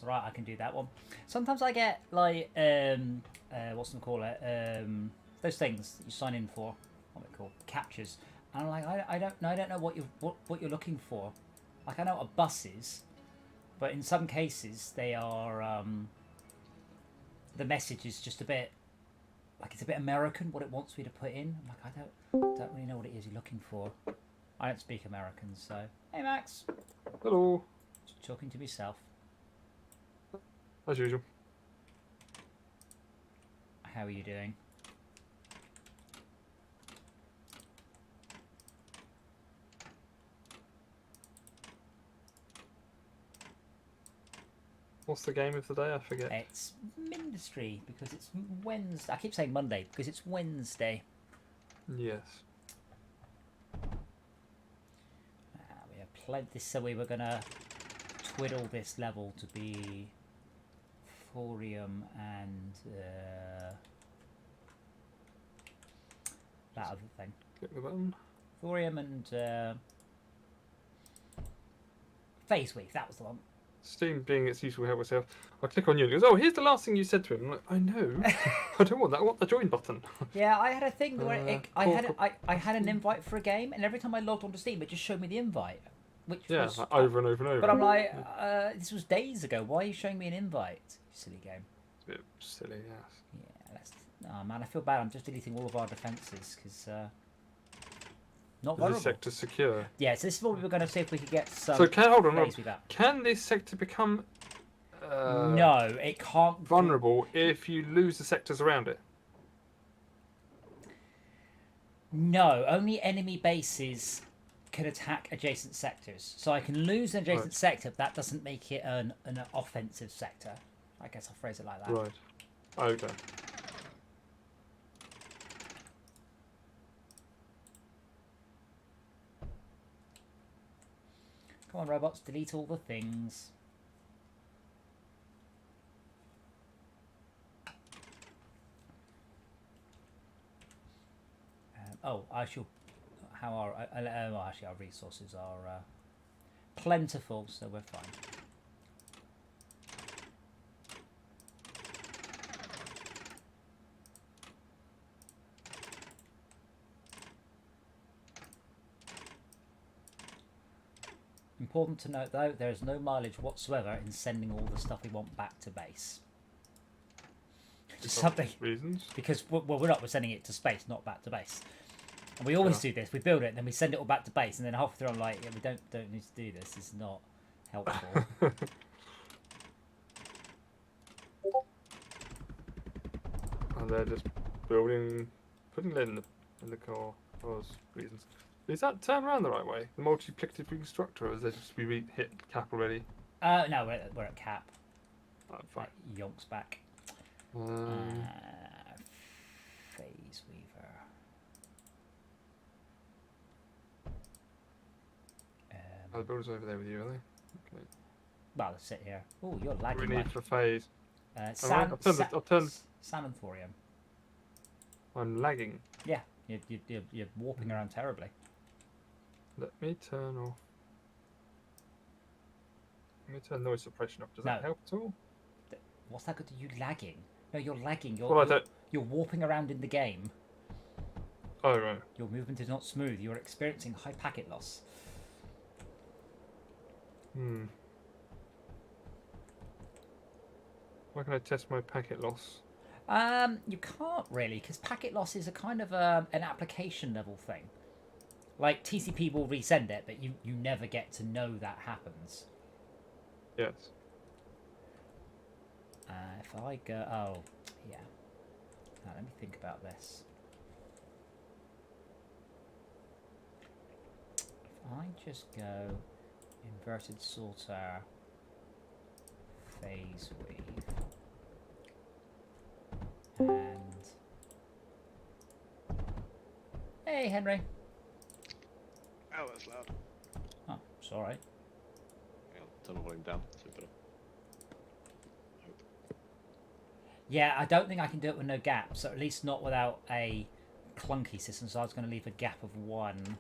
It's alright, I can do that one. Sometimes I get like what's them call it? Those things that you sign in for. What are they called? Captures. And I'm like, I don't know what you're looking for. Like I know what a bus is, but in some cases they are the message is just a bit like it's a bit American what it wants me to put in. I'm like I don't really know what it is you're looking for. I don't speak American, so hey Max. Hello. Just talking to myself. As usual. How are you doing? What's the game of the day? I forget. It's Mindustry because it's Wednesday. I keep saying Monday because it's Wednesday. Yes. We have plenty. This so we were gonna twiddle this level to be thorium and that other thing. Click the button. Thorium and phase weave. That was the one. Steam being its useful help myself. I click on you and it goes, oh, here's the last thing you said to him. I'm like, I know. I don't want that. I want the join button. Yeah, I had a thing where I had an invite for a game, and every time I logged onto Steam, it just showed me the invite, which was like over and over and over. But I'm like, this was days ago. Why are you showing me an invite? You silly game. It's a bit silly, yes. Yeah, that's. Oh man, I feel bad. I'm just deleting all of our defences because not vulnerable. Is this sector secure? Yeah, so this is what we were going to see if we could get some. So hold on. With that. Can this sector become? No, it can't. Vulnerable if you lose the sectors around it. No, only enemy bases can attack adjacent sectors. So I can lose an adjacent sector, but that doesn't make it an offensive sector. I guess I'll phrase it like that. Right. Okay. Come on, robots, delete all the things. I shall. How are? Well, actually, our resources are plentiful, so we're fine. Important to note, though, there is no mileage whatsoever in sending all the stuff we want back to base. Something reasons. Because we're not. We're sending it to space, not back to base. And we always do this. We build it, and then we send it all back to base, and then halfway through, I'm like, yeah, we don't need to do this. It's not helpful. And they're just building, putting lead in the core for those reasons. Is that turned around the right way? The multiplicative reconstructor, or is it just we hit cap already? No, we're at cap. Oh, fine. Yonks back. Phase weaver. The builders over there with you, are they? Okay. Well, let's sit here. Oh, you're lagging. What do we need for phase? Sand, I'll turn. Sand and thorium. I'm lagging. Yeah, you're warping around terribly. Let me turn off. Let me turn noise suppression off. Does that help at all? What's that got to you lagging? No, you're lagging. You're warping around in the game. Oh, right. Your movement is not smooth. You're experiencing high packet loss. Why can I test my packet loss? You can't really, because packet loss is a kind of an application level thing. Like, TCP will resend it, but you never get to know that happens. Yes. If I go... Oh, yeah. Now, let me think about this. If I just go inverted sorter, phase weave, and... Hey, Henry. Oh, that's loud. Oh, it's alright. I'll turn the volume down. So better. Yeah, I don't think I can do it with no gaps, or at least not without a clunky system, so I was going to leave a gap of 1.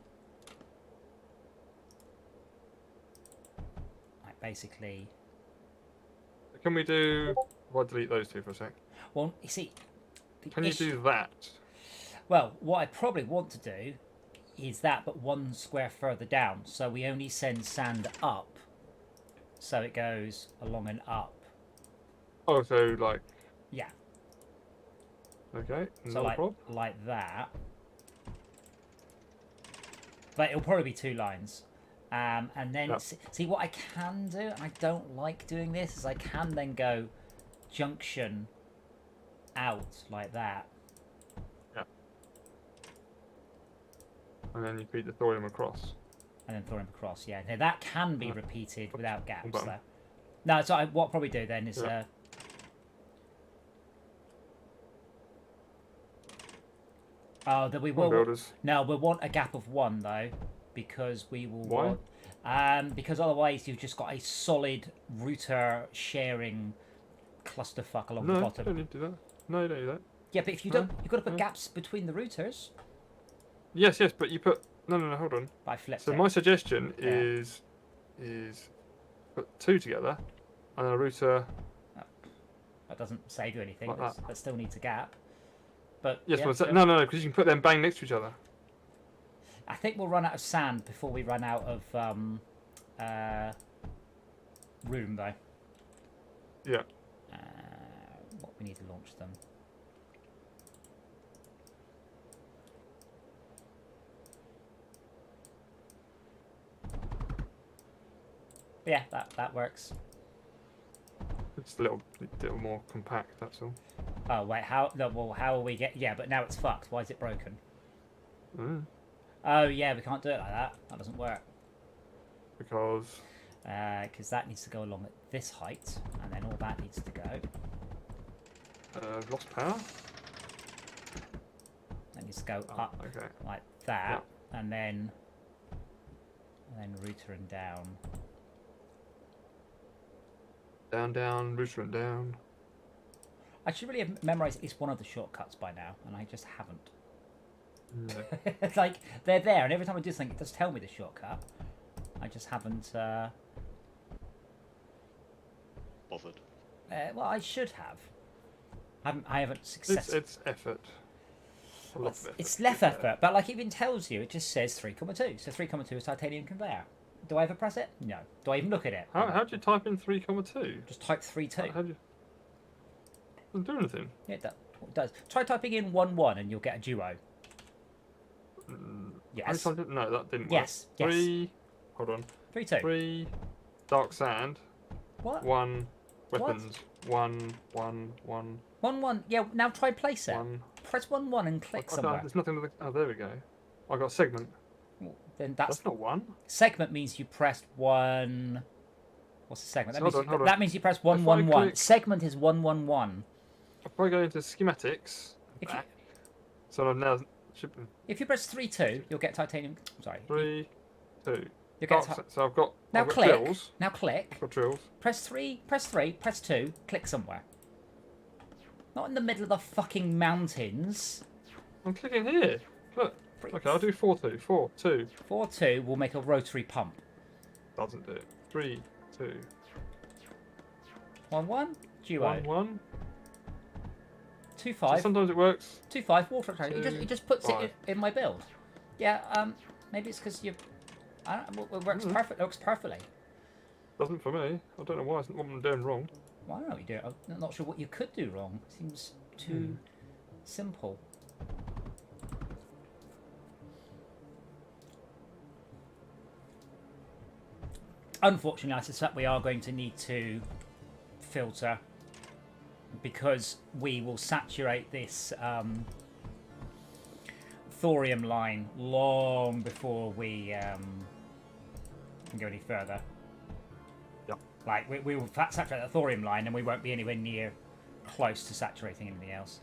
Like, basically... can we do... I'll delete those two for a sec. Well, you see, the Can you issue- do that? Well, what I probably want to do is that, but one square further down. So we only send sand up, so it goes along and up. Oh, so like... Yeah. Okay, So not a like problem. like that. But it'll probably be 2 lines. And then Yep. see what I can do. And I don't like doing this. Is I can then go junction out like that. And then you feed the thorium across. And then thorium across, yeah. Now that can be repeated without gaps, button. though. No, so what I'll probably do then is... Yeah. Oh, that we Come on, will... builders. No, we'll want a gap of 1, though, because we will Why? want... because otherwise you've just got a solid router sharing clusterfuck along the No, you bottom. don't need to do that. No, you don't do that. Yeah, but if you No, don't... You've got to put no. gaps between the routers. Yes, but you put... No, hold on. But I flipped So it. my suggestion Yeah. is put 2 together and a router... That doesn't save you anything. Like But that. that still needs a gap. But Yes, yeah, but sure. no, because you can put them bang next to each other. I think we'll run out of sand before we run out of room, though. Yeah. What we need to launch them. Yeah, that works. It's a little more compact, that's all. Oh wait, how? No, well, how will we get? Yeah, but now it's fucked. Why is it broken? Mm. Oh yeah, we can't do it like that. That doesn't work. Because... Because that needs to go along at this height, and then all that needs to go. I've lost power? That needs to go Oh, up okay. like that, and then router and down. Down, router and down. I should really have memorized at least one of the shortcuts by now, and I just haven't. No. It's like they're there, and every time I do something, it does tell me the shortcut. I just haven't. Bothered. Well, I should have. I haven't successfully. It's effort. A lot of effort. It's less effort, but like it even tells you, it just says 3,2. So 3,2 is titanium conveyor. Do I ever press it? No. Do I even look at it? How do you type in 3,2? Just type 3,2. How do you... Doesn't do anything. Yeah, it does. Try typing in 1,1 and you'll get a duo. Yes. No, that didn't work. Yes. 3... Hold on. 3,2. 3... Dark sand. What? 1... Weapons. 1... 1,1. Yeah. Now try place it. 1... Press 1,1 and click somewhere. There's nothing... Oh, there we go. I got a segment. Then that's That's not 1. segment means you pressed 1. What's the segment? That, Hold means, on, hold on. that means you press If I 111. click- Segment is 111. If I go into schematics... If you, back, so I'm now... if you press 3,2, you'll get titanium. Sorry. 3... 2. You'll Dark get sa- so I've got... now I've got click. drills. Now click. I've got drills. Press 3. Press 3. Press 2. Click somewhere. Not in the middle of the fucking mountains. I'm clicking here. Look. Okay, I'll do 4-2. 4-2. 4-2 will make a rotary pump. Doesn't do it. 3, 2, 1-1. Duo. 1, 1. 2-5. So sometimes it works. 2-5. Water train. It 2, just puts 5. it in my build. Yeah. Maybe it's because you. I don't. It works Mm. perfect. It works perfectly. Doesn't for me. I don't know why. It's what I'm doing wrong. Well, I don't know what you do. I'm not sure what you could do wrong. Seems too simple. Unfortunately, I suspect we are going to need to filter because we will saturate this thorium line long before we can go any further. Yep. Like, we will saturate the thorium line and we won't be anywhere near close to saturating anything else.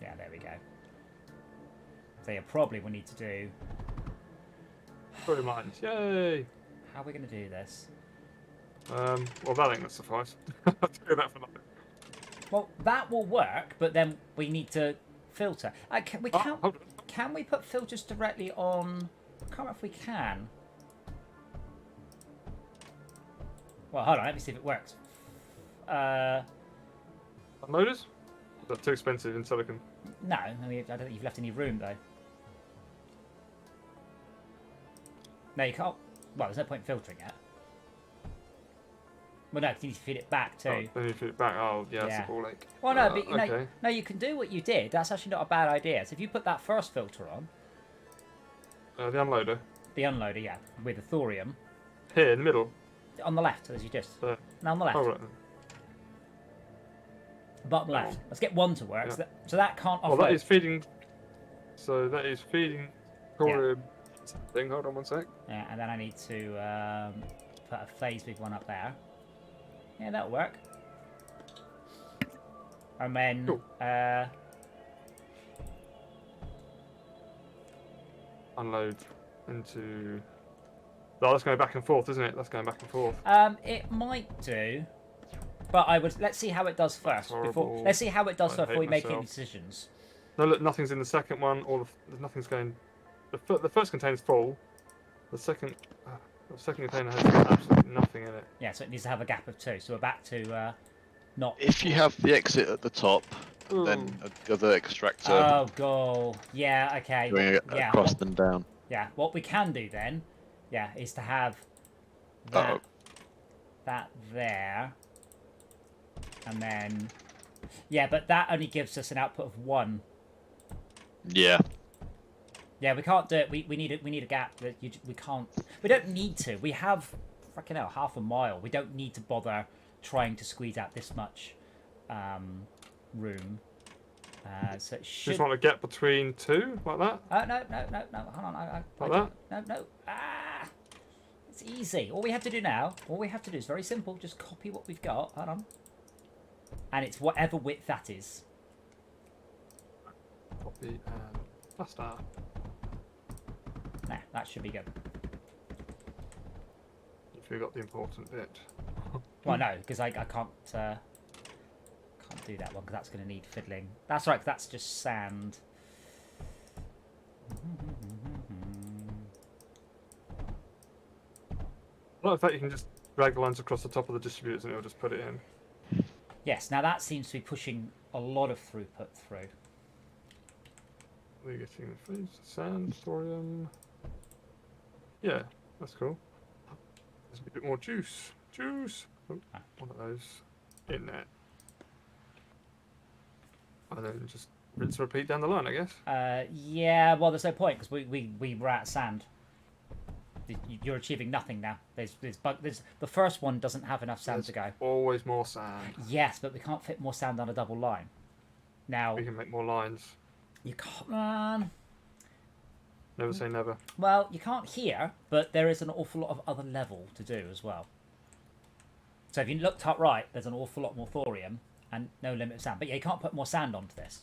Yeah, there we go. So yeah, probably we need to do... Very mines. Yay! How are we going to do this? Well, that ain't gonna suffice. I'll do that for nothing. Well, that will work, but then we need to filter. We Oh, can't. hold on. Can we put filters directly on? I can't remember if we can. Well, hold on. Let me see if it works. Unloaders? Is that too expensive in silicon? No, I mean, I don't think you've left any room though. No, you can't. Well, there's no point in filtering it. Well, no, 'cause you need to feed it back too. Oh, then you feed it back. Oh, yeah, Yeah. it's a ball ache. Well, no, but okay. no, you can do what you did. That's actually not a bad idea. So if you put that first filter on, The unloader. the unloader, yeah, with the thorium, Here, in the middle. on the left, as you just. There. No, on the left. Oh, right. Bottom left. Let's get one to work. Yeah. So that can't offload. Well, that is feeding. So that is feeding. Thorium. Thing. Hold on one sec. Yeah, and then I need to put a phase big one up there. Yeah, that'll work. And then Cool. Unload into. Oh, that's going back and forth, isn't it? That's going back and forth. it might do, but let's see how it does first. Horrible. Let's see how it does I first before we hate make any myself. decisions. No, look, nothing's in the second one. Nothing's going. The first container's full. The second container has absolutely nothing in it. Yeah, so it needs to have a gap of 2. So we're back to not. If you have the exit at the top, then another extractor Oh, goal. Yeah. Okay. going Yeah. across and down. Yeah. What we can do then, yeah, is to have that Uh-oh. that there, and then yeah, but that only gives us an output of 1. Yeah. Yeah, we can't do it. We need a gap that we can't. We don't need to. We have freaking hell, half a mile. We don't need to bother trying to squeeze out this much room. So it should. Just want to get between two like that. No. Hold on. Like that? No. Ah, it's easy. All we have to do now. All we have to do is very simple. Just copy what we've got. Hold on. And it's whatever width that is. Copy and plaster. Nah, that should be good. You forgot the important bit. Well, no, because I can't do that one because that's going to need fiddling. That's right, 'cause that's just sand. Well, in fact, you can just drag the lines across the top of the distributors and it'll just put it in. Yes, now that seems to be pushing a lot of throughput through. We're getting freeze, sand, thorium. Yeah, that's cool. There's a bit more juice. Juice! Oh, one of those in there. And then just rinse and repeat down the line, I guess. Yeah, well, there's no point because we were at sand. You're achieving nothing now. There's the first one doesn't have enough sand to go. Always more sand. Yes, but we can't fit more sand on a double line. Now We can make more lines. you can't. Never say never. Well, you can't here, but there is an awful lot of other level to do as well. So if you look top right, there's an awful lot more thorium and no limit of sand. But yeah, you can't put more sand onto this.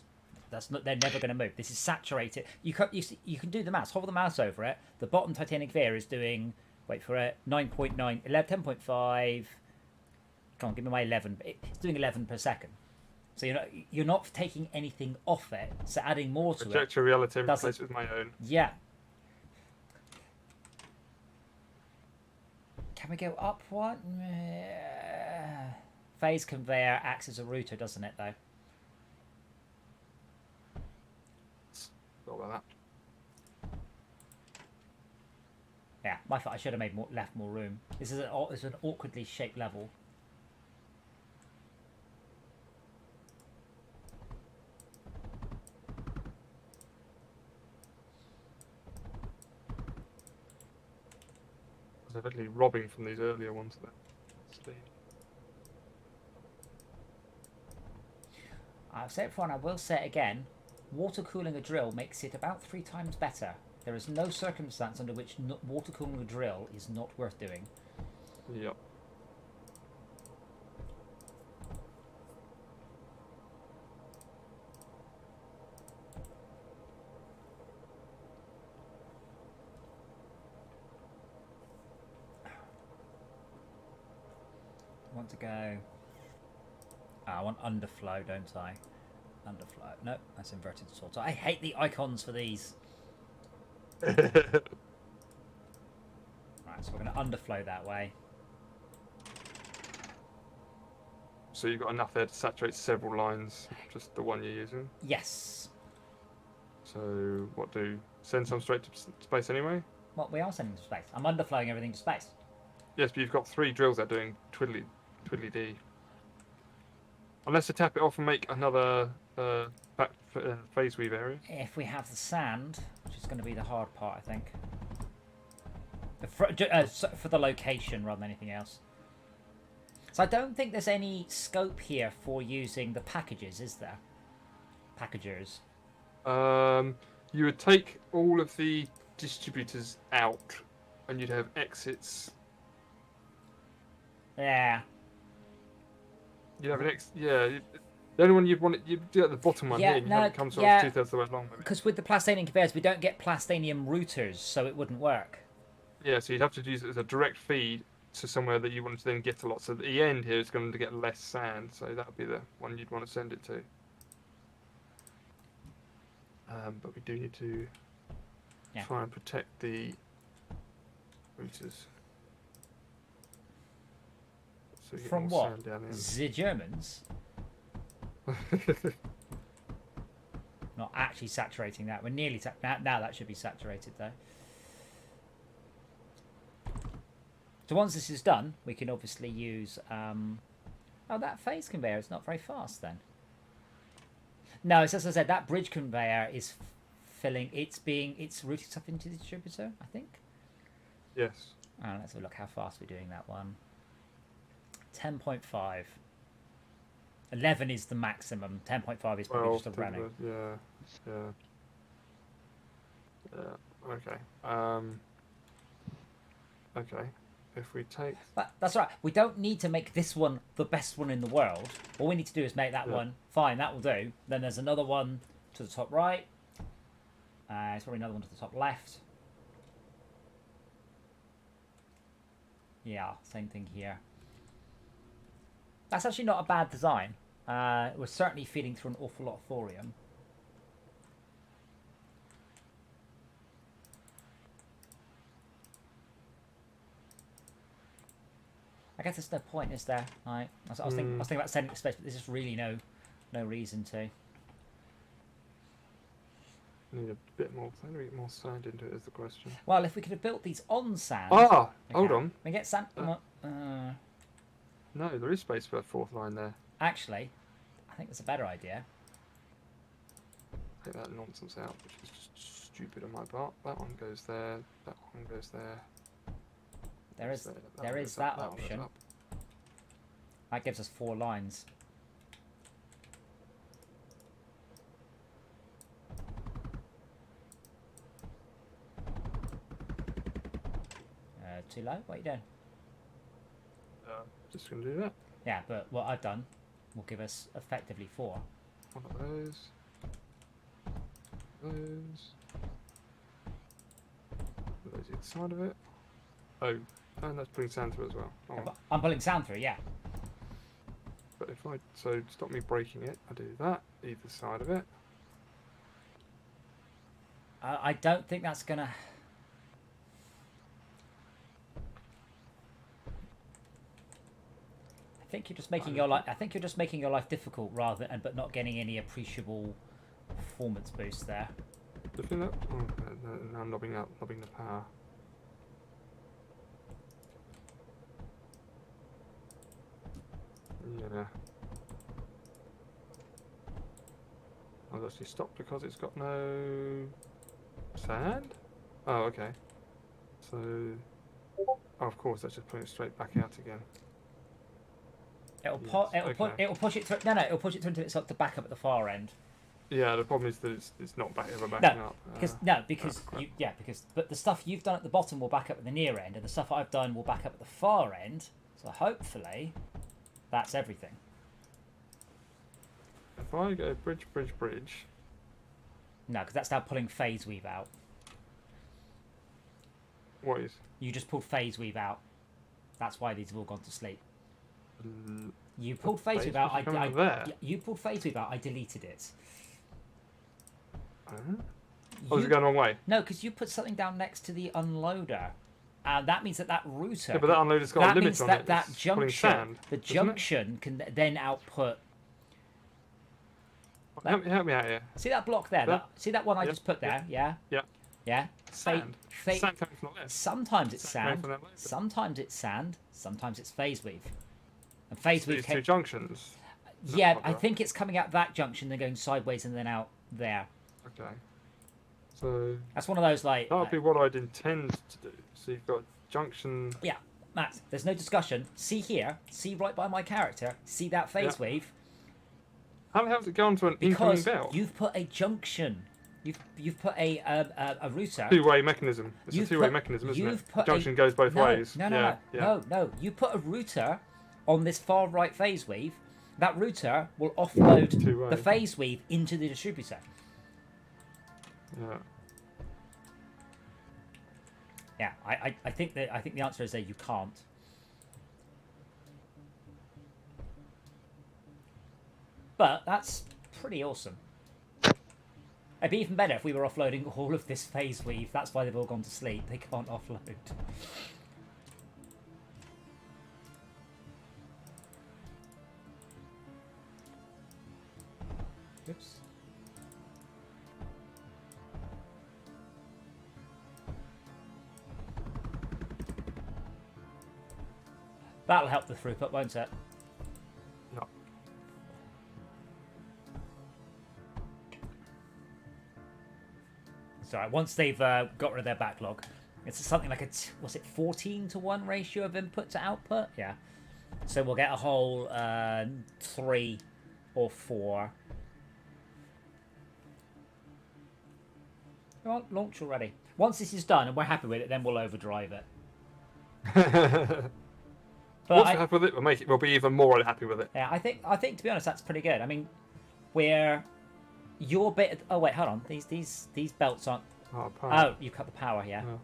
They're never going to move. This is saturated. You can do the maths. Hover the mouse over it. The bottom titanic sphere is doing, wait for it, 9.9, 11, 10.5. Come on, give me my 11. It's doing 11 per second. So you're not taking anything off it. So adding more to Reject it. your reality and doesn't- replace it with my own. Yeah. Can we go up one? Phase conveyor acts as a router, doesn't it, though? Thought about that. Yeah, my fault. I should have left more room. This is an awkwardly shaped level. I was evidently robbing from these earlier ones there. Steam. I've said it before and I will say it again. Water cooling a drill makes it about 3 times better. There is no circumstance under which water cooling a drill is not worth doing. Yep. I want to go... I want underflow, don't I? Underflow. No, that's inverted sort. I hate the icons for these. Right, so we're going to underflow that way. So you've got enough there to saturate several lines, just the one you're using. Yes. So what do? Send some straight to space anyway? Well, we are sending to space. I'm underflowing everything to space. Yes, but you've got 3 drills that are doing twiddly dee. Unless to tap it off and make another back phase weave area. If we have the sand, which is going to be the hard part, I think. For the location rather than anything else. So I don't think there's any scope here for using the packages, is there? Packagers. You would take all of the distributors out, and you'd have exits. Yeah. You'd have an yeah. The only one you'd want you'd do at the bottom one here. No, it comes sort yeah. of 2/3 the way along. Because with the plastanium conveyors, we don't get plastanium routers, so it wouldn't work. Yeah, so you'd have to use it as a direct feed to somewhere that you wanted to then get a lot. So at the end here is going to get less sand, so that would be the one you'd want to send it to. But we do need to try and protect the routers. So from what? The Germans? Not actually saturating that. We're nearly now that should be saturated though. So once this is done, we can obviously use. Oh, that phase conveyor is not very fast then. No, it's as I said. That bridge conveyor is filling. It's routing stuff into the distributor, I think. Yes. Let's have a look how fast we're doing that one. 10.5. 11 is the maximum. 10.5 is probably just a running. Yeah. Okay. Okay. If we take... That's right. We don't need to make this one the best one in the world. All we need to do is make that one. Fine, that will do. Then there's another one to the top right. There's probably another one to the top left. Yeah, same thing here. That's actually not a bad design. We're certainly feeding through an awful lot of thorium. I guess there's no point, is there? I was thinking about sending it to space, but there's just really no reason to. Need a bit more sand into it is the question. Well, if we could have built these on sand. Hold on. We get sand. No, there is space for a 4th line there. Actually, I think that's a better idea. Take that nonsense out, which is just stupid on my part. That one goes there. That one goes there. There is that option. That gives us 4 lines. Too low? What are you doing? Just going to do that. Yeah, but what I've done will give us effectively 4. One of those. Those inside of it. Oh, and that's putting sand through as well. Oh. I'm pulling sand through, yeah. But if so stop me breaking it, I do that, either side of it. I don't think that's gonna. I think you're just making your life. I think you're just making your life difficult but not getting any appreciable performance boost there. Do you feel that? Oh, now I'm lobbing the power. Yeah. I've actually stopped because it's got no sand? Oh, okay. So... Oh, of course, that's just putting it straight back out again. It'll push it through. No, it'll push it through until it's up to back up at the far end. Yeah, the problem is that it's not ever backing up. But the stuff you've done at the bottom will back up at the near end, and the stuff I've done will back up at the far end. So hopefully, that's everything. If I go bridge. No, because that's now pulling phase weave out. What is? You just pulled phase weave out. That's why these have all gone to sleep. You pulled phase weave out. You pulled phase weave out. I deleted it. Was it going the wrong way? No, because you put something down next to the unloader. And that means that router... Yeah, but that unloader's got a limit on it. That It's pulling junction, sand, the doesn't it? junction can then output... Help me out here. See that block there? There? See that one I Yeah, just put there? Yeah? Yeah. Yeah? Sand. Sand coming from the left. Sometimes it's Sand coming sand, from that left. sometimes it's sand, sometimes it's phase weave. And phase weave... These two junctions. Yeah, Not I right. think it's coming out that junction, then going sideways and then out there. Okay. So That's one of those, like... that would be what I'd intend to do. So you've got junction. Yeah, Matt, there's no discussion. See here, see right by my character, see that phase Yeah. wave? How the hell does it go onto an incoming Because belt? you've put a junction. You've put a router. Two-way mechanism. It's a You've two-way put- mechanism, isn't you've it? put The junction a- goes both no, ways. No, Yeah. no. You put a router on this far right phase weave. That router will offload Two-way. the phase weave into the distributor. Yeah. Yeah, I think the answer is that you can't. But that's pretty awesome. It'd be even better if we were offloading all of this phase weave. That's why they've all gone to sleep. They can't offload. Oops. That'll help the throughput, won't it? No. Sorry, once they've got rid of their backlog, it's something like was it 14-to-1 ratio of input to output? Yeah. So we'll get a whole 3 or 4. Well, launch already. Once this is done and we're happy with it, then we'll overdrive it. But Once we're happy with it, we'll be even more unhappy with it. yeah, I think to be honest, that's pretty good. I mean, we're your bit. Oh wait, hold on. These belts aren't. Oh, power. Oh, you cut the power. Yeah. Oh.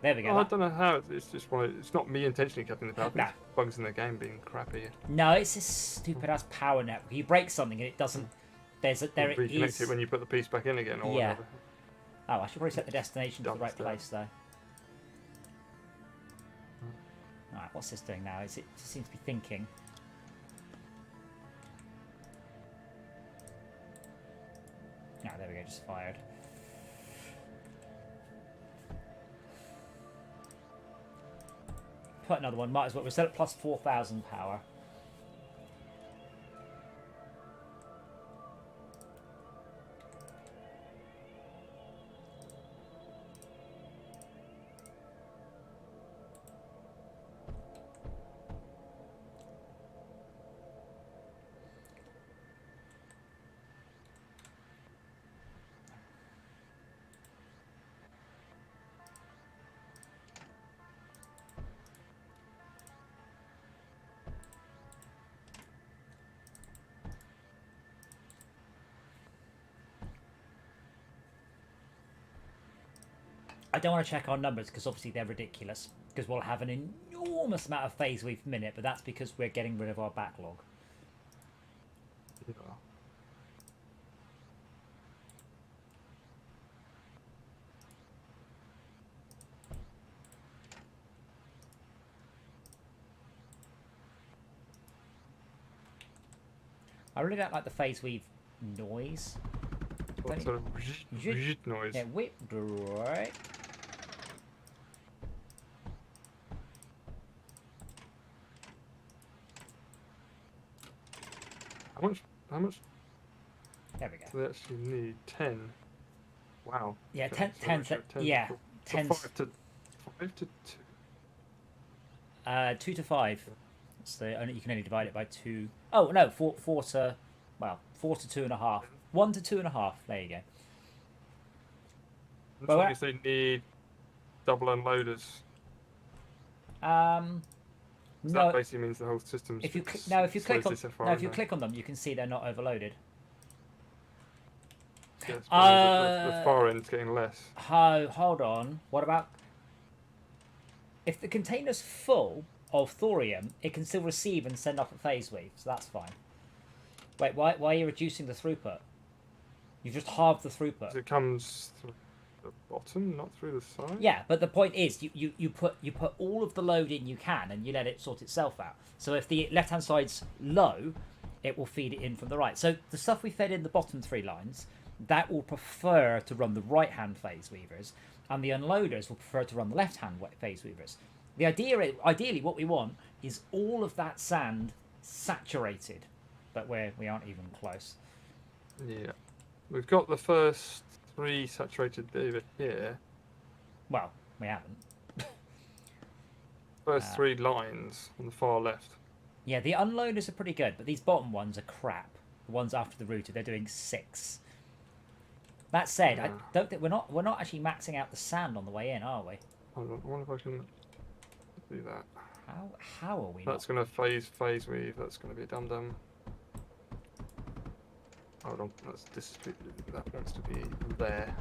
There we go. Oh, I don't know how. It's just it's not me intentionally cutting the power. No. It's bugs in the game being crappy. No, it's this stupid ass power network. You break something and it doesn't. There it Reconnect is. it when you put the piece back in again, or Yeah. whatever. Oh, I should probably set the destination to the right Dumpster. place though. Alright, what's this doing now? It seems to be thinking. Ah, there we go, just fired. Put another one, might as well. We're set at plus 4,000 power. I don't want to check our numbers because obviously they're ridiculous. Because we'll have an enormous amount of phase weave per minute, but that's because we're getting rid of our backlog. Yeah. I really don't like the phase weave noise. What sort of noise? Yeah, whip right. How much There we go. do they actually need? 10. Wow. Yeah, Okay, 10, so 10, yeah, so 10. 5 to 2. 2 to 5. That's the only, you can only divide it by 2. Oh no, 4 to 4 to 2.5. 1 to 2.5. There you go. Well, Well, they need double unloaders. So No. that basically means the whole system's If you slowly click on set fire, if you isn't it? click on them, you can see they're not overloaded. Yes, but the far end's getting less. Hold on. What about if the container's full of thorium? It can still receive and send off a phase weave, so that's fine. Wait, why are you reducing the throughput? You've just halved the throughput. It comes. the bottom, not through the side. Yeah, but the point is, you put all of the load in you can, and you let it sort itself out. So if the left-hand side's low, it will feed it in from the right. So the stuff we fed in the bottom 3 lines, that will prefer to run the right-hand phase weavers, and the unloaders will prefer to run the left-hand phase weavers. The idea, ideally, what we want is all of that sand saturated, but we aren't even close. Yeah, we've got the first 3 saturated over here. Well, we haven't. First 3 lines on the far left. Yeah, the unloaders are pretty good, but these bottom ones are crap. The ones after the router, they're doing 6. That said, I don't think we're not actually maxing out the sand on the way in, are we? Hold on, I wonder if I can do that. How are we? That's going to phase weave. That's going to be a dum-dum. Hold on, that wants to be there.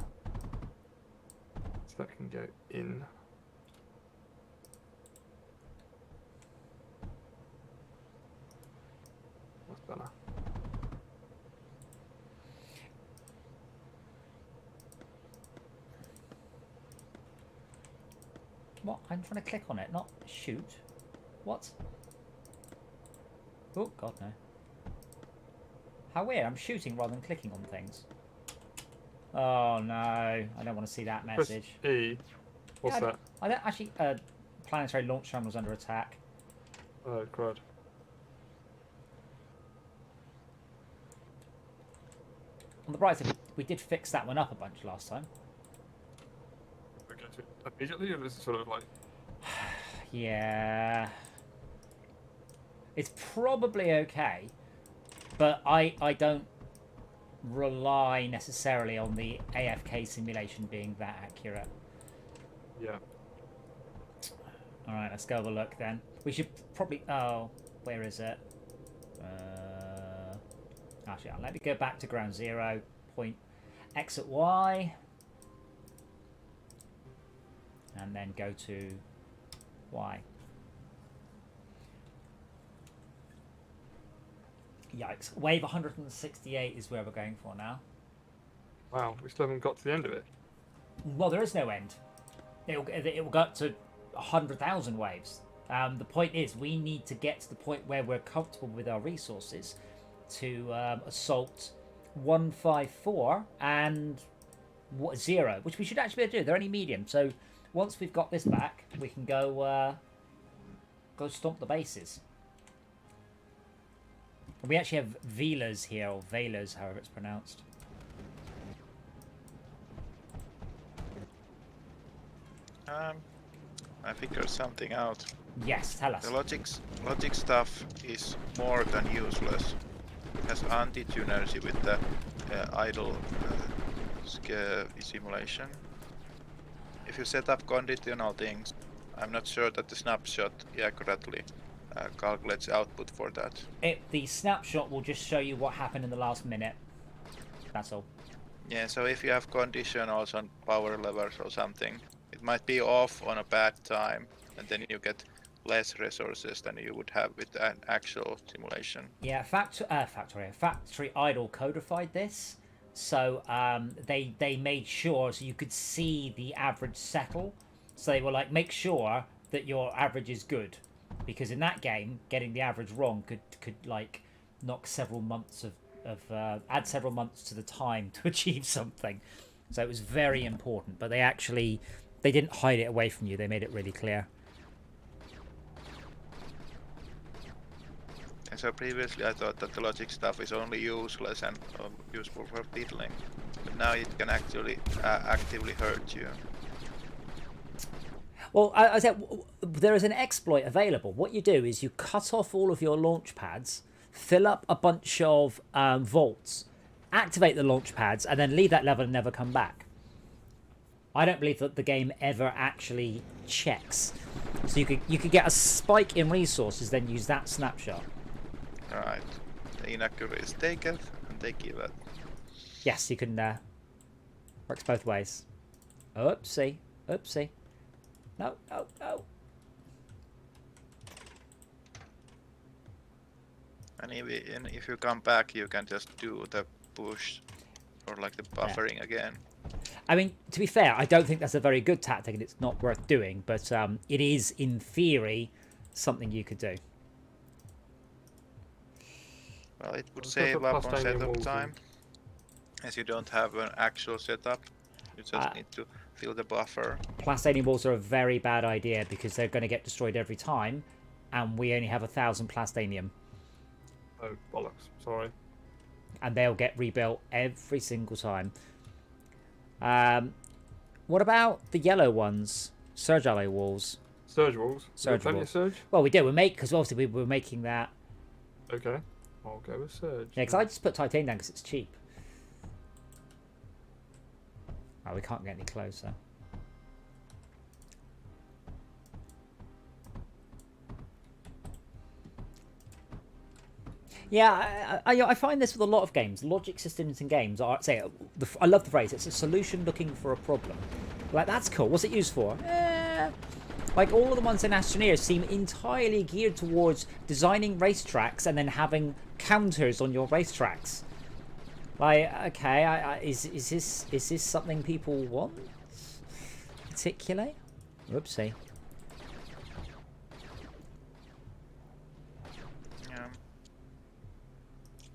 So that can go in. What's better? What? I'm trying to click on it, not shoot. What? Oh, God, no. How weird. I'm shooting rather than clicking on things. Oh, no. I don't want to see that message. Press E. What's that? I don't actually... planetary launch terminal's under attack. Oh, crud. On the bright side, we did fix that one up a bunch last time. We get to it immediately, or is it sort of like... Yeah. It's probably okay, but I don't rely necessarily on the AFK simulation being that accurate. Yeah. Alright, let's go have a look then. We should probably... Oh, where is it? Actually, let me go back to ground zero. Point X at Y. And then go to Y. Yikes. Wave 168 is where we're going for now. Wow, we still haven't got to the end of it. Well, there is no end. It will go up to 100,000 waves. The point is, we need to get to the point where we're comfortable with our resources to assault 154 and 0, which we should actually be able to do. They're only medium, so once we've got this back, we can go stomp the bases. We actually have Velas here, or Velas, however it's pronounced. I figured something out. Yes, tell us. The logic stuff is more than useless. It has anti-tunercy with the idle simulation. If you set up conditional things, I'm not sure that the snapshot accurately calculates output for that. The snapshot will just show you what happened in the last minute. That's all. Yeah, so if you have conditionals on power levels or something, it might be off on a bad time, and then you get less resources than you would have with an actual simulation. Yeah, Factory Idle codified this, so they made sure so you could see the average settle. So they were like, make sure that your average is good, because in that game, getting the average wrong could like knock several months of add several months to the time to achieve something. So it was very important, but they didn't hide it away from you. They made it really clear. And so previously I thought that the logic stuff is only useless and useful for fiddling, but now it can actually actively hurt you. Well, I said there is an exploit available. What you do is you cut off all of your launch pads, fill up a bunch of vaults, activate the launch pads, and then leave that level and never come back. I don't believe that the game ever actually checks. So you could get a spike in resources, then use that snapshot. Right. The inaccurate is taken and they give it. Yes, you can. Works both ways. Oopsie. Oopsie. No, no, no. And if you come back, you can just do the push or like the buffering again. I mean, to be fair, I don't think that's a very good tactic and it's not worth doing, but it is, in theory, something you could do. Well, it would Let's save look at up on plastaining setup walls time, as you don't have an actual setup. You just need to fill the buffer. Plastaining walls are a very bad idea because they're going to get destroyed every time, and we only have 1,000 plastanium. Oh, bollocks. Sorry. And they'll get rebuilt every single time. What about the yellow ones? Surge alloy walls. Surge walls. Surge Plenty walls. of surge? Well, we do. Because obviously we were making that. Okay. I'll go with surge. Yeah, because I just put titanium down because it's cheap. Oh, we can't get any closer. Yeah, I find this with a lot of games. Logic systems in games are, I love the phrase, it's a solution looking for a problem. Like, that's cool. What's it used for? Like, all of the ones in Astroneer seem entirely geared towards designing racetracks and then having counters on your racetracks. Like, okay, is this something people want? Particularly? Whoopsie. Yeah.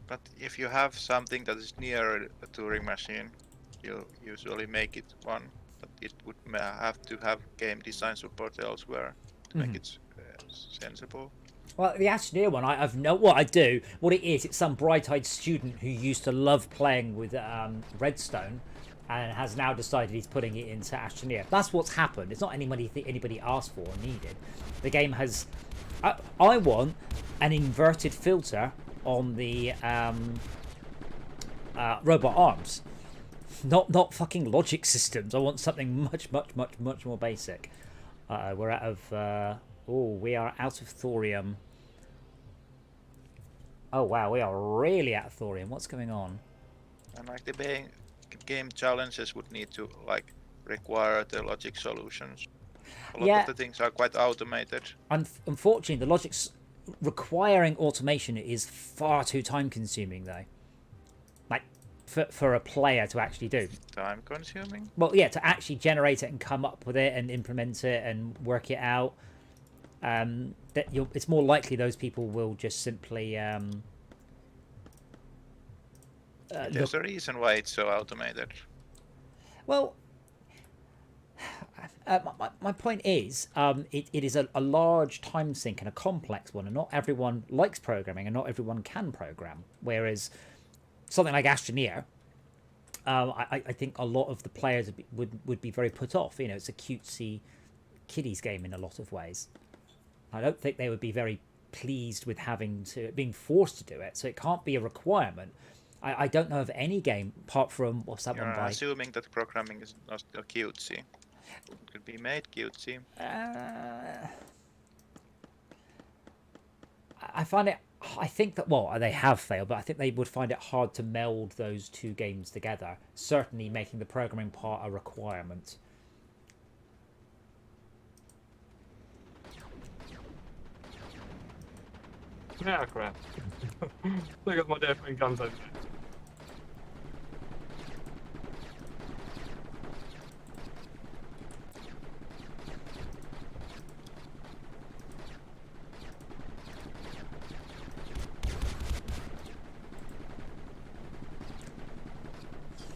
But if you have something that is near a Turing machine, you usually make it one. But it would have to have game design support elsewhere to make it sensible. Well, the Astroneer one, I've no. What I do, what it is, it's some bright-eyed student who used to love playing with Redstone, and has now decided he's putting it into Astroneer. That's what's happened. It's not anybody asked for or needed. The game has. I want an inverted filter on the robot arms. Not fucking logic systems. I want something much more basic. We're out of. We are out of thorium. Oh wow, we are really out of thorium. What's going on? And like the game challenges would need to like require the logic solutions. A lot of the things are quite automated. Unfortunately, the logic's requiring automation is far too time consuming though. Like for a player to actually do. Time consuming? Well, yeah, to actually generate it and come up with it and implement it and work it out. It's more likely those people will just simply there's a reason why it's so automated. Well, my point is, it is a large time sink and a complex one, and not everyone likes programming, and not everyone can program. Whereas something like Astroneer, I think a lot of the players would be very put off. You know, it's a cutesy kiddies game in a lot of ways. I don't think they would be very pleased with being forced to do it. So it can't be a requirement. I don't know of any game apart from what's that one by. You're assuming that programming is not cutesy. It could be made cutesy. I think that, well, they have failed, but I think they would find it hard to meld those two games together. Certainly making the programming part a requirement. Yeah, crap. Look at my different guns over there.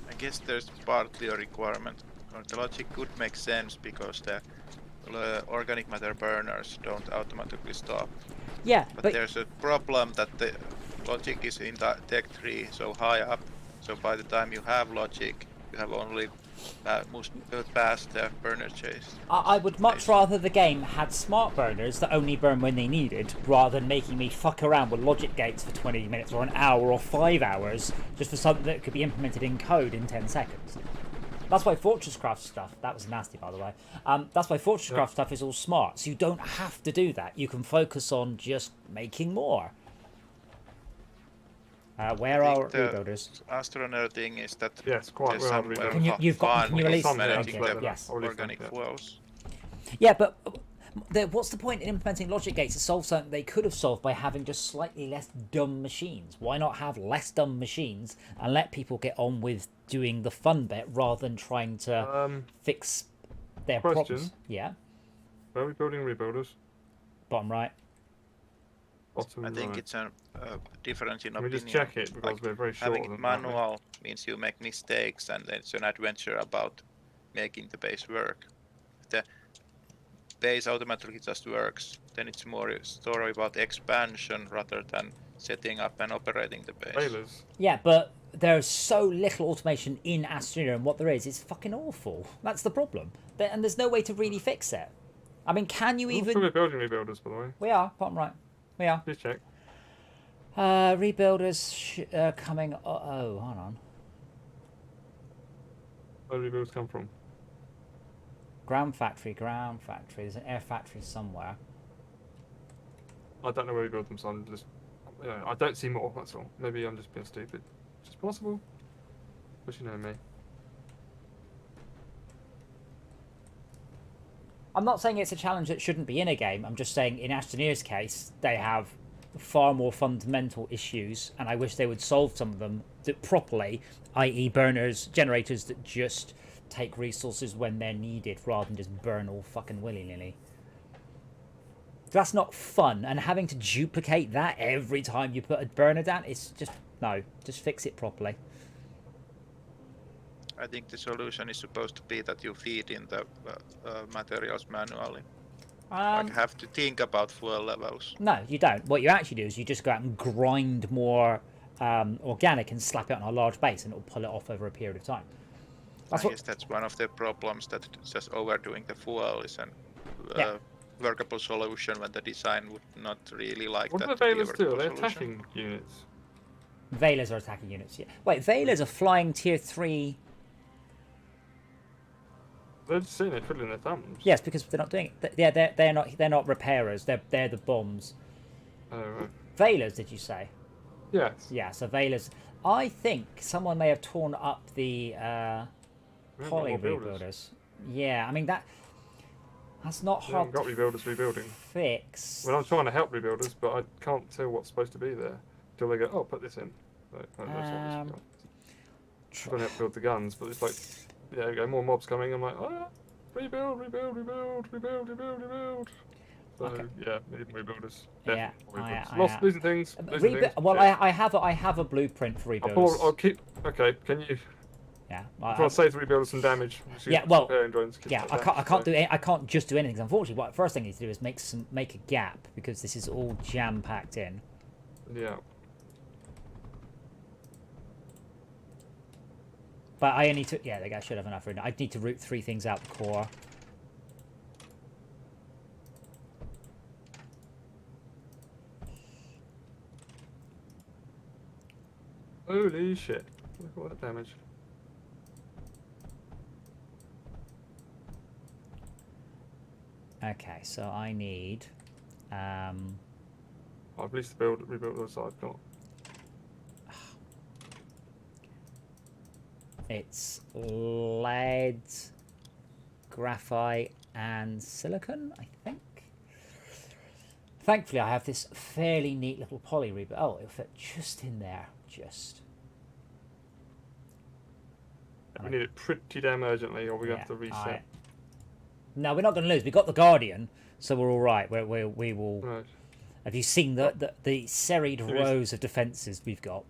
I guess there's partly a requirement. The logic could make sense because the organic matter burners don't automatically stop. Yeah, but there's a problem that the logic is in the tech tree so high up, so by the time you have logic, you have only moved past the burner chase. I would much rather the game had smart burners that only burn when they needed, rather than making me fuck around with logic gates for 20 minutes or an hour or 5 hours just for something that could be implemented in code in 10 seconds. That's why Fortresscraft stuff, that was nasty by the way, that's why Fortresscraft stuff is all smart, so you don't have to do that. You can focus on just making more. Where are rebuilders? Astronaut thing is that yes, quite there's Can you release managing the yes. organic flows. Yeah, but What's the point in implementing logic gates to solve something they could have solved by having just slightly less dumb machines? Why not have less dumb machines and let people get on with doing the fun bit rather than trying to fix their problems? Yeah. Where are we building rebuilders? Bottom right. Bottom I think right. it's a difference in Can we opinion. just check it because Like, we're very short having of it them, aren't we? manual means you make mistakes, and it's an adventure about making the base work. If the base automatically just works, then it's more a story about expansion rather than setting up and operating the base. Trailers. Yeah, but there's so little automation in Astraea, and what there is fucking awful. That's the problem. And there's no way to really fix it. I mean, can you even... We're building rebuilders, by the way. We are, bottom right. We are. Please check. Rebuilders coming... Oh, hold on. Where do rebuilders come from? Ground factory. There's an air factory somewhere. I don't know where we build them, so I'm just... I don't see more, that's all. Maybe I'm just being stupid. It's just possible. But you know me. I'm not saying it's a challenge that shouldn't be in a game. I'm just saying in Astraea's case, they have far more fundamental issues, and I wish they would solve some of them properly, i.e. burners, generators that just take resources when they're needed rather than just burn all fucking willy-nilly. That's not fun, and having to duplicate that every time you put a burner down, it's just... No, just fix it properly. I think the solution is supposed to be that you feed in the materials manually. Like have to think about fuel levels. No, you don't. What you actually do is you just go out and grind more organic and slap it on a large base, and it'll pull it off over a period of time. I guess that's one of the problems, that just overdoing the fuel is a workable solution when the design would not really like what that. What do the Veilers do? Are they attacking units? Veilers are attacking units, yeah. Wait, Veilers are flying tier 3... They're just sitting there twiddling their thumbs. Yes, because they're not doing it. Yeah, they're not repairers. They're the bombs. Oh, right. Veilers, did you say? Yes. Yeah, so Veilers. I think someone may have torn up the poly rebuilders. Yeah, I mean that's not hard. Got rebuilders rebuilding. Fix. Well, I'm trying to help rebuilders, but I can't tell what's supposed to be there until they go, "Oh, put this in." I'm trying to help build the guns, but it's like, yeah, we go, more mobs coming. I'm like, rebuild. So Okay. yeah, we need rebuilders. Yeah, Losing things. Well, yeah. I have a blueprint for rebuilders. I'll keep. Okay, can you? Yeah, I'm trying to save the rebuilders some damage. Yeah, well, drones, yeah, like I can't just do anything. Unfortunately, what first thing I need to do is make a gap, because this is all jam packed in. Yeah. But I only took... Yeah, I should have enough room. I need to root 3 things out the core. Holy shit. Look at all that damage. Okay, so I need... I've at least rebuilt those I've got. It's lead, graphite, and silicon, I think. Thankfully, I have this fairly neat little poly rebuild. Oh, it'll fit just in there. Just. We need it pretty damn urgently, or we're going to have to reset. No, we're not going to lose. We got the Guardian, so we're all right. We will. Right. Have you seen the serried rows of defences we've got?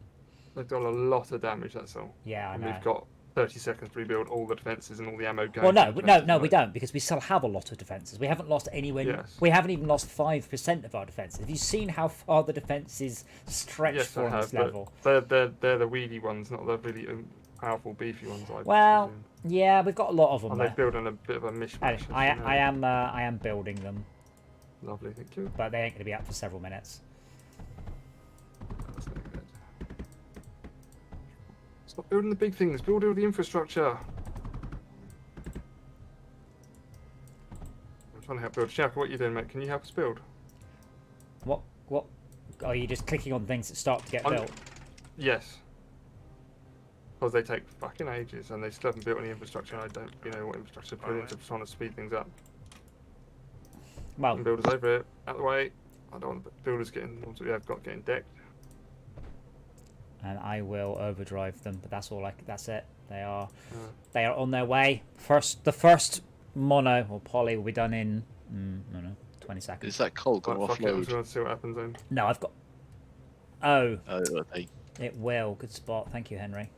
They've done a lot of damage, that's all. Yeah, I know. We've got 30 seconds to rebuild all the defences and all the ammo going. Well, no, we don't, because we still have a lot of defences. We haven't lost anywhere. Yes. We haven't even lost 5% of our defences. Have you seen how far the defences stretch for on this level? They're the weedy ones, not the really powerful, beefy ones. Well, yeah, we've got a lot of them. And they're building a bit of a mishmash. I am building them. Lovely, thank you. But they ain't going to be up for several minutes. Stop building the big things. Build all the infrastructure. I'm trying to help build. Shaq, what are you doing, mate? Can you help us build? What? Are you just clicking on things that start to get built? Yes. Because they take fucking ages, and they still haven't built any infrastructure. And I don't, what infrastructure to put into trying to speed things up. Well, Builders over here, out the way. I don't want the builders getting ones that we have got getting decked. and I will overdrive them, but that's all. That's it. They are on their way. The first mono or poly will be done in 20 seconds. Is that coal going to Fuck it, I'm offload? just going to see what happens then. No, I've got. Oh, Okay. it will. Good spot. Thank you, Henry.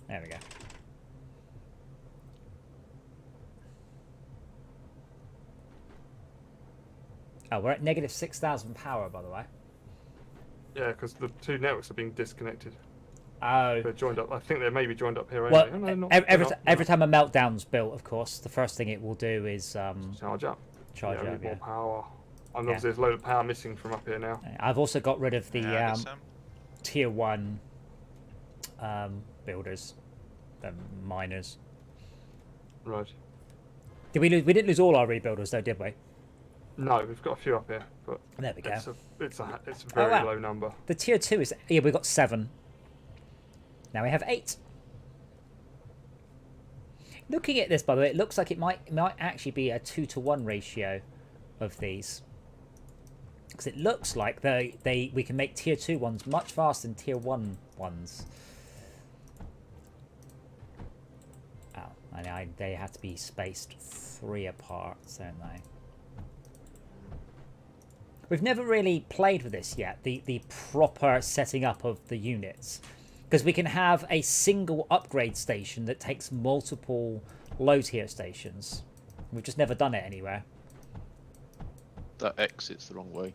There we go. Oh, we're at negative 6,000 power, by the way. Yeah, because the two networks are being disconnected. Oh. They're joined up. I think they may be joined up here only. Well, Oh, no, not, every time a meltdown's built, of course, the first thing it will do is charge up. charge yeah, up. more Yeah. power. And obviously there's a load of power missing from up here now. I've also got rid of the Yeah, there's some. tier 1 builders, the miners. Right. Did we lose? We didn't lose all our rebuilders, though, did we? No, we've got a few up here, but There we go. it's a very wow. low number. The tier 2 is we've got 7. Now we have 8. Looking at this, by the way, it looks like it might actually be a 2-to-1 ratio of these, because it looks like we can make tier 2 ones much faster than tier 1 ones. Oh, and they have to be spaced 3 apart, don't they? We've never really played with this yet, the proper setting up of the units. Because we can have a single upgrade station that takes multiple low tier stations. We've just never done it anywhere. That exit's the wrong way.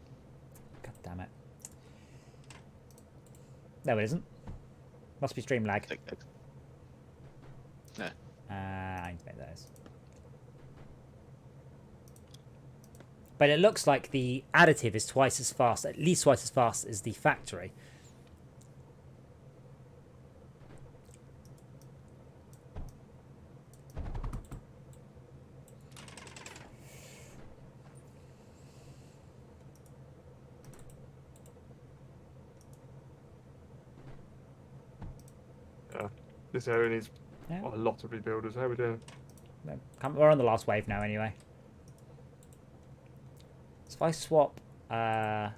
God damn it. No, it isn't. Must be stream lag. Nah. I need to make those. But it looks like the additive is twice as fast, at least twice as fast as the factory. Yeah, this area needs a lot of rebuilders. How are we doing? We're on the last wave now, anyway. So if I swap that,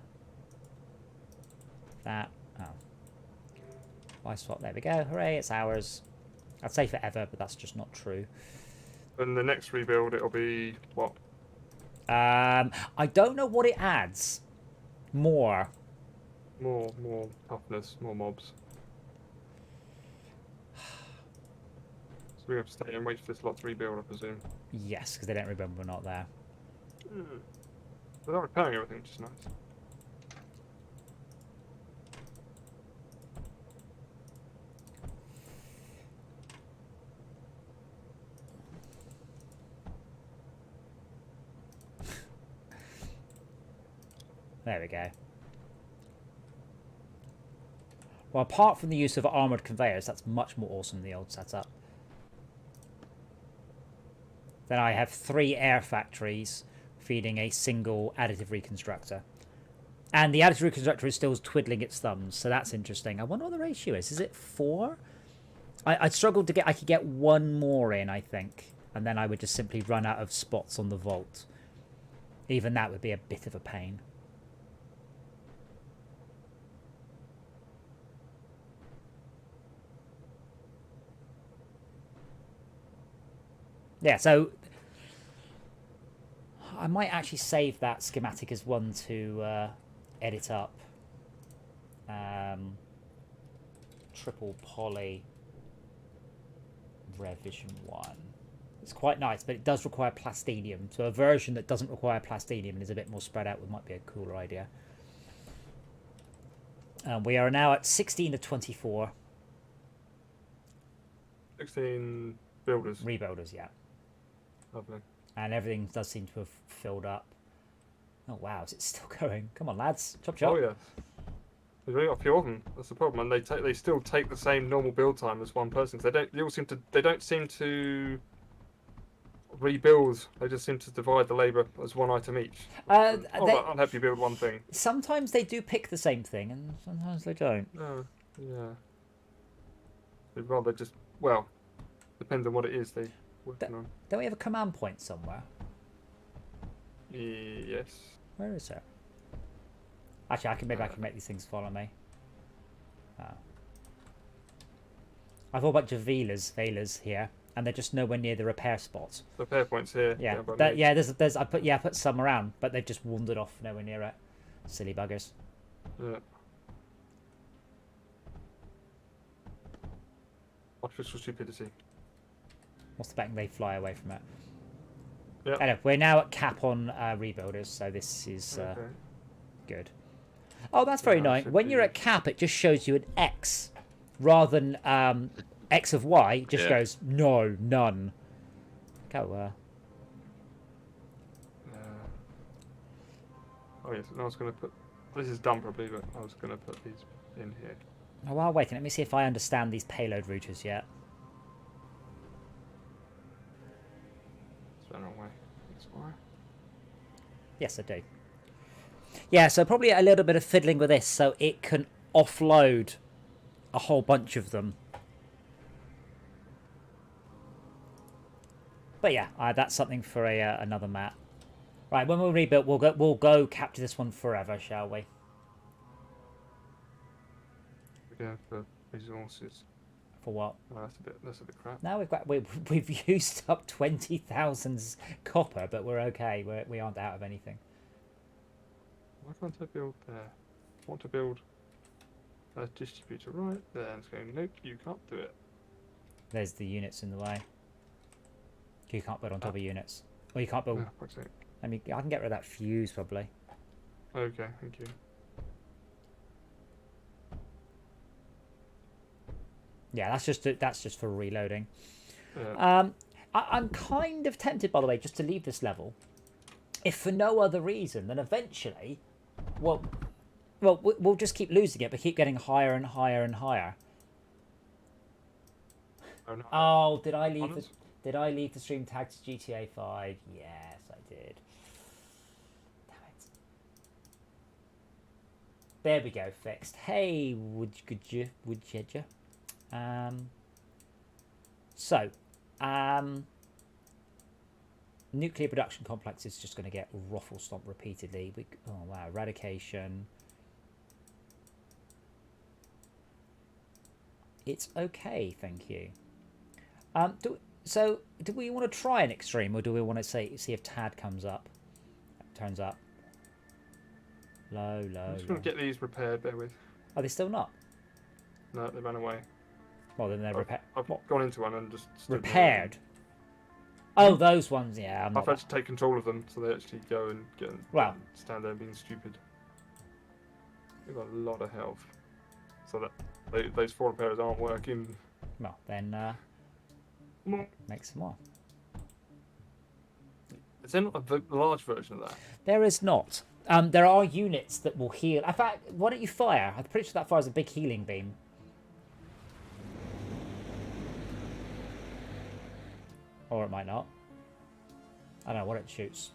if I swap, there we go. Hooray! It's ours. I'd say forever, but that's just not true. And the next rebuild, it'll be what? I don't know what it adds. More. More toughness, more mobs. So we have to stay and wait for this lot to rebuild, I presume. Yes, because they don't remember we're not there. They're not repairing everything, which is nice. There we go. Well, apart from the use of armoured conveyors, that's much more awesome than the old setup. Then I have 3 air factories feeding a single additive reconstructor. And the additive reconstructor is still twiddling its thumbs, so that's interesting. I wonder what the ratio is. Is it 4? I struggled to get... I could get 1 more in, I think. And then I would just simply run out of spots on the vault. Even that would be a bit of a pain. Yeah, so I might actually save that schematic as one to edit up. Triple poly revision 1. It's quite nice, but it does require plastinium. So a version that doesn't require plastinium and is a bit more spread out might be a cooler idea. We are now at 16 to 24. 16 builders. Rebuilders, yeah. Lovely. And everything does seem to have filled up. Oh wow, is it still going? Come on, lads, chop chop. Oh yeah. There's only got a few of them. That's the problem, and they still take the same normal build time as one person. They don't seem to rebuild. They just seem to divide the labour as one item each. I'll I'll help you build one thing. Sometimes they do pick the same thing, and sometimes they don't. Yeah. They'd rather just, well, depends on what it is they're working on. Don't we have a command point somewhere? Yes. Where is it? Actually, maybe I can make these things follow me. Oh. I've got a bunch of veilers here, and they're just nowhere near the repair spots. The repair point's here. Yeah, but there's I put some around, but they've just wandered off nowhere near it. Silly buggers. Yeah. Artificial stupidity. What's the betting they fly away from it? Yeah. Anyway, we're now at cap on rebuilders, so this is Okay. good. Oh, that's very Yeah, annoying. should When be. you're at cap, it just shows you an X rather than X of Y. It just goes no, none. Go. Oh yes, and I was going to put. This is done probably, but I was going to put these in here. Oh, well, wait. Let me see if I understand these payload routers yet. It's the wrong way. That's why. Yes, I do. Yeah, so probably a little bit of fiddling with this so it can offload a whole bunch of them. But yeah, that's something for another map. Right, when we rebuild, we'll go capture this one forever, shall we? Yeah, for resources. For what? Oh, that's a bit crap. Now we've used up 20,000 copper, but we're okay. We aren't out of anything. Why can't I build there? I want to build a distributor right there. And it's going, nope, you can't do it. There's the units in the way. You can't build on top of units. Or you can't build. Oh, fuck's sake. I mean, I can get rid of that fuse probably. Okay, thank you. Yeah, that's just for reloading. Yeah. I'm kind of tempted, by the way, just to leave this level, if for no other reason than eventually, we'll just keep losing it, but keep getting higher and higher and higher. Oh, no. Oh, did I leave Honest? Did I leave the stream tag to GTA 5? Yes, I did. Damn it. There we go, fixed. Hey, would you? Nuclear production complex is just going to get ruffle stomped repeatedly. Oh wow, eradication. It's okay, thank you. So do we want to try an extreme, or do we want to see if Tad comes up? Turns up. Low. I'm just going to get these repaired, bear with. Are they still not? No, they ran away. Well, then they're repaired. I've gone into one and just... stood there. Repaired? Oh, those ones, yeah. I've had to take control of them, so they actually go and Well. stand there being stupid. They've got a lot of health. So that those 4 repairs aren't working. Well, then make some more. Is there not a large version of that? There is not. There are units that will heal. In fact, why don't you fire? I'm pretty sure that fires a big healing beam. Or it might not. I don't know what it shoots.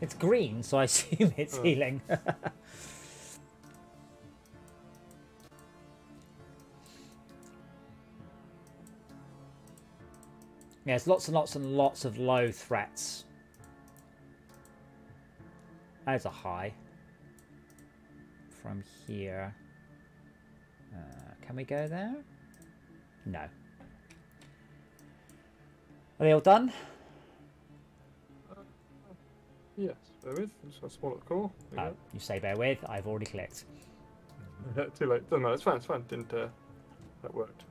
It's green, so I assume it's healing. Yeah, there's lots and lots and lots of low threats. There's a high. From here. Can we go there? No. Are they all done? Yes, bear with. I'm just going to spawn at the core. There you Oh, you say bear with. I've already clicked. go. Too late. Doesn't matter. It's fine. It's fine. Didn't. That worked.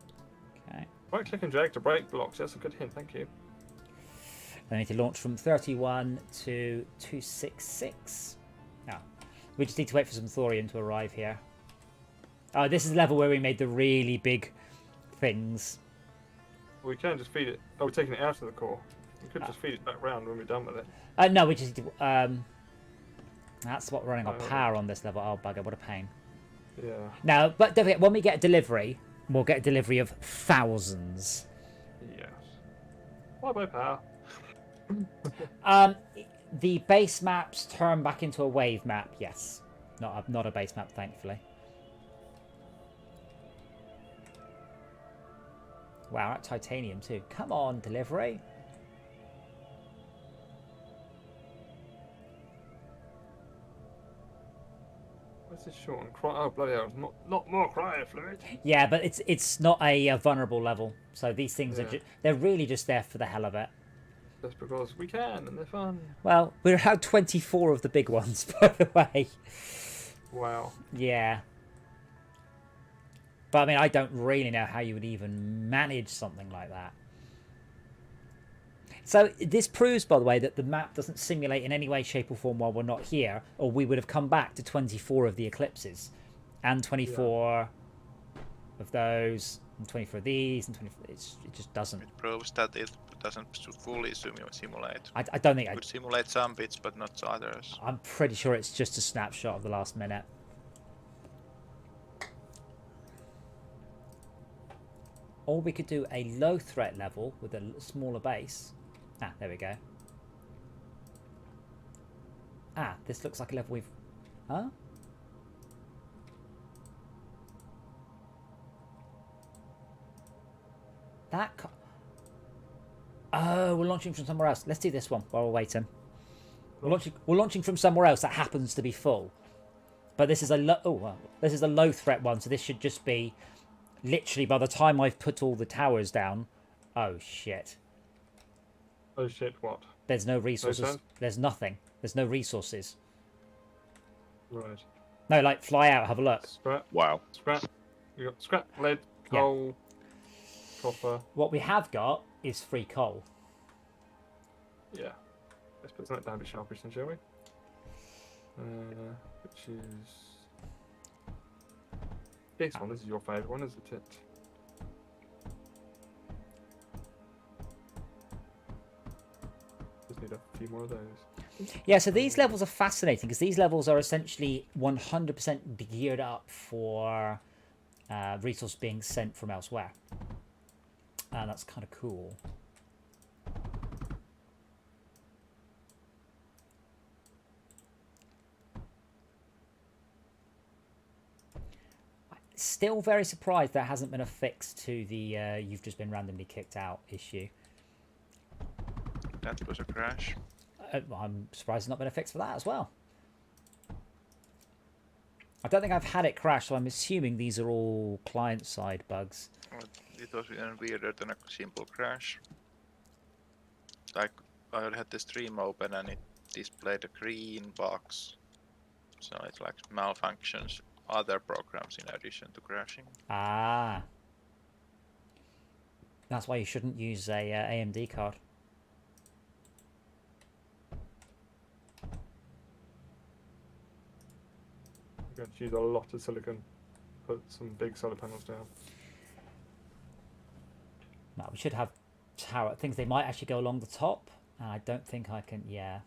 Okay. Right click and drag to break blocks. That's a good hint. Thank you. I need to launch from 31 to 266. Now, we just need to wait for some thorium to arrive here. Oh, this is the level where we made the really big things. We can just feed it. Oh, we're taking it out of the core. We could just feed it back round when we're done with it. No, we just need to... that's what running on power on this level. Oh, bugger, what a pain. Yeah. Now, but don't forget, when we get a delivery, We'll get a delivery of thousands. Yes. Bye power. The base maps turn back into a wave map. Yes, not a base map, thankfully. Wow, that titanium too. Come on, delivery. What's this short on cry? Oh bloody hell! Not more cryo fluid. Yeah, but it's not a vulnerable level, so these things Yeah. are they're really just there for the hell of it. Just because we can and they're fun. Well, we're at 24 of the big ones, by the way. Wow. Yeah. But I mean, I don't really know how you would even manage something like that. So this proves, by the way, that the map doesn't simulate in any way, shape or form while we're not here, or we would have come back to 24 of the eclipses. And 24 of those, and 24 of these, and 24... It just doesn't. It proves that it doesn't fully simulate. I don't think... It could simulate some bits, but not others. I'm pretty sure it's just a snapshot of the last minute. Or we could do a low threat level with a smaller base. Ah, there we go. Ah, this looks like a level we've... Huh? That... Oh, we're launching from somewhere else. Let's do this one while we're waiting. We're launching from somewhere else that happens to be full. But this is a this is a low threat one, so this should just be... Literally, by the time I've put all the towers down... Oh, shit. Oh shit! What? There's no resources. No, There's nothing. There's no resources. Right. No, like, fly out, have a look. Scrap. Wow. Scrap. You got scrap, lead, Yeah. coal, copper. What we have got is free coal. Yeah. Let's put that down a bit sharpish then, shall we? Which is this one. This is your favourite one, isn't it? Just need a few more of those. Yeah, so these levels are fascinating because these levels are essentially 100% geared up for resource being sent from elsewhere. And that's kind of cool. Still very surprised there hasn't been a fix to the you've just been randomly kicked out issue. That was a crash. I'm surprised there's not been a fix for that as well. I don't think I've had it crash, so I'm assuming these are all client-side bugs. It was even weirder than a simple crash. Like, I had the stream open and it displayed a green box. So it like malfunctions other programs in addition to crashing. Ah. That's why you shouldn't use a AMD card. We're going to use a lot of silicon. Put some big solar panels down. No, we should have tower things. They might actually go along the top. And I don't think I can. Yeah.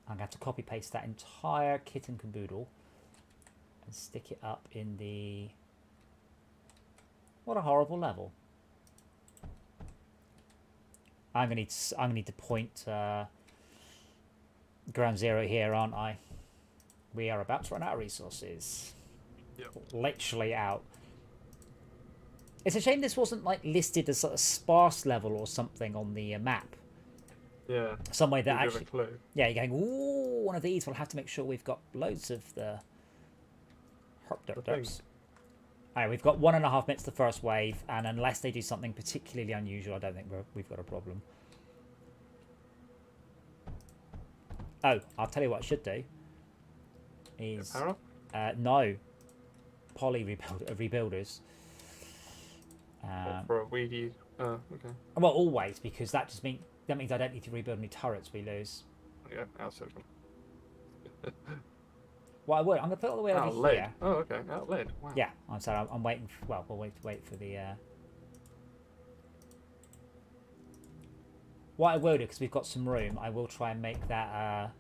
I'm going to have to copy paste that entire kit and caboodle and stick it up in the... What a horrible level. I'm going to need to point ground zero here, aren't I? We are about to run out of resources. Yep. Literally out. It's a shame this wasn't like listed as a sparse level or something on the map. Yeah. Some way that Give you a actually... clue. Yeah, you're going, ooh, one of these. We'll have to make sure we've got loads of the... Herp-derp-derps. Alright, we've got 1.5 minutes the first wave, and unless they do something particularly unusual, I don't think we've got a problem. Oh, I'll tell you what I should do. Is... Power up? no. Poly rebuilders. For a weedy... Oh, okay. Well, always, because that means I don't need to rebuild any turrets we lose. Yeah, out silicon. Well, I would. I'm going to put it all the way Out over lead. here. Oh, okay. Out lead. Wow. Yeah, I'm sorry. I'm waiting. Well, we'll wait for the... What I will do, because we've got some room, I will try and make that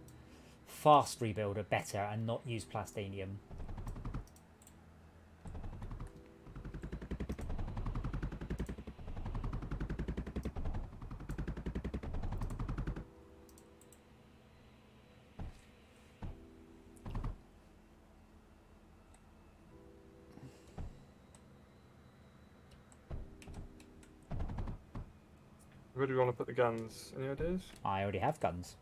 fast rebuilder better and not use plastinium. Where do we want to put the guns? Any ideas? I already have guns.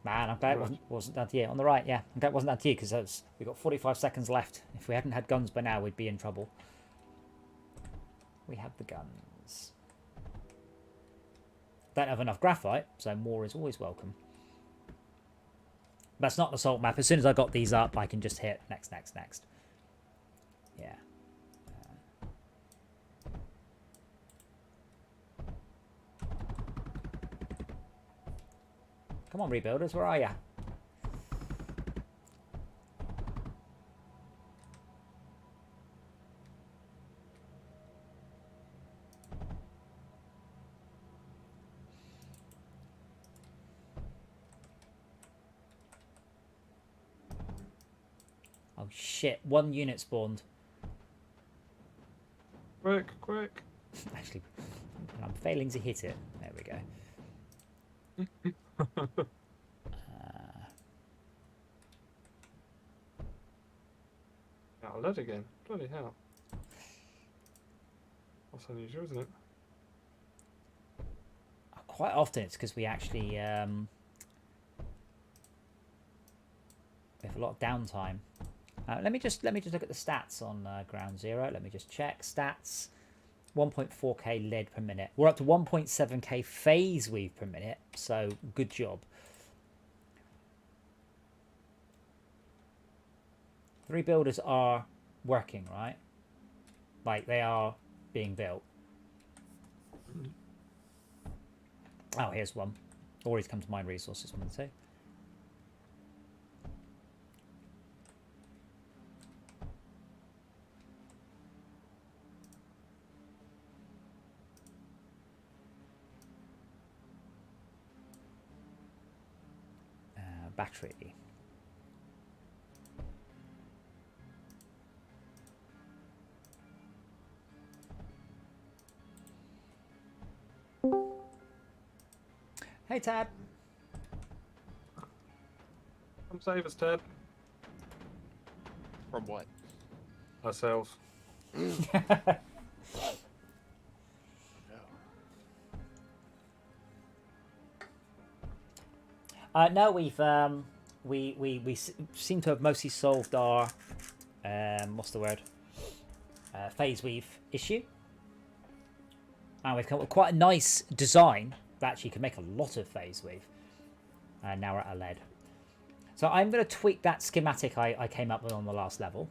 Man, I'm glad it wasn't down to you. On the right, yeah. I'm glad it wasn't down to you because we've got 45 seconds left. If we hadn't had guns by now, we'd be in trouble. We have the guns. Don't have enough graphite, so more is always welcome. That's not an assault map. As soon as I got these up, I can just hit next, next, next. Yeah. Come on, rebuilders, where are ya? Oh shit, 1 unit spawned. Quick, quick. Actually, I'm failing to hit it. There we go. Now lead again. Bloody hell. That's unusual, isn't it? Quite often it's because we actually we have a lot of downtime. Let me just look at the stats on Ground Zero. Let me just check stats. 1.4k lead per minute. We're up to 1.7k phase weave per minute. So good job. 3 builders are working, right? Like they are being built. Oh, here's one. Or he's come to mine resources, one of the two. Battery. Hey, Tad. Come save us, Ted. From what? Ourselves. No, we've we seem to have mostly solved our what's the word? Phase weave issue. And we've come up with quite a nice design that actually can make a lot of phase weave. And now we're at a lead. So I'm going to tweak that schematic I came up with on the last level,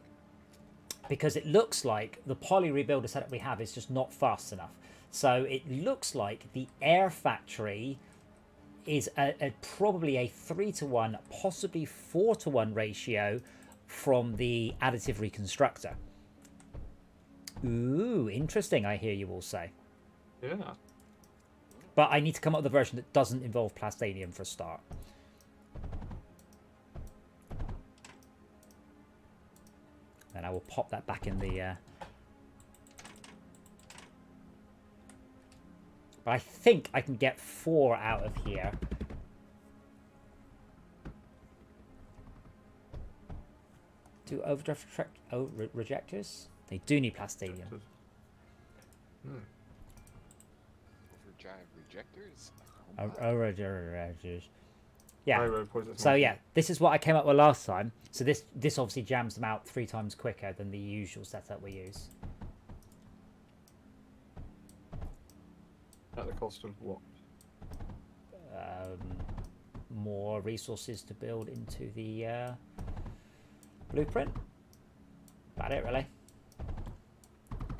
because it looks like the poly rebuilder setup we have is just not fast enough. So it looks like the air factory is probably a 3-to-1, possibly 4-to-1 ratio from the additive reconstructor. Ooh, interesting, I hear you all say. Yeah. But I need to come up with a version that doesn't involve plastadium for a start. Then I will pop that back in the... But I think I can get 4 out of here. Do overdraft rejectors? They do need plastadium. Overdrive rejectors? Rejectors. Yeah. Poison So yeah, this is what I came up with last time. So this obviously jams them out 3 times quicker than the usual setup we use. At the cost of what? More resources to build into the blueprint. About it, really.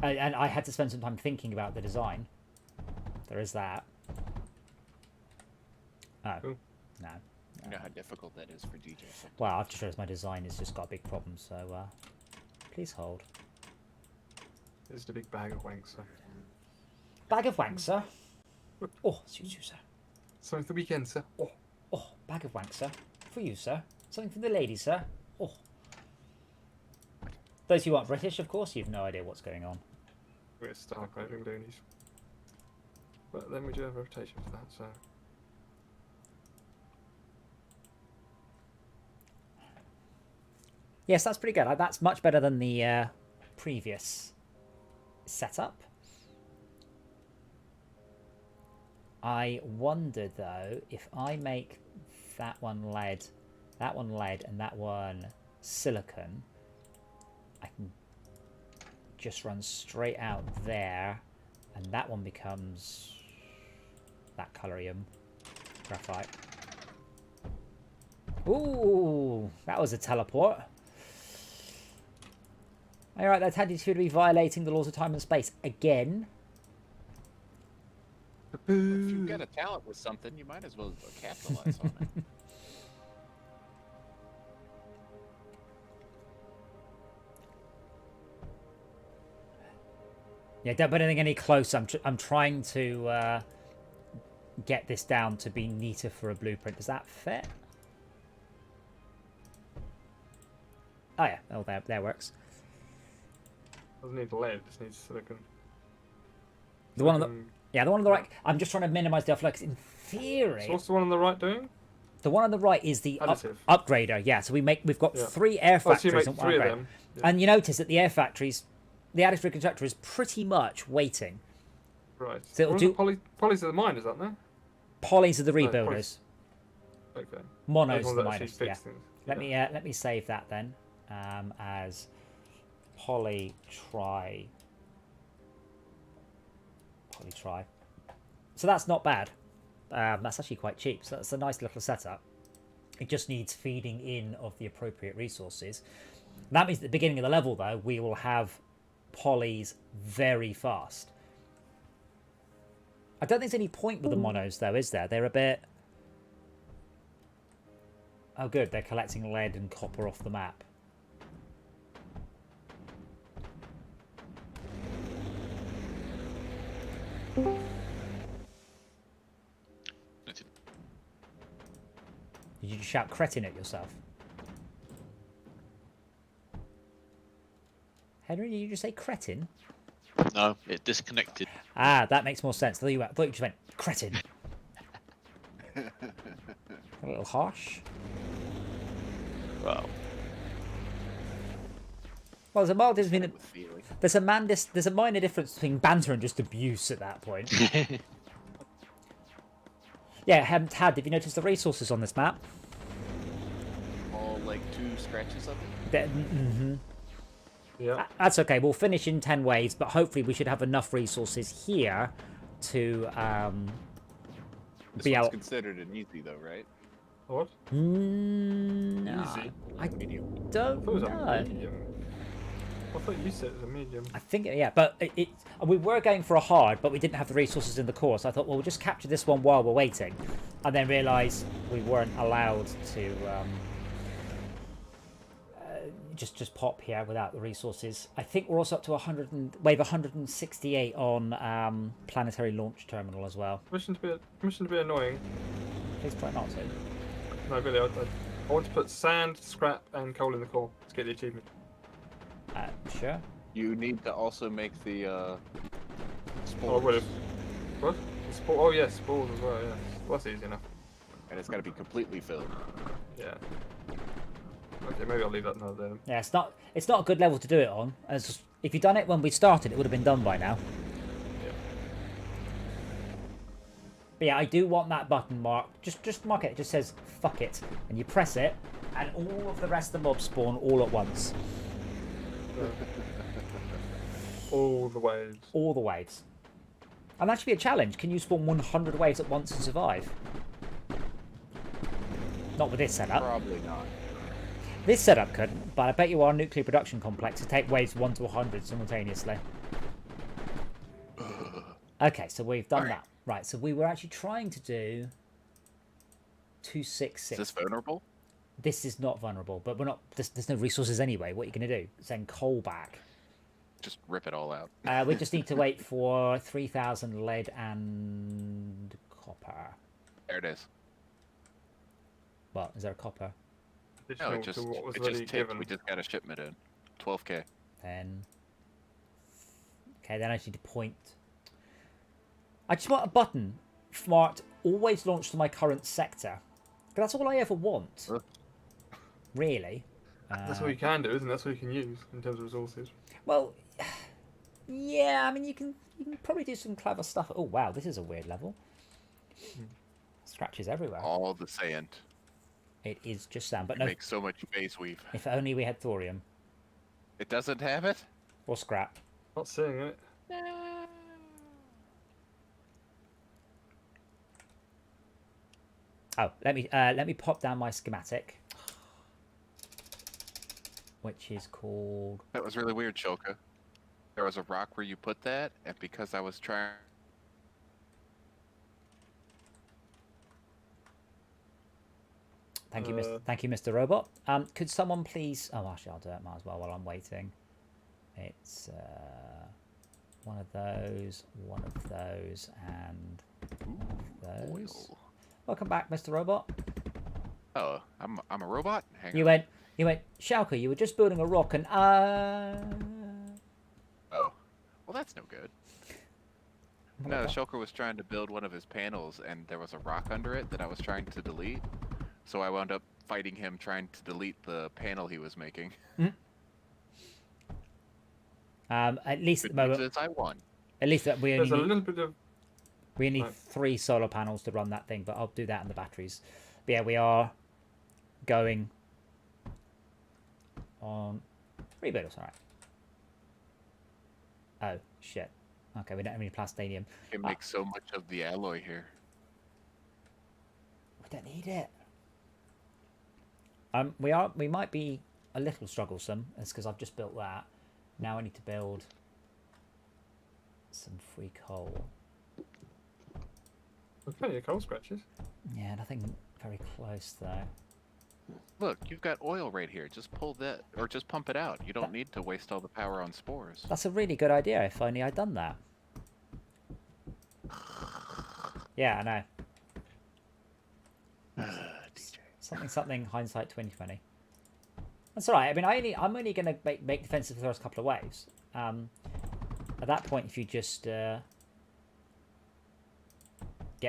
And I had to spend some time thinking about the design. There is that. Oh, Cool. no. You know how difficult that is for DJ. Sometimes. Well, I've just realised my design has just got a big problem, so please hold. It's the big bag of wanks, sir. Bag of wank, sir. Oh, excuse you, sir. Something for the weekend, sir. Oh. Oh, bag of wank, sir. For you, sir. Something for the ladies, sir. Oh. Those who aren't British, of course, you've no idea what's going on. We're Star Craving Loonies. But then we do have a rotation for that, so... Yes, that's pretty good. That's much better than the previous setup. I wonder though if I make that one lead, and that one silicon, I can just run straight out there, and that one becomes that colorium graphite. Ooh, that was a teleport. Alright, that's handy to be violating the laws of time and space again. If you get a talent with something, you might as well capitalize on it. Yeah, don't put anything any closer. I'm trying to get this down to be neater for a blueprint. Does that fit? Oh yeah, oh there works. Doesn't need lead, just needs silicon. The one on the the one on the right. I'm just trying to minimize the offload. In theory, So what's the one on the right doing? the one on the right is the Additive. upgrader. Yeah, so we've got 3 air Oh, so you factories make and one 3 of upgrader. them. Yeah. And you notice that the air factories, the additive reconstructor is pretty much waiting. Right. So it'll do Polys are the miners, aren't they? polys are the No, rebuilders, Okay. monos Those are ones the that actually miners. fix Yeah. things. Let me save that then as poly try. So that's not bad. That's actually quite cheap. So that's a nice little setup. It just needs feeding in of the appropriate resources. That means at the beginning of the level, though, we will have polys very fast. I don't think there's any point with the monos, though, is there? They're a bit... Oh, good. They're collecting lead and copper off the map. Did you just shout cretin at yourself? Henry, did you just say cretin? No, it disconnected. Ah, that makes more sense. I thought you just went cretin. A little harsh. Wow. Well, there's a mild difference. With feeling. There's a minor difference between banter and just abuse at that point. Yeah, Tad, have you noticed the resources on this map? All like 2 scratches of it. Yeah. That's okay. We'll finish in 10 waves, but hopefully we should have enough resources here to This be one's out. considered an easy though, right? What? No, Easy. I Medium. I don't thought it was a know. medium. I thought you said it was a medium. I think, yeah, but we were going for a hard, but we didn't have the resources in the core, so I thought, well, we'll just capture this one while we're waiting, and then realise we weren't allowed to just pop here without the resources. I think we're also up to wave 168 on planetary launch terminal as well. Permission to be annoying. Please try not to. No, really, I want to put sand, scrap, and coal in the core to get the achievement. Sure. You need to also make the Oh, I spores. would have. What? Oh, yes, spores as well, yeah. Well, that's easy enough. And it's got to be completely filled. Yeah. Okay, maybe I'll leave that another day. Yeah, it's not a good level to do it on. If you'd done it when we started, it would have been done by now. Yeah. But yeah, I do want that button marked. Just mark it. It just says fuck it, and you press it, and all of the rest of the mobs spawn all at once. All the waves. All the waves. And that should be a challenge. Can you spawn 100 waves at once and survive? Not with this setup. Probably not. This setup couldn't, but I bet you our nuclear production complex to take waves 1 to 100 simultaneously. Okay, so we've done that. Right, so we were actually trying to do 266. Is this vulnerable? This is not vulnerable, but we're not. There's no resources anyway. What are you going to do? Send coal back. Just rip it all out. We just need to wait for 3,000 lead and copper. There it is. Well, is there a copper? No, Additional it just to what was it already just ticked. given. We just got a shipment in. 12k. Then. Okay, then I just need to point. I just want a button marked always launch to my current sector. That's all I ever want. Really. That's all you can do, isn't it? That's all you can use in terms of resources. Well, yeah, I mean, you can probably do some clever stuff. Oh, wow, this is a weird level. Scratches everywhere. All the sand. It is just sand, but It no. makes so much base weave. If only we had thorium It doesn't have it? or scrap. Not seeing it. Oh, let me pop down my schematic, which is called. That was really weird, Shulka. There was a rock where you put that, and because I was trying... Thank you, Mr. Robot. Could someone please? Oh, actually, I'll do it. Might as well while I'm waiting. It's one of those, and one of those. Oil. Welcome back, Mr. Robot. Oh, I'm a robot? Hang You on. went, Shulka, you were just building a rock and Oh. Well, that's no good. No, Shulker was trying to build one of his panels, and there was a rock under it that I was trying to delete. So I wound up fighting him trying to delete the panel he was making. At least at the moment, I won. at least that There's a little bit of. we need Right. 3 solar panels to run that thing, but I'll do that in the batteries. But yeah, we are going on 3 builders, alright. Oh, shit. Okay, we don't have any plastinium. You can make so much of the alloy here. We don't need it. We might be a little strugglesome. It's because I've just built that. Now I need to build some free coal. There's plenty of coal scratches. Yeah, nothing very close though. Look, you've got oil right here. Just pull that, or just pump it out. You don't need to waste all the power on spores. That's a really good idea. If only I'd done that. Yeah, I know. Something. Hindsight 2020. That's all right. I mean, I'm only going to make defensive for the first couple of waves. At that point, if you just get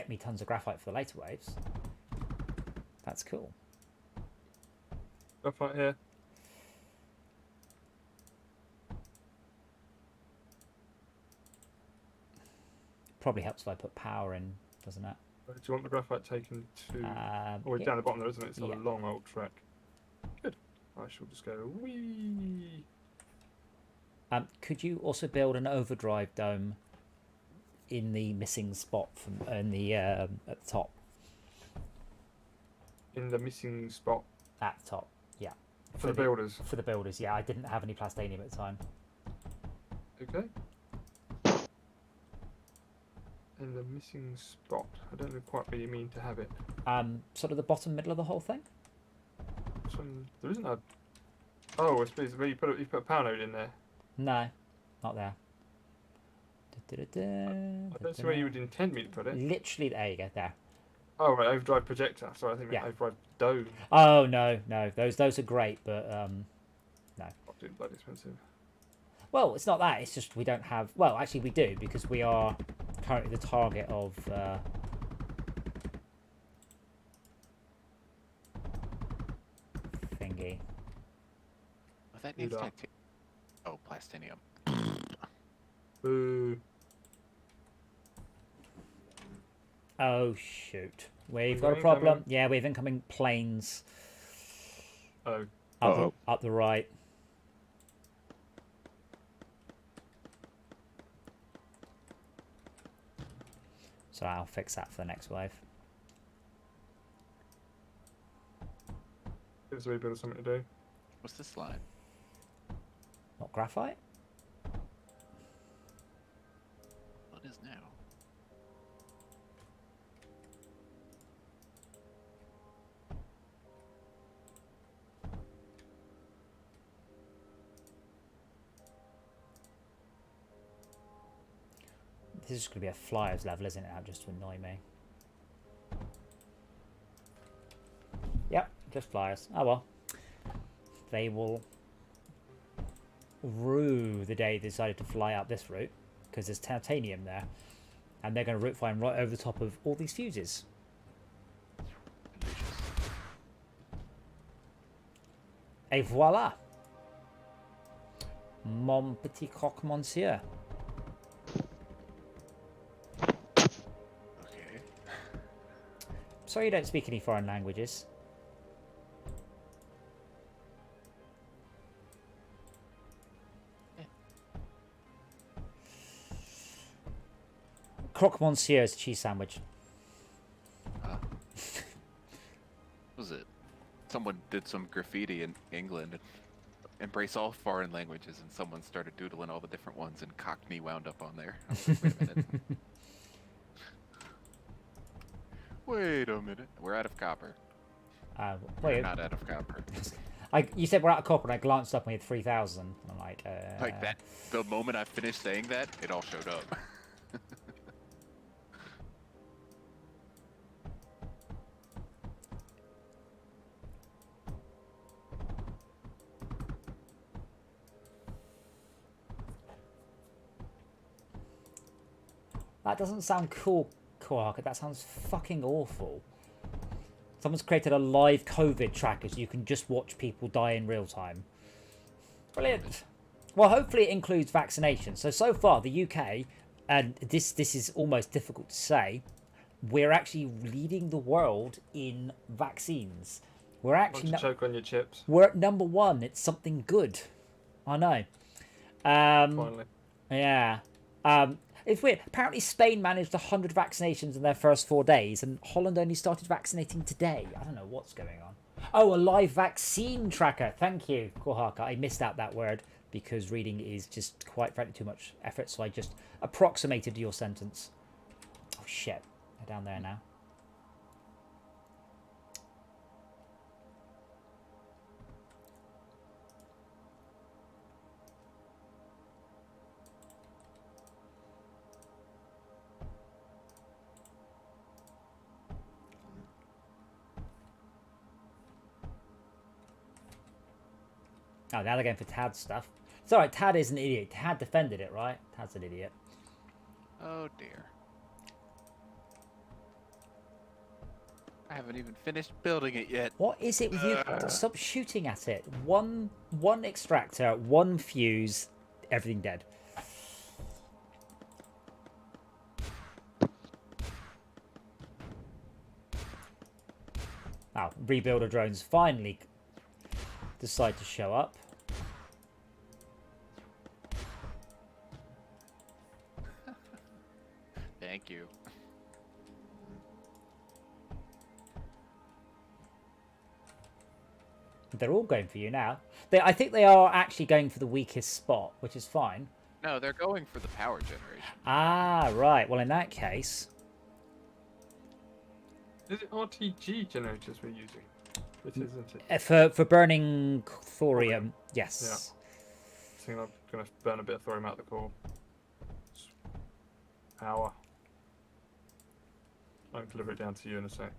me tons of graphite for the later waves, that's cool. Stuff right here. Probably helps if I put power in, doesn't it? Do you want the graphite taken to? Oh, it's Yeah. down the bottom there, isn't it? It's on Yeah. a long old track. Good. I shall just go wee. Could you also build an overdrive dome in the missing spot from in the at the top? In the missing spot At the top, yeah. for the builders. For the builders, yeah. I didn't have any plastinium at the time. Okay. In the missing spot. I don't know quite where you mean to have it. Sort of the bottom middle of the whole thing. There isn't a. Oh, I suppose where you put a power node in there. No, not there. I don't see where you would intend me to put it. Literally, there you go. There. Oh, right, overdrive projector. Sorry, I think Yeah. overdrive dome. Oh no. Those are great, but no. Not too bloody expensive. Well, it's not that. It's just we don't have. Well, actually, we do because we are currently the target of. Thingy. Oh, that needs Ooh, da. titanium. Oh, plastinium. Boo. Oh shoot! We've Is got a there problem. incoming? Yeah, we have incoming planes Oh. up the right. So I'll fix that for the next wave. Gives me a bit of something to do. What's this line? Not graphite. What is now? This is going to be a flyers level, isn't it? Now, just to annoy me. Yep, just flyers. Oh well. They will rue the day they decided to fly up this route because there's titanium there, and they're going to route flying right over the top of all these fuses. Et voila, mon petit croque monsieur. Okay. Sorry you don't speak any foreign languages. Croque Monsieur is a cheese sandwich. Was it? Someone did some graffiti in England and embrace all foreign languages, and someone started doodling all the different ones, and Cockney wound up on there. I was like, wait a minute. Wait a minute. We're out of copper. We're not out of copper. You said we're out of copper, and I glanced up and we had 3,000. I'm like, Like that. The moment I finished saying that, it all showed up. That doesn't sound cool, Quark. That sounds fucking awful. Someone's created a live COVID tracker so you can just watch people die in real time. Brilliant. Well, hopefully it includes vaccinations. So far, the UK, and this is almost difficult to say, we're actually leading the world in vaccines. We're actually choke on your chips. We're at #1. It's something good. I know. Finally. Yeah. It's weird. Apparently Spain managed 100 vaccinations in their first 4 days, and Holland only started vaccinating today. I don't know what's going on. Oh, a live vaccine tracker. Thank you, Kohaka. I missed out that word because reading is just quite frankly too much effort, so I just approximated your sentence. Oh, shit. They're down there now. Oh, now they're going for Tad's stuff. It's alright, Tad is an idiot. Tad defended it, right? Tad's an idiot. Oh dear. I haven't even finished building it yet. What is it with you? Stop shooting at it. One extractor, one fuse, everything dead. Now, rebuilder drones finally decide to show up. Thank you. They're all going for you now. I think they are actually going for the weakest spot, which is fine. No, they're going for the power generation. Ah, right. Well, in that case... Is it RTG generators we're using? It is, isn't it? For burning thorium, yes. Yeah. I think I'm going to burn a bit of thorium out the core. Power. I'll deliver it down to you in a sec.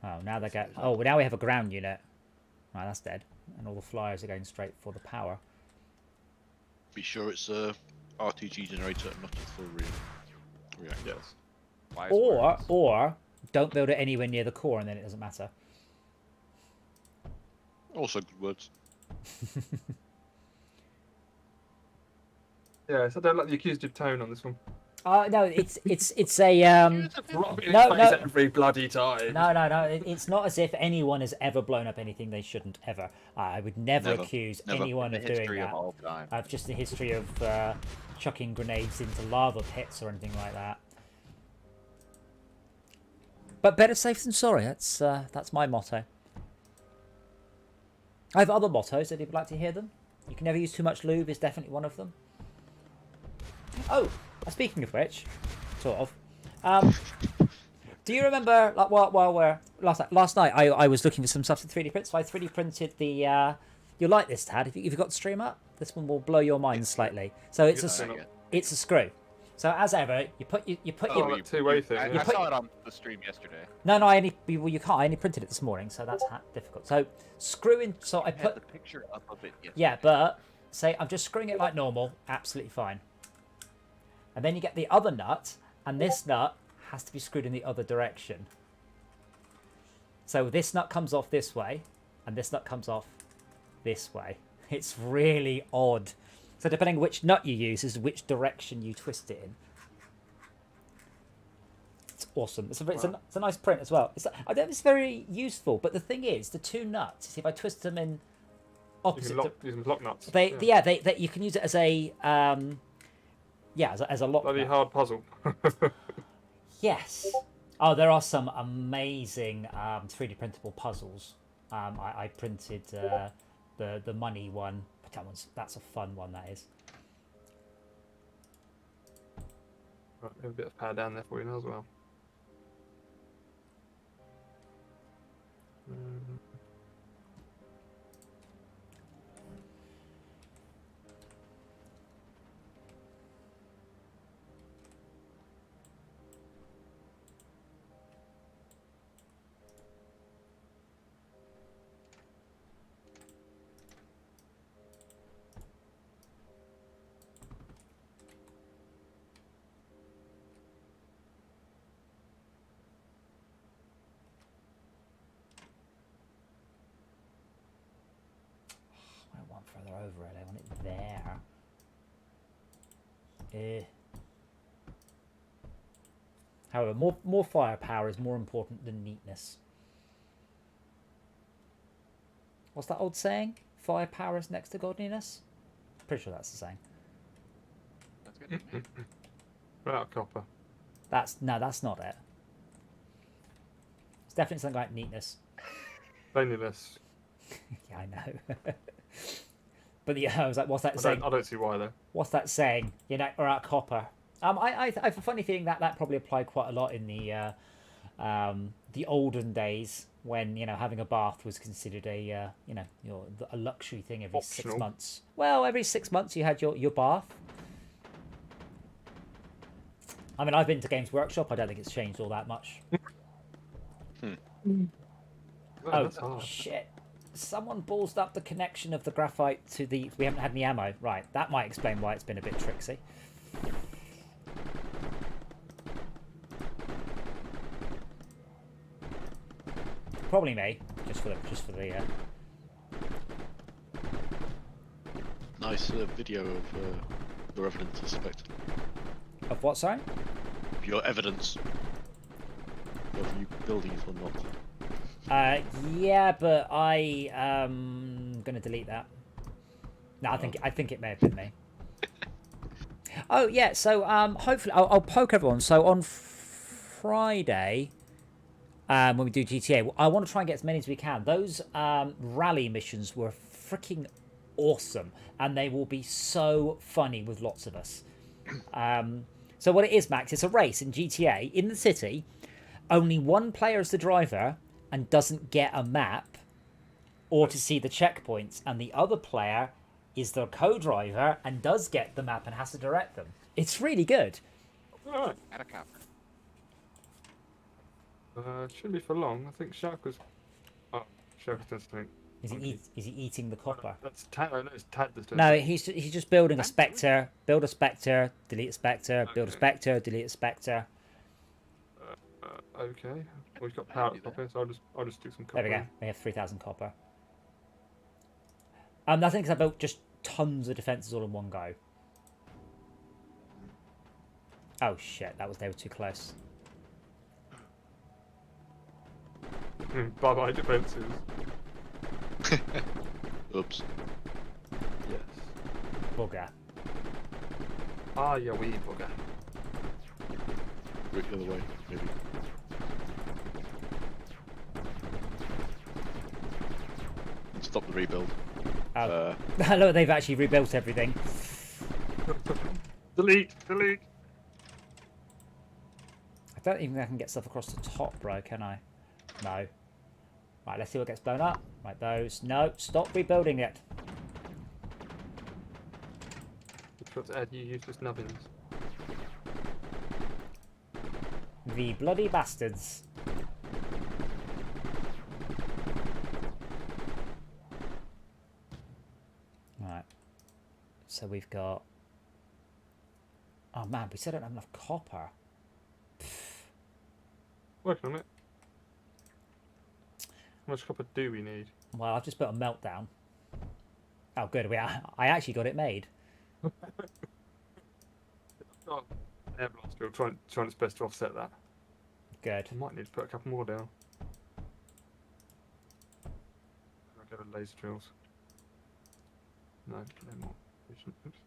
Oh, now they get... Oh, now we have a ground unit. Right, that's dead. And all the flyers are going straight for the power. Be sure it's a RTG generator, not a thorium reactor. Yes. Wise Or, words. don't build it anywhere near the core and then it doesn't matter. Also good words. Yeah, so I don't like the accusative tone on this one. No, it's a No, every bloody time. no. It's not as if anyone has ever blown up anything they shouldn't ever. I would never accuse anyone in of the doing history that. of all time. I've just a history of chucking grenades into lava pits or anything like that. But better safe than sorry. That's my motto. I have other mottos. If you'd like to hear them, you can never use too much lube is definitely one of them. Oh, speaking of which, sort of. Do you remember, like, while we're last night, I was looking for some stuff to 3D print, so I 3D printed the. You'll like this, Tad. If you've got the stream up, this one will blow your mind slightly. So it's a screw. So as ever, you put your two-way thing. I saw it on the stream yesterday. No, you can't. I only printed it this morning, so that's difficult. So screw in. So I put the picture up of it. Yesterday. Yeah, but say I'm just screwing it like normal, absolutely fine. And then you get the other nut, and this nut has to be screwed in the other direction. So this nut comes off this way, and this nut comes off this way. It's really odd. So depending on which nut you use is which direction you twist it in. It's awesome. It's a nice print as well. I don't think it's very useful, but the thing is, the two nuts. See if I twist them in opposite. You can lock nuts. They you can use it as a as a lock. Bloody nut. hard puzzle. Yes. Oh, there are some amazing 3D printable puzzles. I printed the money one. But that's a fun one. That is. Right, we have a bit of power down there for you now as well. Further over it, I want it there. However, more firepower is more important than neatness. What's that old saying? Firepower is next to godliness? Pretty sure that's the saying. That's good. Right out copper. That's not it. It's definitely something like neatness. Cleanliness. Yeah, I know. But yeah, I was like, what's that saying? I don't see why though. What's that saying? You know, or out copper. I have a funny feeling that probably applied quite a lot in the olden days when having a bath was considered a a luxury thing every Optional. 6 months. Well, every 6 months you had your bath. I mean, I've been to Games Workshop. I don't think it's changed all that much. Oh shit! Someone ballsed up the connection of the graphite to the... We haven't had any ammo. Right, that might explain why it's been a bit tricksy. Probably me, just for the Nice video of your evidence, I suspect. Of what, sorry? Your evidence of you building it or not. Yeah, but I gonna delete that. No, I think it may have been me. Oh yeah, so hopefully I'll poke everyone. So on Friday, when we do GTA, I want to try and get as many as we can. Those rally missions were freaking awesome, and they will be so funny with lots of us. So what it is, Max, it's a race in GTA in the city. Only one player is the driver and doesn't get a map or to see the checkpoints, and the other player is the co-driver and does get the map and has to direct them. It's really good. Alright. At a cop. Shouldn't be for long. I think Shark was... Oh, Shark was doing something. Is he eating the copper? That's Tad. I know it's Tad that's doing No, something. he's just building a Spectre. Build a Spectre, delete a Spectre, build a Spectre, delete a Spectre. Okay. Well, we've got power up here, so I'll just do some copper. There we go. We have 3,000 copper. I think because I built just tons of defences all in one go. Oh shit! They were too close. Bye bye defences. Oops. Yes. Bugger. Ah, yeah, we bugger. Go the other way, maybe. And stop the rebuild. Oh. Look, they've actually rebuilt everything. Delete. I don't even think I can get stuff across the top, bro, can I? No. Right, let's see what gets blown up. Right, those. No, stop rebuilding it. We've got to add you useless nubbins. The bloody bastards. Right. So we've got... Oh man, we still don't have enough copper. Working on it. How much copper do we need? Well, I've just put a meltdown. Oh, good. I actually got it made. Oh, air blast field, trying its best to offset that. Good. I might need to put a couple more down. I'll go with laser drills. No more. Oops.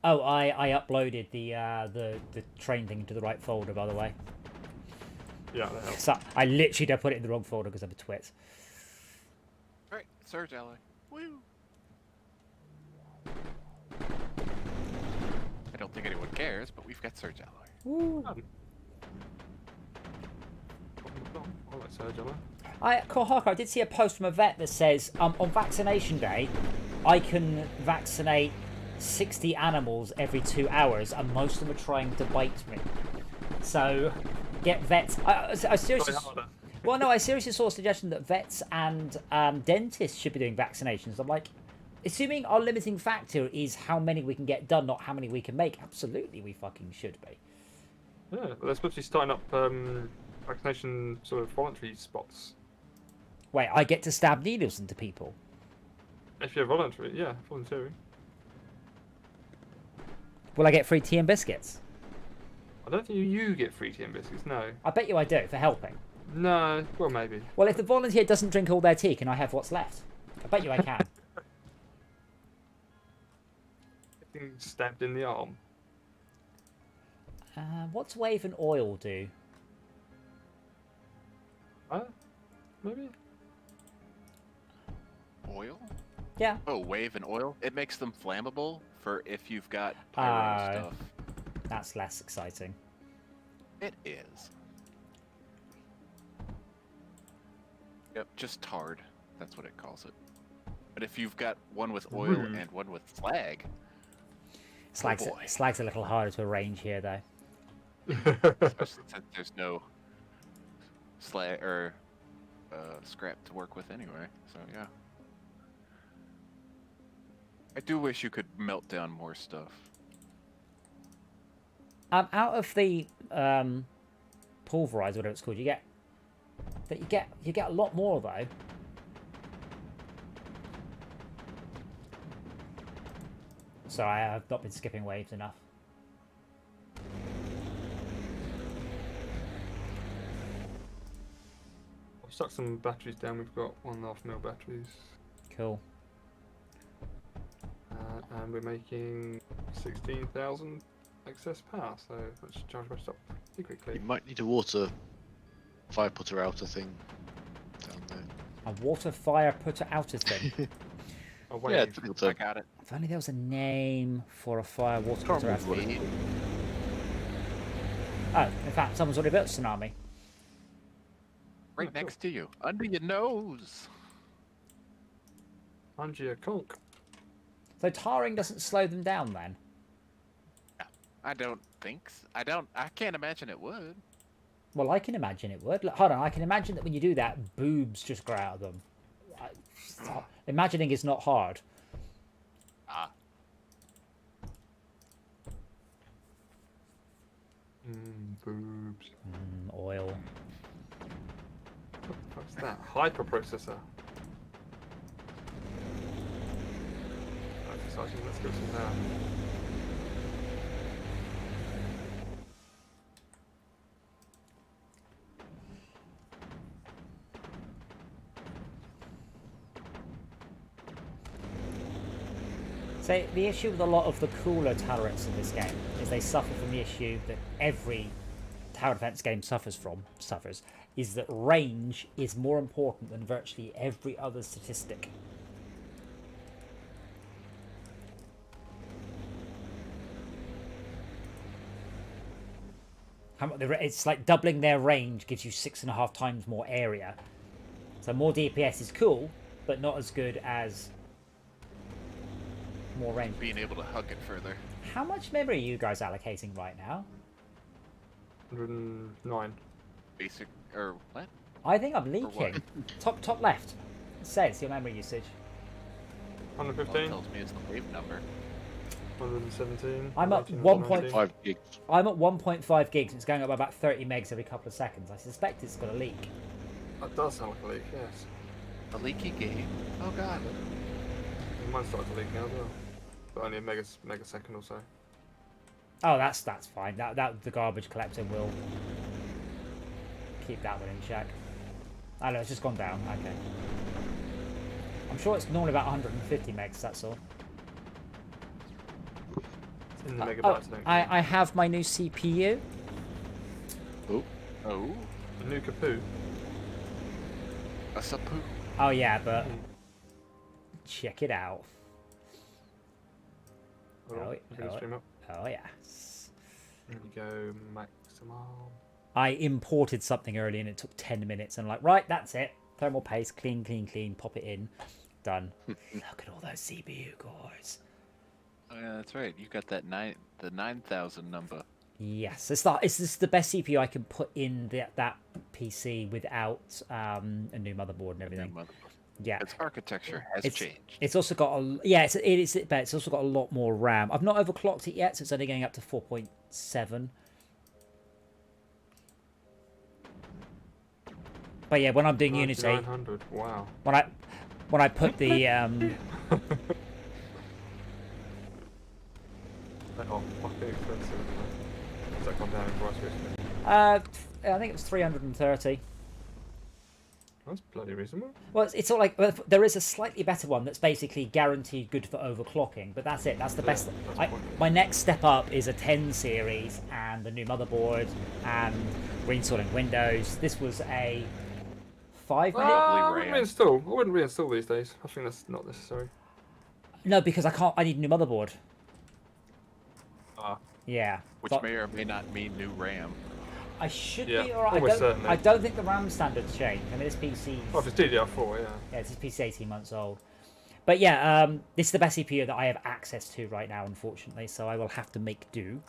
Oh, I uploaded the train thing into the right folder, by the way. Yeah, that helps. So I literally did put it in the wrong folder because I'm a twit. Alright, Surge Ally. Woo! I don't think anyone cares, but we've got Surge Ally. Woo. I like Surge Ally. I did see a post from a vet that says on vaccination day, I can vaccinate 60 animals every 2 hours, and most of them are trying to bite me. So, get vets. I seriously. Well, no, I seriously saw a suggestion that vets and dentists should be doing vaccinations. I'm like, assuming our limiting factor is how many we can get done, not how many we can make. Absolutely, we fucking should be. Yeah, well, they're supposed to be starting up vaccination sort of voluntary spots. Wait, I get to stab needles into people? If you're voluntary, yeah, voluntary. Will I get free tea and biscuits? I don't think you get free tea and biscuits, no. I bet you I do, for helping. No, well, maybe. Well, if the volunteer doesn't drink all their tea, can I have what's left? I bet you I can. Getting stabbed in the arm. What's wave and oil do? Maybe? Oil? Yeah. Oh, wave and oil? It makes them flammable for if you've got pyro stuff. That's less exciting. It is. Yep, just tarred. That's what it calls it. But if you've got one with oil and one with slag... Slag's a little harder to arrange here, though. Especially since there's no slag or scrap to work with anyway, so yeah. I do wish you could melt down more stuff. Out of the pulverize, whatever it's called, you get a lot more though. Sorry, I've not been skipping waves enough. I've stuck some batteries down. We've got 1.5 mil batteries. Cool. And we're making 16,000 excess power, so let's charge my stuff pretty quickly. You might need a water fire putter outer thing down there. A water fire putter outer thing. Oh, wait. Yeah, difficult to... I got it. If only there was a name for a fire water Can't putter outer remember what thing. it is. Oh, in fact, someone's already built a tsunami. Right Oh, next to you, under your nose. Under your conch. So tarring doesn't slow them down then? I don't think so. I can't imagine it would. Well, I can imagine it would. Look, hold on, I can imagine that when you do that, boobs just grow out of them. Imagining is not hard. Ah. Boobs. Oil. What's that? Hyperprocessor. That's exciting. Let's go some power. So the issue with a lot of the cooler turrets in this game is they suffer from the issue that every tower defense game suffers, is that range is more important than virtually every other statistic. It's like doubling their range gives you 6.5 times more area. So more DPS is cool, but not as good as more range. Being able to hug it further. How much memory are you guys allocating right now? 109. Basic, or what? I think I'm leaking. top left. It says your memory usage. 115. Well, it tells me it's the wave number. 117. I'm up 119. 5 gigs. I'm at 1.5 gigs. It's going up by about 30 megs every couple of seconds. I suspect it's got a leak. That does sound like a leak, yes. A leaky game. Oh god. It might start to leak now as well. But only a megasecond or so. Oh, that's fine. That the garbage collector will keep that one in check. Oh no, it's just gone down. Okay. I'm sure it's normally about 150 megs. That's all. It's in the megabytes. I have my new CPU. Oh. The new Kapoo. A sapoo. Oh yeah, but check it out. Hold on, I'm gonna stream up. Oh yes. There we go, maximal. I imported something early and it took 10 minutes. And I'm like, right, that's it. Thermal paste, clean, pop it in. Done. Look at all those CPU cores. Oh, yeah, that's right. You got that the 9,000 number. Yes, this is the best CPU I can put in that PC without a new motherboard and everything. Yeah, Its architecture has changed. It's also got it's also got a lot more RAM. I've not overclocked it yet, so it's only going up to 4.7. But yeah, when I'm doing Unity, 900. Wow. when I put the Oh, fucking expensive. Does that come down in price recently? I think it was 330. That's bloody reasonable. Well, it's all like there is a slightly better one that's basically guaranteed good for overclocking, but that's it. That's the best. My next step up is a 10 series and the new motherboard and reinstalling Windows. This was a 5-minute. I wouldn't reinstall. I wouldn't reinstall these days. I think that's not necessary. No, because I can't. I need a new motherboard. Yeah. Which may or may not mean new RAM. I should Yeah, be alright. certainly. I don't think the RAM standards change. I mean, this PC. Oh, if it's DDR4, yeah. Yeah, this PC 18 months old. But yeah, this is the best CPU that I have access to right now, unfortunately. So I will have to make do.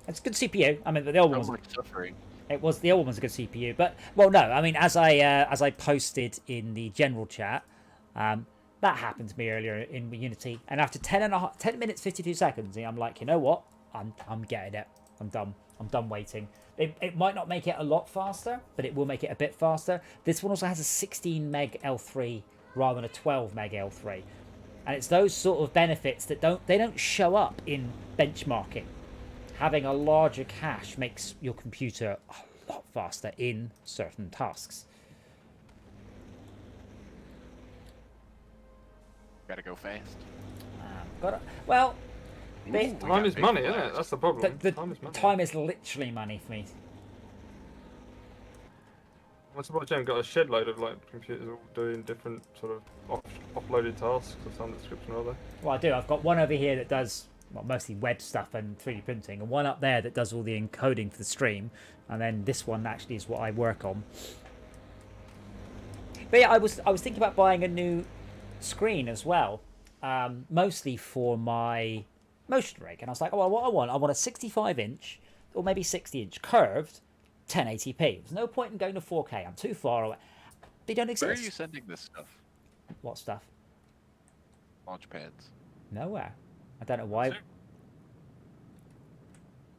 It's a good CPU. I mean, the old one was suffering. the old one was a good CPU. But well, no, I mean, as I posted in the general chat, that happened to me earlier in Unity, and after 10 minutes 52 seconds, I'm like, you know what? I'm getting it. I'm done waiting. It might not make it a lot faster, but it will make it a bit faster. This one also has a 16 meg L3 rather than a 12 meg L3, and it's those sort of benefits that don't show up in benchmarking. Having a larger cache makes your computer a lot faster in certain tasks. Gotta go fast. Well. Time is money, isn't it? That's the problem. Time is money. Time is literally money for me. I'm surprised you haven't got a shed load of like computers all doing different sort of offloaded tasks of some description, are there? Well, I do. I've got one over here that does mostly web stuff and 3D printing, and one up there that does all the encoding for the stream, and then this one actually is what I work on. But yeah, I was thinking about buying a new screen as well, mostly for my motion rig, and I was like, oh, well, what I want a 65-inch or maybe 60-inch curved 1080p. There's no point in going to 4K. I'm too far away. They don't exist. Where are you sending this stuff? What stuff? Launch pads. Nowhere. I don't know why.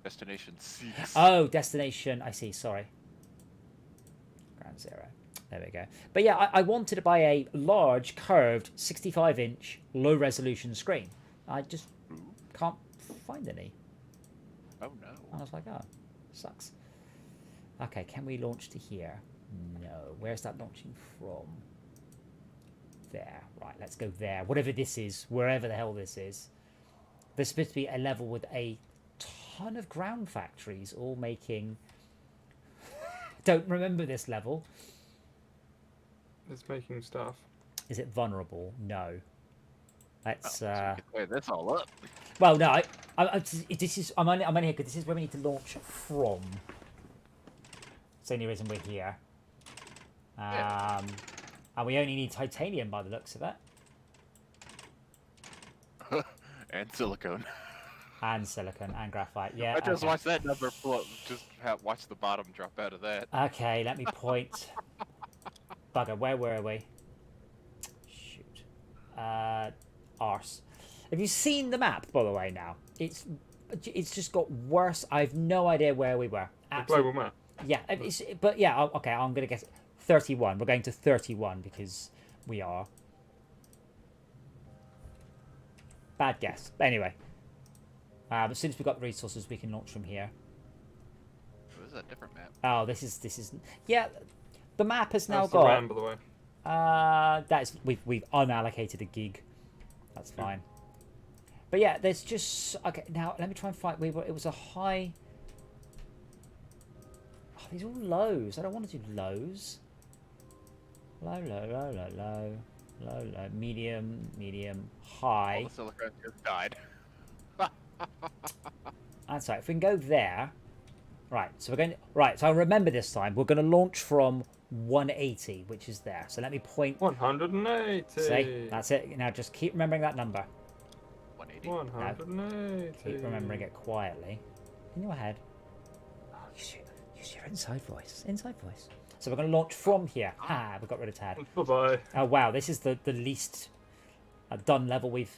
Destination 6. Oh, destination. I see. Sorry. Ground zero. There we go. But yeah, I wanted to buy a large curved 65-inch low resolution screen. I just can't find any. Oh no. I was like, oh, sucks. Okay, can we launch to here? No. Where's that launching from? There. Right, let's go there. Whatever this is, wherever the hell this is. There's supposed to be a level with a ton of ground factories all making... Don't remember this level. It's making stuff. Is it vulnerable? No. Let's. So we can clear this all up. Well, no. I'm only here because this is where we need to launch from. It's the only reason we're here. Yeah. And we only need titanium by the looks of it. And silicone. And silicon and graphite. Yeah. I just watched that number float. Just watch the bottom drop out of that. Okay, let me point. Bugger, where were we? Shoot. Arse. Have you seen the map, by the way, now? It's just got worse. I have no idea where we were. The global map? Yeah, but yeah, okay, I'm going to guess 31. We're going to 31 because we are. Bad guess. But anyway. But since we've got the resources, we can launch from here. It was a different map. Oh, this is yeah. The map has now That's got. the RAM, by the way. That's we've unallocated a gig. That's fine. But yeah, there's just okay. Now let me try and find. It was a high. Oh, these are all lows. I don't want to do lows. Low, low, low, low, low, low, low, medium, medium, high. All the silicon just died. That's right. If we can go there, right. So we're going. Right. So I remember this time we're going to launch from 180, which is there. So let me point. 180. See, that's it. Now just keep remembering that number. 180. 180. Keep remembering it quietly in your head. Oh, use your inside voice. Inside voice. So we're going to launch from here. Ah, we got rid of Tad. Bye bye. Oh wow, this is the least done level we've.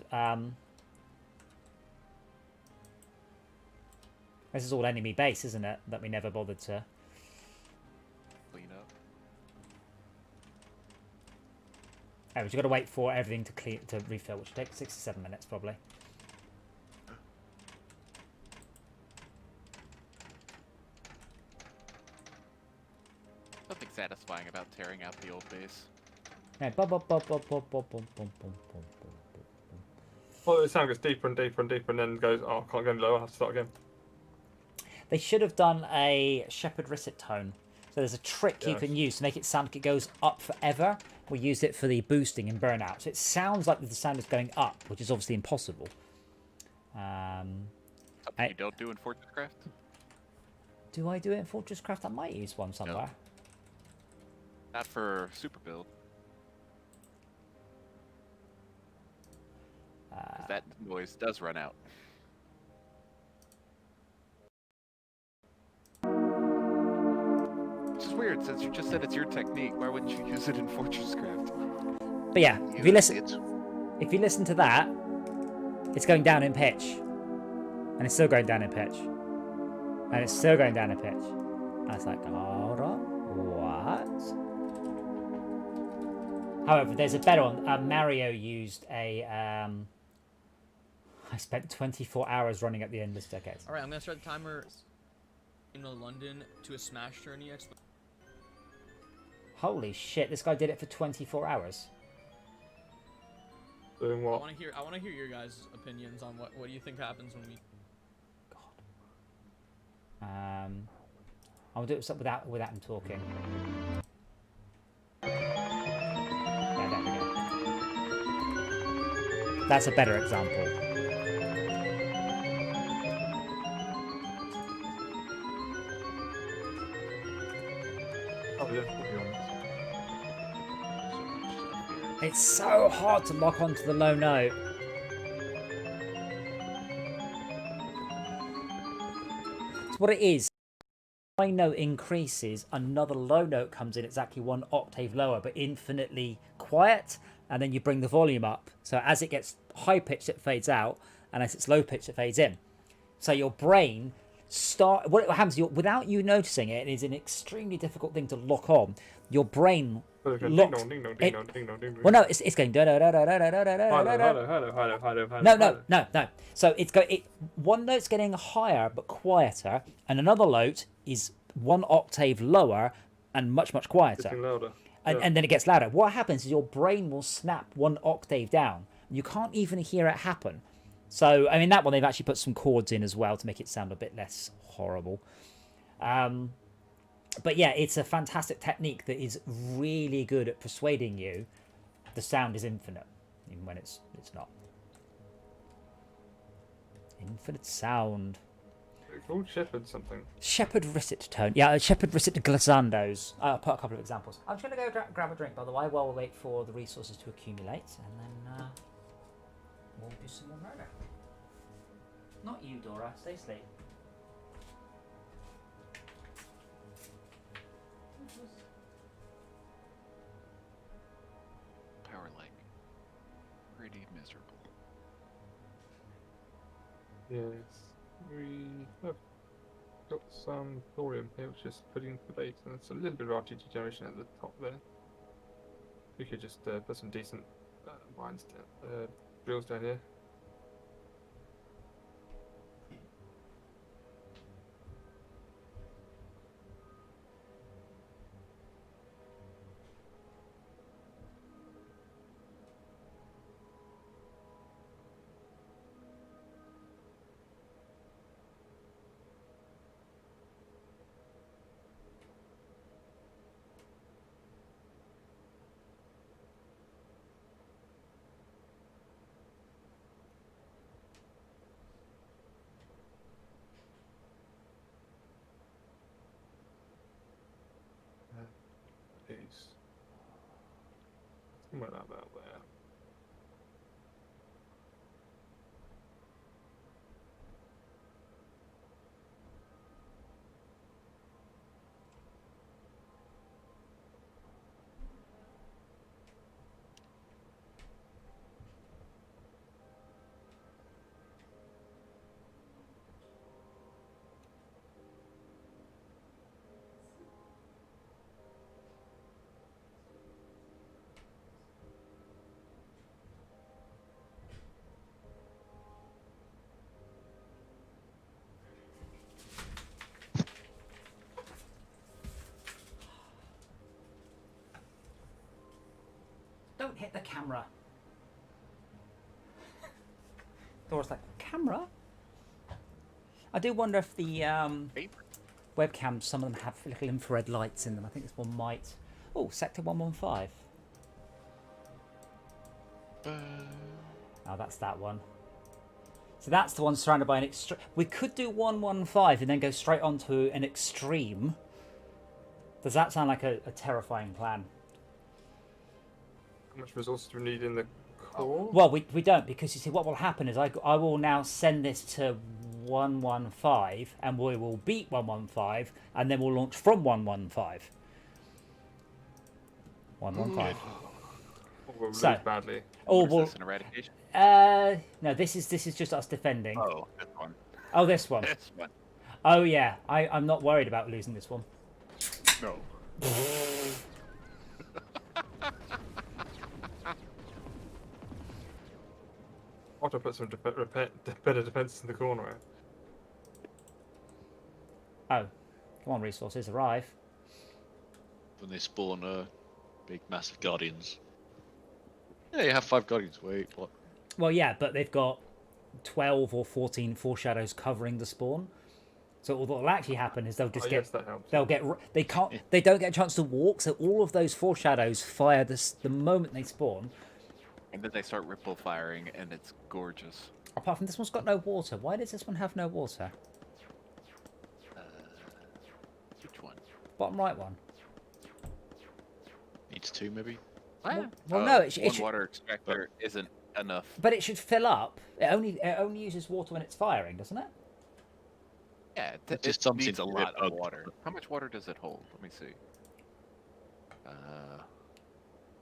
This is all enemy base, isn't it? That we never bothered to. Clean up. Oh, but you've got to wait for everything to refill, which will take 6 to 7 minutes probably. Something satisfying about tearing out the old base. Yeah, Well, the sound goes deeper and deeper and deeper, and then goes, oh, I can't go any lower. I have to start again. They should have done a Shepherd Risset tone. So there's a trick you can use to make it sound like it goes up forever. We use it for the boosting and burnout. So it sounds like the sound is going up, which is obviously impossible. Something you don't do in Fortresscraft? Do I do it in Fortresscraft? I might use one somewhere. Not for super build. That noise does run out. Which is weird, since you just said it's your technique. Why wouldn't you use it in Fortresscraft? But yeah, if you listen to that, it's going down in pitch, and it's still going down in pitch, and it's still going down in pitch. And it's like, hold on, what? However, there's a better one. Mario used a. I spent 24 hours running at the Endless Decades. All right, I'm gonna start the timer. In London to a Smash Journey Expo. Holy shit! This guy did it for 24 hours. Doing I what? want to hear your guys' opinions on what do you think happens when we. God. I'll do it without him talking. Yeah, there we go. That's a better example. It's so hard to lock onto the low note. It's what it is. High note increases, another low note comes in exactly 1 octave lower, but infinitely quiet, and then you bring the volume up. So as it gets high pitched, it fades out, and as it's low pitched, it fades in. So your brain what happens without you noticing it is an extremely difficult thing to lock on. Your brain locks. Well, no, it's going. No. So it's one note's getting higher but quieter, and another note is 1 octave lower and much quieter. Getting louder. And then it gets louder. What happens is your brain will snap 1 octave down. You can't even hear it happen. So, I mean, that one, they've actually put some chords in as well to make it sound a bit less horrible. But yeah, it's a fantastic technique that is really good at persuading you the sound is infinite, even when it's not. Infinite sound. It's called Shepherd something. Shepherd Risset tone. Yeah, Shepherd Risset glissandos. I'll put a couple of examples. I'm just going to go grab a drink, by the way, while we wait for the resources to accumulate, and then we'll do some more murder. Not you, Dora. Stay asleep. Power lag. Pretty miserable. Yes, we have got some thorium here, which is putting the base, and it's a little bit of RTG generation at the top there. We could just put some decent drills down here. Somewhere out there. Don't hit the camera. Dora's like, camera? I do wonder if the webcams, some of them have little infrared lights in them. I think this one might. Oh, Sector 115. Oh, that's that one. So that's the one surrounded by an extreme. We could do 115 and then go straight onto an extreme. Does that sound like a terrifying plan? How much resources do we need in the core? Well, we don't, because you see what will happen is I will now send this to 115 and we will beat 115 and then we'll launch from 115. 115. We'll So- lose badly. Oh, Is well, this an eradication? no, this is just us defending. Oh, this one. Oh, this one. This one. Oh, yeah, I'm not worried about losing this one. No. Otto put some better defenses in the corner. Oh, come on, resources, arrive. When they spawn big, massive guardians. Yeah, you have 5 guardians. Wait, what? Well, yeah, but they've got 12 or 14 foreshadows covering the spawn. So what will actually happen is they'll just Yes, that helps. they'll get they can't they don't get a chance to walk. So all of those foreshadows fire the moment they spawn. And then they start ripple firing, and it's gorgeous. Apart from this one's got no water. Why does this one have no water? Which one? Bottom right one. Needs 2, maybe? Well, no, it one should, water extractor isn't enough. but it should fill up. It only uses water when it's firing, doesn't it? Yeah, It's just it something needs a to get lot of bugged. water. How much water does it hold? Let me see.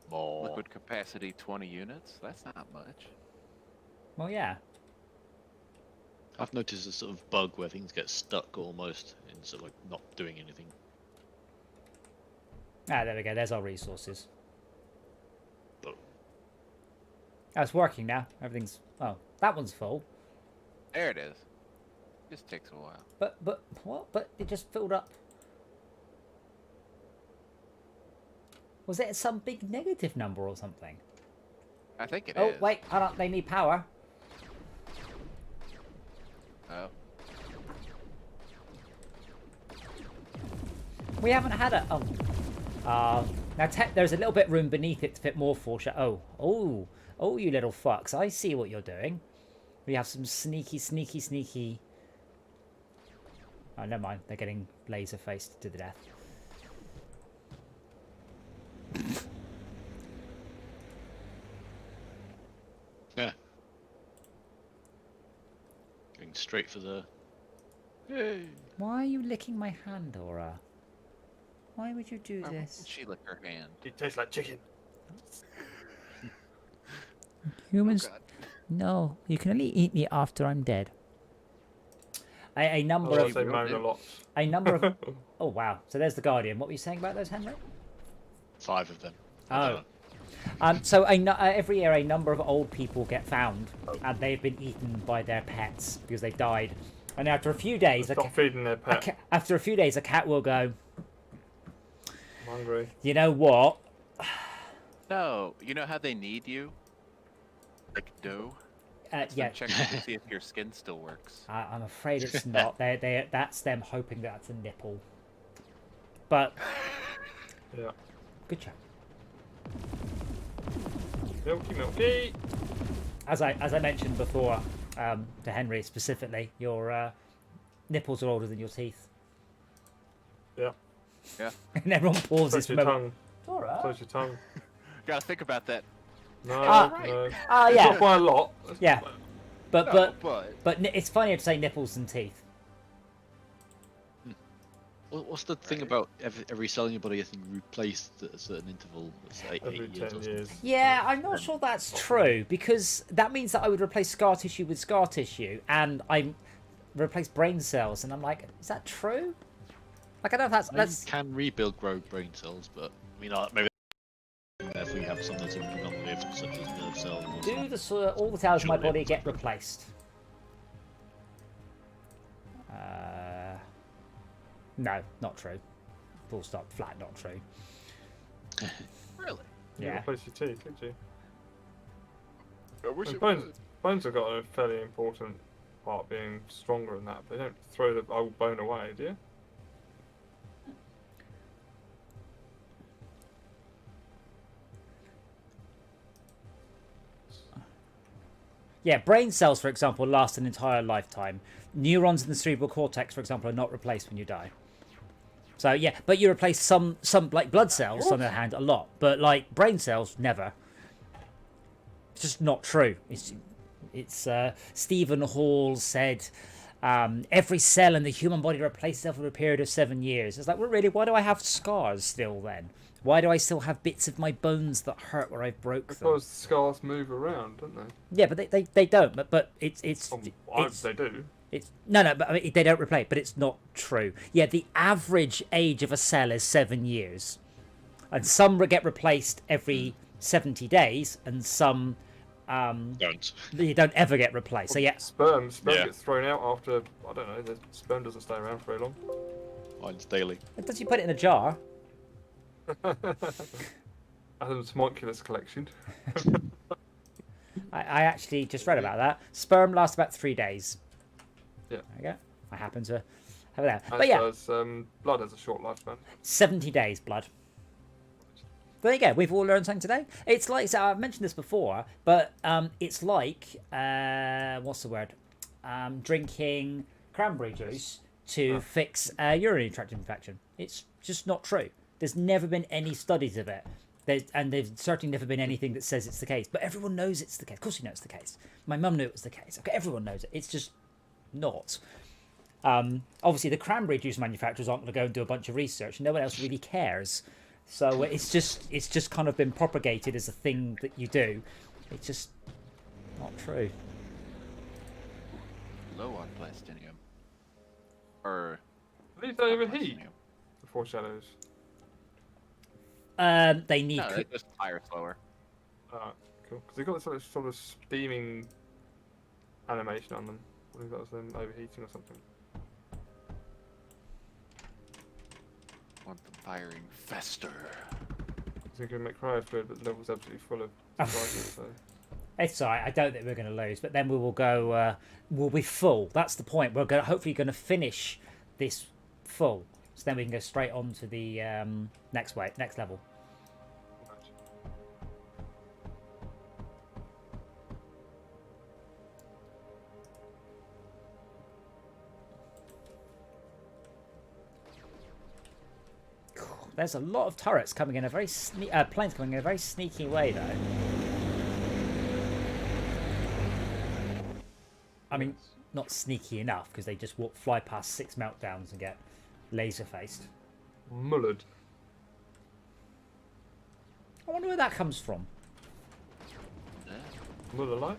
More. Liquid capacity 20 units. That's not much. Well, yeah. I've noticed a sort of bug where things get stuck almost in sort of like not doing anything. Ah, there we go. There's our resources. Oh. Oh, it's working now. Everything's. Oh, that one's full. There it is. Just takes a while. But what? But it just filled up. Was it some big negative number or something? I think it is. Oh, wait, hold on. They need power. Oh. We haven't had a. Oh. Now there's a little bit room beneath it to fit more foreshadow. Oh, you little fucks! I see what you're doing. We have some sneaky. Oh, never mind. They're getting laser faced to the death. Yeah. Going straight for the... Yay! Why are you licking my hand, Dora? Why would you do Why this? wouldn't she lick her hand? It tastes like chicken. Humans. Oh, God. No, you can only eat me after I'm dead. A number Otherwise of they moan a lot. a number of. Oh wow! So there's the Guardian. What were you saying about those, Henry? 5 of them. Oh. So every year a number of old people get found, and they've been eaten by their pets because they died. And after a few days, Stop feeding their pet. after a few days, a cat will go. I'm hungry. You know what? No, you know how they need you? Like dough? Yeah. Check to see if your skin still works. I'm afraid it's not. That's them hoping that's a nipple. But Yeah. good job. Milky. As I mentioned before, to Henry specifically, your nipples are older than your teeth, Yeah. Yeah. and everyone pauses Close for a your moment. tongue. Dora? Close your tongue. Gotta think about that. No, Ah, no. yeah. Not by a lot. Yeah. But No, but it's funnier to say nipples than teeth. What's the thing about every cell in your body getting replaced at a certain interval? Let's say Every 8 years 10 or years. something. Yeah, I'm not sure that's true because that means that I would replace scar tissue with scar tissue, and I replace brain cells, and I'm like, is that true? Like, I don't know if that's. You can rebuild brain cells, but I mean, maybe if we have some that's long-lived, such as nerve cells. Or Do something. all the cells in my Short-lived body get stuff. replaced? No, not true. Full stop. Flat, not true. Really? You Yeah. replace your teeth, did you? I wish And bones have got a fairly important part being stronger than that. But they don't throw the old bone away, do you? Yeah, brain cells, for example, last an entire lifetime. Neurons in the cerebral cortex, for example, are not replaced when you die. So yeah, but you replace some like blood cells, on the other hand, a lot. But like brain cells, never. It's just not true. It's Stephen Hall said every cell in the human body replaces itself over a period of 7 years. It's like, well, really, why do I have scars still then? Why do I still have bits of my bones that hurt where I broke them? Because scars move around, don't they? Yeah, but they don't. But it's They do. it's no, but I mean, they don't replace. But it's not true. Yeah, the average age of a cell is 7 years, and some get replaced every 70 days, and some Don't. you don't ever get replaced. So yeah, Sperm Yeah. gets thrown out after, I don't know, the sperm doesn't stay around very long. Mine's daily. does you put it in a jar? Adam's homunculus collection. I actually just read about that. Sperm lasts about 3 days. Yeah. There you go. I happen to have that. As But yeah, does, blood has a short lifespan. 70 days blood. There you go. We've all learned something today. It's like, so I've mentioned this before, but it's like what's the word? Drinking cranberry juice to fix a urinary tract infection. It's just not true. There's never been any studies of it. And there's certainly never been anything that says it's the case. But everyone knows it's the case. Of course you know it's the case. My mum knew it was the case. Okay, everyone knows it. It's just not. Obviously, the cranberry juice manufacturers aren't going to go and do a bunch of research. No one else really cares. So it's just kind of been propagated as a thing that you do. It's just not true. Low on plastinium. Or These don't even heat. plastinium. The foreshadows. They need. No, they just fire slower. Alright, cool. Because they've got this sort of steaming animation on them. I think that was them overheating or something. Want them firing fester. I think we make cry good, but the level's absolutely full of surprises, so. It's alright. I don't think we're going to lose, but then we will go. We'll be full. That's the point. We're hopefully going to finish this full, so then we can go straight on to the next level. There's a lot of turrets coming in a very planes coming in a very sneaky way, though. I mean, not sneaky enough because they just fly past 6 meltdowns and get laser faced. Mullered. I wonder where that comes from. Muller light?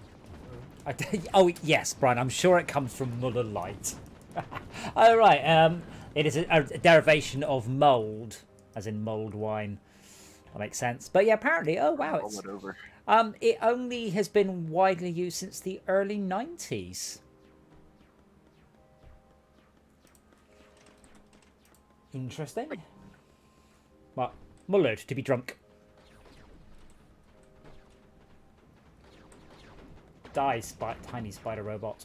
Oh yes, Brian. I'm sure it comes from Muller Light. Oh right. It is a derivation of mold, as in mulled wine. That makes sense. But yeah, apparently. Oh wow. Roll it over. It only has been widely used since the early 90s. Interesting. What? Mullered, to be drunk. Die, tiny spider robot.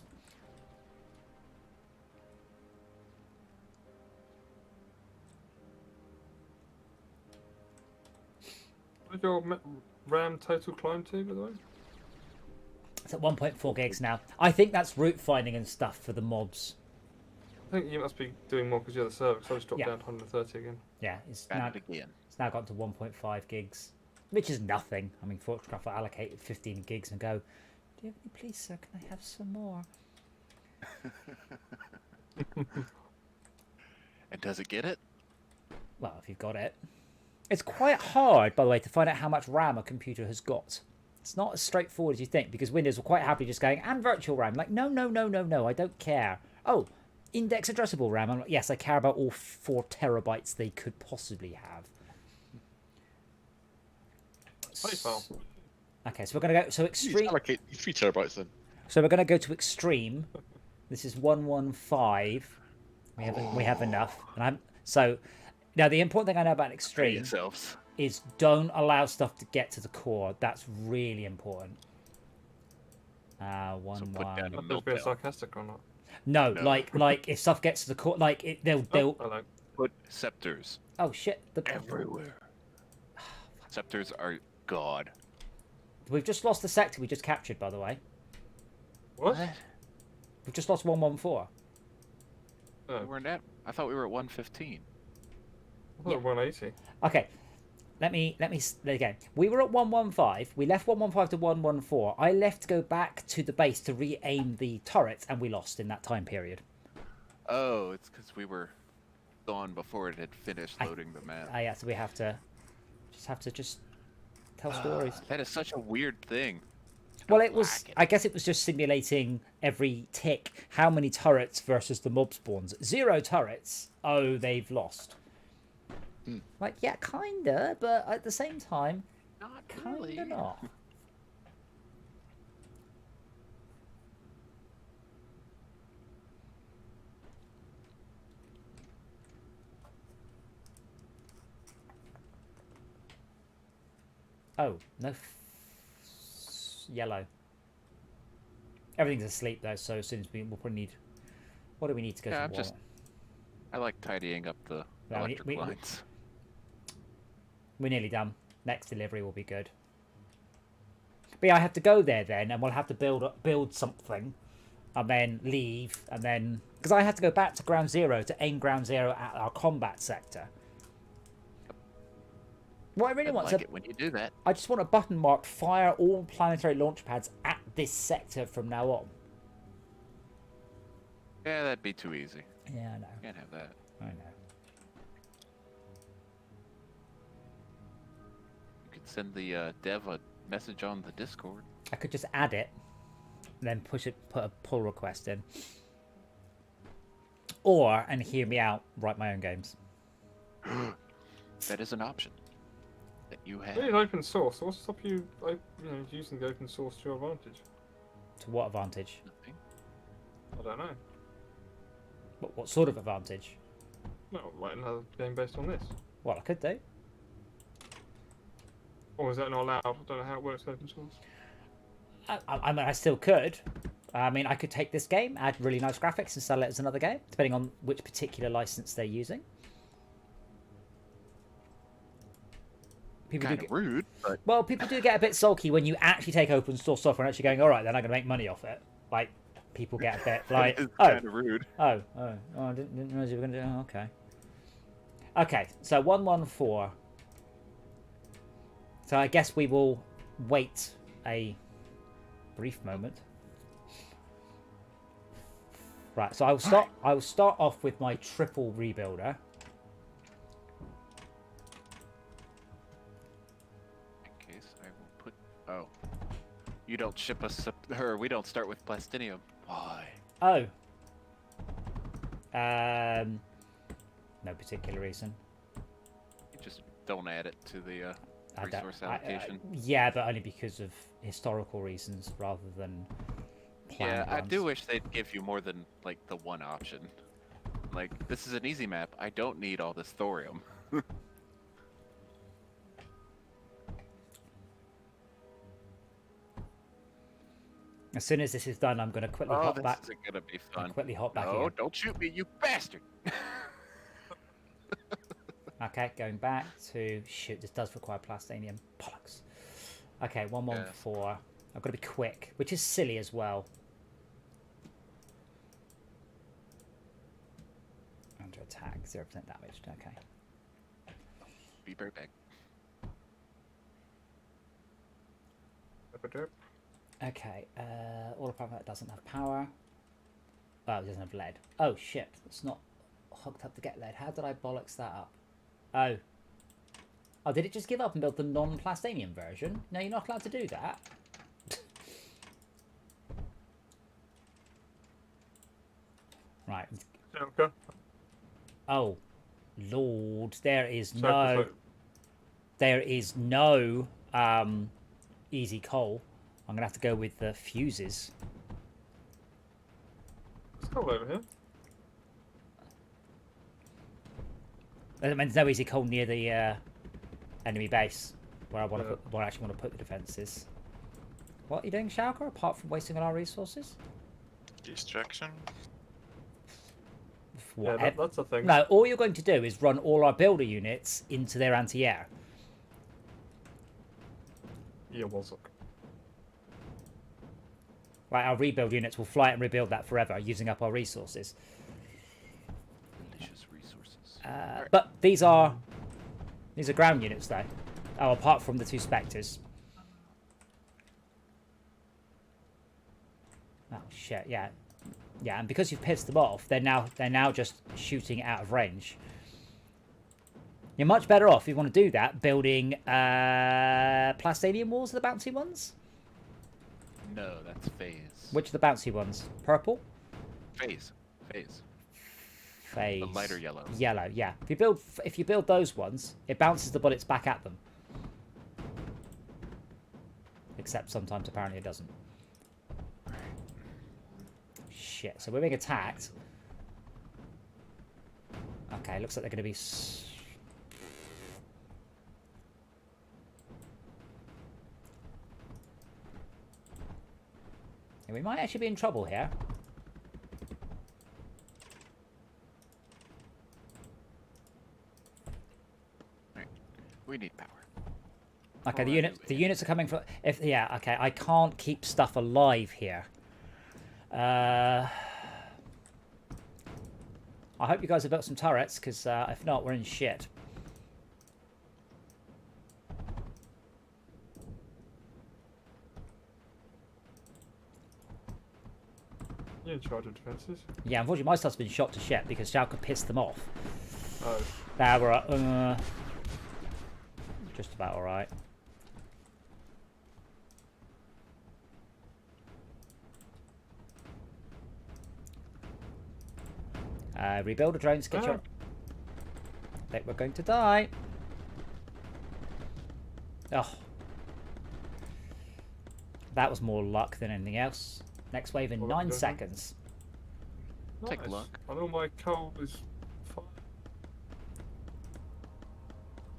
What did your RAM total climb to, by the way? It's at 1.4 gigs now. I think that's route finding and stuff for the mobs. I think you must be doing more because you're the server, because I just dropped Yeah. down to 130 again. Yeah, it's Got now it again. got to 1.5 gigs. which is nothing. I mean, Fortcraft will allocate 15 gigs and go, do you have any, please, sir? Can I have some more? And does it get it? Well, if you've got it. It's quite hard, by the way, to find out how much RAM a computer has got. It's not as straightforward as you think, because Windows will quite happily just going, and virtual RAM. Like, no, I don't care. Oh, index addressable RAM. I'm like, yes, I care about all 4 terabytes they could possibly have. Okay, so we're going to go, so extreme. Allocate 3 terabytes then. So we're going to go to extreme. This is 115. We have enough. And so now the important thing I know about extreme is don't allow stuff to get to the core. That's really important. So put down a Not being sarcastic or not. No, like if stuff gets to the core, like they'll put scepters. Oh shit! Everywhere. Scepters are god. We've just lost the sector we just captured, by the way. What? We've just lost 114. Oh. We weren't at. I thought we were at 115. I thought 180. Okay. Let me again. We were at 115. We left 115 to 114. I left to go back to the base to re-aim the turrets, and we lost in that time period. Oh, it's because we were gone before it had finished loading the map. Yeah, so we have to just tell stories. That is such a weird thing. Well, it was. I guess it was just simulating every tick. How many turrets versus the mob spawns? 0 turrets. Oh, they've lost. Like, yeah, kinda, but at the same time, Not kinda really. not. Oh, no. Yellow. Everything's asleep though, so as soon as we'll probably need. What do we need to go to? I like tidying up the electric lines. We're nearly done. Next delivery will be good. But yeah, I have to go there then, and we'll have to build something, and then leave, and then because I have to go back to ground zero to aim ground zero at our combat sector. What I really want like it when you do that. I just want a button marked fire all planetary launch pads at this sector from now on. Yeah, that'd be too easy. Yeah, I know. Can't have that. I know. You could send the dev a message on the Discord. I could just add it, and then put a pull request in. Or, and hear me out, write my own games. That is an option that you have. It is open source. So what's to stop you, using the open source to your advantage? To what advantage? Nothing. I don't know. What sort of advantage? No, write another game based on this. Well, I could do. Or is that not allowed? I don't know how it works open source. I mean, I still could. I mean, I could take this game, add really nice graphics, and sell it as another game, depending on which particular license they're using. Kind of rude, but... Well, people do get a bit sulky when you actually take open source software and actually going, all right, then I'm going to make money off it. Like, people get a bit like, kind of rude. I didn't realize you were going to do. Oh, okay. Okay, so 114. So I guess we will wait a brief moment. Right, so I will start off with my triple rebuilder. In case I will put. Oh, you don't ship us her. We don't start with plastinium. Why? Oh. No particular reason. You just don't add it to the resource allocation. Yeah, but only because of historical reasons rather than. Yeah, I do wish they'd give you more than like the one option. Like, this is an easy map. I don't need all this thorium. As soon as this is done, I'm going to quickly hop back. This isn't going to be fun. Quickly hop back No, again. don't shoot me, you bastard! Okay, going back to... Shoot, this does require plastinium. Bollocks. Okay, 114. I've got to be quick, which is silly as well. Under attack, 0% damaged. Okay. Be right back. Okay, all apart from that doesn't have power. Oh, it doesn't have lead. Oh shit, it's not hooked up to get lead. How did I bollocks that up? Oh. Oh, did it just give up and build the non-plastanium version? No, you're not allowed to do that. Right. Okay. Oh, Lord, there is no easy coal. I'm gonna have to go with the fuses. There's coal over here. There's no easy coal near the enemy base where I want to put, where I actually want to put the defenses. What are you doing, Schalke, apart from wasting all our resources? Distraction. Yeah, that's a thing. No, all you're going to do is run all our builder units into their anti-air. Yeah, was it? Right, our rebuild units will fly and rebuild that forever, using up our resources. Delicious resources. But these are ground units, though. Oh, apart from the 2 Spectres. Oh shit! Yeah, yeah. And because you've pissed them off, they're now just shooting out of range. You're much better off if you want to do that building plastanium walls. Are the bouncy ones? No, that's phase. Which are the bouncy ones? Purple? Phase. Phase. The lighter yellow. Yellow, yeah. If you build those ones, it bounces the bullets back at them. Except sometimes apparently it doesn't. Shit. So we're being attacked. Okay, looks like they're going to be. We might actually be in trouble here. Right. We need power. Okay, the units are coming from. Okay, I can't keep stuff alive here. I hope you guys have built some turrets, because if not, we're in shit. You're in charge of defences. Yeah, unfortunately, my stuff's been shot to shit because Schalke pissed them off. Oh. There we're just about alright. Rebuild a drones, get your... I think we're going to die. Oh. That was more luck than anything else. Next wave in 9 seconds. Nice. Take luck. I know my coal is fine.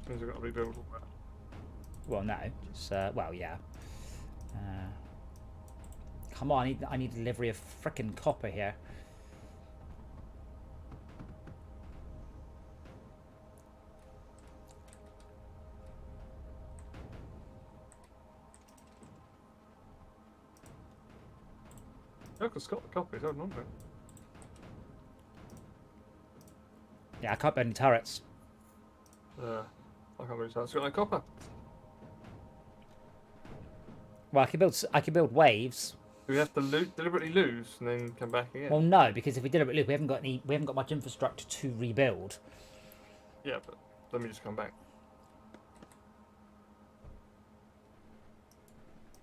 Means I've got to rebuild all that. Well, no. Just, well, yeah. Come on, I need delivery of frickin' copper here. I've got the copies, hold on. Yeah, I can't build any turrets. I can't really tell. It's got no copper. Well, I can build waves. Do we have to deliberately lose and then come back again? Well, no, because if we deliberately lose, we haven't got much infrastructure to rebuild. Yeah, but let me just come back.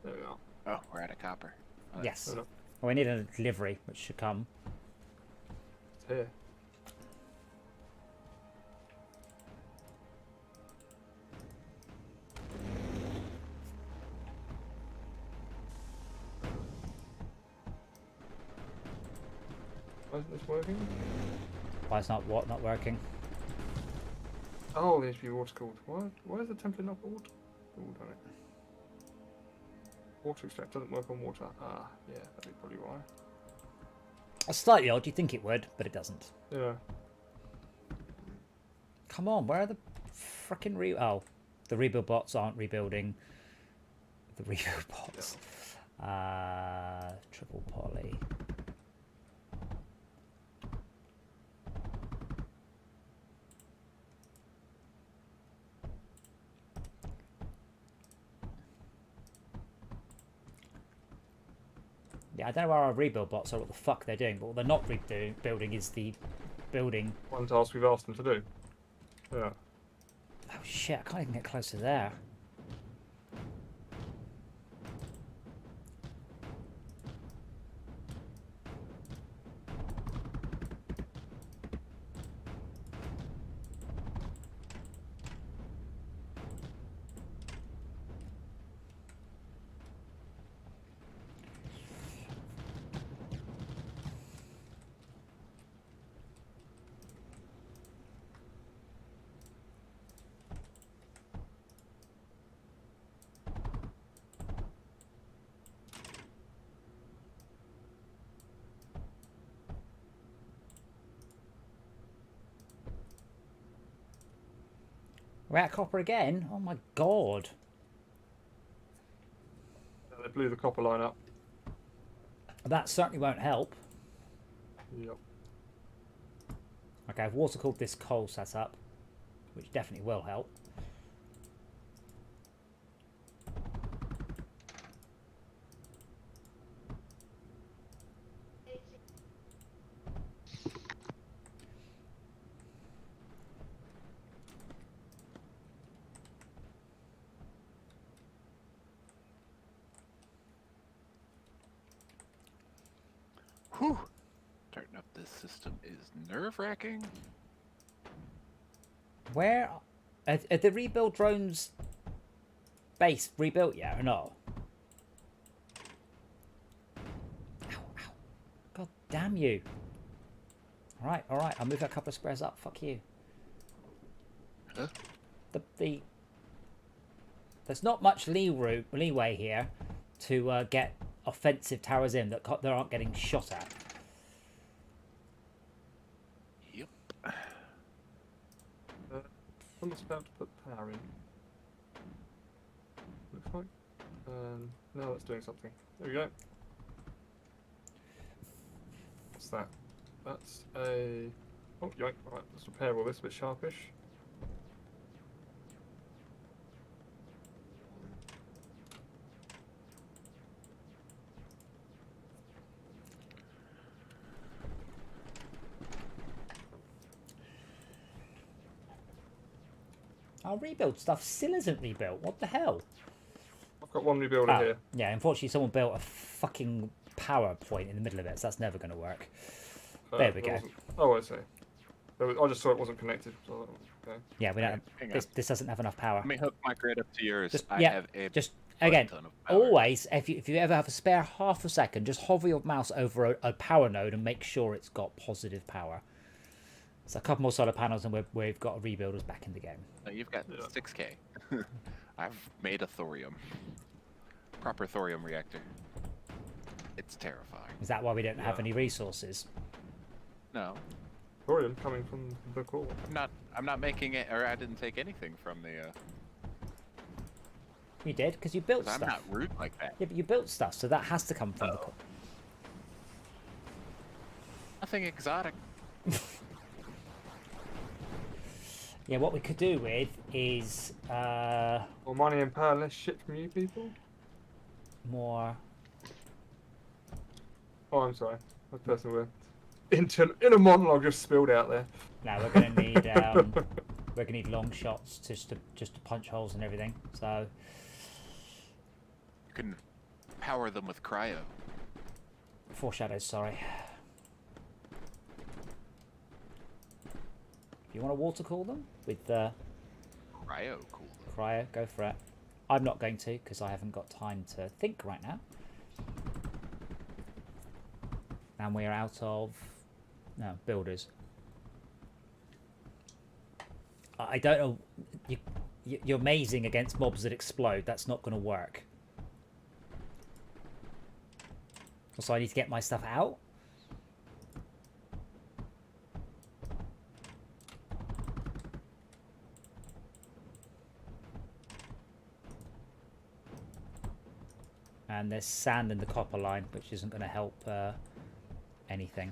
There we are. Oh, we're out of copper. Oh, Yes. Oh, no. Well, we need a delivery, which should come. It's here. Why isn't this working? Why is not working? Oh, the HP water cooled. Why is the template not water cooled on it? Water extract doesn't work on water. Ah, yeah, that'd be probably why. It's slightly odd. You'd think it would, but it doesn't. Yeah. Come on, where are the frickin' Oh, the rebuild bots aren't rebuilding. The rebuild bots. Triple poly. Yeah, I don't know where our rebuild bots are, what the fuck they're doing, but what they're not rebuilding is the building. One task we've asked them to do. Yeah. Oh shit, I can't even get close to there. We're at copper again? Oh my god. They blew the copper line up. That certainly won't help. Yep. Okay, I've water cooled this coal setup, which definitely will help. Whew. Starting up this system is nerve-wracking. Where are the rebuild drones base rebuilt yet or not? Ow, ow. God damn you. Alright, alright, I'll move a couple of squares up. Fuck you. Huh? There's not much leeway here to get offensive towers in that aren't getting shot at. Yep. Someone's about to put power in. Looks like. No, that's doing something. There we go. What's that? That's a... Oh, yoink. Right, let's repair all this a bit sharpish. Our rebuild stuff still isn't rebuilt. What the hell? I've got one rebuilder here. Yeah, unfortunately someone built a fucking power point in the middle of it, so that's never going to work. There we go. Oh, I see. I just saw it wasn't connected. So, okay. Yeah, we don't. This doesn't have enough power. Let me hook my grid up to yours. Just, I yeah, have a just fuck again, ton of power. always if you ever have a spare half a second, just hover your mouse over a power node and make sure it's got positive power. So a couple more solar panels and we've got rebuilders back in the game. No, you've got 6K. I've made a thorium. Proper thorium reactor. It's terrifying. Is that why we don't have any resources? No. Thorium coming from the core. I'm not making it, or I didn't take anything from the. You did, because you built 'cause stuff. I'm not rude like that. Yeah, but you built stuff, so that has to come from the core. Nothing exotic. Yeah, what we could do with is More money and power, less shit from you people? more. Oh, I'm sorry. That person were in a monologue just spilled out there. No, we're gonna need we're gonna need long shots just to punch holes and everything. So You can power them with cryo. foreshadows, sorry. If you want to water cool them with Cryo cool. cryo, go for it. I'm not going to because I haven't got time to think right now. And we're out of builders. I don't know. You're amazing against mobs that explode. That's not going to work. Also, I need to get my stuff out. And there's sand in the copper line, which isn't going to help anything.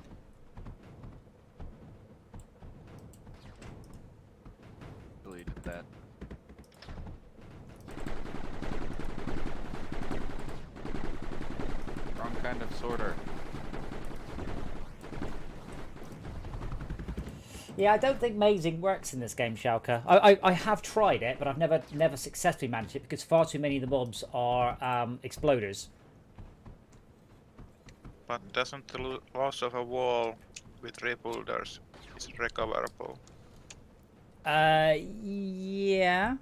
Deleted that. Wrong kind of, sorta. Yeah, I don't think mazing works in this game, Schalke. I have tried it, but I've never successfully managed it because far too many of the mobs are exploders. But doesn't the loss of a wall with rebuilders is recoverable? Yeah.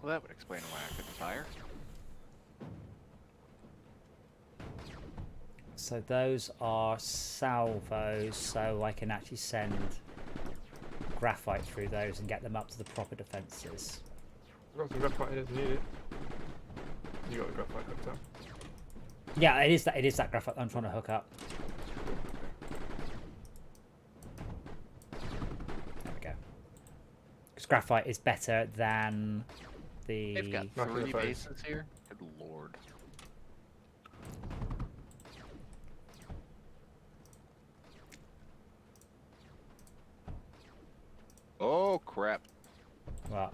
Well, that would explain why I couldn't fire. So those are salvos, so I can actually send graphite through those and get them up to the proper defences. I've got some graphite here if you need it. You got the graphite hooked up. Yeah, it is that graphite I'm trying to hook up. There we go. Because graphite is better than the... They've got Knock in the 3 face. bases here? Good lord. Oh, crap. What?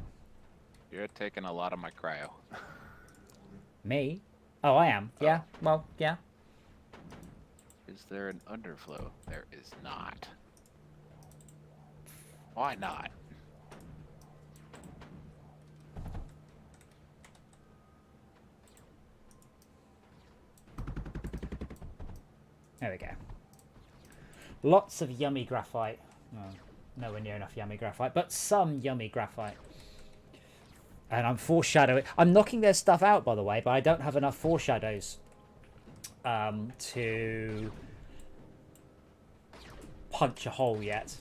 You're taking a lot of my cryo. Me? Oh, I am. Yeah. Well, yeah. Is there an underflow? There is not. Why not? There we go. Lots of yummy graphite. Oh, nowhere near enough yummy graphite, but some yummy graphite. And I'm foreshadowing. I'm knocking their stuff out, by the way, but I don't have enough foreshadows to punch a hole yet.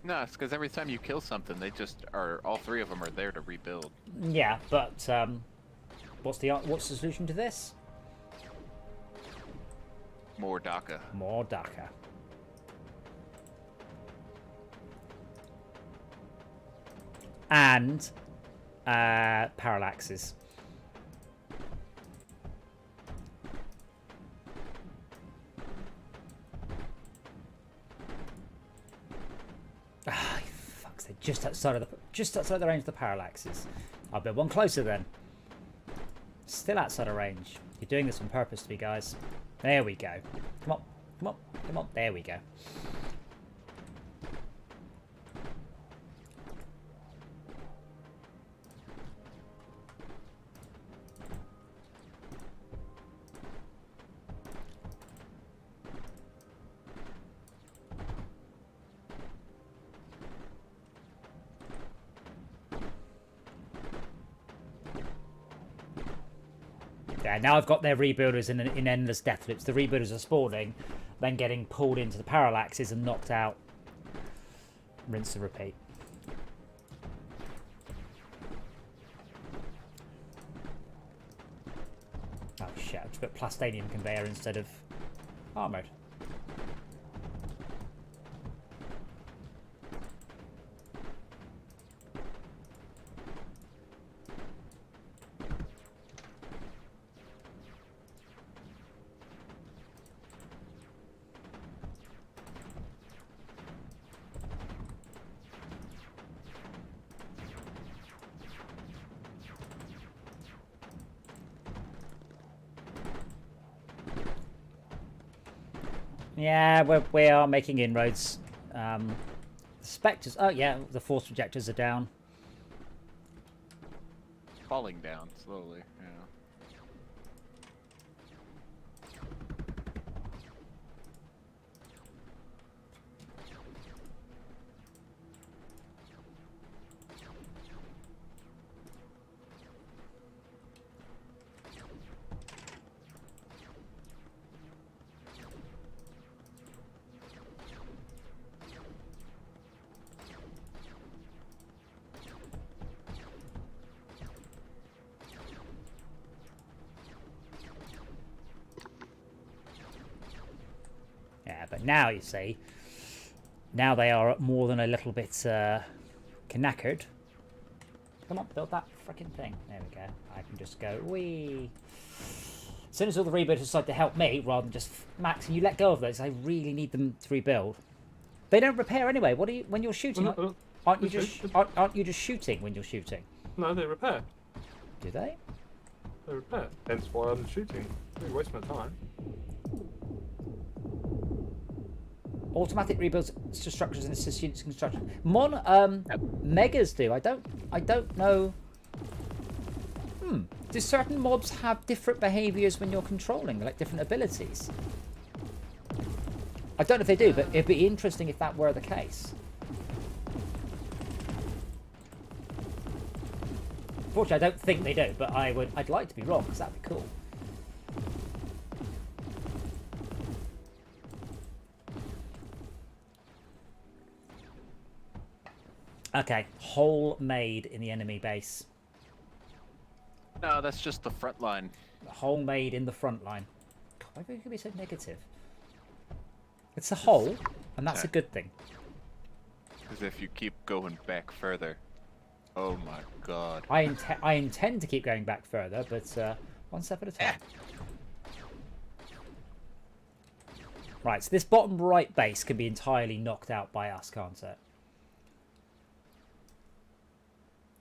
No, it's because every time you kill something, they just are. All 3 of them are there to rebuild. Yeah, but what's the solution to this? More DACA. More DACA. And parallaxes. Ah, fuck's sake! Just outside the range of the parallaxes. I'll build one closer then. Still outside of range. You're doing this on purpose to me, guys. There we go. Come on, come on, come on. There we go. Yeah, now I've got their rebuilders in endless death loops. The rebuilders are spawning, then getting pulled into the parallaxes and knocked out. Rinse and repeat. Oh shit, I just put plastanium conveyor instead of armoured. Yeah, we are making inroads. The spectres. Oh yeah, the force projectors are down. Falling down slowly, yeah. But now, you see, now they are more than a little bit knackered. Come on, build that freaking thing. There we go. I can just go, wee. As soon as all the rebuilders decide to help me, rather than just, Max, can you let go of those? I really need them to rebuild. They don't repair anyway. What do you, when you're shooting? Aren't you just shooting when you're shooting? No, they repair. Do they? They repair. Hence why I'm shooting. Don't waste my time. Automatic rebuilds to structures and assist units in construction. Megas do. I don't know. Do certain mobs have different behaviours when you're controlling, like different abilities? I don't know if they do, but it'd be interesting if that were the case. Fortunately, I don't think they do, but I'd like to be wrong, because that'd be cool. Okay, hole made in the enemy base. No, that's just the front line. Hole made in the front line. God, why could it be so negative? It's a hole, and that's a good thing. Because if you keep going back further, oh my god. I intend to keep going back further, but one step at a time. Right, so this bottom right base can be entirely knocked out by us, can't it?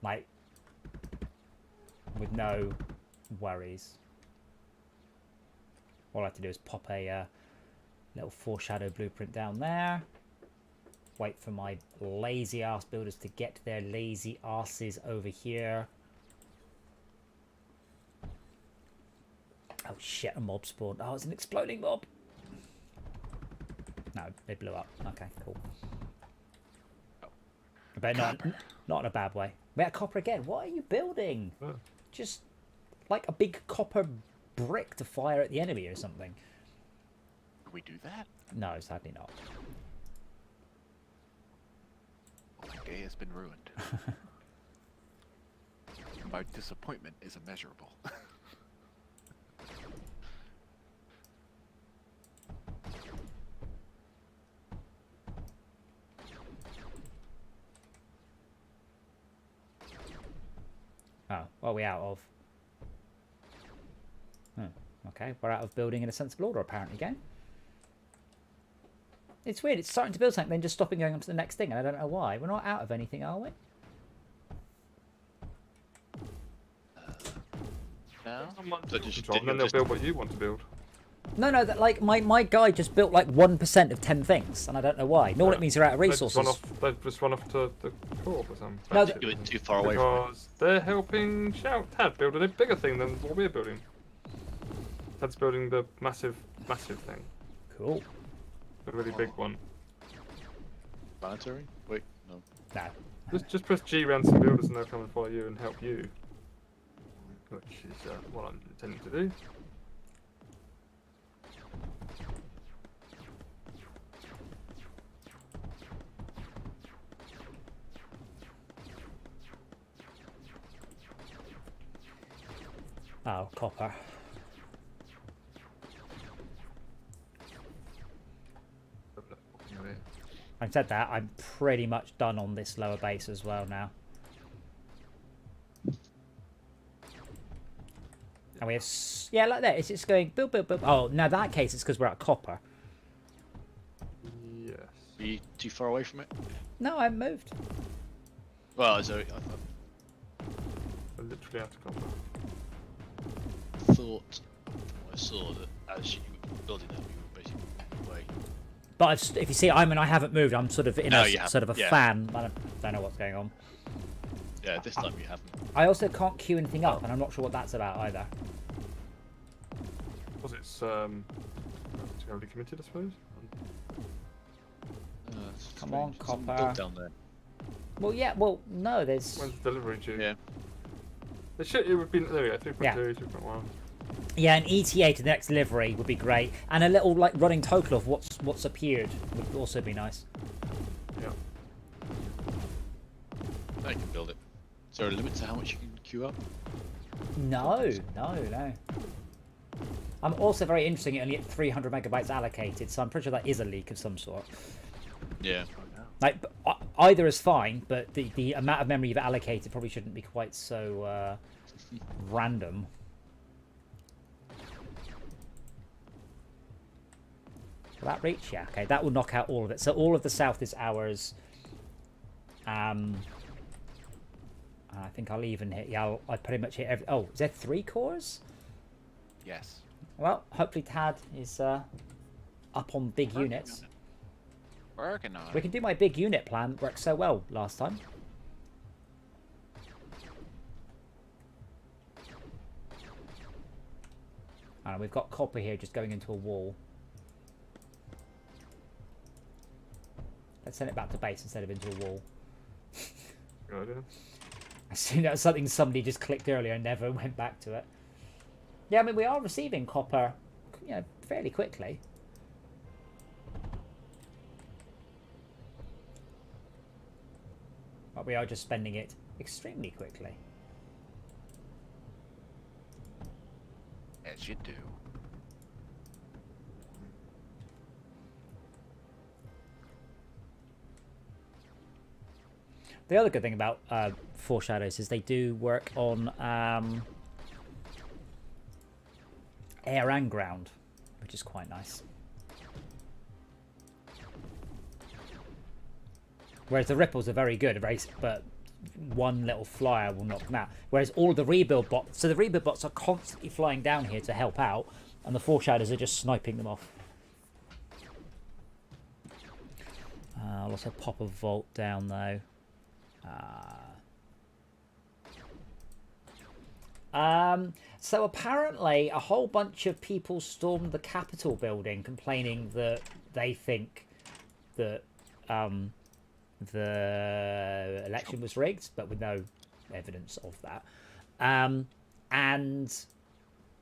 Like, with no worries. All I have to do is pop a little foreshadow blueprint down there. Wait for my lazy ass builders to get their lazy asses over here. Oh shit, a mob spawned. Oh, it's an exploding mob. No, they blew up. Okay, cool. But not in a bad way. We had copper again. What are you building? Oh. Just like a big copper brick to fire at the enemy or something. Can we do that? No, sadly not. My day has been ruined. My disappointment is immeasurable. Oh, what are we out of? Okay, we're out of building in a sensible order, apparently, game. It's weird, it's starting to build something, then just stopping going on to the next thing, and I don't know why. We're not out of anything, are we? No? So just And then they'll build what you want to build. No, that like my guy just built like 1% of 10 things, and I don't know why. Nor it means you're out of resources. They've just run off to the co-op or something. No, you went too far away from it. Because they're helping Tad build a bigger thing than what we're building. Tad's building the massive thing. Cool. The really big one. Planetary? Wait, no. No. Just press G around some builders and they'll come and follow you and help you. Which is what I'm intending to do. Oh, copper. Having said that, I'm pretty much done on this lower base as well now. And we have... Yeah, like that. It's just going... Build. Oh, now that case, it's because we're at copper. Yes. Are you too far away from it? No, I moved. Well, I We're literally out of copper. thought I saw that as you were building that, you were basically away. But if you see, I haven't moved. I'm sort of in a sort of a fan. I don't know what's going on. Yeah, this time you haven't. I also can't queue anything up, and I'm not sure what that's about either. Was it terribly committed, I suppose? Come on, Someone copper. built down there. Well, yeah. Well, no. There's. When's the delivery due? Yeah. It would be there we go. 3.2, Yeah. 2.1. Yeah, an ETA to the next delivery would be great, and a little like running total of what's appeared would also be nice. Yeah. I can build it. Is there a limit to how much you can queue up? No. I'm also very interested in only at 300 megabytes allocated, so I'm pretty sure that is a leak of some sort. Yeah. Like, either is fine, but the amount of memory you've allocated probably shouldn't be quite so random. Will that reach? Yeah, okay, that will knock out all of it. So all of the south is ours. I think I'll even hit, yeah, I pretty much hit every, oh, is there 3 cores? Yes. Well, hopefully Tad is up on big units. Working on it. We can do my big unit plan. Worked so well last time. We've got copper here just going into a wall. Let's send it back to base instead of into a wall. Good idea. I assume that was something somebody just clicked earlier and never went back to it. Yeah, I mean, we are receiving copper, you know, fairly quickly. But we are just spending it extremely quickly. As you do. The other good thing about Foreshadows is they do work on air and ground, which is quite nice. Whereas the ripples are very good, but one little flyer will knock them out. Whereas all the rebuild bots, so the rebuild bots are constantly flying down here to help out, and the Foreshadows are just sniping them off. I'll also pop a vault down though. So apparently a whole bunch of people stormed the Capitol building complaining that they think that the election was rigged, but with no evidence of that. And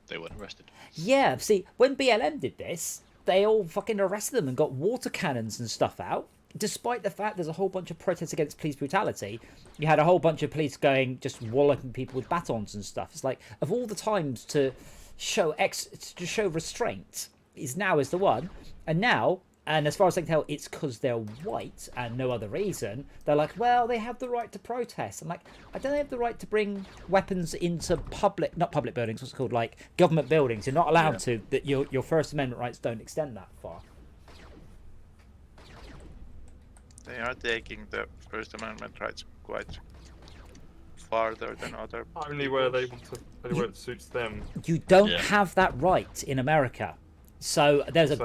they weren't arrested. Yeah, see, when BLM did this, they all fucking arrested them and got water cannons and stuff out. Despite the fact there's a whole bunch of protests against police brutality, you had a whole bunch of police going, just walloping people with batons and stuff. It's like, of all the times to show restraint, now is the one. And now, and as far as I can tell, it's because they're white and no other reason. They're like, well, they have the right to protest. I'm like, I don't have the right to bring weapons into not public buildings, what's it called, like government buildings. You're not allowed to. That your First Amendment rights don't extend that far. They are taking the First Amendment rights quite farther than other. Only where they want to, only where it suits them. You don't have that right in America. So there's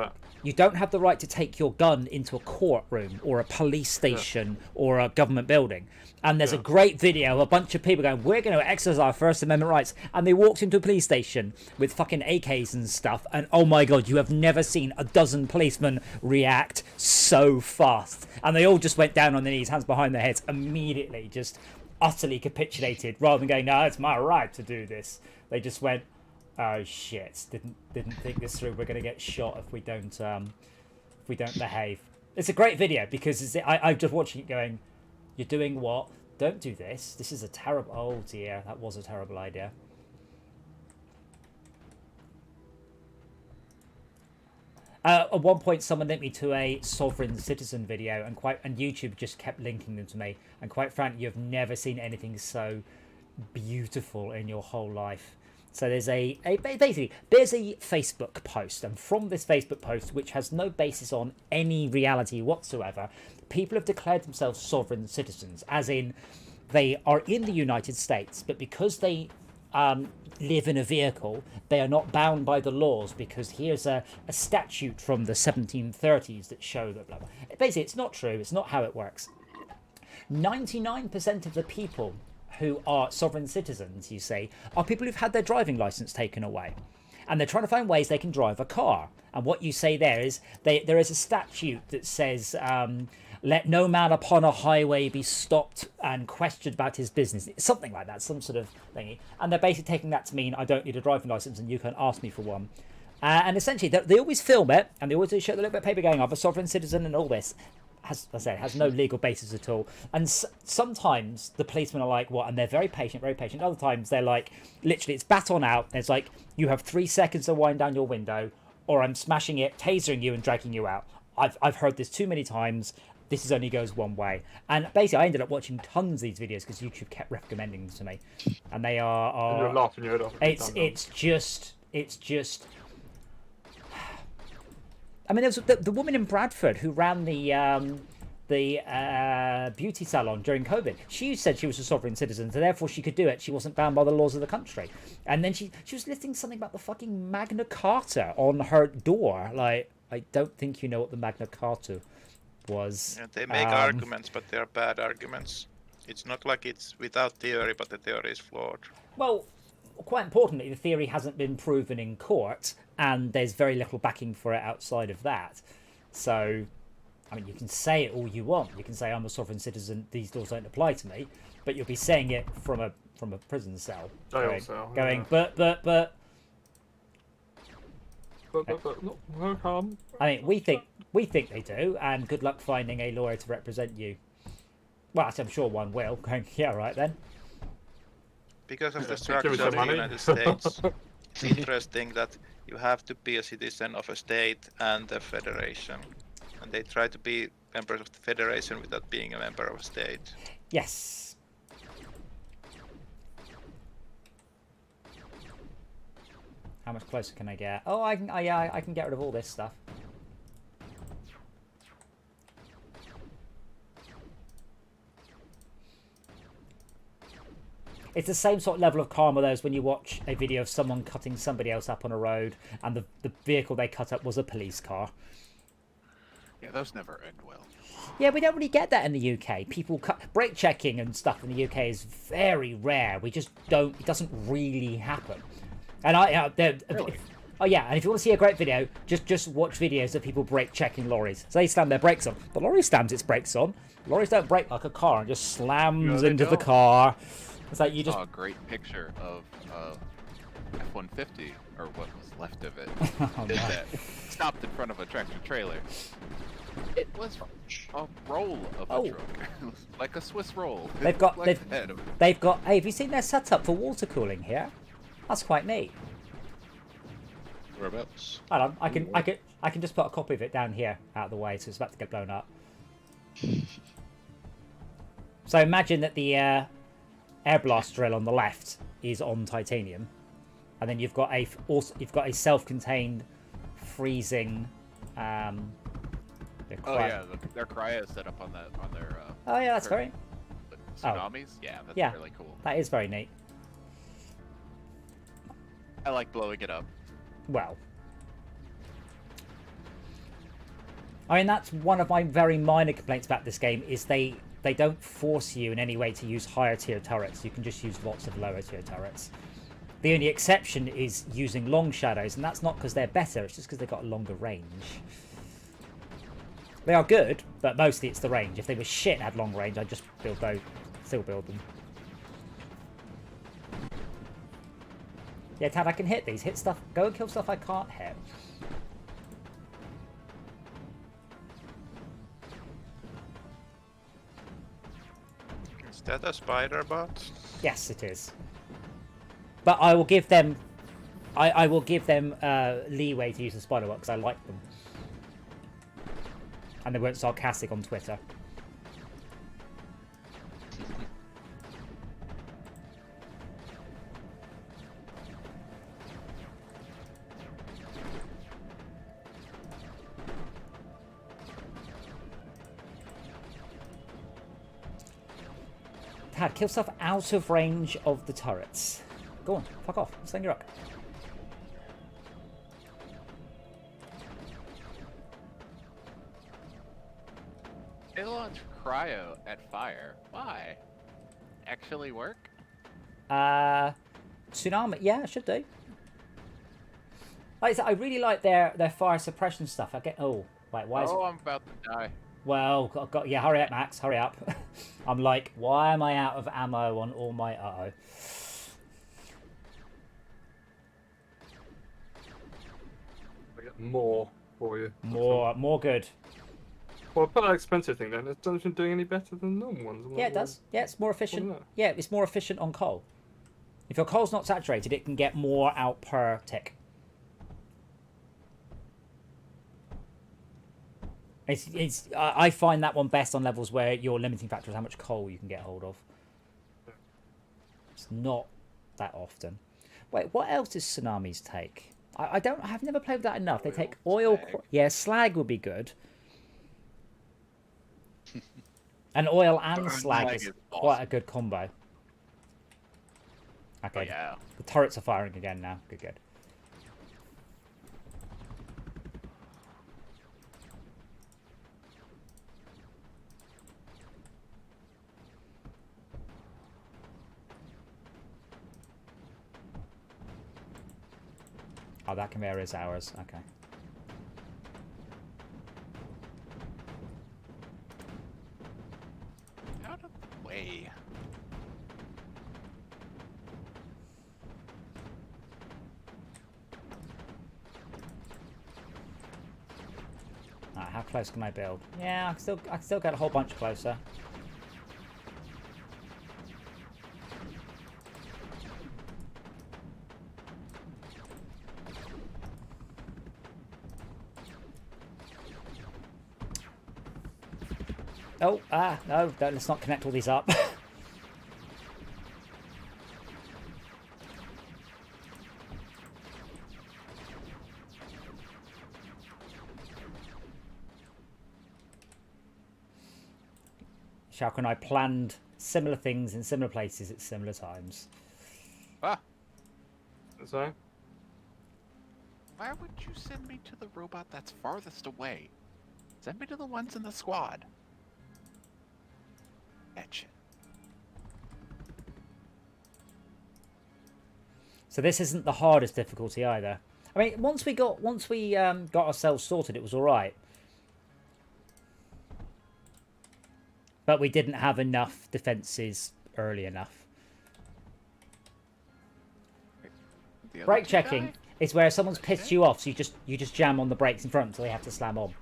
you don't have the right to take your gun into a courtroom or a police station or a government building. And there's a great video of a bunch of people going, we're going to exercise our First Amendment rights. And they walked into a police station with fucking AKs and stuff. And oh my God, you have never seen a dozen policemen react so fast. And they all just went down on their knees, hands behind their heads, immediately just utterly capitulated rather than going, no, it's my right to do this. They just went, oh shit, didn't think this through. We're going to get shot if we don't behave. It's a great video because I'm just watching it going, you're doing what? Don't do this. This is a terrible... Oh dear, that was a terrible idea. At one point, someone linked me to a sovereign citizen video, and YouTube just kept linking them to me. And quite frankly, you've never seen anything so beautiful in your whole life. So there's basically there's a Facebook post, and from this Facebook post, which has no basis on any reality whatsoever, people have declared themselves sovereign citizens, as in they are in the United States, but because they live in a vehicle, they are not bound by the laws, because here's a statute from the 1730s that show that blah blah. Basically, it's not true. It's not how it works. 99% of the people who are sovereign citizens, you see, are people who've had their driving license taken away. And they're trying to find ways they can drive a car. And what you say there is, there is a statute that says, let no man upon a highway be stopped and questioned about his business. Something like that, some sort of thingy. And they're basically taking that to mean, I don't need a driving license and you can ask me for one. And essentially, they always film it, and they always show the little bit of paper going, I'm a sovereign citizen and all this. as I said, has no legal basis at all. And sometimes the policemen are like, what? And they're very patient, very patient. Other times they're like, literally, it's baton out. It's like, you have 3 seconds to wind down your window, or I'm smashing it, tasering you, and dragging you out. I've heard this too many times. This only goes one way. And basically, I ended up watching tons of these videos because YouTube kept recommending them to me. And they are And you're laughing your head off. it's just. I mean, there was the woman in Bradford who ran the beauty salon during COVID. She said she was a sovereign citizen, so therefore she could do it. She wasn't bound by the laws of the country. And then she was listing something about the fucking Magna Carta on her door. Like, I don't think you know what the Magna Carta was. Yeah, they make arguments, but they are bad arguments. It's not like it's without theory, but the theory is flawed. Well, quite importantly, the theory hasn't been proven in court, and there's very little backing for it outside of that. So, I mean, you can say it all you want. You can say, I'm a sovereign citizen, these laws don't apply to me, but you'll be saying it from a prison cell. Jail cell. Going, Yeah. but. No harm. I mean, we think they do, and good luck finding a lawyer to represent you. Well, I'm sure one will. Going, yeah, right then. Because of the Give structure me of some the money. United States, it's interesting that you have to be a citizen of a state and a federation. And they try to be members of the federation without being a member of a state. Yes. How much closer can I get? Oh, I can get rid of all this stuff. It's the same sort of level of karma though as when you watch a video of someone cutting somebody else up on a road and the vehicle they cut up was a police car. Yeah, those never end well. Yeah, we don't really get that in the UK. People brake checking and stuff in the UK is very rare. We just don't. It doesn't really happen. And Really? Oh yeah, and if you want to see a great video, just watch videos of people brake checking lorries. So they slam their brakes on. The lorry slams its brakes on. Lorries don't brake like a car and just slams they into the don't. car. It's like you just. Saw a great picture of F-150, or what was left of it. Oh, Did no. that. Stopped in front of a tractor trailer. It was a roll of a truck. It was like a Swiss roll. They've got Like the head of it. they've got. Hey, have you seen their setup for water cooling here? That's quite neat. Whereabouts? Hold on, I can just put a copy of it down here out of the way, so it's about to get blown up. So imagine that the air blast drill on the left is on titanium, and then you've got a self-contained freezing. Oh yeah, their cryo is set up on their. Oh yeah, that's very. Tsunamis? Yeah, that's Yeah. really cool. That is very neat. I like blowing it up. Well, I mean that's one of my very minor complaints about this game is they don't force you in any way to use higher tier turrets. You can just use lots of lower tier turrets. The only exception is using long shadows, and that's not because they're better, it's just because they've got a longer range. They are good, but mostly it's the range. If they were shit and had long range, I'd just build those, still build them. Yeah, Tad, I can hit these. Hit stuff. Go and kill stuff I can't hit. Is that a spider bot? Yes, it is. But I will give them... I will give them leeway to use the spider work because I like them. And they weren't sarcastic on Twitter. Tad, kill stuff out of range of the turrets. Go on, fuck off. Stand your rock. They launch cryo at fire. Why? Actually work? Tsunami, yeah, it should do. Like I said, I really like their fire suppression stuff. I get why is Oh, I'm about to die. well, yeah, hurry up, Max, hurry up. I'm like, why am I out of ammo on all my I get more for you. More good. Well, put that expensive thing then. It doesn't doing any better than normal ones. Yeah, it does. Yeah, it's more efficient. that? Yeah, it's more efficient on coal. If your coal's not saturated, it can get more out per tick. I find that one best on levels where your limiting factor is how much coal you can get hold of. It's not that often. Wait, what else does tsunamis take? I've never played with that enough. They take oil. Yeah, slag would be good. And oil and slag is quite a good combo. Okay. Oh, yeah. The turrets are firing again now. Good, good. Oh, that conveyor is ours. Okay. Out of the way. Alright, how close can I build? Yeah, I can still get a whole bunch closer. Oh, no, let's not connect all these up. Shark and I planned similar things in similar places at similar times. Ah, So, why would you send me to the robot that's farthest away? Send me to the ones in the squad. Etch. So this isn't the hardest difficulty either. I mean, once we got ourselves sorted, it was all right. But we didn't have enough defenses early enough. Brake checking is where someone's pissed you off, so you just jam on the brakes in front until they have to slam on.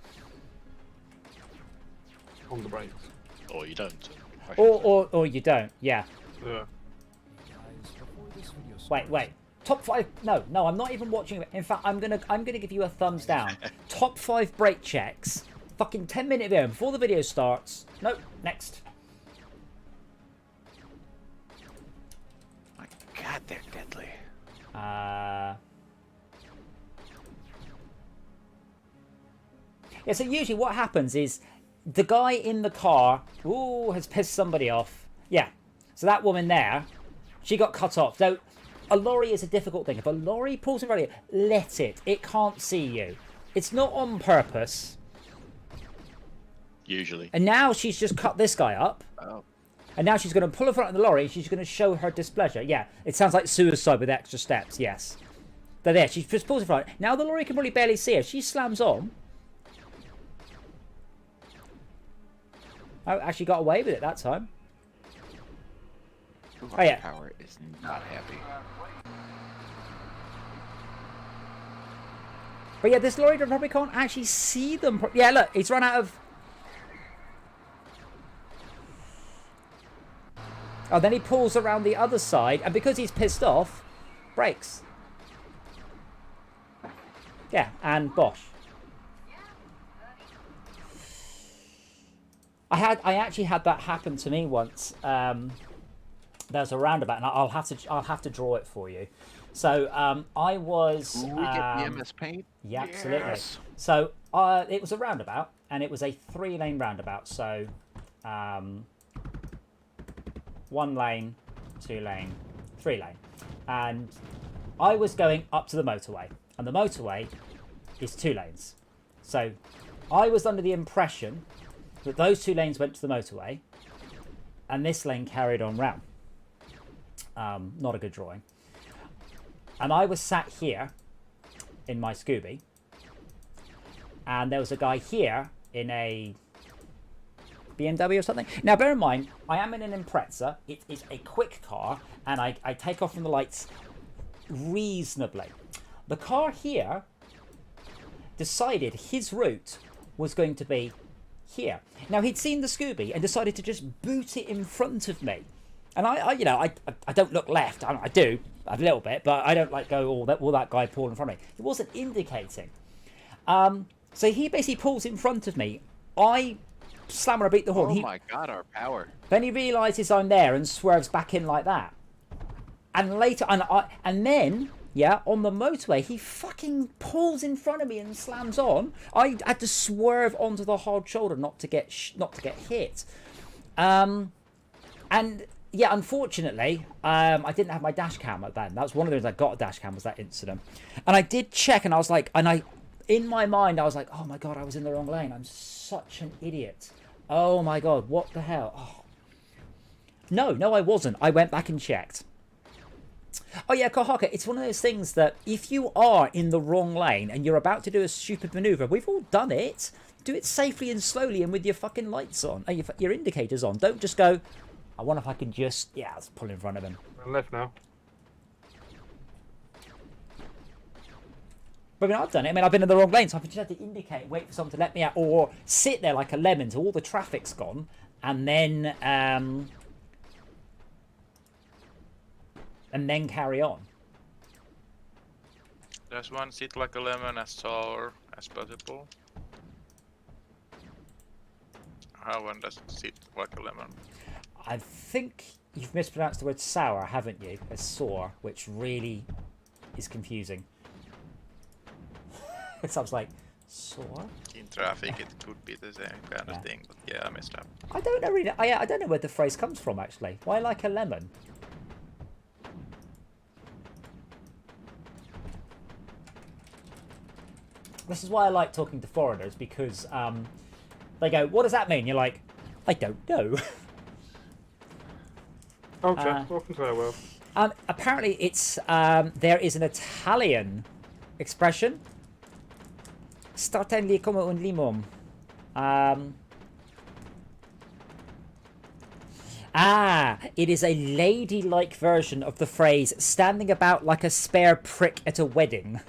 on the brakes. Or you don't. Or you don't. Yeah. Yeah. Wait. Top 5. No, I'm not even watching it. In fact, I'm gonna give you a thumbs down. Top 5 brake checks. Fucking 10-minute video before the video starts. Nope. Next. My God, they're deadly. Yeah, so usually what happens is the guy in the car, has pissed somebody off. Yeah, so that woman there, she got cut off. So a lorry is a difficult thing. If a lorry pulls in front of you, let it. It can't see you. It's not on purpose. Usually. And now she's just cut this guy up. Oh. And now she's going to pull in front of the lorry and she's going to show her displeasure. Yeah, it sounds like suicide with extra steps, yes. They're there. She just pulls in front. Now the lorry can really barely see her. She slams on. I actually got away with it that time. Oh, yeah. Power is not happy. But yeah, this lorry probably can't actually see them. Yeah, look, he's run out of... Oh, then he pulls around the other side, and because he's pissed off, brakes. Yeah, and bosh. I actually had that happen to me once. There's a roundabout, and I'll have to draw it for you. So I was. Will we get EMS paint? Yeah, absolutely. Yes. So it was a roundabout, and it was a 3-lane roundabout. So 1 lane, 2 lane, 3 lane, and I was going up to the motorway, and the motorway is 2 lanes. So I was under the impression that those 2 lanes went to the motorway, and this lane carried on round. Not a good drawing. And I was sat here in my Scooby, and there was a guy here in a BMW or something. Now, bear in mind, I am in an Impreza. It is a quick car, and I take off from the lights reasonably. The car here decided his route was going to be here. Now, he'd seen the Scooby and decided to just boot it in front of me. And I don't look left. I do a little bit, but I don't like go, all that guy pulled in front of me. He wasn't indicating. So he basically pulls in front of me. I slam or beat the horn. Oh my god, our power. Then he realises I'm there and swerves back in like that. And later, and then, yeah, on the motorway, he fucking pulls in front of me and slams on. I had to swerve onto the hard shoulder not to get hit. And yeah, unfortunately, I didn't have my dash cam at then. That was one of the reasons I got a dash cam, was that incident. And I did check, and I was like, in my mind, I was like, oh my god, I was in the wrong lane. I'm such an idiot. Oh my god, what the hell? Oh. No, I wasn't. I went back and checked. Oh yeah, Kohaka, it's one of those things that if you are in the wrong lane and you're about to do a stupid maneuver, we've all done it. Do it safely and slowly and with your fucking lights on, your indicators on. Don't just go, I wonder if I can just, yeah, let's pull in front of him. I'm left now. But I mean, I've done it. I mean, I've been in the wrong lane, so I've just had to indicate, wait for someone to let me out, or sit there like a lemon till all the traffic's gone, and then carry on. There's one sit like a lemon as tall as possible. How one does sit like a lemon? I think you've mispronounced the word sour, haven't you? As sour, which really is confusing. It sounds like sour. In traffic, it could be the same kind of thing, but yeah, I messed up. I don't know really. I don't know where the phrase comes from actually. Why like a lemon? This is why I like talking to foreigners, because they go, "What does that mean?" You're like, "I don't know." Oh, Jeff, welcome to our world. Apparently, it's there is an Italian expression. Startelli come un limon. It is a ladylike version of the phrase "standing about like a spare prick at a wedding."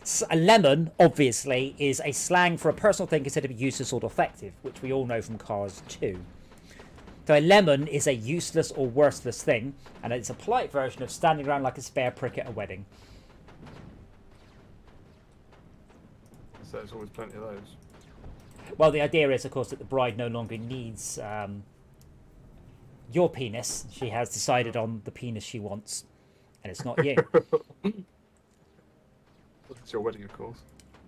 So a lemon, obviously, is a slang for a personal thing considered to be useless or defective, which we all know from Cars 2. So a lemon is a useless or worthless thing, and it's a polite version of standing around like a spare prick at a wedding. So there's always plenty of those. Well, the idea is, of course, that the bride no longer needs your penis. She has decided on the penis she wants, and it's not you. It's your wedding, of course.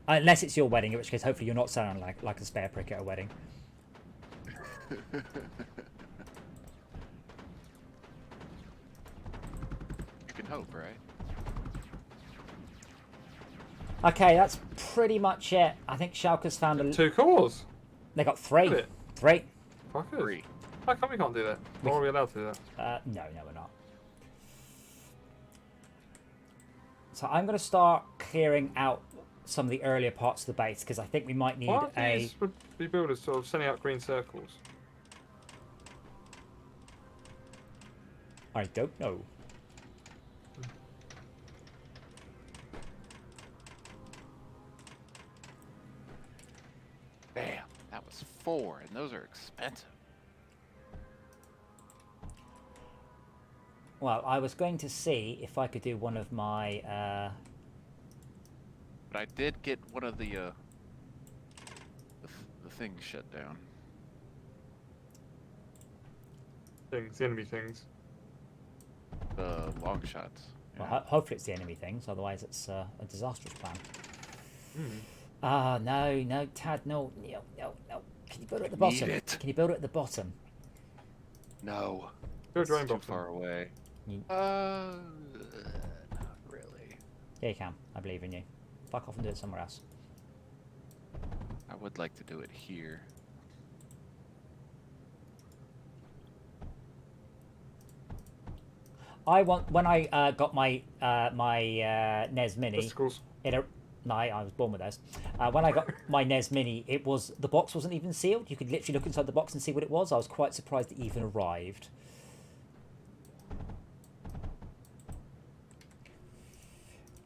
Unless it's your wedding, in which case, hopefully, you're not sounding like a spare prick at a wedding. You can hope, right? Okay, that's pretty much it. I think Schalke's found a... 2 cores. They got 3. Did it? 3. Fuck it. 3. How come we can't do that? Or are we allowed to do that? No, we're not. So I'm going to start clearing out some of the earlier parts of the base, because I think we might need Why are these rebuilders sort of sending out green circles? I don't know. Damn, that was 4, and those are expensive. Well, I was going to see if I could do one of my... But I did get one of the things shut down. Things, the enemy things. The long shots. Well, hopefully it's the enemy things, otherwise it's a disastrous plan. No, Tad, no. Can you build it at the bottom? Can you build it at the bottom? No. Build your own It's too bottom. far away. You- Not really. Yeah, you can. I believe in you. Fuck off and do it somewhere else. I would like to do it here. I want, when I got my NES Mini, Testicles. no, I was born with those. When I got my NES Mini, the box wasn't even sealed. You could literally look inside the box and see what it was. I was quite surprised it even arrived.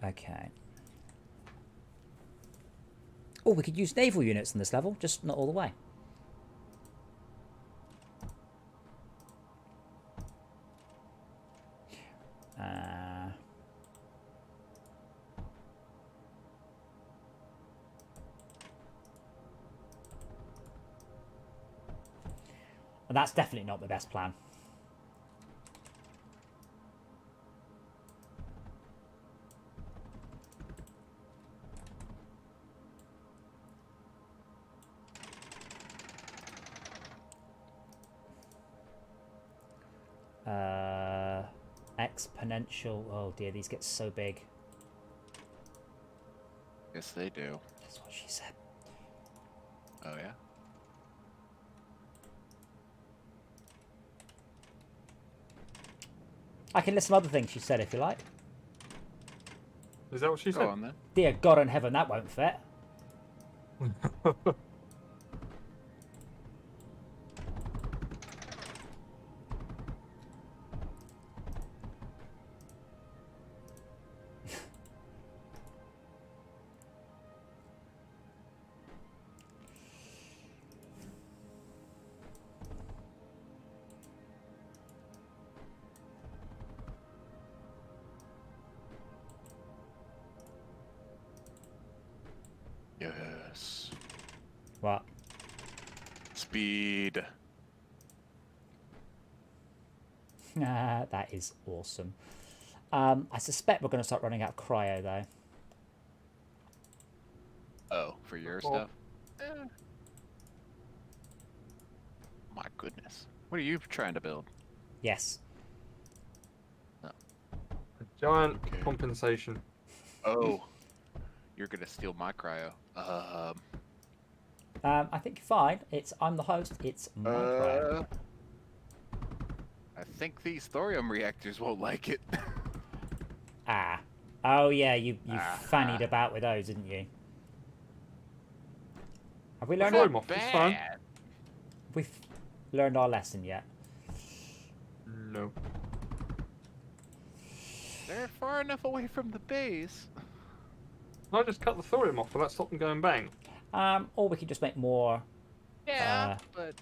Okay. Oh, we could use naval units in this level, just not all the way. And that's definitely not the best plan. Exponential. Oh dear, these get so big. Yes, they do. That's what she said. Oh yeah. I can list some other things she said if you like. Is that what she Go said? on then. Dear God in heaven, that won't fit. Yes. What? Speed. That is awesome. I suspect we're going to start running out of cryo though. Oh, for your stuff? My goodness. What are you trying to build? Yes. A giant Okay. compensation. Oh. You're gonna steal my cryo. I think you're fine. I'm the host. It's my cryo. I think these thorium reactors won't like it. Ah. Oh yeah, you fannied Ah. about with those, didn't you? Have we Well, learned throw our, him off, it's fine. Bad. we've learned our lesson yet? No. They're far enough away from the base. I just cut the thorium off, will that stop them going bang? Or we could just make more. Yeah, but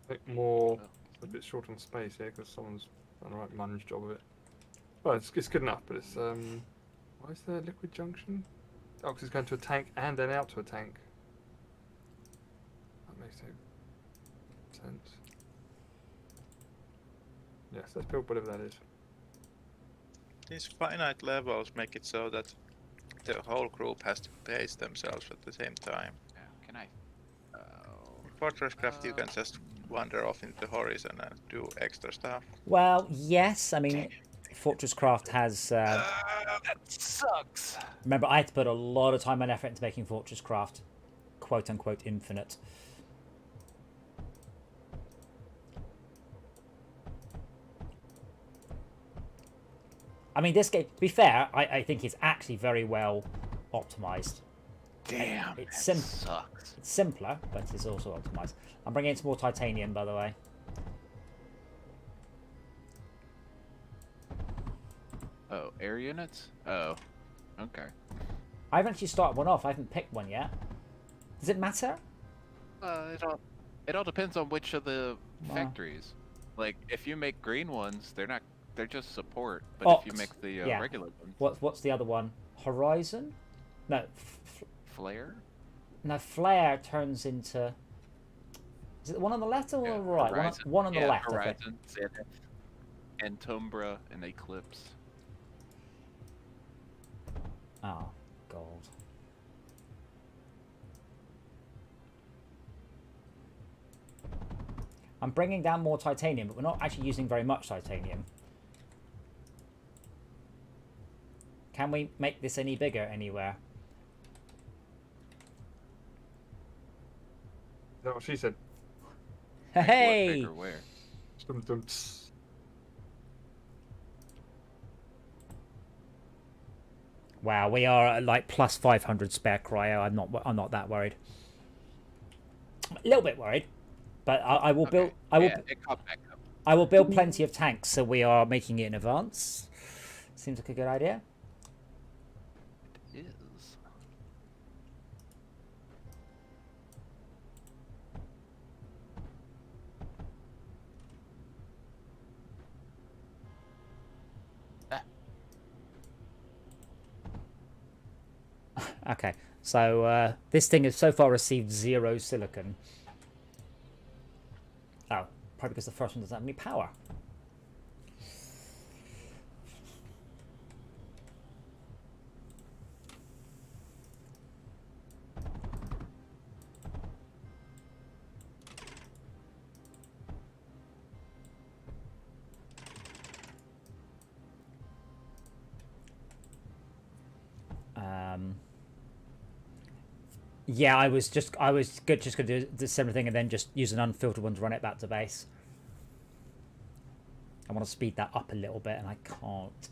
I think more. It's a bit short on space here because someone's done a right munge job of it. Well, it's good enough, but it's why is there a liquid junction? Oh, because it's going to a tank and then out to a tank. That makes no sense. Yes, let's build whatever that is. These finite levels make it so that the whole group has to pace themselves at the same time. can I? In Fortresscraft, you can just wander off into the horizon and do extra stuff. Well, yes. I mean, Fortress Craft has. That sucks. Remember, I had to put a lot of time and effort into making Fortress Craft, quote unquote, infinite. I mean, this game, to be fair, I think it's actually very well optimized. Damn, It's that sim- sucks. It's simpler, but it's also optimized. I'm bringing in some more titanium, by the way. Oh, air units? Oh, okay. I haven't actually started one off. I haven't picked one yet. Does it matter? It all depends on which of the Wow. factories. Like, if you make green ones, they're just support. But Opt, if you make the yeah. regular ones, What's the other one? Horizon? No, flare. no. Flare turns into. Is it the one on the left or Yeah, the right? Horizon. One on the Yeah, left. I think. Horizon, Zenith, and Tumbra, and Eclipse. Oh, gold. I'm bringing down more titanium, but we're not actually using very much titanium. Can we make this any bigger anywhere? Is that what she said? What, Hey! bigger where? Dum, dum, tss. Wow, we are at like plus 500 spare cryo. I'm not that worried. I'm a little bit worried, but I will build. It caught back up. I will build plenty of tanks, so we are making it in advance. Seems like a good idea. It Okay, so this thing has so far received 0 silicon. Oh, probably because the first one doesn't have any power. Yeah, I was just going to do the similar thing and then just use an unfiltered one to run it back to base. I want to speed that up a little bit, and I can't.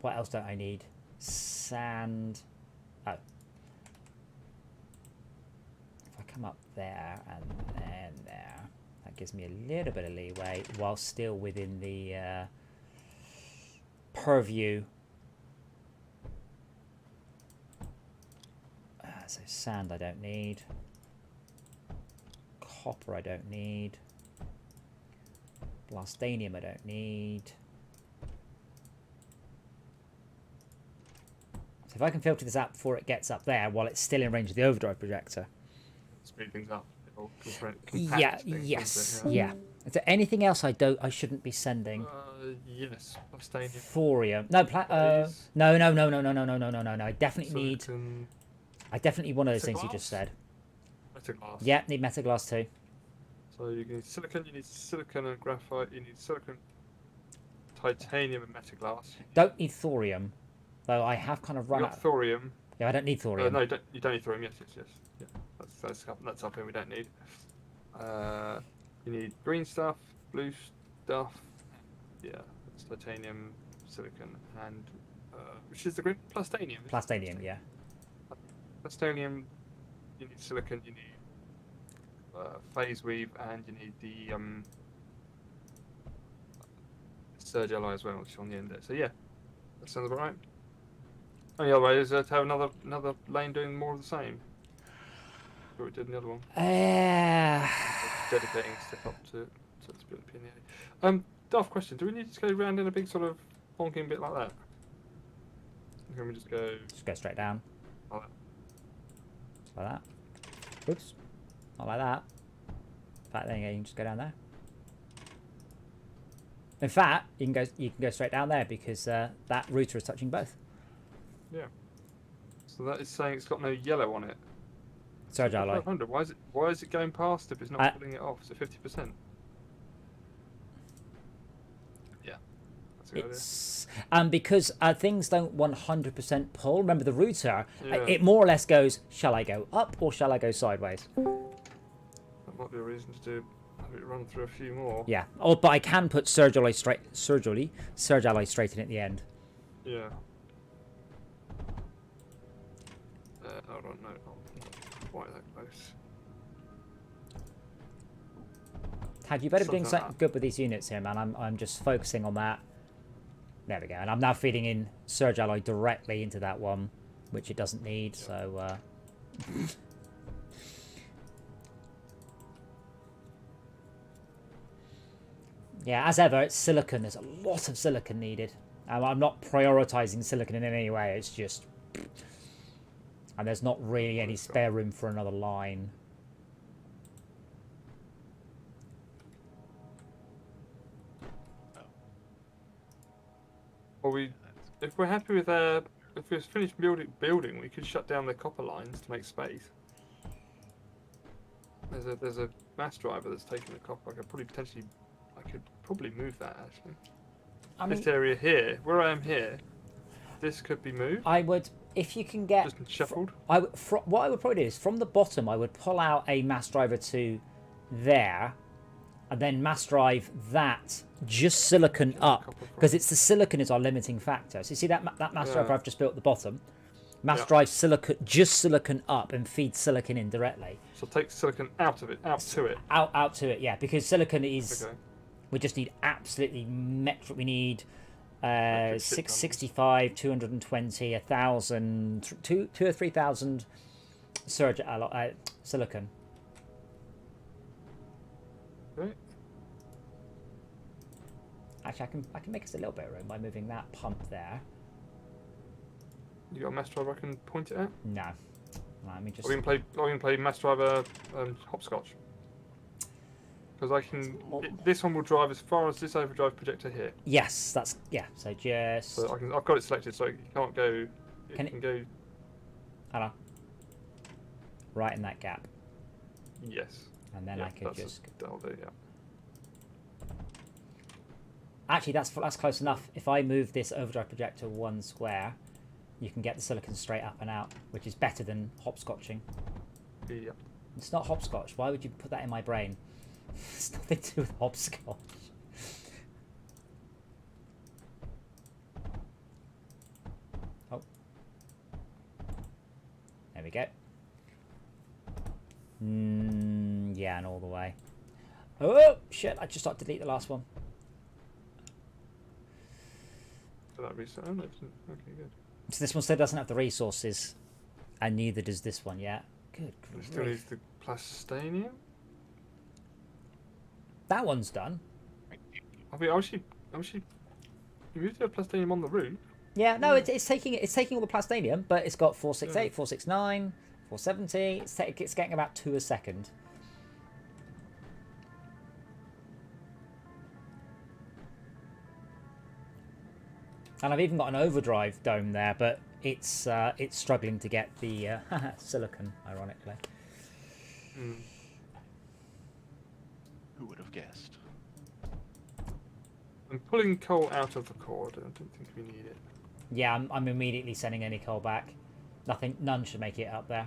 What else don't I need? Sand. Oh. If I come up there and then there, that gives me a little bit of leeway while still within the purview. So sand I don't need. Copper I don't need. Blastanium I don't need. So if I can filter this out before it gets up there while it's still in range of the overdrive projector. Speed things up. Yeah, yes, yeah. Is there anything else I shouldn't be sending? Yes, Blastanium. Thorium. No, no. I definitely need. I definitely one of those things you just said. Metaglass. Yeah, need metaglass too. So you need silicon, you need silicon and graphite, you need silicon, titanium and metaglass. Don't need thorium, though I have kind of run out. Thorium. Yeah, I don't need thorium. No, you don't need thorium. Yes. Yeah, that's something we don't need. You need green stuff, blue stuff. Yeah, that's titanium, silicon, and which is the green? Plastanium. Plastanium, yeah. Plastanium, you need silicon, you need phase weave, and you need the surge alloy as well, which is on the end there. So yeah, that sounds about right. Only other way is to have another lane doing more of the same. What we did in the other one. Dedicating stuff up to the split PNA. Daft question: do we need to go around in a big sort of honking bit like that? Or can we just go? Just go straight down. Like that. Like that. Oops. Not like that. In fact, then you can just go down there. In fact, you can go straight down there because that router is touching both. Yeah. So that is saying it's got no yellow on it. Surge alloy. 500. Why is it going past if it's not pulling it off? So 50%. Yeah. That's a good idea. Because things don't 100% pull. Remember the router, Yeah. it more or less goes, shall I go up or shall I go sideways? That might be a reason to have it run through a few more. Yeah. Oh, but I can put surge alloy straight in at the end. Yeah. Hold on, no, not quite that close. Have you better be doing Something like something good with these units here, man? I'm just focusing on that. There we go. And I'm now feeding in surge alloy directly into that one, which it doesn't need. Yeah. So. Yeah, as ever, it's silicon. There's a lot of silicon needed. I'm not prioritizing silicon in any way. It's just... And there's not really any spare room for another line. Well, if we're happy with if we're finished building, we could shut down the copper lines to make space. There's a mass driver that's taking the copper. I could probably move that actually. This area here, where I am here, this could be moved. I would, if you can get... Just shuffled? What I would probably do is, from the bottom, I would pull out a mass driver to there, and then mass drive that, just silicon up, because it's the silicon is our limiting factor. So you see that mass driver I've just built at the bottom? Mass drive silicon, just silicon up, and feed silicon in directly. So take silicon out of it, out to it. Out to it, yeah, because silicon is... Okay. We just need absolutely metric. We need 665, 220, 1,000, 2 or 3,000 surge silicon. Okay. Actually, I can make us a little bit of room by moving that pump there. You got a mass driver I can point it at? No. Let me just... I can play mass driver hopscotch. Because I can... this one will drive as far as this overdrive projector here. Yes, that's... Yeah, so just... So I've got it selected, so it can't go... It can go... Hello. Right in that gap. Yes. And then I could just... That'll do, yeah. Actually, that's close enough. If I move this overdrive projector 1 square, you can get the silicon straight up and out, which is better than hopscotching. Yeah. It's not hopscotch. Why would you put that in my brain? It's nothing to do with hopscotch. Oh. There we go. Yeah, and all the way. Oh, shit. I just had to delete the last one. So that reset. Oh, no, okay, good. So this one still doesn't have the resources, and neither does this one yet. Good It still needs the plastanium? That one's done. I mean, you moved the plastanium on the roof. Yeah, no, it's taking all the plastanium, but it's got 468, 469, 470. It's getting about 2 a second. And I've even got an overdrive dome there, but it's struggling to get the silicon, ironically. Who would have guessed? I'm pulling coal out of the core. I don't think we need it. Yeah, I'm immediately sending any coal back. None should make it up there.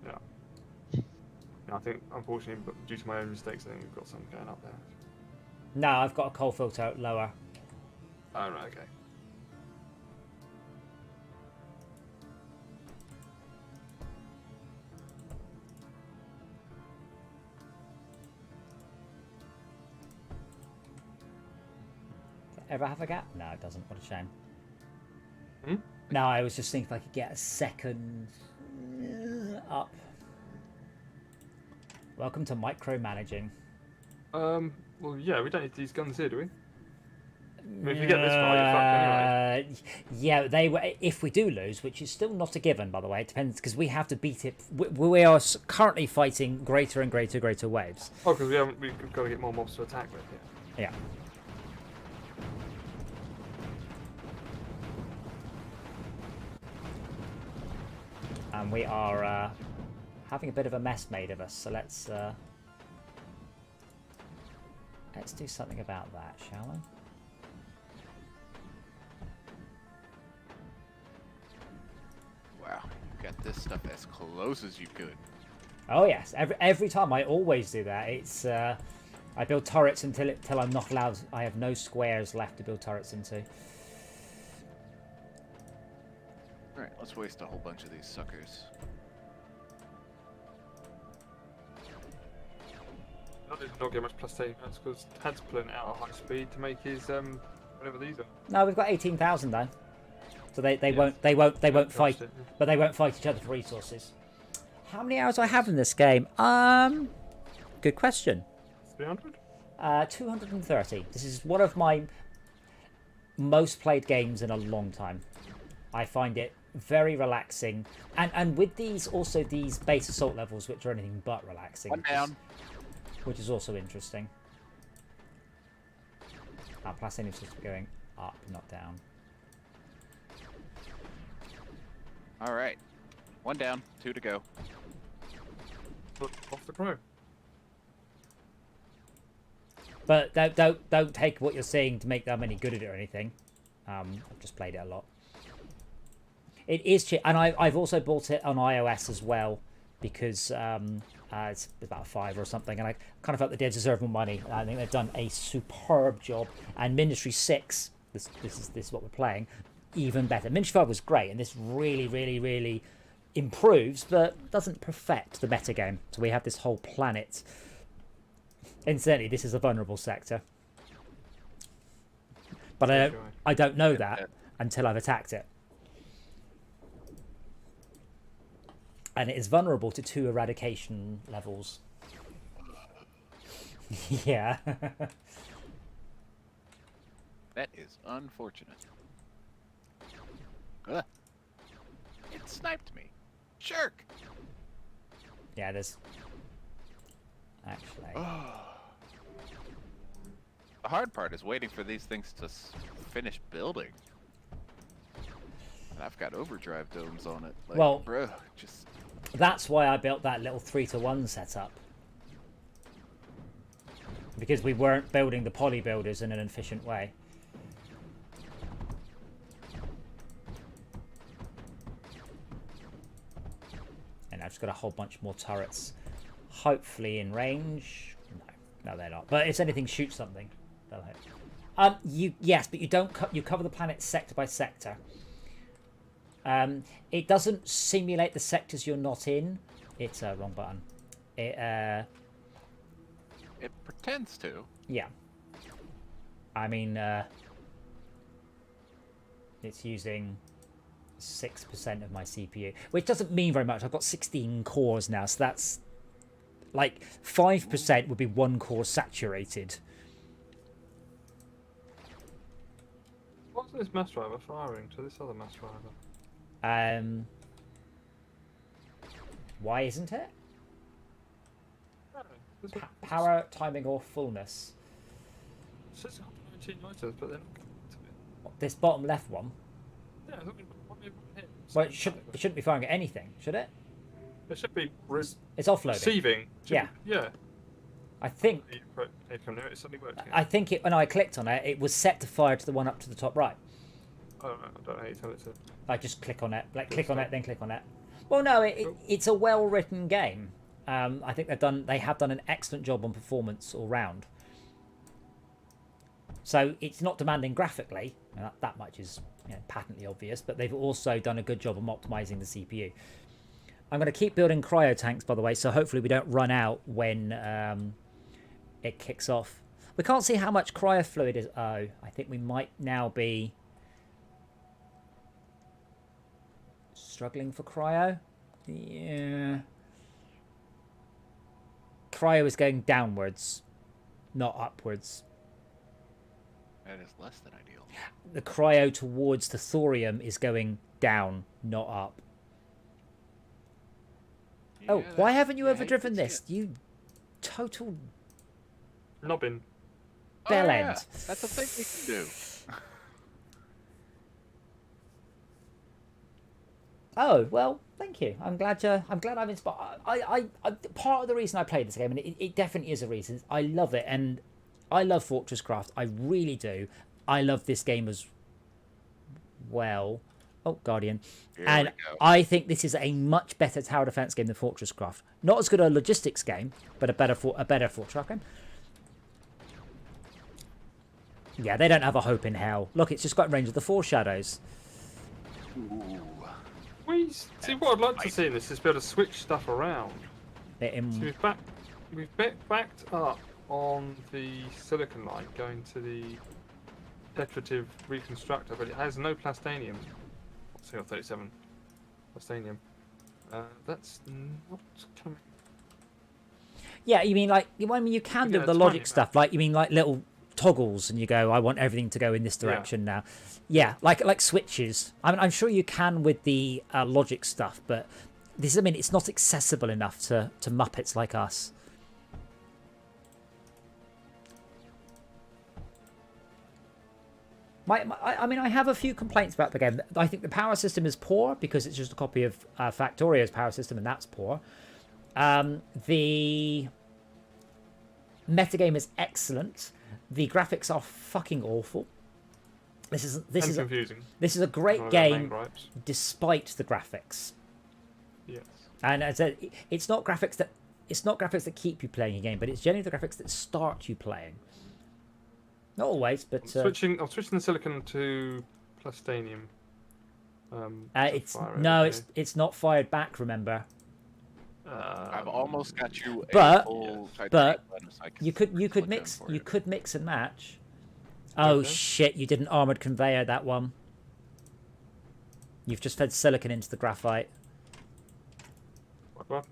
Yeah. I think, unfortunately, but due to my own mistakes, I think we've got some going up there. No, I've got a coal filter lower. Oh, right, okay. Ever have a gap? No, it doesn't. What a shame. Hmm? No, I was just thinking if I could get a second up. Welcome to micromanaging. Well, yeah, we don't need these guns here, do we? I mean, if we get this far, you're fucked anyway. Yeah, they were. If we do lose, which is still not a given, by the way, it depends because we have to beat it. We are currently fighting greater and greater waves. Oh, because we've got to get more mobs to attack with. Yeah. And we are having a bit of a mess made of us, so let's do something about that, shall we? Wow, you got this stuff as close as you could. Oh yes, every time I always do that. It's I build turrets until I'm not allowed. I have no squares left to build turrets into. Alright, let's waste a whole bunch of these suckers. Not did not get much plastanium. That's because Tad's pulling it out at high speed to make his whatever these are. No, we've got 18,000 though, so they won't fight, but they won't fight each other for resources. How many hours do I have in this game? Good question. 300? 230. This is one of my most played games in a long time. I find it very relaxing, and with these base assault levels, which are anything but relaxing. One down. Which is also interesting. Our plastinium seems to be going up, not down. All right, 1 down, 2 to go. Look off the crow. But don't take what you're saying to make them any good at it or anything. I've just played it a lot. It is cheap, and I've also bought it on iOS as well because it's about $5 or something, and I kind of felt the devs deserve more money. I think they've done a superb job, and Mindustry 6, this is what we're playing, even better. Mindustry 5 was great, and this really improves, but doesn't perfect the meta game. So we have this whole planet. Incidentally, this is a vulnerable sector, but I don't know that until I've attacked it. And it is vulnerable to 2 eradication levels. Yeah. That is unfortunate. Ugh. It sniped me. Jerk! Yeah, there's... Actually... The hard part is waiting for these things to finish building. And I've got overdrive domes on it. Like, well, bro, just... That's why I built that little 3-to-1 setup. Because we weren't building the poly builders in an efficient way. And I've just got a whole bunch more turrets. Hopefully in range. No, they're not. But if anything shoots something, they'll hit. Yes, but you don't. You cover the planet sector by sector. It doesn't simulate the sectors you're not in. It's a wrong button. It pretends to. Yeah. I mean, it's using 6% of my CPU, which doesn't mean very much. I've got 16 cores now, so that's like 5% would be one core saturated. What's this mass driver firing to this other mass driver? Why isn't it? Oh, Power, timing, or fullness. It says 119 items, but they're not coming to it. This bottom left one. Yeah, I thought we hit. Well, it shouldn't be firing at anything, should it? It should be It's offloading. receiving. Yeah. Yeah. I think. It suddenly worked. I think when I clicked on it, it was set to fire to the one up to the top right. I don't know how you tell it to. I just click on it, like click on it, then click on it. Well, no, it's a well-written game. I think they have done an excellent job on performance all round. So it's not demanding graphically, and that much is patently obvious. But they've also done a good job of optimizing the CPU. I'm going to keep building cryo tanks, by the way, so hopefully we don't run out when it kicks off. We can't see how much cryo fluid is. Oh, I think we might now be struggling for cryo. Yeah. Cryo is going downwards, not upwards. That is less than ideal. The cryo towards the thorium is going down, not up. Yeah, Oh, why haven't you I overdriven hate to this? see it. You total Nobbin. bell Oh, end. yeah. That's a thing we can do. Oh well, thank you. I'm glad I'm inspired. I part of the reason I played this game, and it definitely is a reason. I love it, and I love Fortress Craft. I really do. I love this game as well. Oh, Guardian. And I think this is a much better tower defense game than Fortress Craft. Not as good a logistics game, but a better Fortress Craft game. Yeah, they don't have a hope in hell. Look, it's just got range of the foreshadows. Ooh. See, what I'd like to see in this is be able to switch stuff around. So we've backed up on the silicon line going to the decorative reconstructor, but it has no plastanium. CO37 plastanium. That's not coming. Yeah, you mean like you can do the logic stuff, like you mean like little toggles, and you go, I want everything to go in this direction now. Yeah, like switches. I'm sure you can with the logic stuff, but this, I mean, it's not accessible enough to Muppets like us. I mean, I have a few complaints about the game. I think the power system is poor because it's just a copy of Factorio's power system, and that's poor. The metagame is excellent. The graphics are fucking awful. This is confusing. This is a great game despite the graphics. Yes. And as I said, it's not graphics that keep you playing a game, but it's generally the graphics that start you playing. Not always, but I'm switching the silicon to plastanium. It's not fired back. Remember. I've almost got you. But you could mix and match. Oh shit! You did an armored conveyor, that one. You've just fed silicon into the graphite. What?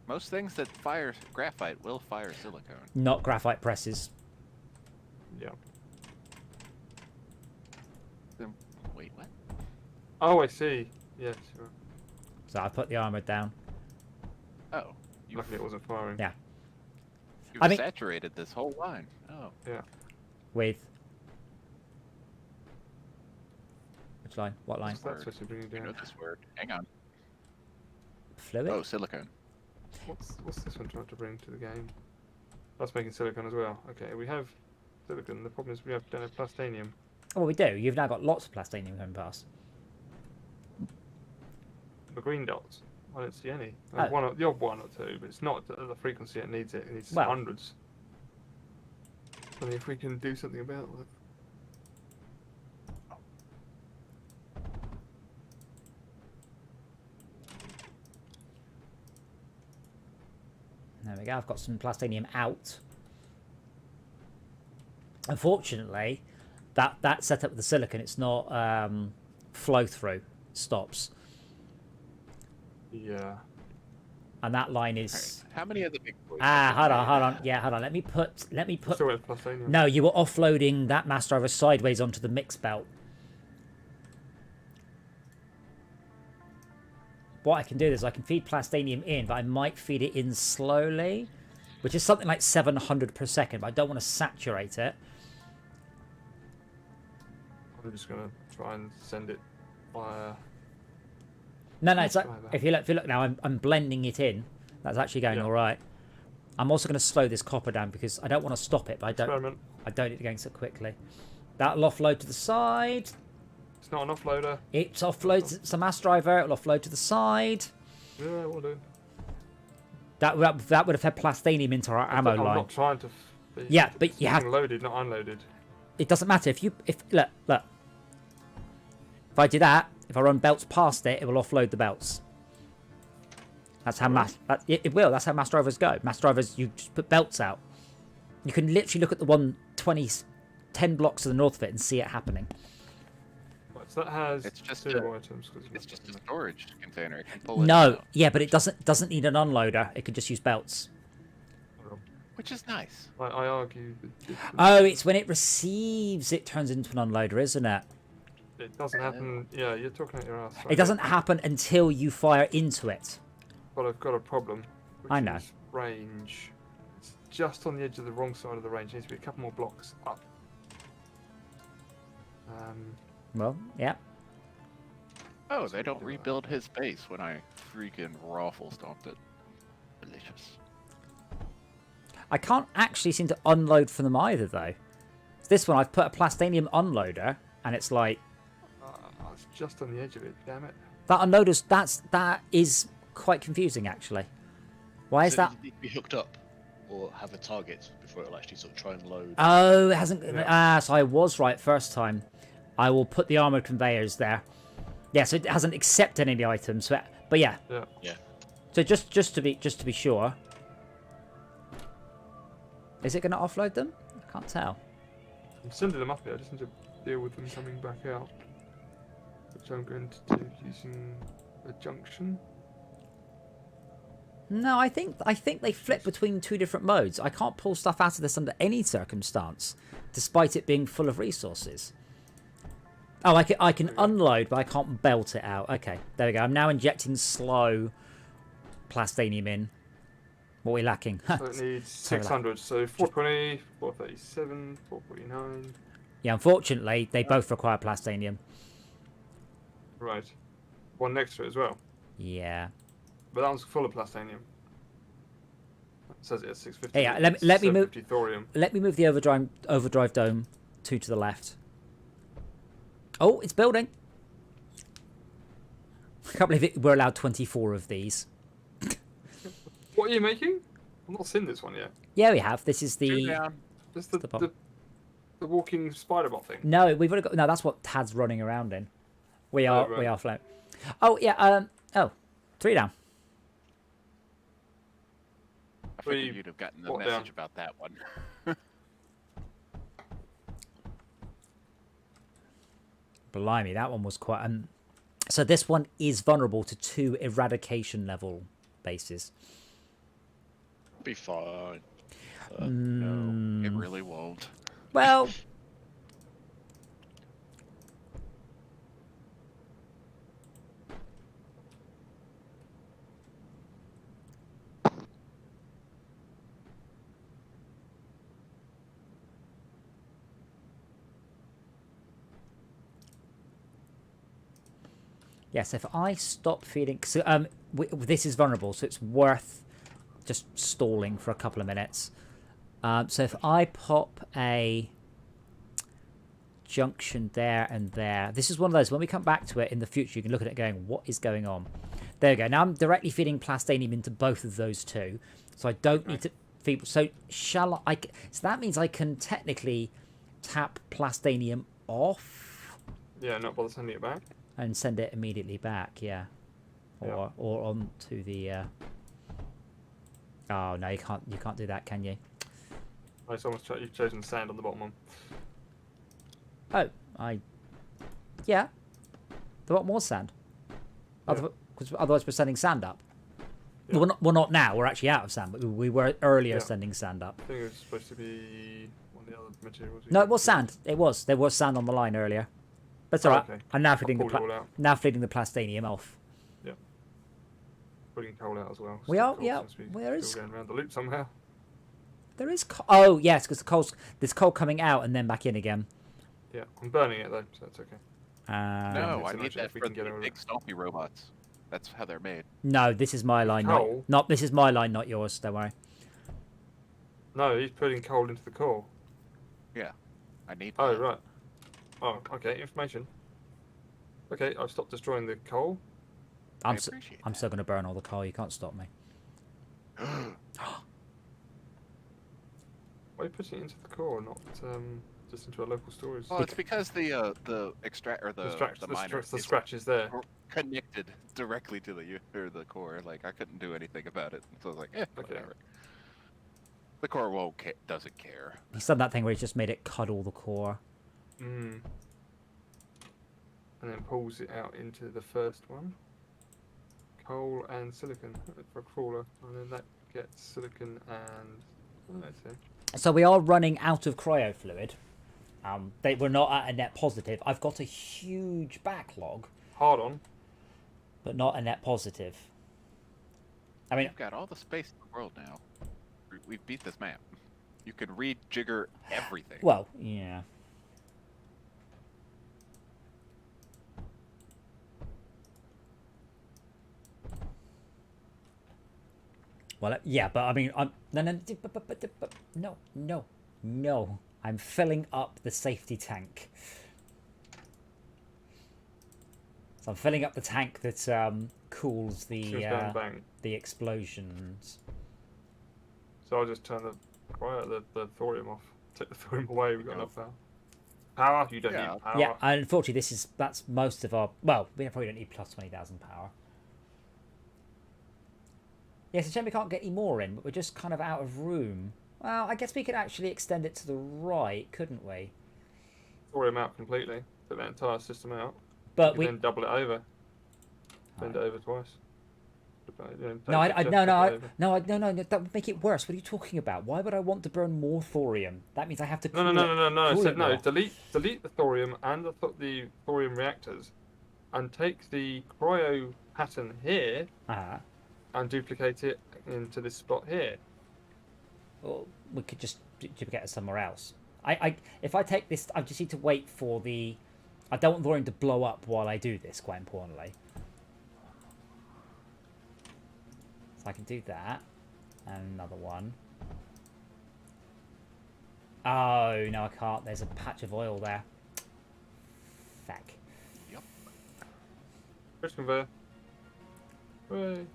Most things that fire graphite will fire silicone. Not graphite presses. Yeah. Wait, what? Oh, I see. Yes. Right. So I put the armor down. Oh, you Luckily, it wasn't firing. Yeah. you've I mean- saturated this whole line. Oh, Yeah. With which line? What line? What's that supposed to bring you you know down? this word. Hang on. Fluid. Oh, silicone. What's this one trying to bring to the game? That's making silicon as well. Okay, we have silicon. The problem is we don't have plastanium. Oh, well, we do. You've now got lots of plastinium coming past. The green dots. I don't see any. Oh. There's the odd one or two, but it's not at the frequency it needs it. It needs Well- hundreds. I mean, if we can do something about it. There we go. I've got some plastinium out. Unfortunately, that setup with the silicon, it's not flow through. It stops. Yeah. And that line Alright, is how many of the big boys? hold on. Yeah, hold on. Let me put Still with plastanium. No, you were offloading that mass driver sideways onto the mix belt. What I can do is I can feed plastanium in, but I might feed it in slowly, which is something like 700 per second, but I don't want to saturate it. I'm just gonna try and send it via. No, it's like, Try that. if you look now, I'm blending it in. That's actually going Yeah. all right. I'm also going to slow this copper down because I don't want to stop it, but I Experiment. don't need it going so quickly. That'll offload to the side. It's not an offloader. It offloads. It's a mass driver. It'll offload to the side. Yeah, we'll do. That would have fed plastanium into our ammo I'm line. not trying to. Yeah, but it's you have- being loaded, not unloaded. It doesn't matter if look. If I do that, if I run belts past it, it will offload the belts. That's how it will. That's how mass drivers go. Mass drivers, you just put belts out. You can literally look at the 10 blocks to the north of it and see it happening. Right, so that has It's just two a- items. 'Cause It's just a storage container. It can pull it No, out, yeah, but it doesn't need an unloader. It could just use belts. which is nice. I argue that Oh, it's when it receives, it turns into an unloader, isn't it? it doesn't happen. Yeah, you're talking at your ass. It doesn't happen until you fire into it. But I've got a problem. Which I know. Is range. It's just on the edge of the wrong side of the range. It needs to be a couple more blocks up. Well, yeah. Oh, they don't rebuild his base when I freaking raffle stomped it. Delicious. I can't actually seem to unload from them either, though. This one, I've put a plastanium unloader, and it's like it's just on the edge of it. Damn it. that unloader's that is quite confusing, actually. Why is So that? you need to be hooked up or have a target before it'll actually sort of try and load. Oh, it hasn't. Yeah. So I was right first time. I will put the armored conveyors there. Yeah, so it hasn't accepted any items. But yeah. Yeah. Yeah. So just to be sure. Is it going to offload them? I can't tell. I'm sending them up here. I just need to deal with them coming back out. Which I'm going to do using a junction. No, I think they flip between two different modes. I can't pull stuff out of this under any circumstance, despite it being full of resources. Oh, I can unload, but I can't belt it out. Okay, there we go. I'm now injecting slow plastanium in. What are we lacking? So it needs 600. So 420, 437, 449. Yeah, unfortunately, they both require plastanium. Right. One next to it as well. Yeah. But that one's full of plastanium. It says it at 650. Hey, yeah, let me move. 750 thorium. Let me move the overdrive dome 2 to the left. Oh, it's building. I can't believe we're allowed 24 of these. What are you making? I've not seen this one yet. Yeah, we have. This is Two the. down. This The the, bomb. the walking spider bot thing. No, we've already got. No, that's what Tad's running around in. We are. right. We are float. Oh yeah. Oh, 3 down. I figured Three- you'd have gotten the what message down? about that one. Blimey, that one was quite. So this one is vulnerable to 2 eradication level bases. Be fine. No, it really won't. Well, yes, if I stop feeding... So, this is vulnerable, so it's worth just stalling for a couple of minutes. So if I pop a junction there and there... This is one of those, when we come back to it in the future, you can look at it going, what is going on? There we go. Now I'm directly feeding plastanium into both of those two. So I don't need to feed... So shall I... So that means I can technically tap plastanium off. Yeah, not bother sending it back. And send it immediately back, yeah. Or on to the... Oh, no, you can't do that, can you? Oh, it's almost you've chosen sand on the bottom one. Oh, yeah. The bottom was sand. Yeah. Because otherwise we're sending sand up. Yeah. We're not now, we're actually out of sand, but we were earlier sending sand up. I think it was supposed to be one of the other materials. No, it was sand. It was. There was sand on the line earlier. That's alright. Okay. I'm now feeding the plastanium off. Yeah. Putting coal out as well. We So are, coal yeah. seems to be Where is... still going around the loop somehow. There is coal. Oh, yes, because there's coal coming out and then back in again. Yeah, I'm burning it though, so that's okay. No, it's I an need option that if we for can get the over big it. stompy robots. That's how they're made. No, this is my line. Coal? Not this is my line, not yours. Don't worry. No, he's putting coal into the core. Yeah, I need. Oh, that. right. Oh, okay, information. Okay, I've stopped destroying the coal. I'm appreciate still going to burn all the coal. You can't stop me. Why are you putting it into the core, not just into a local storage? Well, it's because the extract or the miner the is scratch is there. connected directly to the core. Like I couldn't do anything about it, so I was like, whatever. The core doesn't care. He's done that thing where he's just made it cuddle the core. Mm. And then pulls it out into the first one. Coal and silicon for a crawler, and then that gets silicon and let's see. So we are running out of cryo fluid. We're not at a net positive. I've got a huge backlog, Hard on. but not a net positive. I mean, You've got all the space in the world now. We've beat this map. You can rejigger everything. well, yeah. Well, yeah, but I mean, no. I'm filling up the safety tank. So I'm filling up the tank that cools the explosions. So I'll just turn the thorium off. Take the thorium away. We've got enough power. Power? You don't need power. Yeah, and unfortunately, that's most of our. Well, we probably don't need plus 20,000 power. Yes, it's a shame we can't get any more in, but we're just kind of out of room. Well, I guess we could actually extend it to the right, couldn't we? Thorium out completely. Put that entire system out. But then double it over. Bend it over twice. No, that would make it worse. What are you talking about? Why would I want to burn more thorium? That means I have to cool No. I said no. more. Delete the thorium and the thorium reactors, and take the cryo pattern here and duplicate it into this spot here. Well, we could just duplicate it somewhere else. If I take this, I just need to wait for the. I don't want thorium to blow up while I do this. Quite importantly. I can do that. And another one. Oh, no, I can't. There's a patch of oil there. Fuck. Yep. Bridge conveyor. Hooray.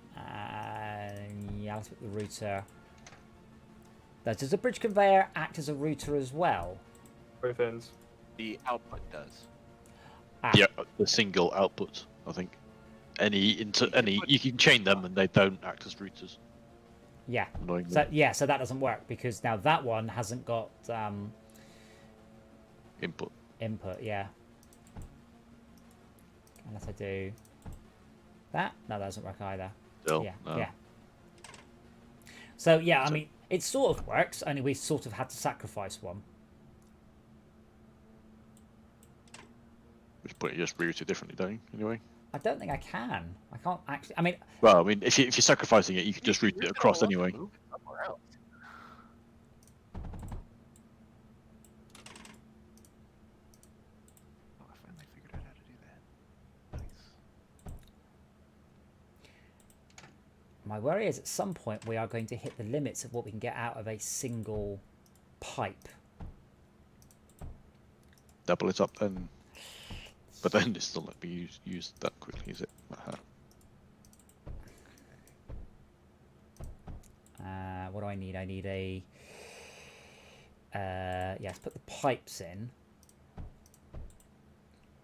Yeah, let's put the router. Does the bridge conveyor act as a router as well? Both ends. The output does. Yeah, the single output, I think. You can chain them and they don't act as routers. Yeah. Annoyingly. So that doesn't work because now that one hasn't got Input. yeah. Unless I do that, no, that doesn't work either. Still, yeah, no. yeah. So yeah, I mean, it sort of works. Only we sort of had to sacrifice one. Which point you just reroute it differently, don't you? Anyway. I don't think I can. I can't actually. I mean, Well, I mean, if you're sacrificing it, you could just route it across anyway. Move somewhere else. Oh, I finally figured out how to do that. Nice. my worry is at some point we are going to hit the limits of what we can get out of a single pipe. Double it up then. But then it's still not be used that quickly, is it? What do I need? I need a... yeah, let's put the pipes in.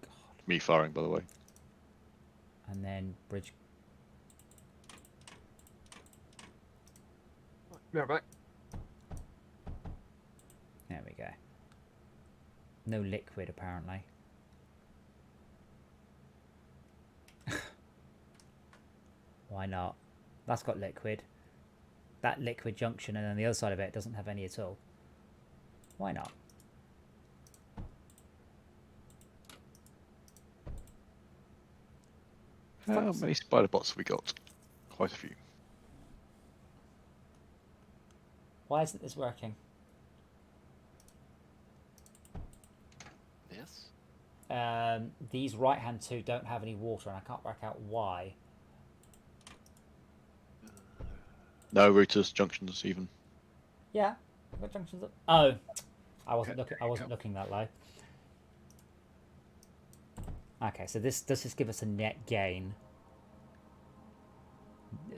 God. Me firing, by the way. And then bridge... Yeah, right. There we go. No liquid, apparently. Why not? That's got liquid. That liquid junction, and then the other side of it doesn't have any at all. Why not? How many spider bots have we got? Quite a few. Why isn't this working? This? These right-hand two don't have any water, and I can't work out why. No routers, junctions, even. Yeah, I've got junctions up. Oh, I wasn't looking. I wasn't looking that low. Okay, so this does just give us a net gain.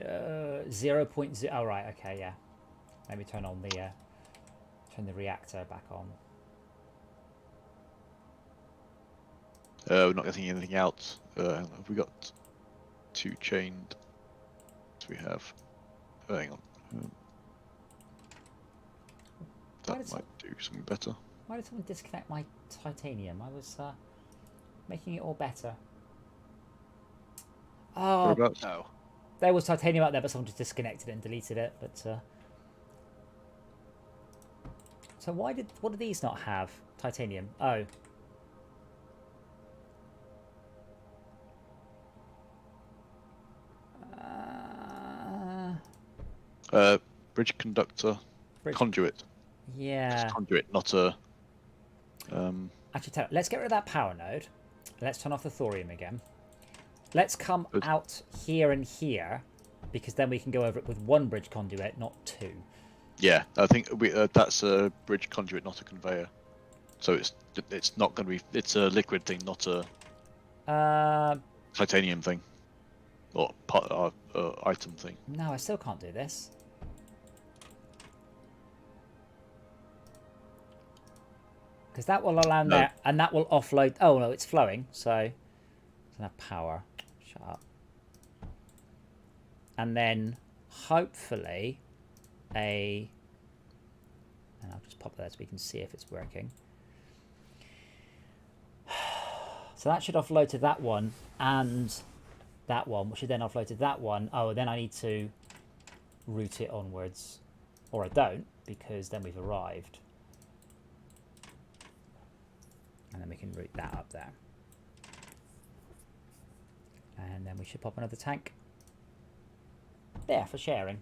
0.0. Oh, right. Okay, yeah. Let me turn on the reactor back on. We're not getting anything out. Have we got two chained? We have. Hang on. That might do something better. Why did someone disconnect my titanium? I was making it all better. Oh, Whereabouts? Oh. there was titanium out there, but someone just disconnected it and deleted it. But so what do these not have? Titanium. Oh. Bridge conductor, conduit. Yeah. It's conduit, not a. Actually, let's get rid of that power node. Let's turn off the thorium again. Let's come out here and here, because then we can go over it with one bridge conduit, not two. Yeah, I think that's a bridge conduit, not a conveyor. So it's not going to be. It's a liquid thing, not a titanium thing, or part item thing. No, I still can't do this. Because that will allow there, and that will offload. Oh no, it's flowing, so it doesn't have power. Shut up. And then hopefully and I'll just pop that so we can see if it's working. So that should offload to that one and that one, which should then offload to that one. Oh, then I need to route it onwards, or I don't, because then we've arrived. And then we can route that up there. And then we should pop another tank there for sharing.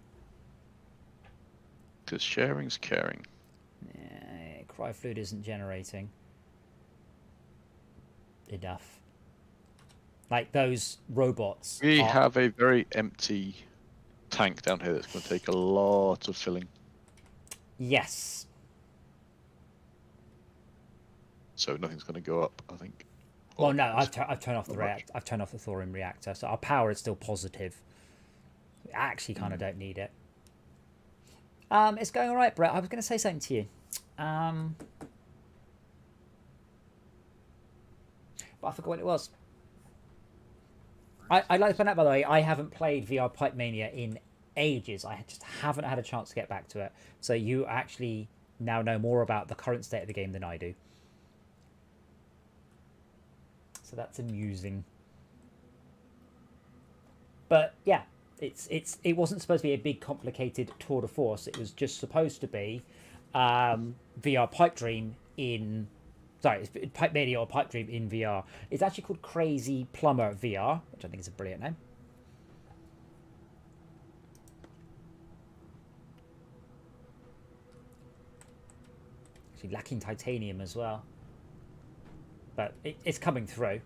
Because sharing's caring. Yeah, cryofluid isn't generating enough. Like those robots. We have a very empty tank down here that's going to take a lot of filling. Yes. So nothing's going to go up, I think. Well, no, I've turned off the reactor. I've turned off the thorium reactor, so our power is still positive. We actually kind of don't need it. It's going all right, Brett. I was going to say something to you. But I forgot what it was. I'd like to point out, by the way, I haven't played VR Pipe Mania in ages. I just haven't had a chance to get back to it. So you actually now know more about the current state of the game than I do. So that's amusing. But yeah, it wasn't supposed to be a big complicated tour de force. It was just supposed to be VR Pipe Dream in Sorry, it's Pipe Mania or Pipe Dream in VR. It's actually called Crazy Plumber VR, which I think is a brilliant name. Actually lacking titanium as well. But it's coming through.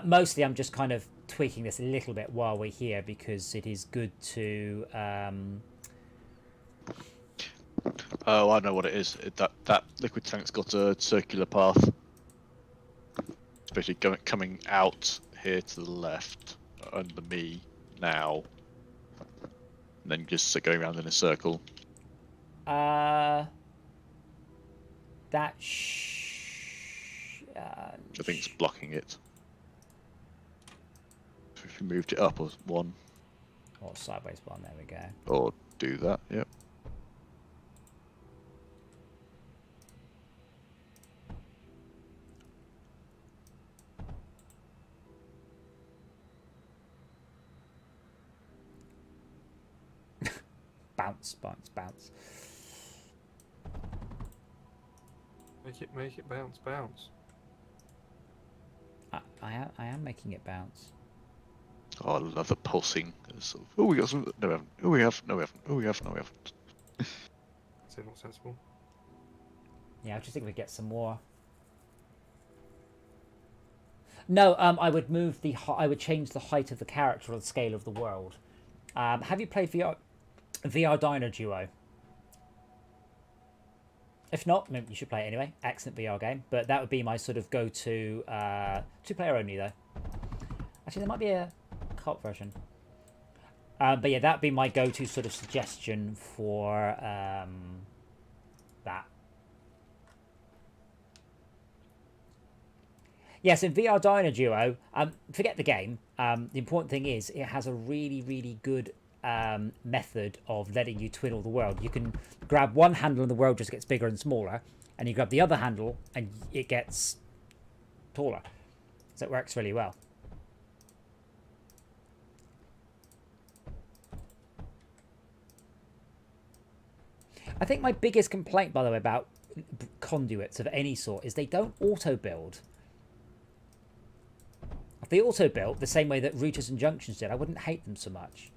Mostly I'm just kind of tweaking this a little bit while we're here because it is good to... Oh, I know what it is. That liquid tank's got a circular path. Especially coming out here to the left under me now. And then just going around in a circle. That I think it's blocking it. If you moved it up or one. Or sideways one, there we go. Or do that, yep. Bounce, bounce, bounce. Make it bounce, bounce. I am making it bounce. Oh, I love the pulsing. Sort of, oh, we got some. No, we haven't. Oh, we have. No, we haven't. Oh, we have. No, we haven't. Is it not sensible? Yeah, I just think we get some more. No, I would move the. I would change the height of the character or the scale of the world. Have you played VR Diner Duo? If not, maybe you should play it anyway. Excellent VR game, but that would be my sort of go-to. 2-player only though. Actually, there might be a co-op version. But yeah, that'd be my go-to sort of suggestion for that. Yes, in VR Diner Duo, forget the game. The important thing is it has a really, really good method of letting you twiddle the world. You can grab one handle and the world just gets bigger and smaller, and you grab the other handle and it gets taller. So it works really well. I think my biggest complaint, by the way, about conduits of any sort is they don't auto-build. If they auto-built the same way that routers and junctions did, I wouldn't hate them so much.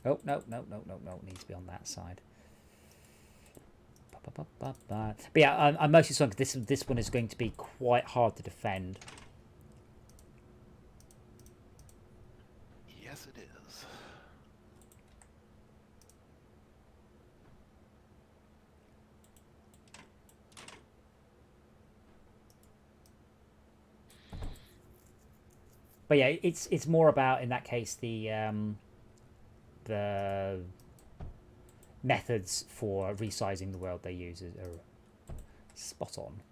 Oh, no, it needs to be on that side. But yeah, I'm mostly sorry because this one is going to be quite hard to defend. Yes, it is. But yeah, it's more about, in that case, the methods for resizing the world they use are spot on.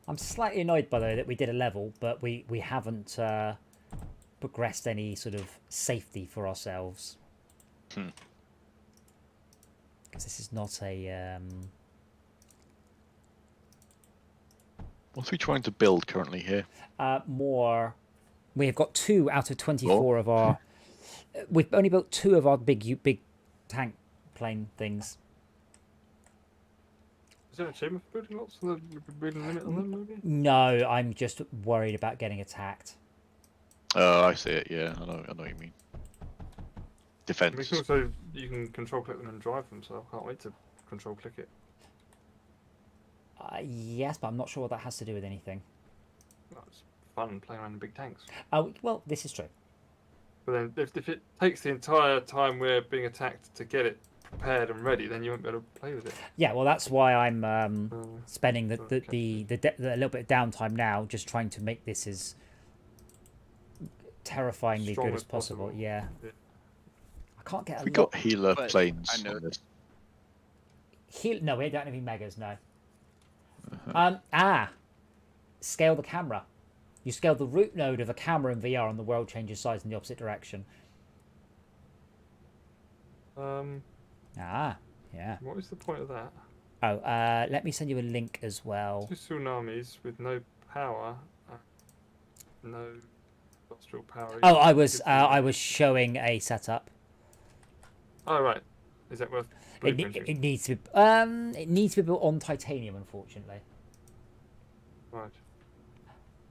I'm slightly annoyed, by the way, that we did a level, but we haven't progressed any sort of safety for ourselves. Because this is not a... What are we trying to build currently here? More... We've got 2 out of 24 of our... We've only built 2 of our big tank plane things. Is there an achievement for building lots? So building limit on them, maybe? No, I'm just worried about getting attacked. Oh, I see it. Yeah, I know what you mean. Defense. I mean, also, you can control click them and drive them, so I can't wait to control click it. Yes, but I'm not sure what that has to do with anything. Well, it's fun playing around in big tanks. Oh, well, this is true. But then, if it takes the entire time we're being attacked to get it prepared and ready, then you won't be able to play with it. Yeah, well, that's why I'm spending the little bit of downtime now, just trying to make this as terrifyingly Strong good as as possible. possible. Yeah. I can't get a We lot. got healer But planes I know- on this. No, we don't have any megas, no. Scale the camera. You scale the root node of a camera in VR and the world changes size in the opposite direction. Ah, yeah. What is the point of that? Oh, let me send you a link as well. 2 tsunamis with no power, no industrial power. Oh, I was showing a setup. Oh right, is that worth? It needs to be built on titanium, unfortunately. Right.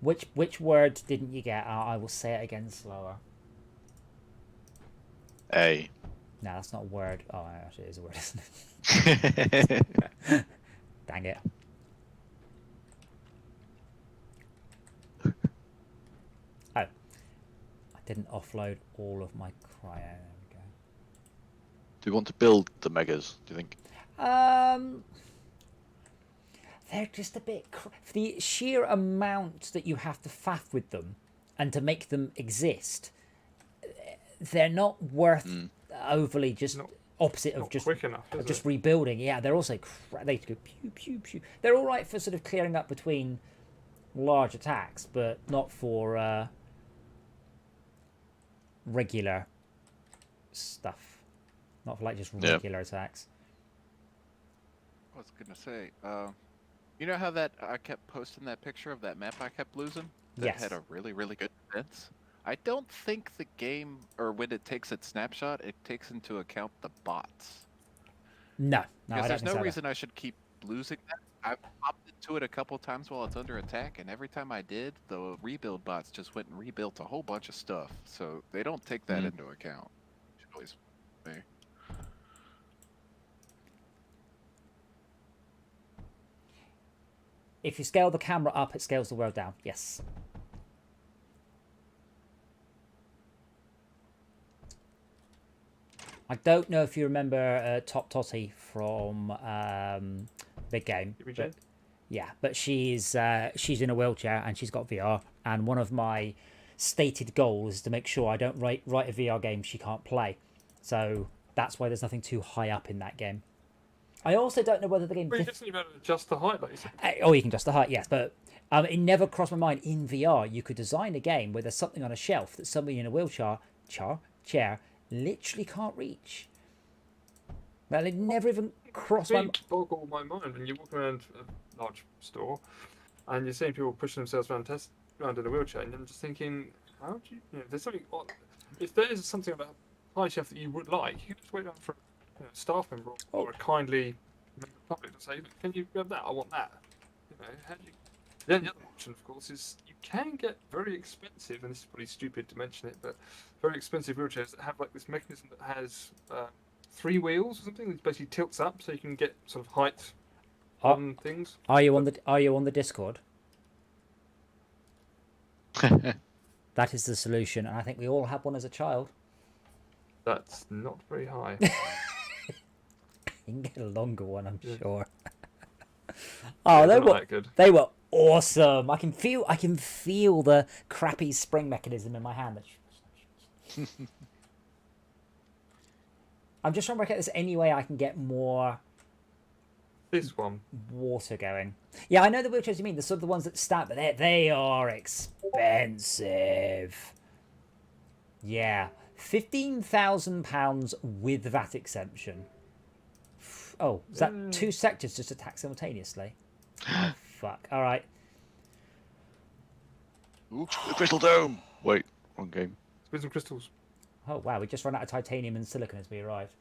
Which word didn't you get? I will say it again slower. A. No, that's not a word. Oh, actually, it is a word, isn't it? Dang it. Oh, I didn't offload all of my cryo. There we go. Do you want to build the megas? Do you think? They're just a bit for the sheer amount that you have to faff with them, and to make them exist. They're not worth overly just opposite of just quick enough, just rebuilding. Yeah, they're also they go pew pew pew. They're all right for sort of clearing up between large attacks, but not for regular stuff. Not for like just regular attacks. I was gonna say, you know how that I kept posting that picture of that map I kept losing? That Yes. had a really, really good defense? I don't think the game, or when it takes its snapshot, it takes into account the bots. No, I Because don't there's think no so. reason I should keep losing that. I've popped into it a couple times while it's under attack, and every time I did, the rebuild bots just went and rebuilt a whole bunch of stuff. So they don't take that into account. Should always be. If you scale the camera up, it scales the world down. Yes. I don't know if you remember Top Totty from Big Game. But, yeah, but she's in a wheelchair and she's got VR. And one of my stated goals is to make sure I don't write a VR game she can't play. So that's why there's nothing too high up in that game. I also don't know whether the game... Well, you just need to adjust the height, like you said. Oh, you can adjust the height, yes, but it never crossed my mind in VR you could design a game where there's something on a shelf that somebody in a wheelchair chair literally can't reach. Well, it never even crossed my mind. Boggle my mind when you walk around a large store and you're seeing people pushing themselves around in a wheelchair, and I'm just thinking, how do you know, there's something odd. If there is something about a high shelf that you would like, you can just wait down for a staff member or a kindly member of the public to say, can you grab that? I want that. You know, how do you... Then the other option, of course, is you can get very expensive, and this is probably stupid to mention it, but very expensive wheelchairs that have like this mechanism that has 3 wheels or something that basically tilts up, so you can get sort of height on things. Are you on the Discord? That is the solution, and I think we all had one as a child. That's not very high. You can get a longer one, I'm sure. Yeah, they were awesome. I can feel the crappy spring mechanism in my hand. I'm just trying to work out this any way I can get more. This one. Water going. Yeah, I know the wheelchairs you mean. The sort of the ones that stand, but they are expensive. Yeah, £15,000 with VAT exemption. Oh, is that 2 sectors just attack simultaneously? Oh, fuck. All right. Ooh, the crystal dome. Wait, wrong game. With some crystals. Oh wow, we just ran out of titanium and silicon as we arrived.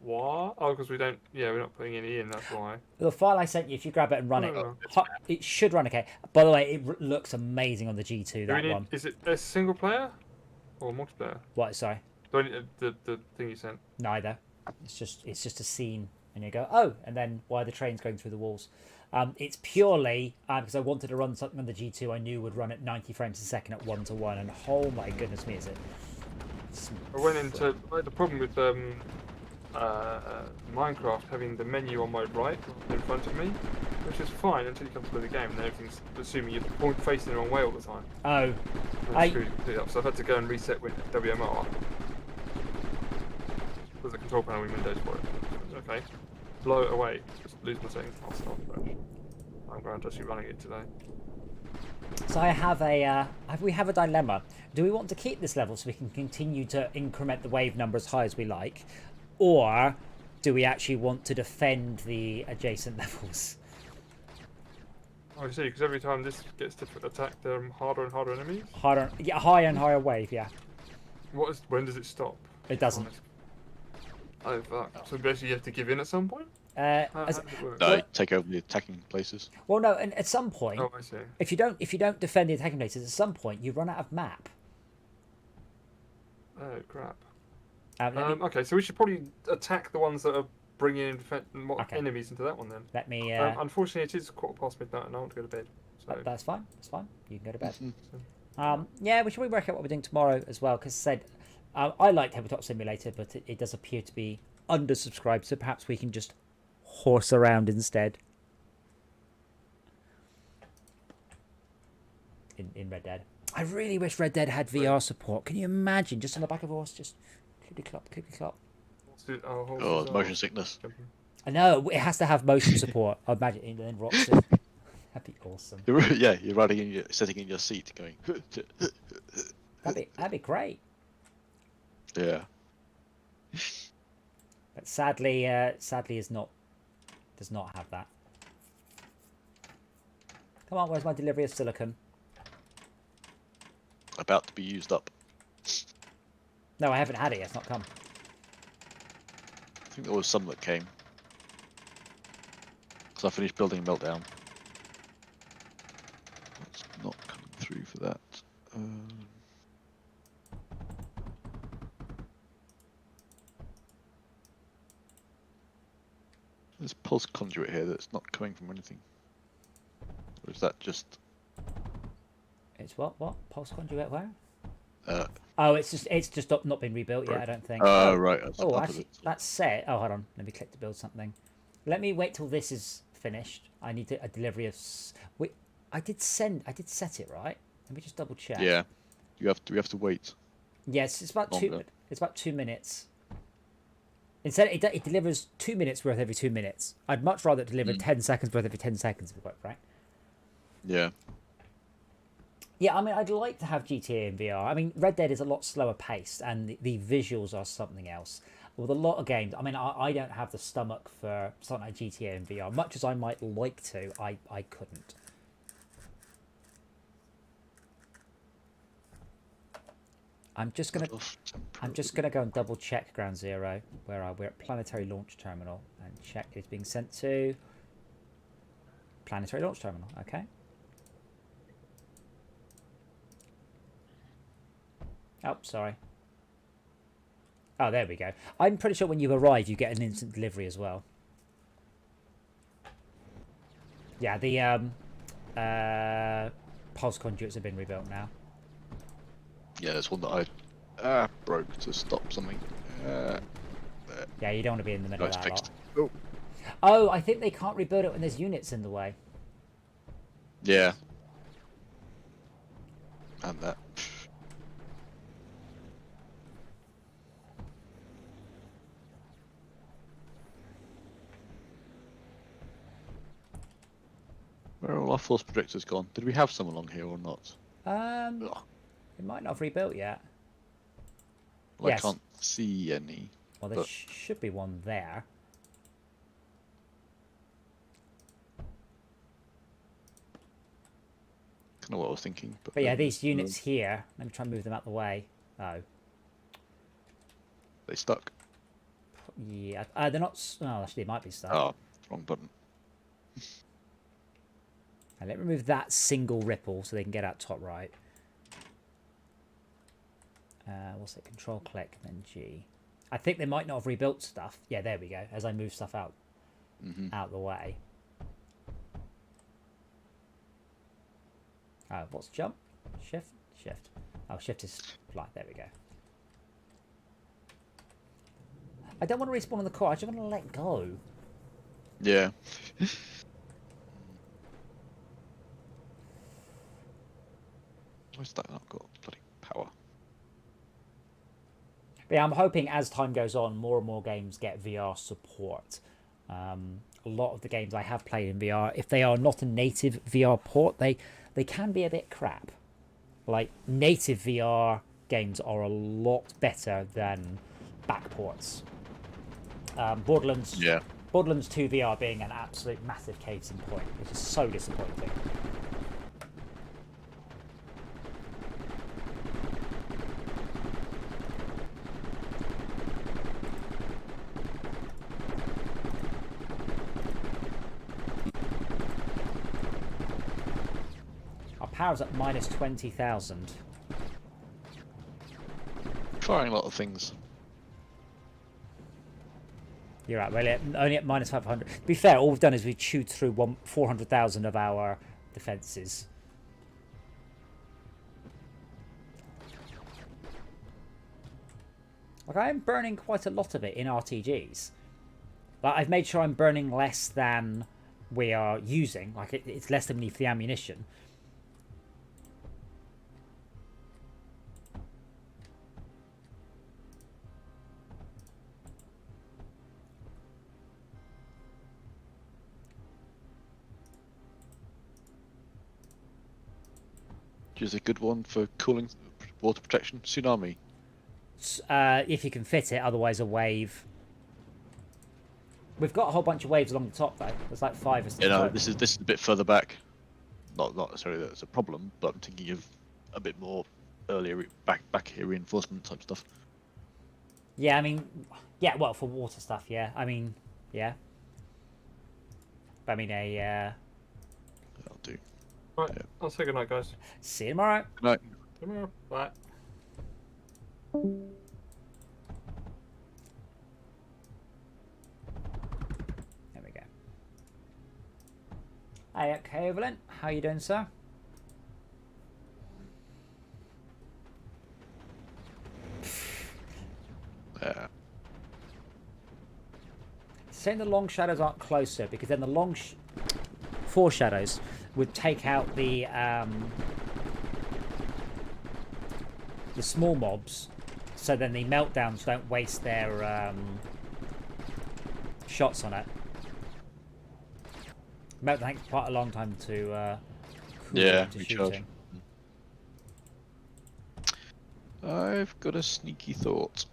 What? Oh, because we don't. Yeah, we're not putting any in. That's why. The file I sent you, if you grab it and run it should run okay. By the way, it looks amazing on the G2. That one. Is it a single player or multiplayer? What? Sorry. Do I need the thing you sent? Neither. It's just a scene, and you go, oh, and then why the train's going through the walls. It's purely because I wanted to run something on the G2 I knew would run at 90 frames a second at 1:1, and oh my goodness me, is it? I went into the problem with Minecraft having the menu on my right in front of me, which is fine until you come to play the game, and everything's assuming you're facing the wrong way all the time. Oh, so I've had to go and reset with WMR. There's a control panel in Windows for it. Okay, blow it away. Just lose my settings. I'll start fresh. I'm going to actually running it today. So I have we have a dilemma. Do we want to keep this level so we can continue to increment the wave number as high as we like, or do we actually want to defend the adjacent levels? I see, because every time this gets to attack, there are harder and harder enemies. Harder, yeah, higher and higher wave, yeah. When does it stop? It doesn't. Oh fuck! So basically, you have to give in at some point. How does it work? No, take over the attacking places. Well, no, and at some point, Oh, I see. if you don't defend the attacking places, at some point you run out of map. Oh crap. Okay. Okay, so we should probably attack the ones that are bringing in Okay. enemies into that one then. Let me. Unfortunately, it is midnight, and I want to go to bed. So. That's fine. That's fine. You can go to bed. Yeah, we should probably work out what we're doing tomorrow as well. Because said, I like Tabletop Simulator, but it does appear to be undersubscribed. So perhaps we can just horse around instead. In Red Dead, I really wish Red Dead had VR support. Can you imagine? Just on the back of a horse, just clippy clop, clippy clop. Oh, it's motion sickness. I know it has to have motion support. I imagine it then rocks it. That'd be awesome. You're riding sitting in your seat, going. That'd be great. Yeah. But sadly, does not have that. Come on, where's my delivery of silicon? About to be used up. No, I haven't had it. It's not come. I think there was some that came. Because I finished building Meltdown. That's not coming through for that. There's pulse conduit here that's not coming from anything. Or is that just... It's what? Pulse conduit where? Uh, Oh, it's just not been rebuilt yet. I don't think. right. Oh, actually, that's set. Oh, hold on. Let me click to build something. Let me wait till this is finished. I need a delivery of. Wait, I did set it right. Let me just double check. Yeah, we have to wait. Yes, it's about Longer. It's about 2 minutes. Instead, it delivers 2 minutes worth every 2 minutes. I'd much rather it deliver 10 seconds worth every 10 seconds. To be quite frank. Yeah. Yeah, I mean, I'd like to have GTA in VR. I mean, Red Dead is a lot slower paced, and the visuals are something else. With a lot of games, I mean, I don't have the stomach for something like GTA in VR. Much as I might like to, I couldn't. I'm just gonna go and double check Ground Zero, where we're at Planetary Launch Terminal, and check it's being sent to Planetary Launch Terminal. Okay. Oh, sorry. Oh, there we go. I'm pretty sure when you arrive, you get an instant delivery as well. Yeah, the pulse conduits have been rebuilt now. Yeah, there's one that I broke to stop something. Yeah, you don't want to be in the middle of that fixed. lot. Oh, I think they can't rebuild it when there's units in the way. Yeah. And that. Where are all our force projectors gone? Did we have some along here or not? It might not have rebuilt yet. Well, Yes. I can't see any. Well, there But- should be one there. Kind of what I was thinking. But yeah, these units here, let me try and move them out the way. Oh, They stuck. yeah. They're not. Oh, actually, they might be stuck. Oh, wrong button. And let me remove that single ripple so they can get out top right. What's it? Control click, then G. I think they might not have rebuilt stuff. Yeah, there we go. As I move stuff out, out the way. Oh, what's jump? Shift? Shift. Oh, shift is fly. There we go. I don't want to respawn on the core. I just want to let go. Yeah. Where's that not got bloody power? But yeah, I'm hoping as time goes on, more and more games get VR support. A lot of the games I have played in VR, if they are not a native VR port, they can be a bit crap. Like, native VR games are a lot better than backports. Borderlands. Yeah. Borderlands 2 VR being an absolute massive case in point, which is so disappointing. Our power's at minus 20,000. Trying a lot of things. You're right, really, only at minus 500. To be fair, all we've done is we've chewed through 400,000 of our defences. Like, I am burning quite a lot of it in RTGs. Like, I've made sure I'm burning less than we are using. Like, it's less than we need for the ammunition. Which is a good one for cooling, water protection. Tsunami. If you can fit it, otherwise a wave. We've got a whole bunch of waves along the top though. There's like 5 or 6. You know, this is a bit further back. Not necessarily that it's a problem, but I'm thinking of a bit more earlier back here reinforcement type stuff. Yeah, I mean, yeah, well, for water stuff, yeah. I mean, yeah. But I mean, That'll do. Right, Yeah. I'll say goodnight, guys. see you tomorrow. Good night. Tomorrow. Bye. There we go. Hey, okay, Evelyn. How you doing, sir? Yeah. Saying the long shadows aren't closer because then the foreshadows would take out the small mobs, so then the meltdowns don't waste their shots on it. Meltdown takes quite a long time to cool into recharge. shooting. I've got a sneaky thought.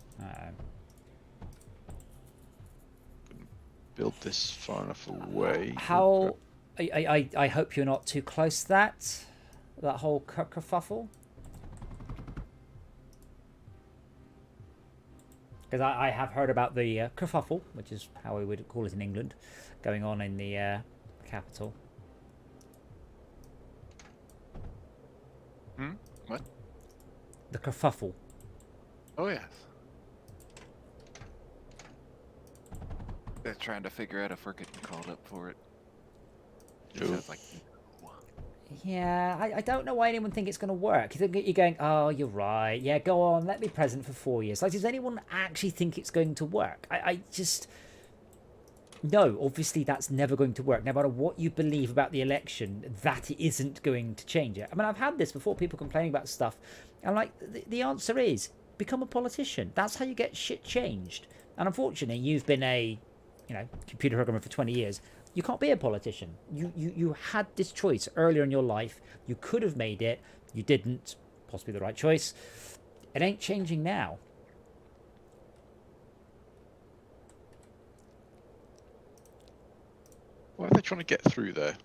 Build this far enough away. How? I hope you're not too close to that whole kerfuffle. Because I have heard about the kerfuffle, which is how we would call it in England, going on in the capital. What? The kerfuffle. Oh yes. They're trying to figure out if we're getting called up for it. It Cool. sounds like Yeah, I don't know why anyone think it's going to work. You're going, oh, you're right. Yeah, go on, let me present for 4 years. Like, does anyone actually think it's going to work? I just... No, obviously that's never going to work. No matter what you believe about the election, that isn't going to change it. I mean, I've had this before, people complaining about stuff. I'm like, the answer is, become a politician. That's how you get shit changed. And unfortunately, you've been a, computer programmer for 20 years. You can't be a politician. You had this choice earlier in your life. You could have made it. You didn't. Possibly the right choice. It ain't changing now. Why are they trying to get through there?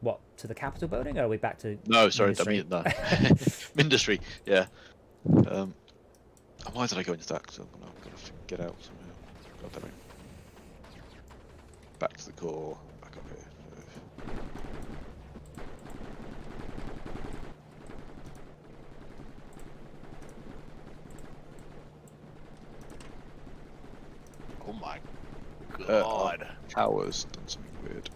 What, to the Capitol building, or are we back to... No, sorry, I Mindustry? mean, no. Mindustry, yeah. Why did I go into that? Because I'm going to get out somehow. God damn it. Back to the core, back up here. oh my god. Towers done something weird.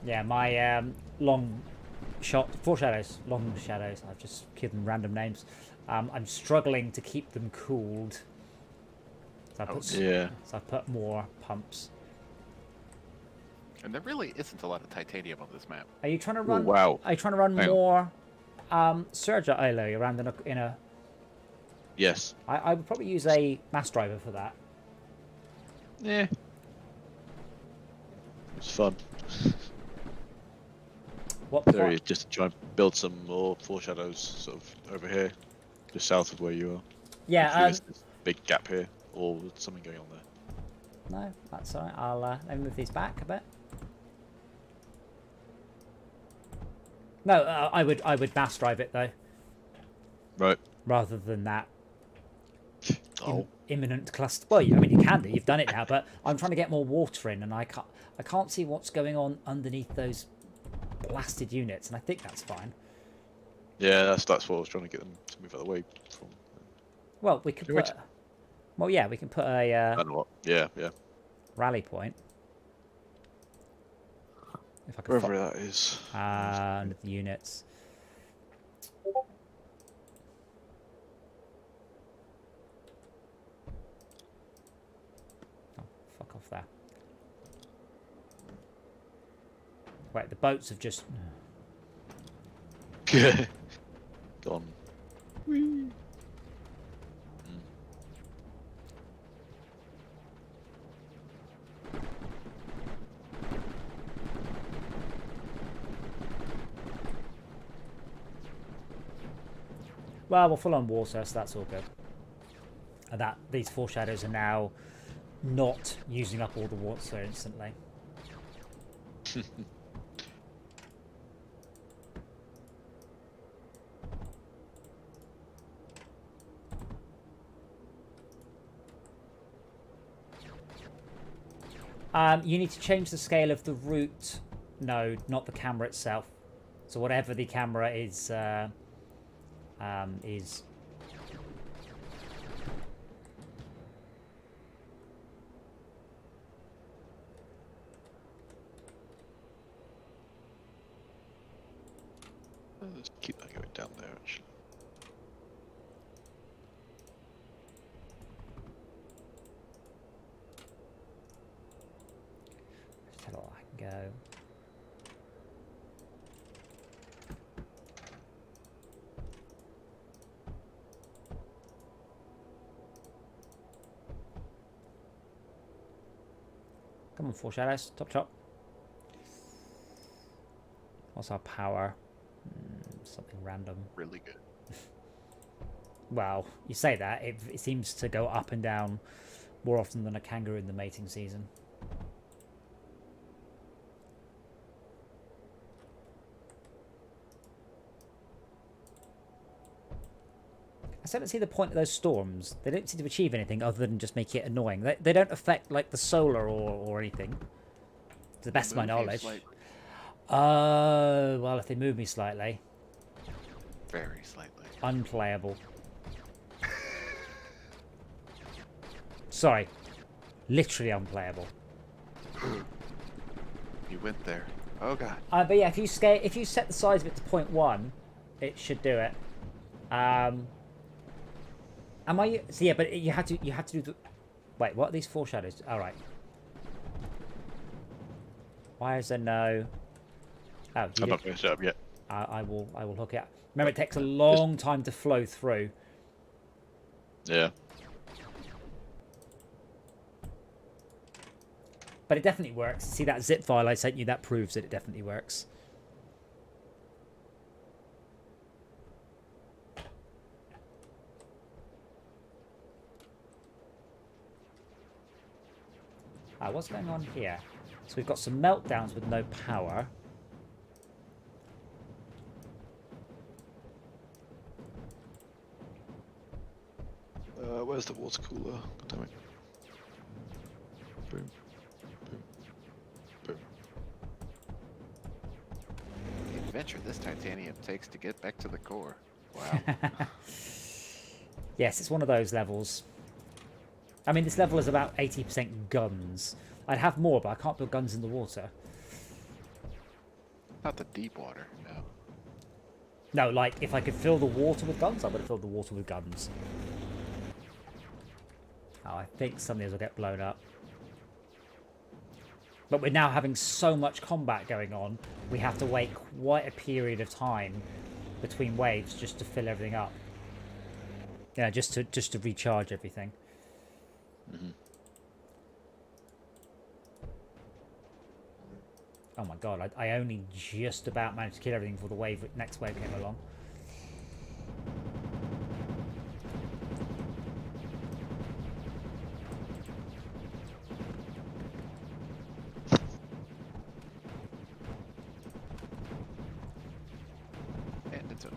Yeah, my long shot... Foreshadows. Long shadows. I've just given them random names. I'm struggling to keep them cooled. So I put more pumps. And there really isn't a lot of titanium on this map. Are you trying to run? wow. Are you trying to run Hang on. more surge ILO around in a? Yes. I would probably use a mass driver for that. Yeah. It's fun. What? There What? is, just to try and build some more foreshadows sort of over here, just south of where you are. Yeah. Hopefully there's this big gap here, or something going on there. No, that's alright. I'll let me move these back a bit. No, I would mass drive it though, Right. rather than that Oh. imminent cluster. Well, I mean, you can do. You've done it now, but I'm trying to get more water in, and I can't see what's going on underneath those blasted units, and I think that's fine. Yeah, that's what I was trying to get them to move out of the way from. Well, we could put. Well, yeah, we can put a I don't know what. Yeah. rally point. If I can Wherever that is. under the units. Oh, fuck off there. Wait, the boats have just... Gone. Well, we're full on water, so that's all good. And that these foreshadows are now not using up all the water instantly. You need to change the scale of the root node, not the camera itself. So whatever the camera is. Let's keep that going down there, actually. Tell all I can go. Come on, foreshadows, top. What's our power? Something random. Really good. Well, you say that, it seems to go up and down more often than a kangaroo in the mating season. I still don't see the point of those storms. They don't seem to achieve anything other than just make it annoying. They don't affect like the solar or anything, to the best of my knowledge. Well, if they move me slightly. Very slightly. Unplayable. Sorry. Literally unplayable. You went there. Oh god. But yeah, if you set the size of it to 0.1, it should do it. So yeah, but you had to do the. Wait, what are these foreshadows? All right. Why is there no? Oh, I'm not going to set up yet. I will hook it up. Remember, it takes a long time to flow through. Yeah. But it definitely works. See that zip file I sent you? That proves that it definitely works. What's going on here? So we've got some meltdowns with no power. Where's the water cooler? God damn it. Boom. Boom. Boom. The adventure this titanium takes to get back to the core. Wow. Yes, it's one of those levels. I mean, this level is about 80% guns. I'd have more, but I can't build guns in the water. Not the deep water, no. No, like, if I could fill the water with guns, I would have filled the water with guns. Oh, I think some of these will get blown up. But we're now having so much combat going on, we have to wait quite a period of time between waves just to fill everything up. Yeah, just to recharge everything. Mm-hmm. Oh my god, I only just about managed to kill everything before the next wave came along. And it's over.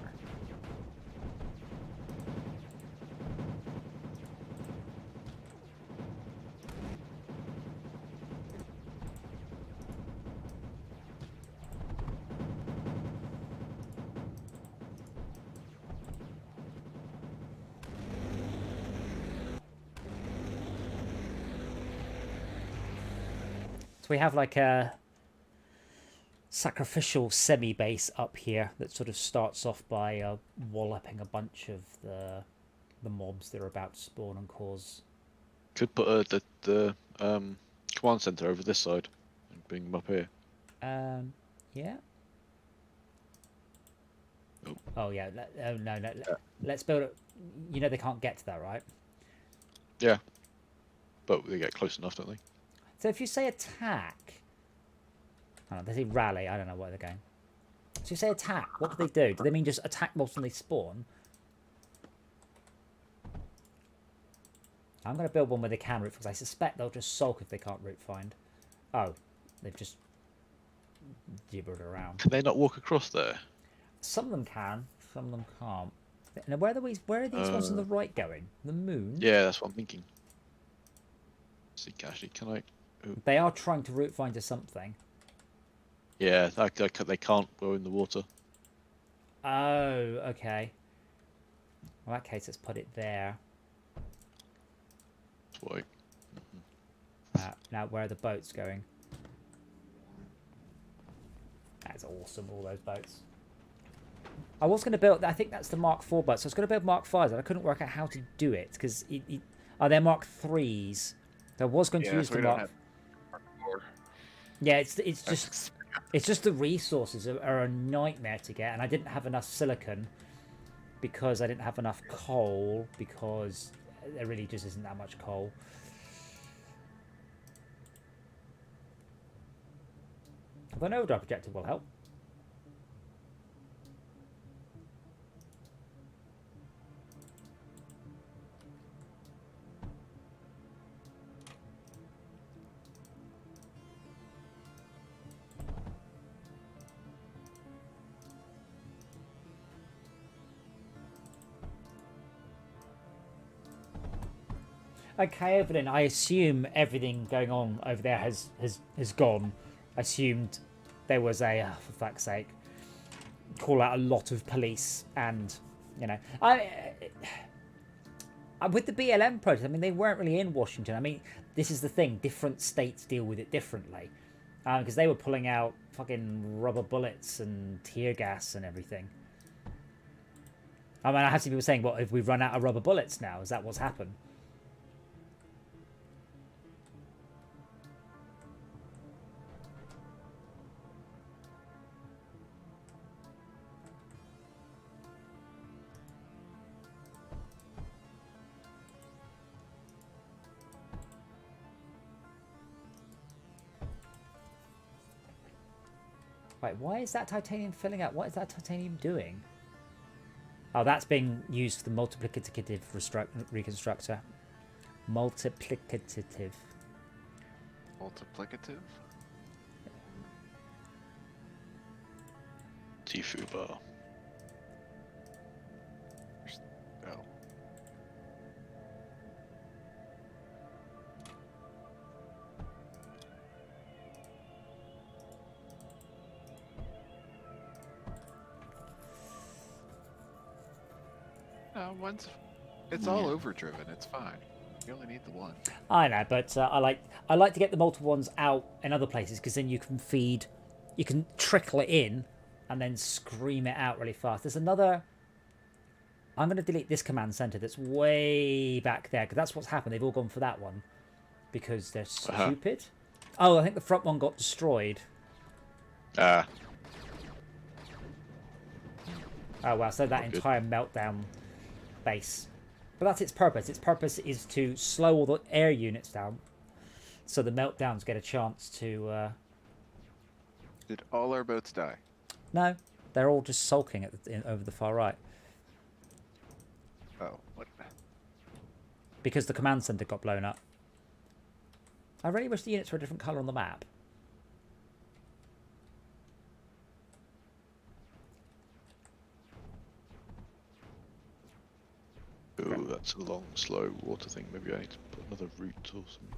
So we have like a sacrificial semi-base up here that sort of starts off by walloping a bunch of the mobs that are about to spawn and cause. Could put the command center over this side and bring them up here. Yeah. Oh. Oh yeah. No. Let's build it. You know they can't get to that, right? Yeah. But they get close enough, don't they? So if you say attack, oh, they say rally. I don't know where they're going. So you say attack. What do they do? Do they mean just attack mobs when they spawn? I'm going to build one where they can route because I suspect they'll just sulk if they can't route find. Oh, they've just gibbered around. Can they not walk across there? Some of them can, some of them can't. Now, where are these ones on the right going? The moon? Yeah, that's what I'm thinking. See, actually, can I? Ooh. They are trying to route find to something. Yeah, they can't go in the water. Oh, okay. In that case, let's put it there. That's why. Now, where are the boats going? That's awesome, all those boats. I was going to build, I think that's the Mark IV boat, so I was going to build Mark Vs, and I couldn't work out how to do it, because they're Mark IIIs. So I was going to use the Mark... Yeah, it's just the resources are a nightmare to get, and I didn't have enough silicon, because I didn't have enough coal, because there really just isn't that much coal. Although an overdrive projector will help. Okay, Evelyn, I assume everything going on over there has gone. I assumed there was a, for fuck's sake, call out a lot of police and, you know, with the BLM protest, I mean, they weren't really in Washington. I mean, this is the thing, different states deal with it differently. Because they were pulling out fucking rubber bullets and tear gas and everything. I mean, I have seen people saying, well, if we've run out of rubber bullets now, is that what's happened? Right, why is that titanium filling up? What is that titanium doing? Oh, that's being used for the multiplicative reconstructor. Multiplicative. Multiplicative? Tifu bar. Oh. It's all overdriven. It's fine. You only need the one. I know, but I like to get the multiple ones out in other places because then you can trickle it in, and then scream it out really fast. There's another. I'm going to delete this command center that's way back there because that's what's happened. They've all gone for that one because they're stupid. Oh, I think the front one got destroyed. Oh wow! So that entire meltdown base. But that's its purpose. Its purpose is to slow all the air units down so the meltdowns get a chance to Did all our boats die? No, they're all just sulking over the far right. Oh, what? Because the command center got blown up. I really wish the units were a different colour on the map. Oh, that's a long, slow water thing. Maybe I need to put another route or something.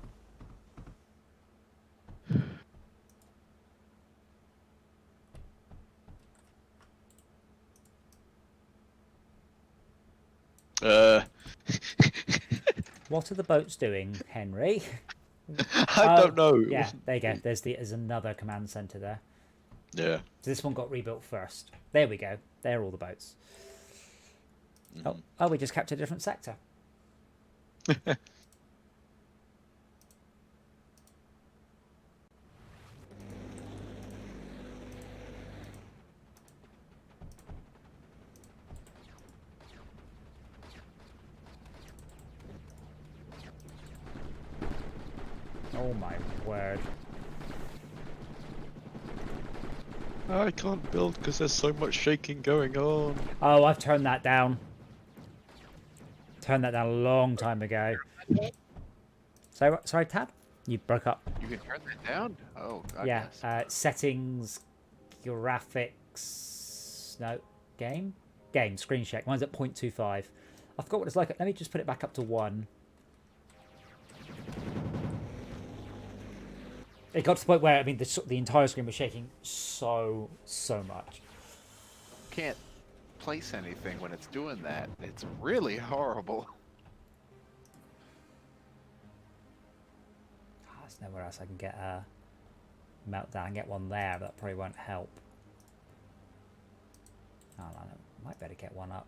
What are the boats doing, Henry? I don't know. Yeah, there you go. There's another command center there. Yeah. So this one got rebuilt first. There we go. There are all the boats. Oh, we just captured a different sector. Oh my word. I can't build because there's so much shaking going on. Oh, I've turned that down. Turned that down a long time ago. Sorry, Tab? You broke up. You can turn that down? Oh, God. Yeah, Yes. settings, graphics, no, game, screen check. Mine's at 0.25. I forgot what it's like. Let me just put it back up to 1. It got to the point where, I mean, the entire screen was shaking so much. Can't place anything when it's doing that. It's really horrible. There's nowhere else I can get a meltdown. Get one there, but that probably won't help. Oh, no, I might better get one up.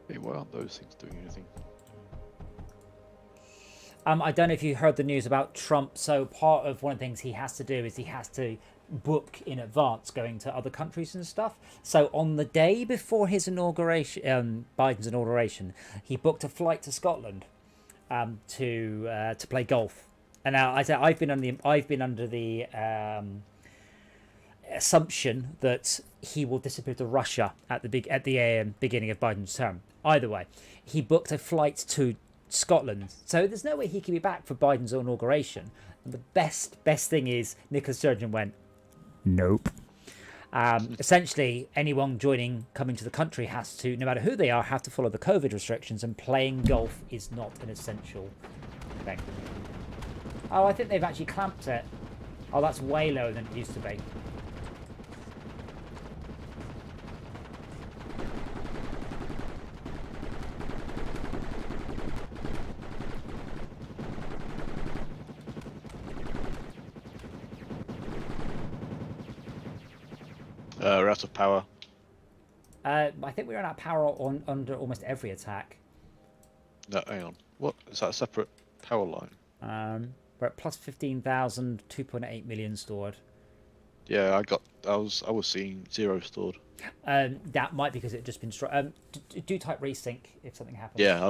Hey, why aren't those things doing anything? I don't know if you heard the news about Trump. So part of one of the things he has to do is he has to book in advance going to other countries and stuff. So on the day before his inauguration, Biden's inauguration, he booked a flight to Scotland to play golf. And now I've been under the assumption that he will disappear to Russia at the beginning of Biden's term. Either way, he booked a flight to Scotland, so there's no way he can be back for Biden's inauguration. And the best thing is Nicola Sturgeon went, nope. Essentially, anyone coming to the country has to, no matter who they are, have to follow the COVID restrictions, and playing golf is not an essential thing. Oh, I think they've actually clamped it. Oh, that's way lower than it used to be. We're out of power. I think we're out of power under almost every attack. No, hang on. What? Is that a separate power line? We're at plus 15,000, 2.8 million stored. Yeah, I was seeing 0 stored. That might be because it just been do type resync if something happens. Yeah,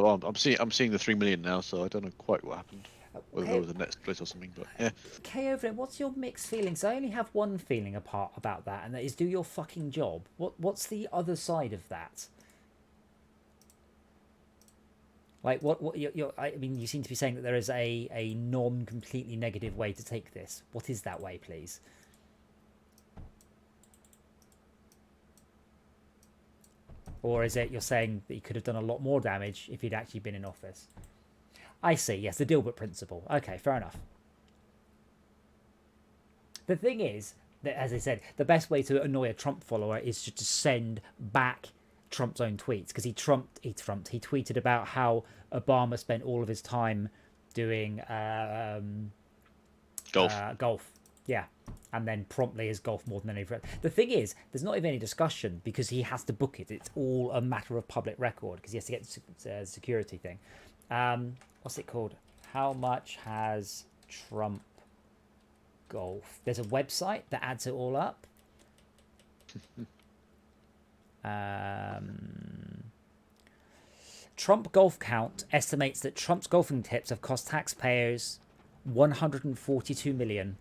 I'm seeing the 3 million now, so I don't know quite what happened. Whether there was a net split or something, but yeah. Okay, over there, what's your mixed feelings? I only have one feeling about that, and that is do your fucking job. What's the other side of that? Like I mean, you seem to be saying that there is a non-completely negative way to take this. What is that way, please? Or is it you're saying that he could have done a lot more damage if he'd actually been in office? I see, yes, the Dilbert principle. Okay, fair enough. The thing is, that, as I said, the best way to annoy a Trump follower is just to send back Trump's own tweets, because he tweeted about how Obama spent all of his time doing golf. Yeah, and then promptly has golf more than any. The thing is, there's not even any discussion because he has to book it. It's all a matter of public record because he has to get the security thing. What's it called? How much has Trump golf? There's a website that adds it all up. Trump golf count estimates that Trump's golfing tips have cost taxpayers $142 million.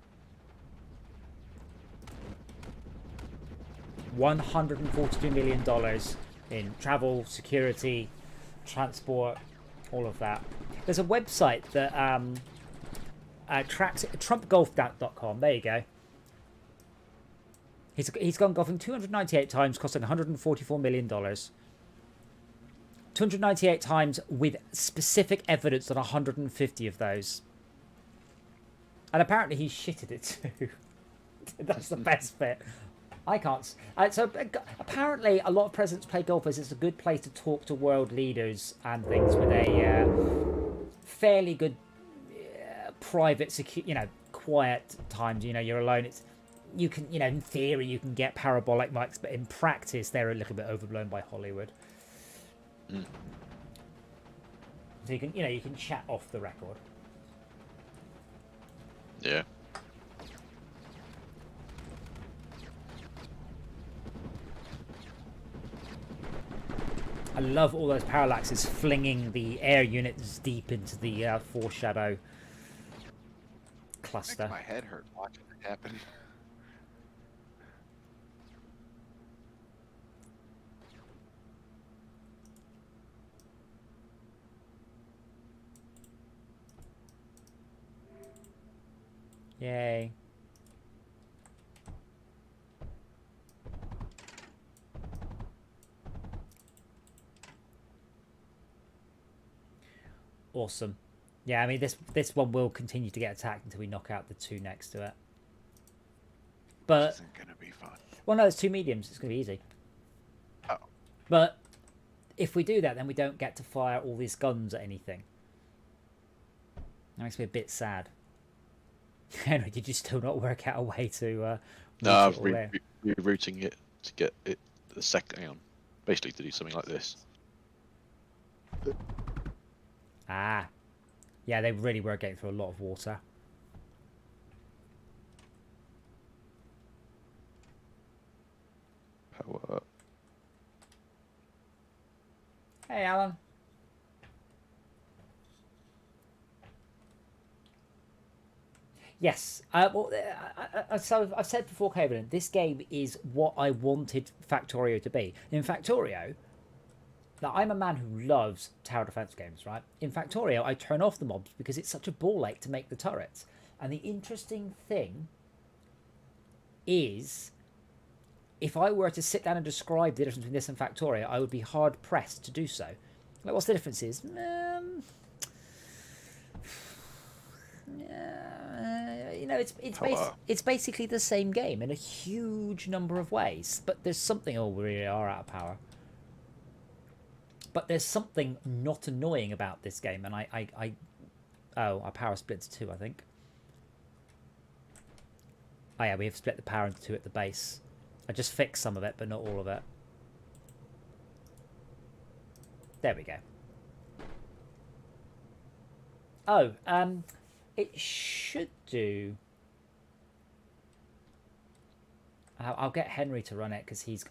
$142 million in travel, security, transport, all of that. There's a website that tracks trumpgolf.com. There you go. He's gone golfing 298 times, costing $144 million. 298 times with specific evidence on 150 of those. And apparently he shitted it too. That's the best bit. I can't. So apparently a lot of presidents play golf as it's a good place to talk to world leaders and things with a fairly good private, quiet times. You're alone. You can, in theory, you can get parabolic mics, but in practice, they're a little bit overblown by Hollywood. Mm. So you can chat off the record. Yeah. I love all those parallaxes flinging the air units deep into the foreshadow cluster. My head hurt watching it happen. Yay. Awesome. Yeah, I mean this one will continue to get attacked until we knock out the two next to it. But this isn't gonna be fun. Well, no, it's two mediums. It's gonna be easy. Oh. But if we do that, then we don't get to fire all these guns at anything. That makes me a bit sad. Henry, did you still not work out a way to? No, I'm rerouting it to get it the second. Hang on, basically to do something like this. Ah, yeah, they really were getting through a lot of water. Power. Hey, Alan. Yes. So I've said before, Kevin, this game is what I wanted Factorio to be. In Factorio, now I'm a man who loves tower defense games, right? In Factorio, I turn off the mobs because it's such a ball ache to make the turrets. And the interesting thing is, if I were to sit down and describe the difference between this and Factorio, I would be hard pressed to do so. Like, what's the difference is? It's basically the same game in a huge number of ways, but there's something. Oh, we really are out of power. But there's something not annoying about this game, and our power split to two, I think. Oh yeah, we have split the power into two at the base. I just fixed some of it, but not all of it. There we go. Oh, it should do. I'll get Henry to run it because he's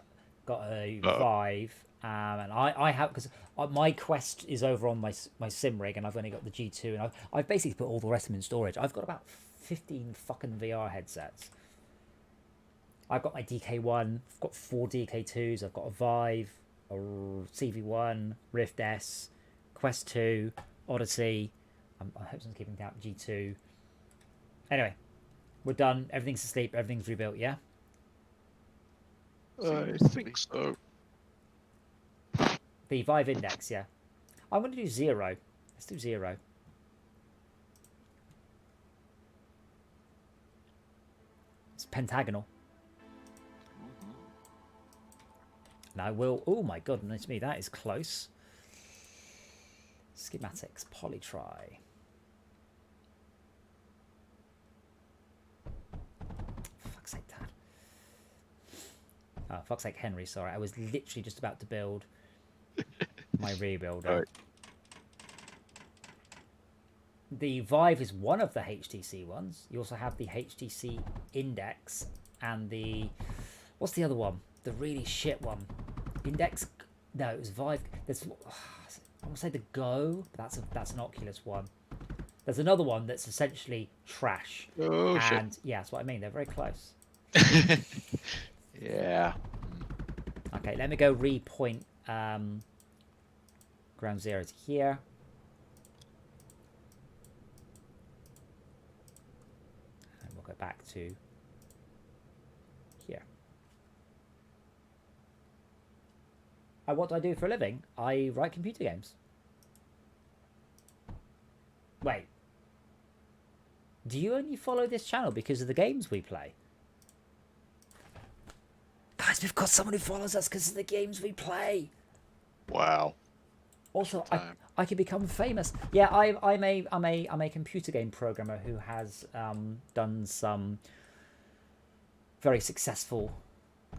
got a Vive, and I have, because my Quest is over on my sim rig, and I've only got the G2, and I've basically put all the rest of them in storage. I've got about 15 fucking VR headsets. I've got my DK1, I've got 4 DK2s, I've got a Vive, a CV1, Rift S, Quest 2, Odyssey. I hope someone's keeping down G2. Anyway, we're done. Everything's asleep. Everything's rebuilt, yeah? I think so. The Vive Index, yeah. I'm going to do 0. Let's do 0. It's pentagonal. And I will... Oh my goodness me, that is close. Schematics, polytry. Fuck's sake, Dad. Oh, fuck's sake, Henry, sorry. I was literally just about to build my rebuilder. Right. The Vive is one of the HTC ones. You also have the HTC Index and the... What's the other one? The really shit one. Index... No, it was Vive... There's... I want to say the Go. That's an Oculus one. There's another one that's essentially trash. Oh, shit. And yeah, that's what I mean. They're very close. Yeah. Okay, let me go repoint ground zero to here. And we'll go back to here. What do I do for a living? I write computer games. Wait. Do you only follow this channel because of the games we play? Guys, we've got someone who follows us because of the games we play. Wow. Also, I could become famous. Yeah, I'm a computer game programmer who has done some very successful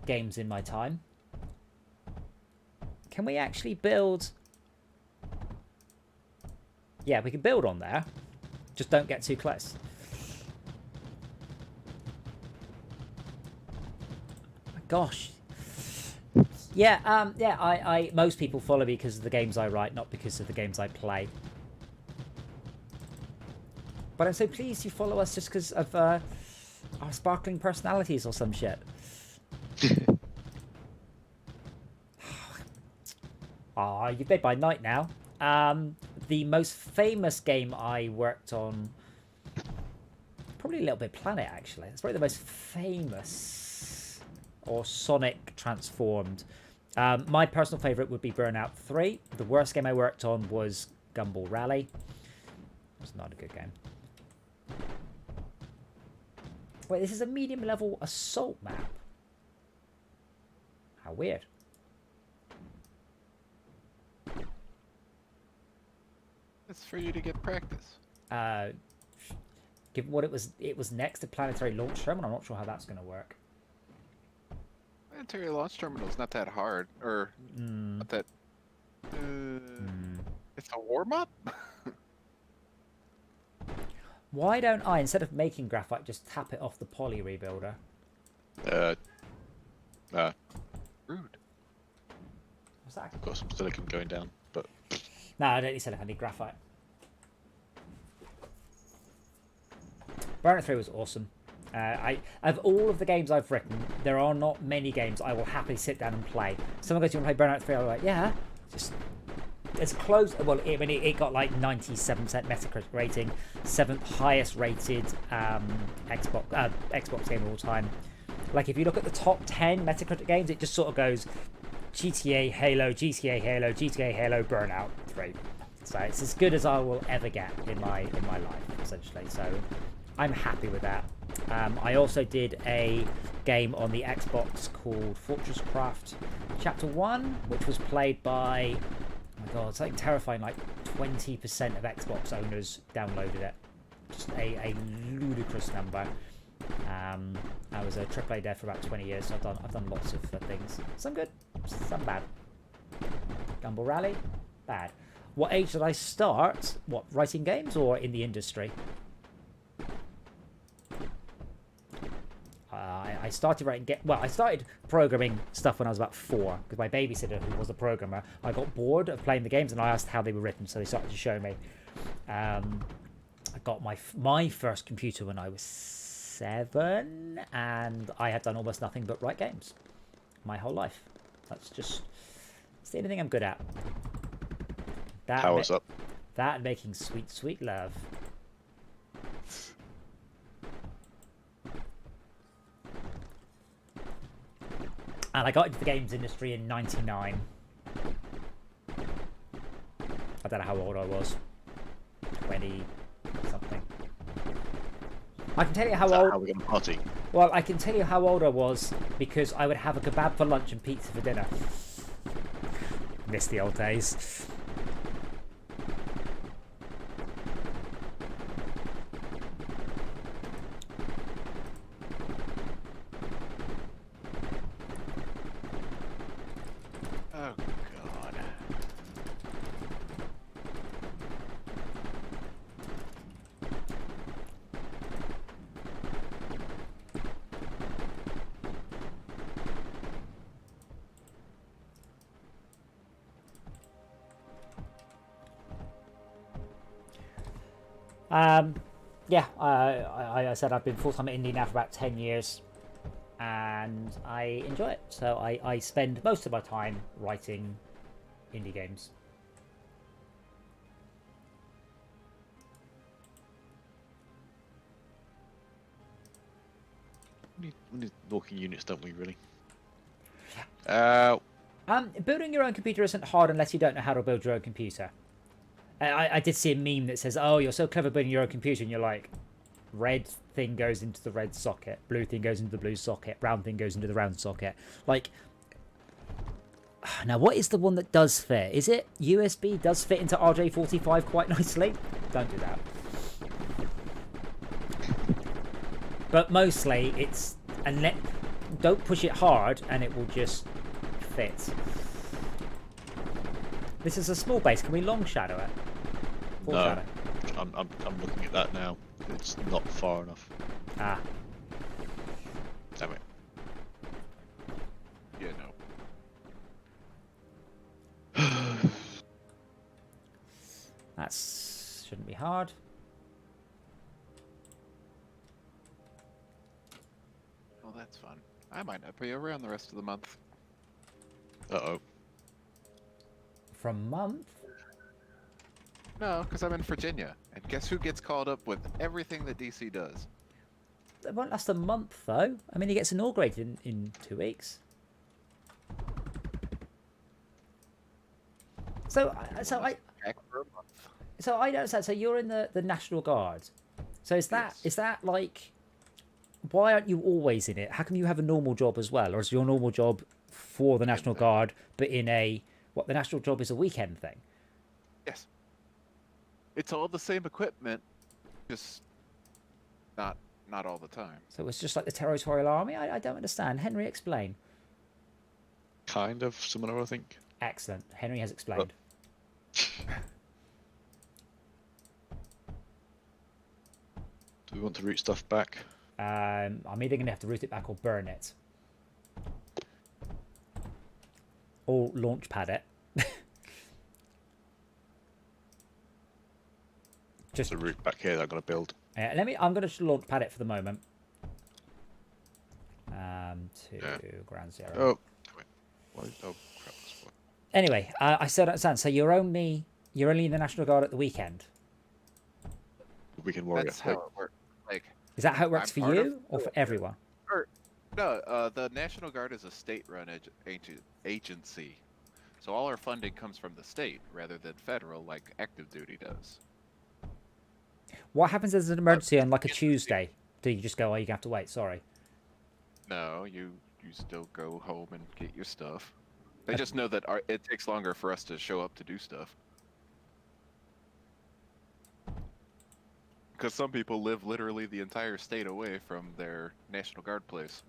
games in my time. Can we actually build? Yeah, we can build on there. Just don't get too close. My gosh. Yeah, I most people follow me because of the games I write, not because of the games I play. But I'm so pleased you follow us just because of our sparkling personalities or some shit. Ah, you've made my night now. The most famous game I worked on, probably Little Big Planet actually. It's probably the most famous, or Sonic transformed. My personal favourite would be Burnout 3. The worst game I worked on was Gumball Rally. It was not a good game. Wait, this is a medium level assault map. How weird. It's for you to get practice. Given what it was next to Planetary Launch Terminal, I'm not sure how that's going to work. Planetary Launch Terminal is not that hard, or not that. It's a warm-up? Why don't I, instead of making graphite, just tap it off the poly rebuilder? Rude. What's that? I've got some silicon going down, but No, I don't need silicon, I need graphite. Burnout 3 was awesome. Of all of the games I've written, there are not many games I will happily sit down and play. Someone goes, "You want to play Burnout 3?" I'm like, "Yeah." Just as close. Well, it got like 97% Metacritic rating, 7th highest rated Xbox game of all time. Like if you look at the top 10 Metacritic games, it just sort of goes GTA, Halo, GTA, Halo, GTA, Halo, Burnout 3. So it's as good as I will ever get in my life, essentially. So I'm happy with that. I also did a game on the Xbox called Fortress Craft Chapter 1, which was played by, oh my god, something terrifying, like 20% of Xbox owners downloaded it. Just a ludicrous number. I was a AAA dev for about 20 years, so I've done lots of things. Some good, some bad. Gumball Rally, bad. What age did I start? What, writing games or in the industry? I started writing I started programming stuff when I was about 4 because my babysitter, who was a programmer, I got bored of playing the games and I asked how they were written, so they started to show me. I got my first computer when I was 7, and I had done almost nothing but write games my whole life. It's the only thing I'm good at. Powers up. That and making sweet, sweet love. And I got into the games industry in '99. I don't know how old I was. 20 something. I can tell you how old. How are we going to party? Well, I can tell you how old I was because I would have a kebab for lunch and pizza for dinner. Miss the old days. Oh, God. Yeah, I said I've been full-time at indie now for about 10 years, and I enjoy it. So I spend most of my time writing indie games. We need walking units, don't we, really? Building your own computer isn't hard unless you don't know how to build your own computer. I did see a meme that says, oh, you're so clever building your own computer, and you're like, red thing goes into the red socket, blue thing goes into the blue socket, brown thing goes into the round socket. Like, now what is the one that does fit? Is it USB does fit into RJ45 quite nicely? Don't do that. But mostly it's, and don't push it hard and it will just fit. This is a small base. Can we long shadow it? Full no, shadow. I'm looking at that now. It's not far enough. Ah. Damn it. Yeah, no. That shouldn't be hard. Well, that's fun. I might not be around the rest of the month. Uh-oh. From month? No, because I'm in Virginia. And guess who gets called up with everything that DC does? It won't last a month, though. I mean, he gets inaugurated in 2 weeks. So I Back for a month. don't understand. So you're in the National Guard. So is that like, why aren't you always in it? How come you have a normal job as well, or is your normal job for the National Guard, but in a the National job is a weekend thing? Yes. It's all the same equipment, just not all the time. So it's just like the Territorial Army. I don't understand. Henry, explain. Kind of similar, I think. Excellent. Henry has explained. Do we want to root stuff back? I'm either going to have to root it back or burn it. Or launch pad it. Just a route back here that I'm going to build. I'm going to launch pad it for the moment. Ground zero. Oh, wait. Oh crap. Anyway, I still don't understand. So you're only in the National Guard at the weekend. Weekend warrior. That's how it works. Like, Is that how it works I'm for part you or for everyone? No, the National Guard is a state-run agency, so all our funding comes from the state rather than federal, like active duty does. What happens as an emergency on like a Tuesday? Do you just go, oh, you have to wait? Sorry. No, you still go home and get your stuff. They just know that it takes longer for us to show up to do stuff. Because some people live literally the entire state away from their National Guard place.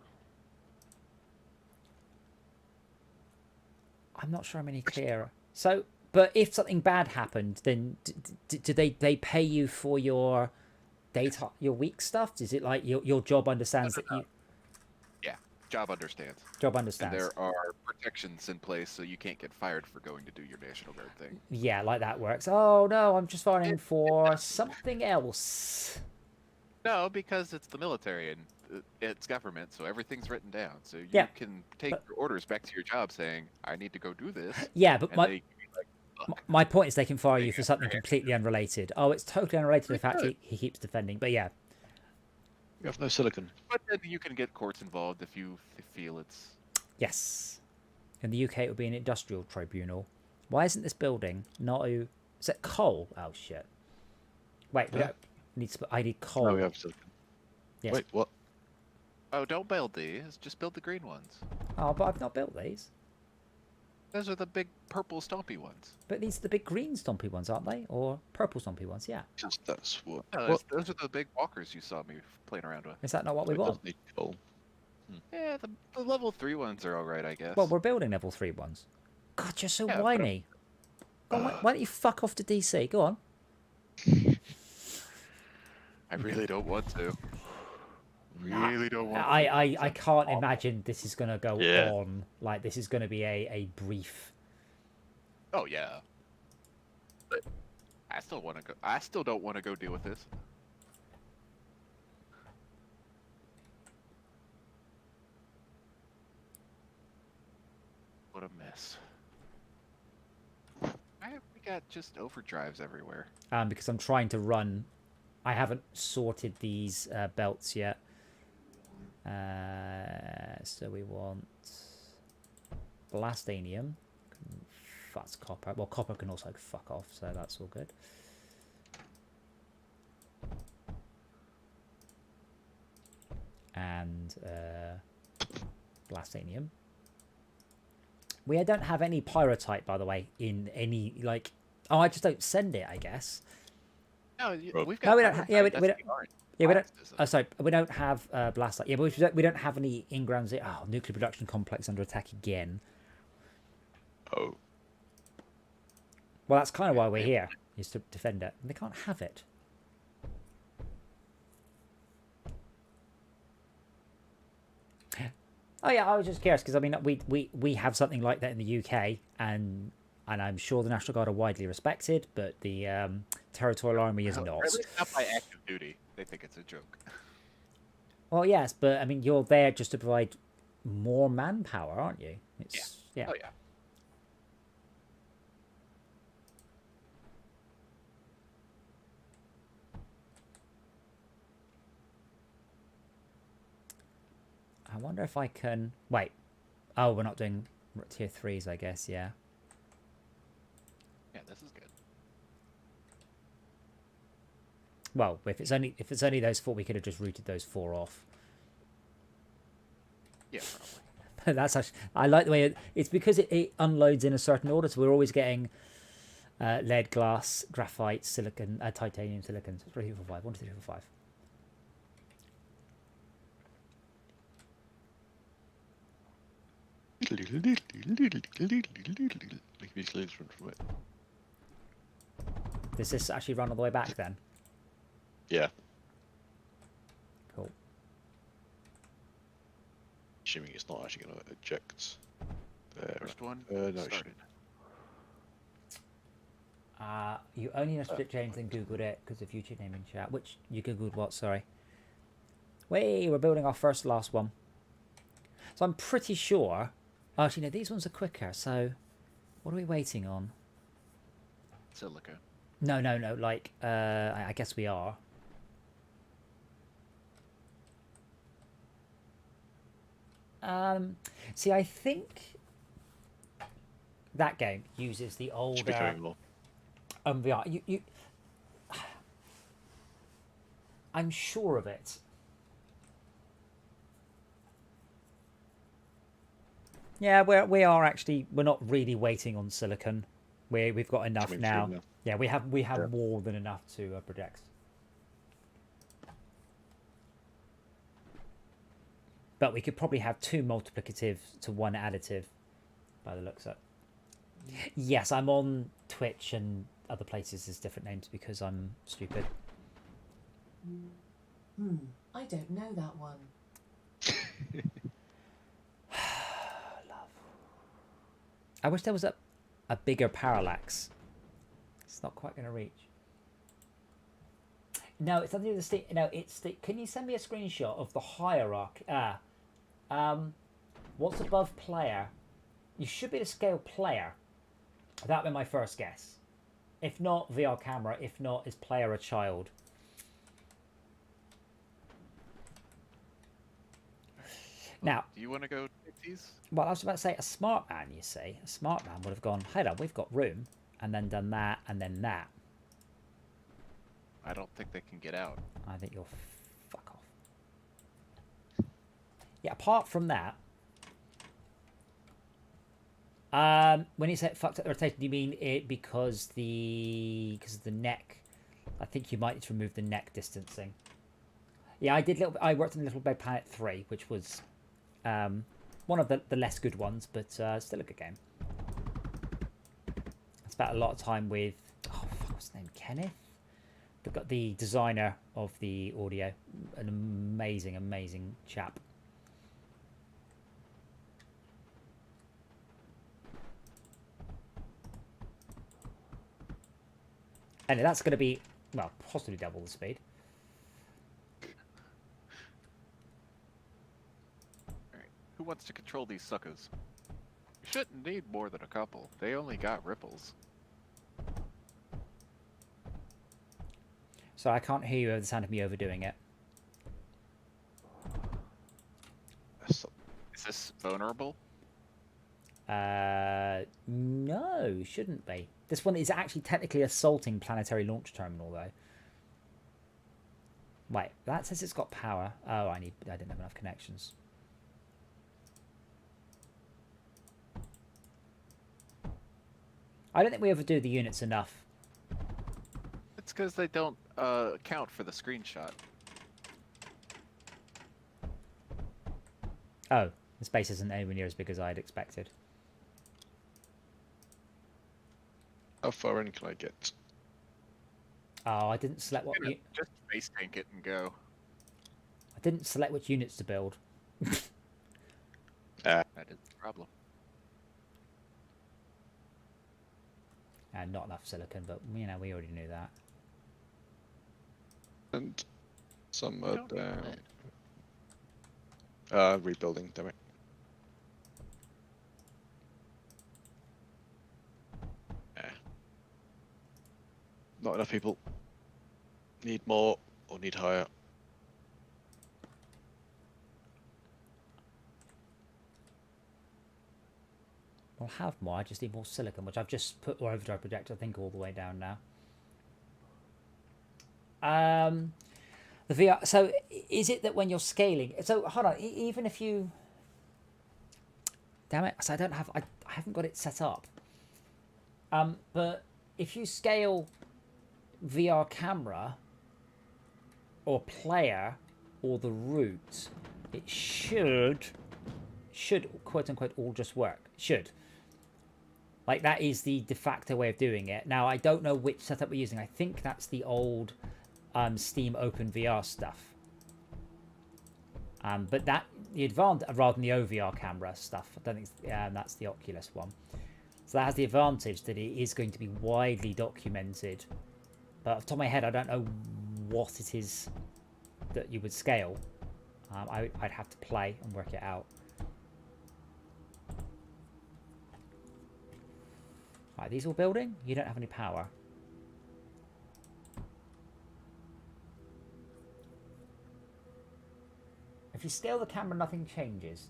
I'm not sure I'm any clearer. So, but if something bad happened, then do they pay you for your daytime, your week stuff? Is it like your job understands that you? Yeah, job understands. Job understands. And there are protections in place, so you can't get fired for going to do your National Guard thing. Yeah, like that works. Oh no, I'm just firing for something else. No, because it's the military and it's government, so everything's written down. So you can take your orders back to your job saying, I need to go do this. Yeah, but and my point is they can fire you for something completely unrelated. Oh, it's totally unrelated to the fact he keeps defending. But yeah. You have no silicon. But then you can get courts involved if you feel it's... Yes. In the UK, it would be an industrial tribunal. Why isn't this building not... Is it coal? Oh, shit. Wait, I need coal. No, we have silicon. Yes. Wait, what? Oh, don't build these. Just build the green ones. Oh, but I've not built these. Those are the big purple stompy ones. But these are the big green stompy ones, aren't they? Or purple stompy ones, yeah. That's what... No, those are the big walkers you saw me playing around with. Is that not what we It want? does need coal. Yeah, the level 3 ones are alright, I guess. Well, we're building level 3 ones. God, you're so whiny. Go on, why don't you fuck off to DC? Go on. I really don't want to. Really don't want to. I can't imagine this is going to go on. Like, this is going to be a brief... Oh, yeah. But I still want to go. I still don't want to go deal with this. What a mess. Why have we got just overdrives everywhere? Because I'm trying to run. I haven't sorted these belts yet. So we want Blastanium. That's copper. Well, copper can also fuck off, so that's all good. And Blastanium. We don't have any Pyrotype, by the way, in any, like... Oh, I just don't send it, I guess. No, we've got. No, we don't. Yeah, we don't. Yeah, we don't. Oh, sorry, we don't have blast light. Yeah, but we don't have any ingrams. Oh, nuclear production complex under attack again. Oh. Well, that's kind of why we're here, is to defend it. And they can't have it. Oh yeah, I was just curious because I mean we have something like that in the UK, and I'm sure the National Guard are widely respected, but the Territorial Army is not. Or at least not by active duty. They think it's a joke. Well, yes, but I mean you're there just to provide more manpower, aren't you? It's, yeah. Oh yeah. I wonder if I can... Wait. Oh, we're not doing tier 3s, I guess, yeah. Yeah, this is good. Well, if it's only those 4, we could have just routed those 4 off. Yeah, probably. But that's actually... I like the way... It's because it unloads in a certain order, so we're always getting lead, glass, graphite, silicon, titanium, silicon. So 3, 4, 5. 1, 2, 3, 4, 5. Does this actually run all the way back then? Yeah. Cool. Assuming it's not actually going to eject. First one no, started. You only know James and Googled it because of YouTube name in chat. Which you Googled what? Sorry. Wait, we're building our last one. So I'm pretty sure. Actually, no, these ones are quicker. So, what are we waiting on? Silica. No. Like, I guess we are. See, I think that game uses the older VR. You I'm sure of it. Yeah, we are actually, we're not really waiting on silicon. We've got enough now. Yeah, we have more than enough to project. But we could probably have 2 multiplicative to 1 additive, by the looks of it. Yes, I'm on Twitch and other places as different names because I'm stupid. I don't know that one. Love. I wish there was a bigger parallax. It's not quite going to reach. No, it's nothing to do with the no, it's the... Can you send me a screenshot of the hierarchy? What's above player? You should be able to scale player. That would be my first guess. If not, VR camera. If not, is player a child? Now, do you want to go take these? Well, I was about to say, a smart man, you see. A smart man would have gone, hold on, we've got room. And then done that, and then that. I don't think they can get out. I think you'll fuck off. Yeah, apart from that... when you say fucked up the rotation, do you mean it because of the neck? I think you might need to remove the neck distancing. Yeah, I worked on Little Big Planet 3, which was one of the less good ones, but still a good game. I spent a lot of time with what's his name? Kenneth? The designer of the audio. An amazing chap. And that's going to be, well, possibly double the speed. Alright, who wants to control these suckers? You shouldn't need more than a couple. They only got ripples. So I can't hear you over the sound of me overdoing it. Is this vulnerable? No, shouldn't be. This one is actually technically assaulting planetary launch terminal, though. Wait, that says it's got power. Oh, I didn't have enough connections. I don't think we overdo the units enough. It's because they don't count for the screenshot. Oh, the space isn't anywhere near as big as I'd expected. How far in can I get? Oh, I didn't select what. Just space tank it and go. I didn't select which units to build. That is the problem. And not enough silicon, but you know we already knew that. And some are don't need down. lead. Rebuilding, damn it. Not enough people. Need more or need higher. I'll have more, I just need more silicon, which I've just put our overdrive projector, I think, all the way down now. The VR, so is it that when you're scaling, so hold on, even if you, damn it, so I haven't got it set up. But if you scale VR camera or player or the route, it should quote unquote all just work. Should. Like that is the de facto way of doing it. Now I don't know which setup we're using. I think that's the old Steam Open VR stuff. But that the advantage rather than the OVR camera stuff. I don't think that's the Oculus one. So that has the advantage that it is going to be widely documented. But off the top of my head, I don't know what it is that you would scale. I'd have to play and work it out. Right, these all building? You don't have any power. If you scale the camera, nothing changes.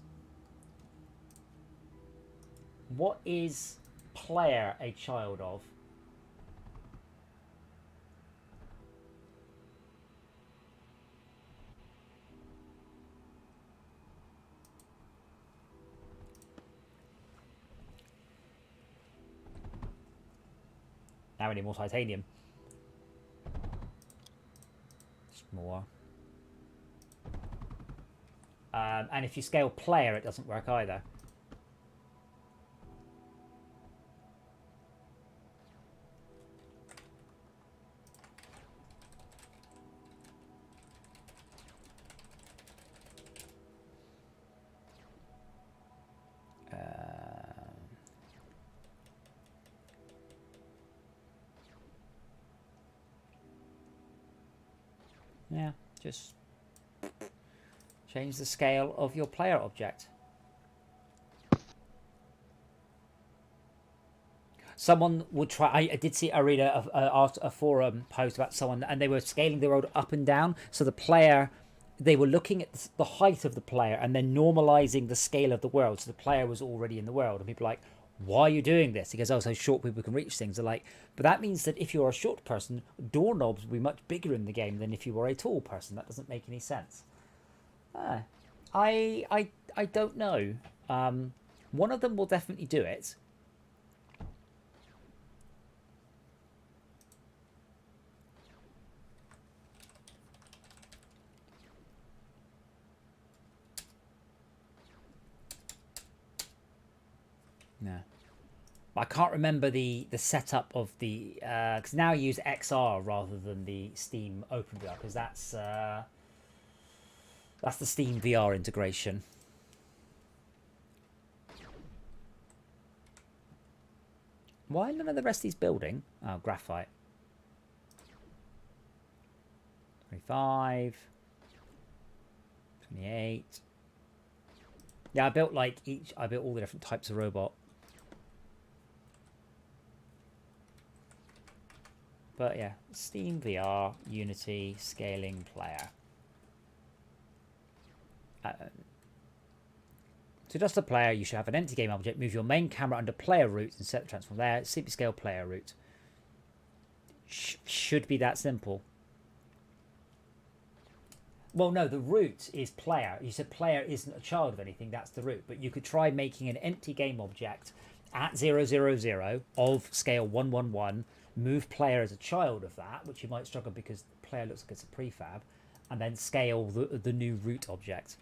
What is player a child of? Now we need more titanium. Just more. And if you scale player, it doesn't work either. Yeah, just change the scale of your player object. Someone would try. I did see. I read a forum post about someone, and they were scaling the road up and down. So the player, they were looking at the height of the player and then normalizing the scale of the world. So the player was already in the world, and people are like, why are you doing this? He goes, oh, so short people can reach things. They're like, but that means that if you're a short person, doorknobs will be much bigger in the game than if you were a tall person. That doesn't make any sense. I don't know. One of them will definitely do it. No. I can't remember the setup of the because now I use XR rather than the Steam OpenVR because that's the Steam VR integration. Why none of the rest of these building? Oh, graphite. 25. 28. Yeah, I built like I built all the different types of robot. But yeah, Steam VR, Unity, scaling player. To adjust the player, you should have an empty game object. Move your main camera under player root and set the transform there. Simply scale player root. Should be that simple. Well, no, the root is player. You said player isn't a child of anything. That's the root. But you could try making an empty game object at 000 of scale 111. Move player as a child of that, which you might struggle because the player looks like it's a prefab, and then scale the new root object.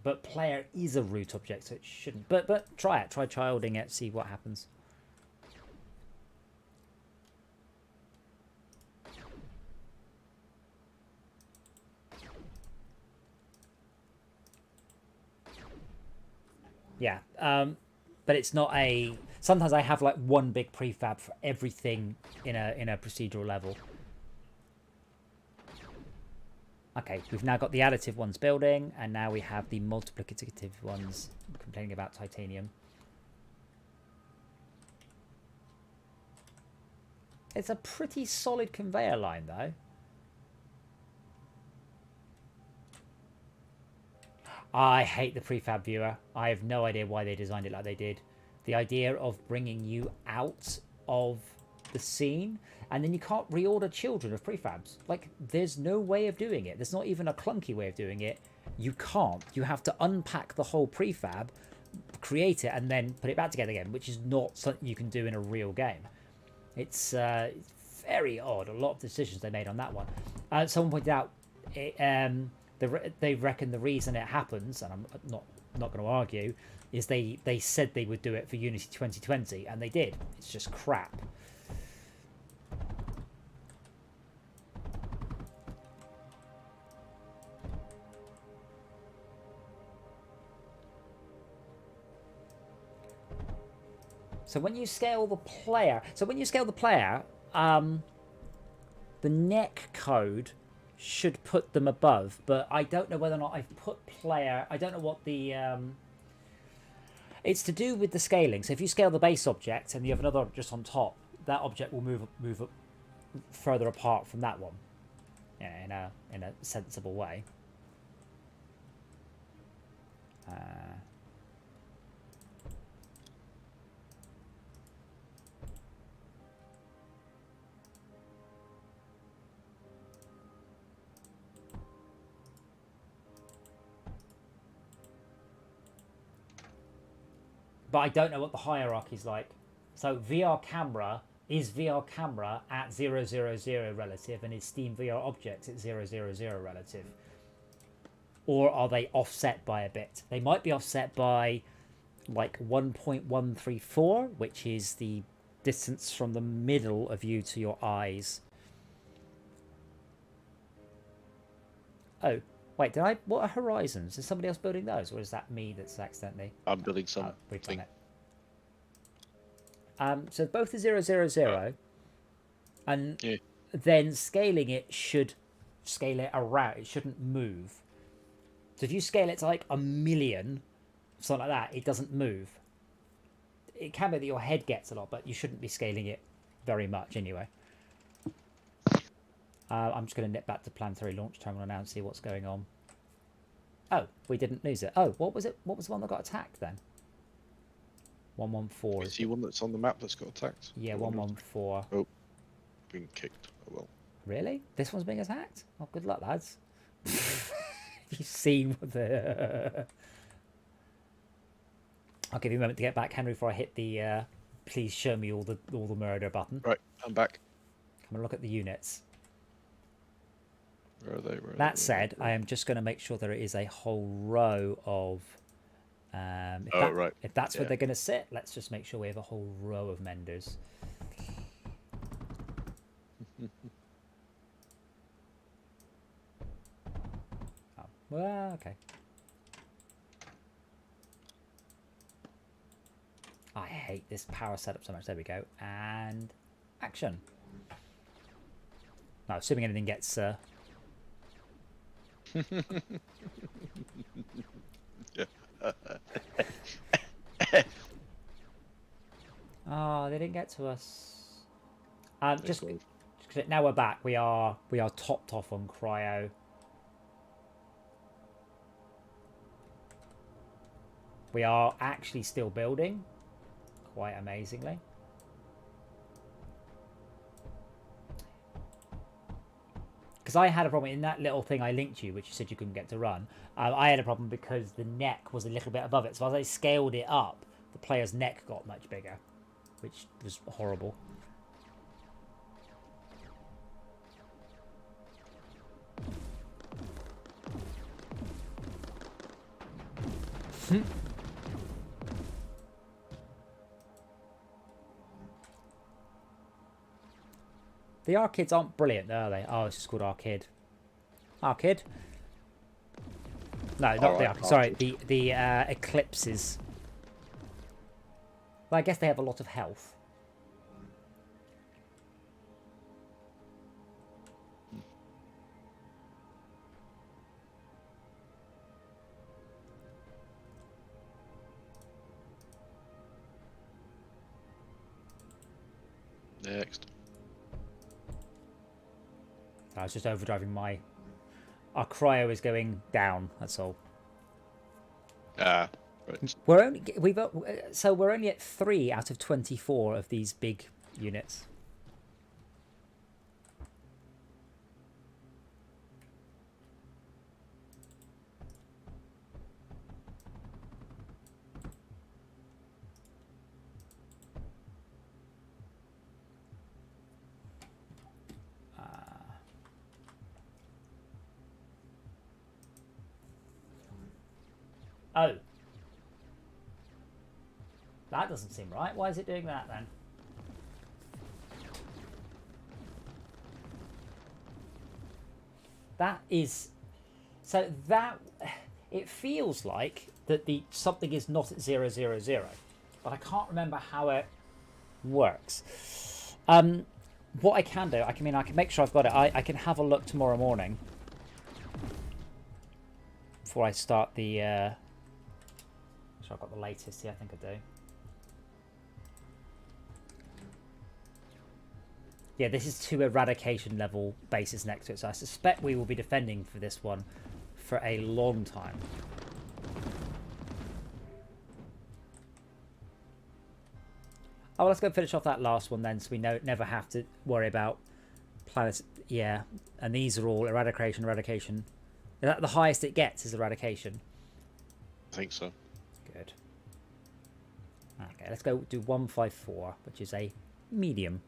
But player is a root object, so it shouldn't. But try it. Try childing it. See what happens. Yeah. But it's not a. Sometimes I have like one big prefab for everything in a procedural level. Okay, we've now got the additive ones building, and now we have the multiplicative ones complaining about titanium. It's a pretty solid conveyor line, though. I hate the prefab viewer. I have no idea why they designed it like they did. The idea of bringing you out of the scene, and then you can't reorder children of prefabs. Like, there's no way of doing it. There's not even a clunky way of doing it. You can't. You have to unpack the whole prefab, create it, and then put it back together again, which is not something you can do in a real game. It's very odd. A lot of decisions they made on that one. Someone pointed out they reckon the reason it happens, and I'm not going to argue, is they said they would do it for Unity 2020, and they did. It's just crap. So when you scale the player, the neck code should put them above, but I don't know whether or not I've put player. I don't know what the it's to do with the scaling. So if you scale the base object and you have another just on top, that object will move up further apart from that one, yeah, in a sensible way. But I don't know what the hierarchy is like. So VR camera is VR camera at 000 relative, and is Steam VR objects at 000 relative? Or are they offset by a bit? They might be offset by like 1.134, which is the distance from the middle of you to your eyes. Oh. Wait, what are horizons? Is somebody else building those, or is that me that's accidentally? I'm building some. We've done it. So both are 000, and yeah. Then scaling it should scale it around. It shouldn't move. So if you scale it to like 1,000,000, something like that, it doesn't move. It can be that your head gets a lot, but you shouldn't be scaling it very much anyway. I'm just going to nip back to planetary launch terminal now and see what's going on. Oh, we didn't lose it. Oh, what was it? What was the one that got attacked then? 114. Is the one that's on the map that's got attacked? Yeah, 114. Oh, being kicked. Oh well. Really? This one's being attacked? Oh, good luck, lads. You've seen what the... I'll give you a moment to get back, Henry, before I hit the please show me all the murder button. Right, I'm back. Come and look at the units. Where are they? That said, I am just going to make sure there is a whole row of... if that's where they're going to sit, let's just make sure we have a whole row of menders. Oh, well, okay. I hate this power setup so much. There we go. And action. No, assuming anything gets... Oh, they didn't get to us. Just now we're back. We are topped off on cryo. We are actually still building, quite amazingly. Because I had a problem in that little thing I linked you, which you said you couldn't get to run. I had a problem because the neck was a little bit above it. So as I scaled it up, the player's neck got much bigger, which was horrible. The Arkids aren't brilliant, are they? Oh, it's just called Arkid. Arkid? No, not the Arkid. Sorry, the Eclipses. Well, I guess they have a lot of health. Next. I was just overdriving my... Our cryo is going down, that's all. Ah, right. We're only at 3 out of 24 of these big units. Oh. That doesn't seem right. Why is it doing that then? That is... So that... It feels like that the something is not at 0, 0, 0. But I can't remember how it works. What I can do, I can make sure I've got it. I can have a look tomorrow morning. Before I start the... So I've got the latest here, I think I do. Yeah, this is 2 eradication level bases next to it, so I suspect we will be defending for this one for a long time. Oh, well, let's go finish off that last one then, so we never have to worry about planets. Yeah, and these are all eradication. Is that the highest it gets is eradication? I think so. Good. Okay, let's go do 154, which is a medium.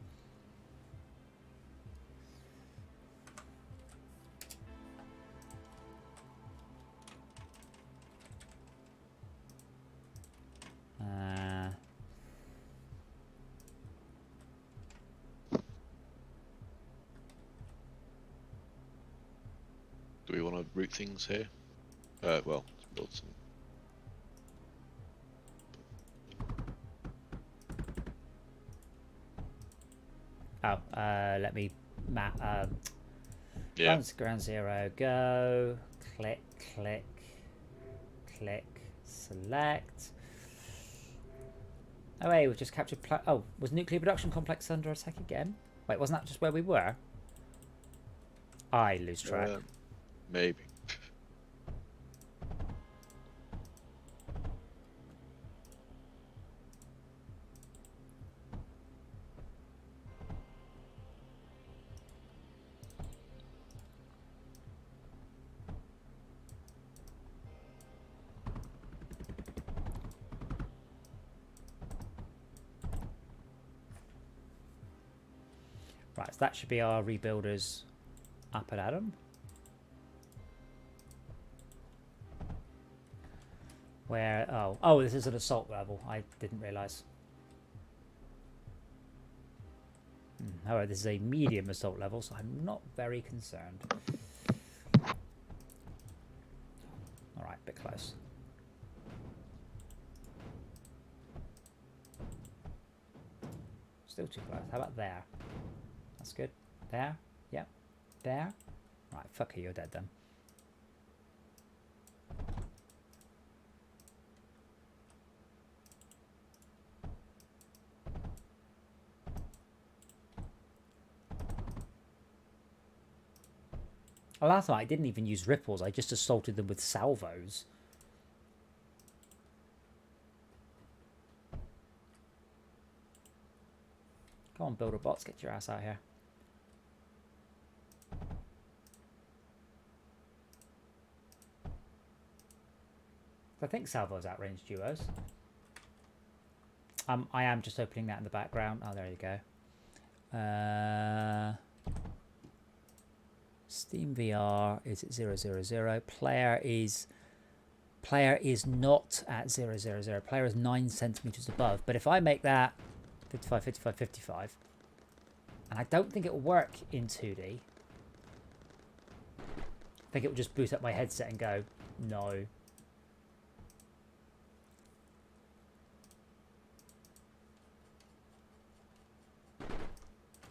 Do we want to route things here? Well, let's build some. Let me map. Yeah. Ground 0, go. Click, select. Oh, hey, we've just captured. Oh, was nuclear production complex under attack again? Wait, wasn't that just where we were? I lose track. Maybe. Right, so that should be our rebuilders up at Adam. Where, oh, this is an assault level. I didn't realise. Alright, this is a medium assault level, so I'm not very concerned. Alright, bit close. Still too close. How about there? That's good. There? Yep. There? Right, fuck you, you're dead then. Well, last time I didn't even use ripples, I just assaulted them with salvos. Come on, builder bots, get your ass out here. I think salvos outrange duos. I am just opening that in the background. Oh, there you go. Steam VR is at 000. Player is not at 000. Player is 9 centimeters above. But if I make that 55, 55, 55, and I don't think it will work in 2D. I think it will just boot up my headset and go, no.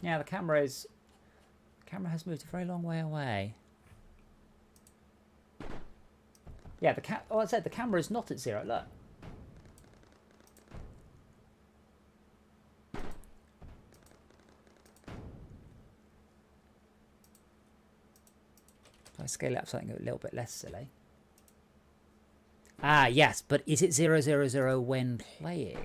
Yeah, the camera has moved a very long way away. Yeah, I said the camera is not at 0. Look. If I scale it up something a little bit less silly. Ah, yes, but is it 000 when playing?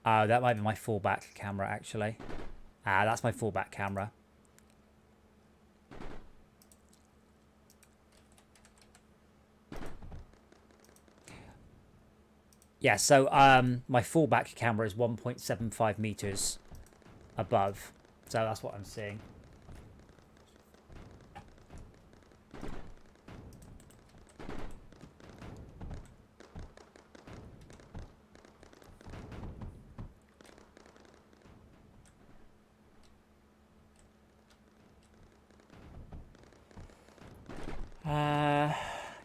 Oh, that might be my fallback camera, actually. Ah, that's my fallback camera. Yeah, so my fallback camera is 1.75 meters above. So that's what I'm seeing.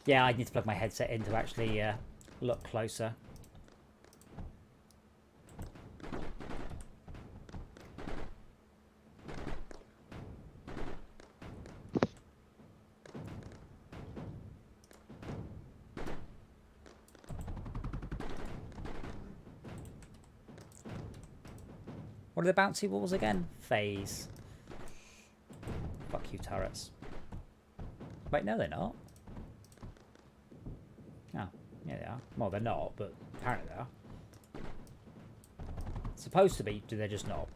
Yeah, I need to plug my headset in to actually look closer. What are the bouncy walls again? Phase. Fuck you, turrets. Wait, no, they're not. Oh, yeah, they are. Well, they're not, but apparently they are. Supposed to be, they're just not.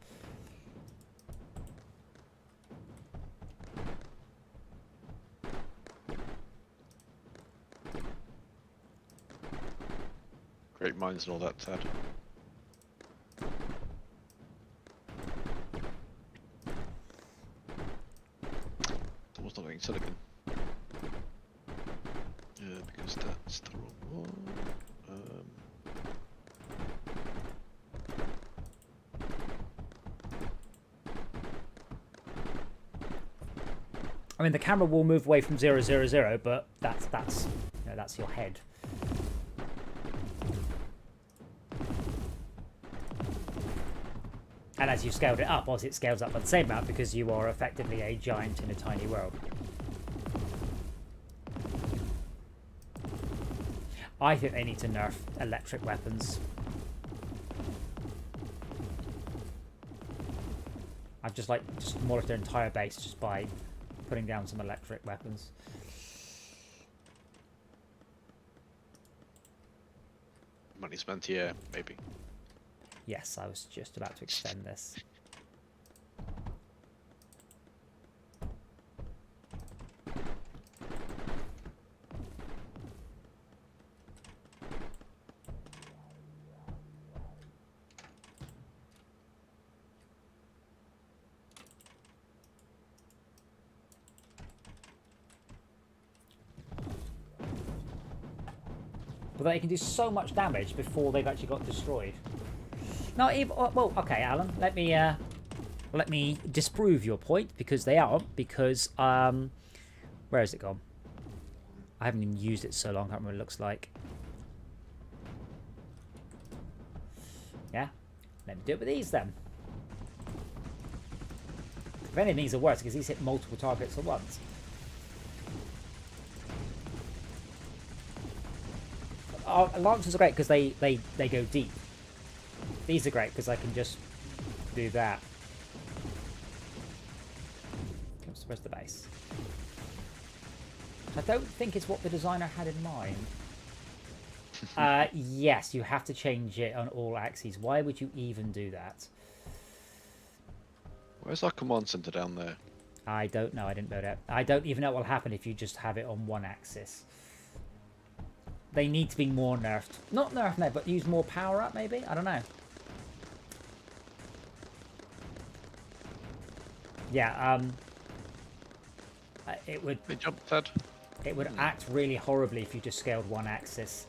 Great minds and all that, Tad. Someone's not getting silicon. Yeah, because that's the wrong one. I mean, the camera will move away from 000, but that's you know, that's your head. And as you scaled it up, obviously it scales up by the same amount because you are effectively a giant in a tiny world. I think they need to nerf electric weapons. I've just demolished their entire base just by putting down some electric weapons. Money spent here, maybe. Yes, I was just about to extend this. But they can do so much damage before they've actually got destroyed. Not even. Well, okay, Alan. Let me disprove your point because they aren't. Because where has it gone? I haven't even used it so long. I can't remember what it looks like. Yeah? Let me do it with these then. If any of these are worse, because these hit multiple targets at once. Lancers are great because they go deep. These are great because I can just do that. Where's the base? I don't think it's what the designer had in mind. Yes, you have to change it on all axes. Why would you even do that? Where's our command center down there? I don't know. I didn't build it. I don't even know what will happen if you just have it on one axis. They need to be more nerfed. Not nerfed, no, but use more power up, maybe? I don't know. Yeah, it would... They jumped that. It would act really horribly if you just scaled one axis.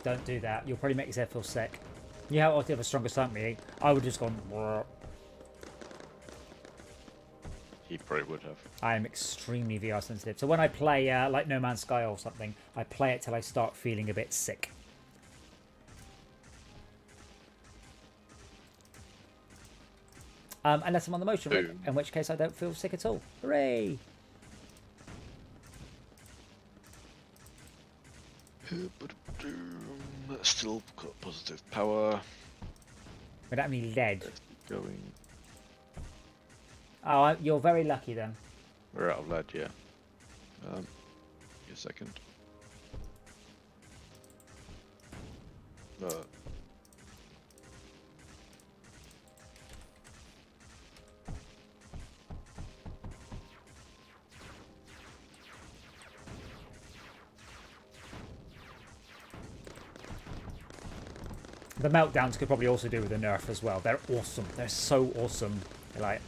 Don't do that. You'll probably make yourself feel sick. You have a stronger stomach meeting. I would just gone... He probably would have. I am extremely VR sensitive. So when I play like No Man's Sky or something, I play it till I start feeling a bit sick. Unless I'm on the motion rig, in which case I don't feel sick at all. Hooray! Still got positive power. We don't have any lead. Going. Oh, you're very lucky then. We're out of lead, yeah. Give me a second. The meltdowns could probably also do with a nerf as well. They're awesome. They're so awesome. They're like,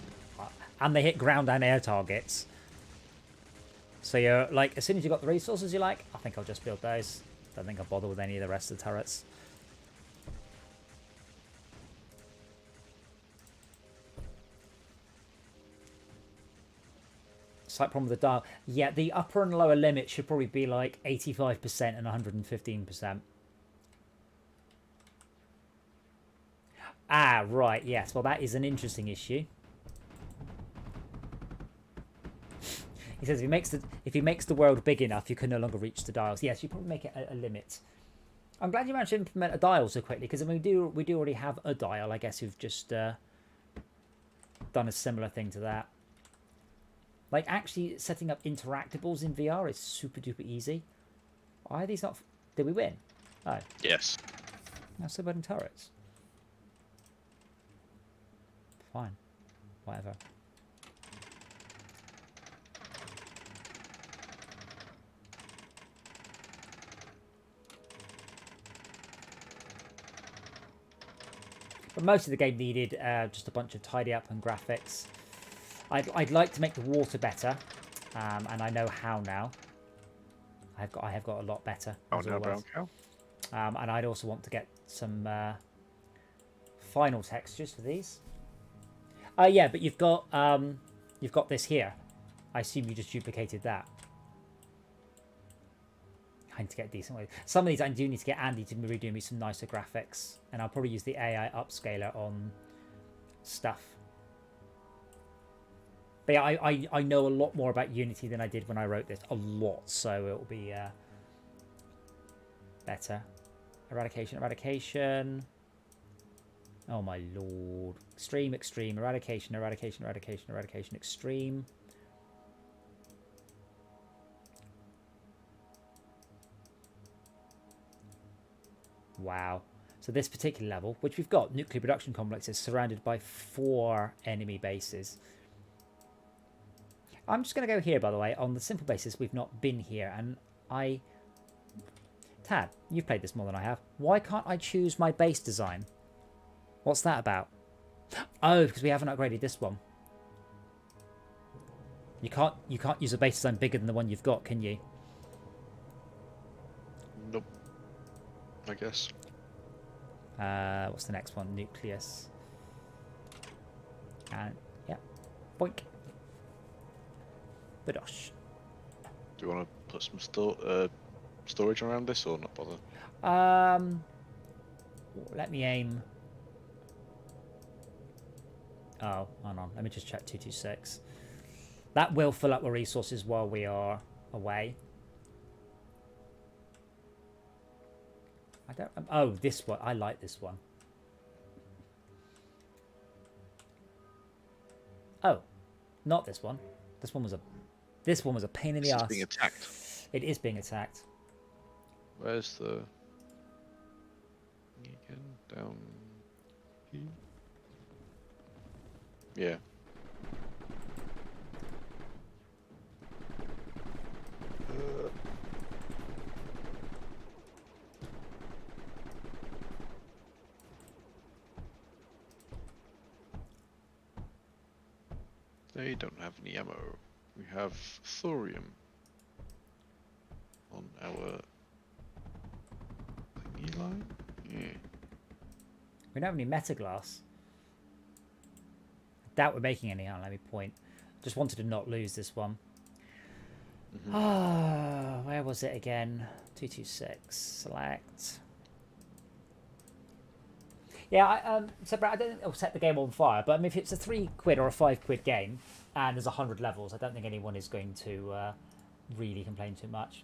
and they hit ground and air targets. So you're like, as soon as you got the resources, you're like, I think I'll just build those. Don't think I'll bother with any of the rest of the turrets. Slight problem with the dial. Yeah, the upper and lower limit should probably be like 85% and 115%. Ah, right, yes. Well, that is an interesting issue. He says if he makes the world big enough, you can no longer reach the dials. Yes, you probably make it a limit. I'm glad you managed to implement a dial so quickly, because we do already have a dial. I guess you've just done a similar thing to that. Like, actually setting up interactables in VR is super duper easy. Why are these not... Did we win? Oh. Yes. Now still building turrets. Fine. Whatever. But most of the game needed just a bunch of tidy up and graphics. I'd like to make the water better, and I know how now. I have got a lot better. Oh no, brown cow. And I'd also want to get some final textures for these. Yeah, but you've got this here. I assume you just duplicated that. I need to get decent ones. Some of these I do need to get Andy to redo me some nicer graphics, and I'll probably use the AI upscaler on stuff. But yeah, I know a lot more about Unity than I did when I wrote this. A lot, so it'll be better. Eradication. Oh my lord. Extreme, eradication, extreme. Wow. So this particular level, which we've got, nuclear production complex, is surrounded by 4 enemy bases. I'm just going to go here, by the way, on the simple basis we've not been here, and Tad, you've played this more than I have. Why can't I choose my base design? What's that about? Oh, because we haven't upgraded this one. You can't use a base design bigger than the one you've got, can you? Nope. I guess. What's the next one? Nucleus. And yeah, boink. Badosh. Do you want to put some storage around this or not bother? let me aim. Oh, hold on. Let me just check 226. That will fill up the resources while we are away. I don't. Oh, this one. I like this one. Oh, not this one. This one was a. This one was a pain in the ass. It's being attacked. It is being attacked. Where's the? Again, down here. Yeah. They don't have any ammo. We have thorium on our thingy line. Yeah. We don't have any metaglass. I doubt we're making any. Let me point. Just wanted to not lose this one. Ah, where was it again? 226. Select. Yeah, I don't think it'll set the game on fire, but I mean, if it's a £3 or a £5 game and there's 100 levels, I don't think anyone is going to really complain too much.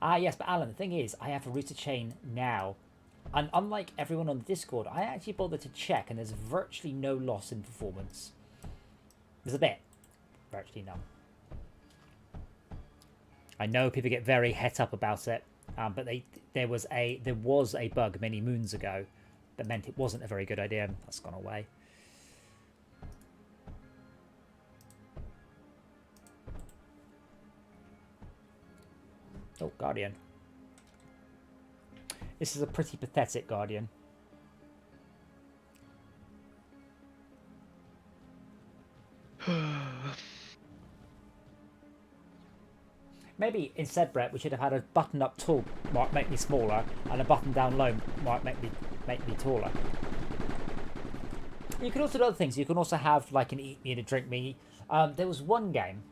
Yes, but Alan, the thing is, I have a router chain now, and unlike everyone on the Discord, I actually bothered to check, and there's virtually no loss in performance. There's a bit, virtually none. I know people get very het up about it, but there was a bug many moons ago that meant it wasn't a very good idea. That's gone away. Oh, Guardian. This is a pretty pathetic Guardian. Maybe instead, Brett, we should have had a button-up tool might make me smaller, and a button-down low might make me taller. You can also do other things. You can also have like an eat me and a drink me. There was one game.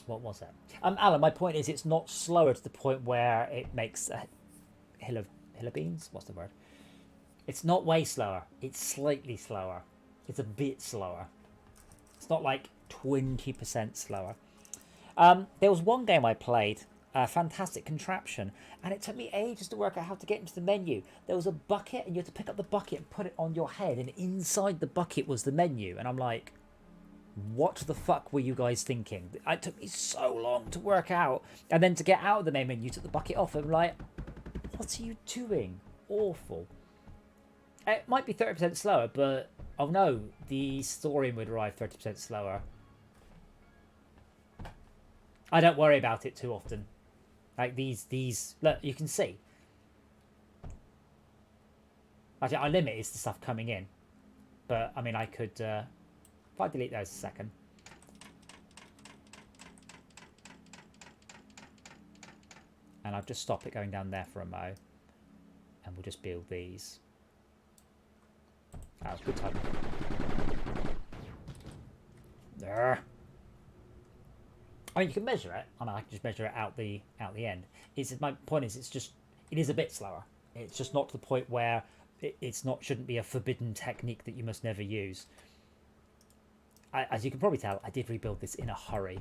What was it? Alan, my point is it's not slower to the point where it makes a hill of beans. What's the word? It's not way slower. It's slightly slower. It's a bit slower. It's not like 20% slower. There was one game I played, Fantastic Contraption, and it took me ages to work out how to get into the menu. There was a bucket, and you had to pick up the bucket and put it on your head, and inside the bucket was the menu. And I'm like, what the fuck were you guys thinking? It took me so long to work out. And then to get out of the main menu, took the bucket off. I'm like, what are you doing? Awful. It might be 30% slower, but oh no, the thorium would arrive 30% slower. I don't worry about it too often. Like these look, you can see. Actually, our limit is the stuff coming in. But I mean, I could if I delete those a second. And I'll just stop it going down there for a mo. And we'll just build these. That was good time. There. I mean, you can measure it. I mean, I can just measure it out the end. My point is, it is a bit slower. It's just not to the point where shouldn't be a forbidden technique that you must never use. As you can probably tell, I did rebuild this in a hurry.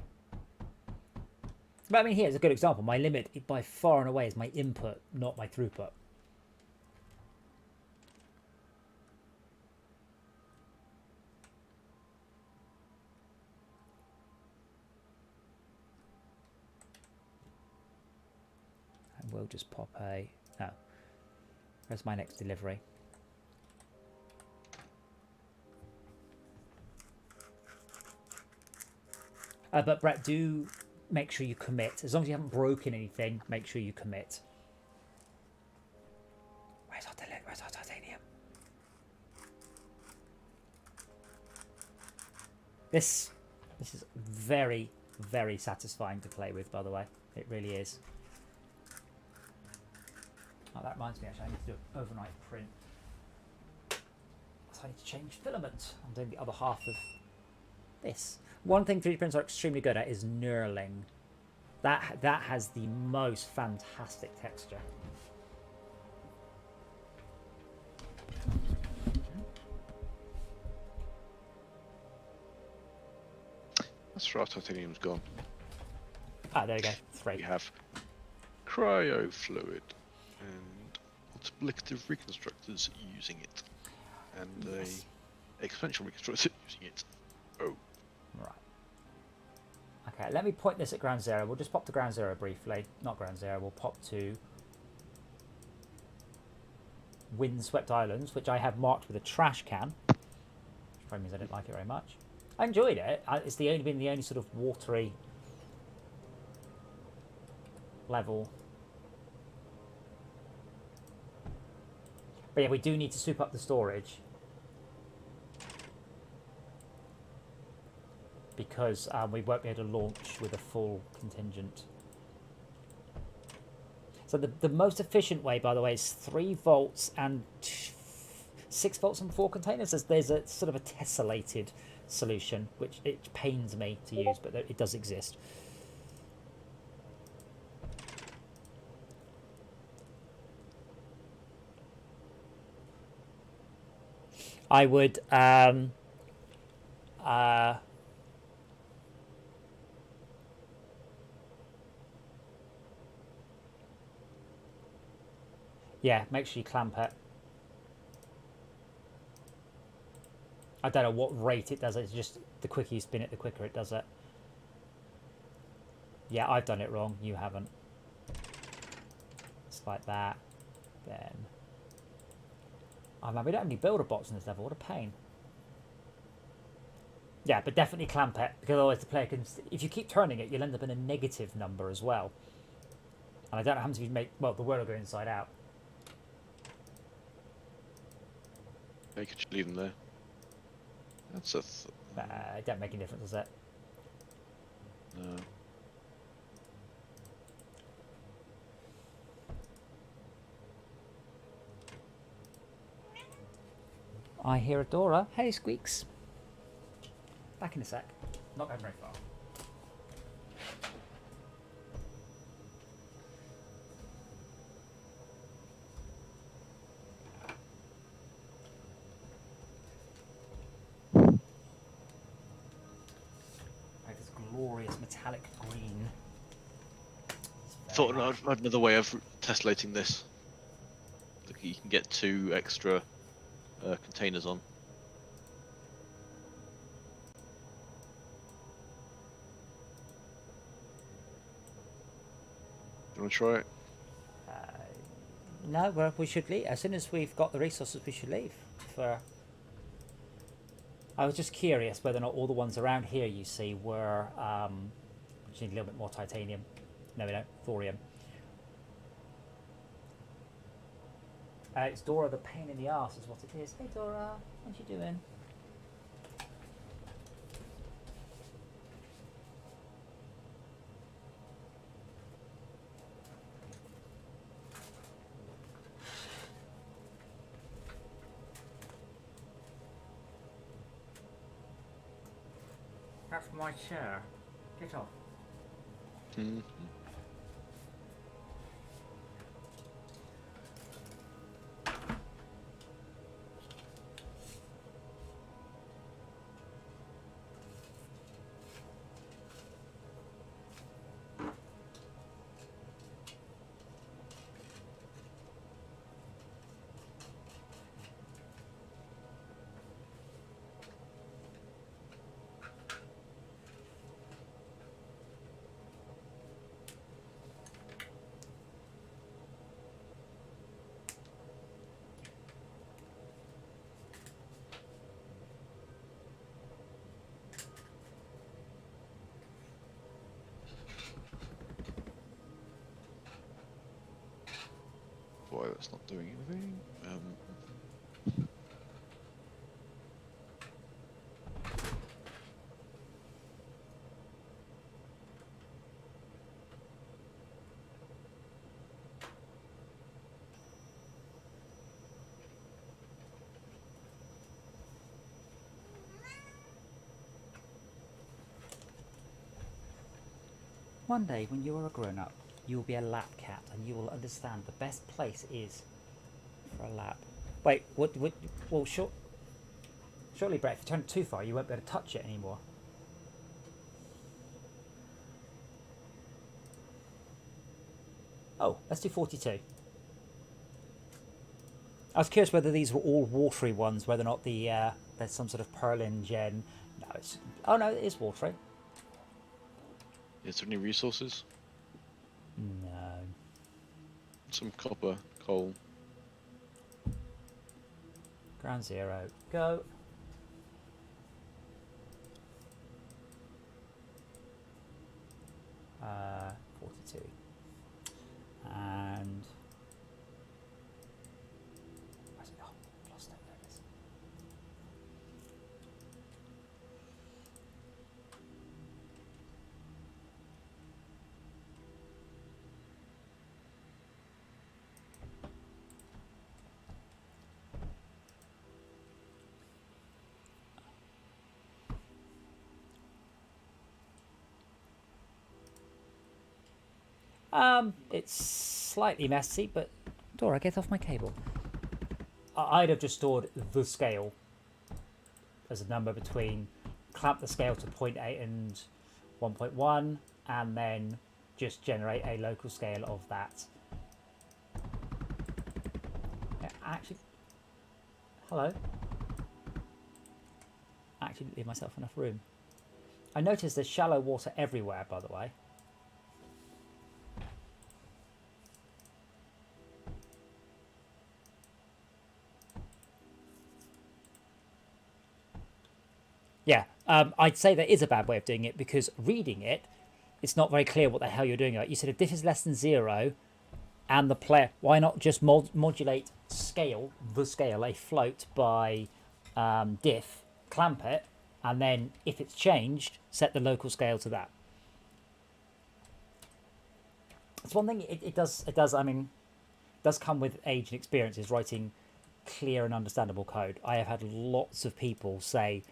But I mean, here's a good example. My limit, by far and away, is my input, not my throughput. We'll just pop a... Oh. Where's my next delivery? But Brett, do make sure you commit. As long as you haven't broken anything, make sure you commit. Where's our titanium? This is very, very satisfying to play with, by the way. It really is. Oh, that reminds me, actually, I need to do an overnight print. So I need to change filament. I'm doing the other half of this. One thing 3D prints are extremely good at is knurling. That has the most fantastic texture. That's right, titanium's gone. Ah, there we go. 3. We have cryo fluid and multiplicative reconstructors using it, and Yes. a exponential reconstructor using it. Oh, Right. Okay, let me point this at ground zero. We'll just pop to ground zero briefly. Not ground zero. We'll pop to Windswept Islands, which I have marked with a trash can. Which probably means I didn't like it very much. I enjoyed it. It's been the only sort of watery level. But yeah, we do need to soup up the storage. Because we won't be able to launch with a full contingent. So the most efficient way, by the way, is 3 volts and 6 volts and 4 containers. There's a sort of a tessellated solution, which it pains me to use, but it does exist. I would yeah, make sure you clamp it. I don't know what rate it does it. It's just the quicker you spin it, the quicker it does it. Yeah, I've done it wrong. You haven't. It's like that. Then. Oh man, we don't have any builder bots in this level. What a pain. Yeah, but definitely clamp it, because otherwise the player can... If you keep turning it, you'll end up in a negative number as well. And I don't know how many of you make... Well, the word will go inside out. you could just leave them there. That's a... It don't make any difference, does it? No. I hear a Dora. Hey, Squeaks. Back in a sec. Not going very far. Like this glorious metallic green. Thought I'd had another way of tessellating this. Look, you can get 2 extra containers on. You want to try it? No, well, we should leave. As soon as we've got the resources, we should leave. I was just curious whether or not all the ones around here you see were... just need a little bit more titanium. No, we don't. Thorium. It's Dora the pain in the arse is what it is. Hey Dora, what you doing? That's my chair. Get off. Mm-hmm. Boy, that's not doing anything. One day, when you are a grown-up, you will be a lap cat, and you will understand the best place is for a lap. Wait, what? Well, surely, Brett, if you turn it too far, you won't be able to touch it anymore. Oh, let's do 42. I was curious whether these were all watery ones, whether or not there's some sort of Perlin gen. No, it's... Oh no, it is watery. Is there any resources? No. Some copper, coal. Ground zero. Go. Uh, 42. And... Where's it gone? Lost it. There it is. It's slightly messy, but Dora, get off my cable. I'd have just stored the scale as a number between, clamp the scale to 0.8 and 1.1, and then just generate a local scale of that. Yeah, actually, hello. Actually, leave myself enough room. I noticed there's shallow water everywhere, by the way. Yeah, I'd say there is a bad way of doing it, because reading it, it's not very clear what the hell you're doing. Like you said, if diff is less than 0 and the player, why not just modulate scale, the scale, a float by diff, clamp it, and then if it's changed, set the local scale to that. It's one thing, it does, I mean, does come with age and experience, is writing clear and understandable code. I have had lots of people say,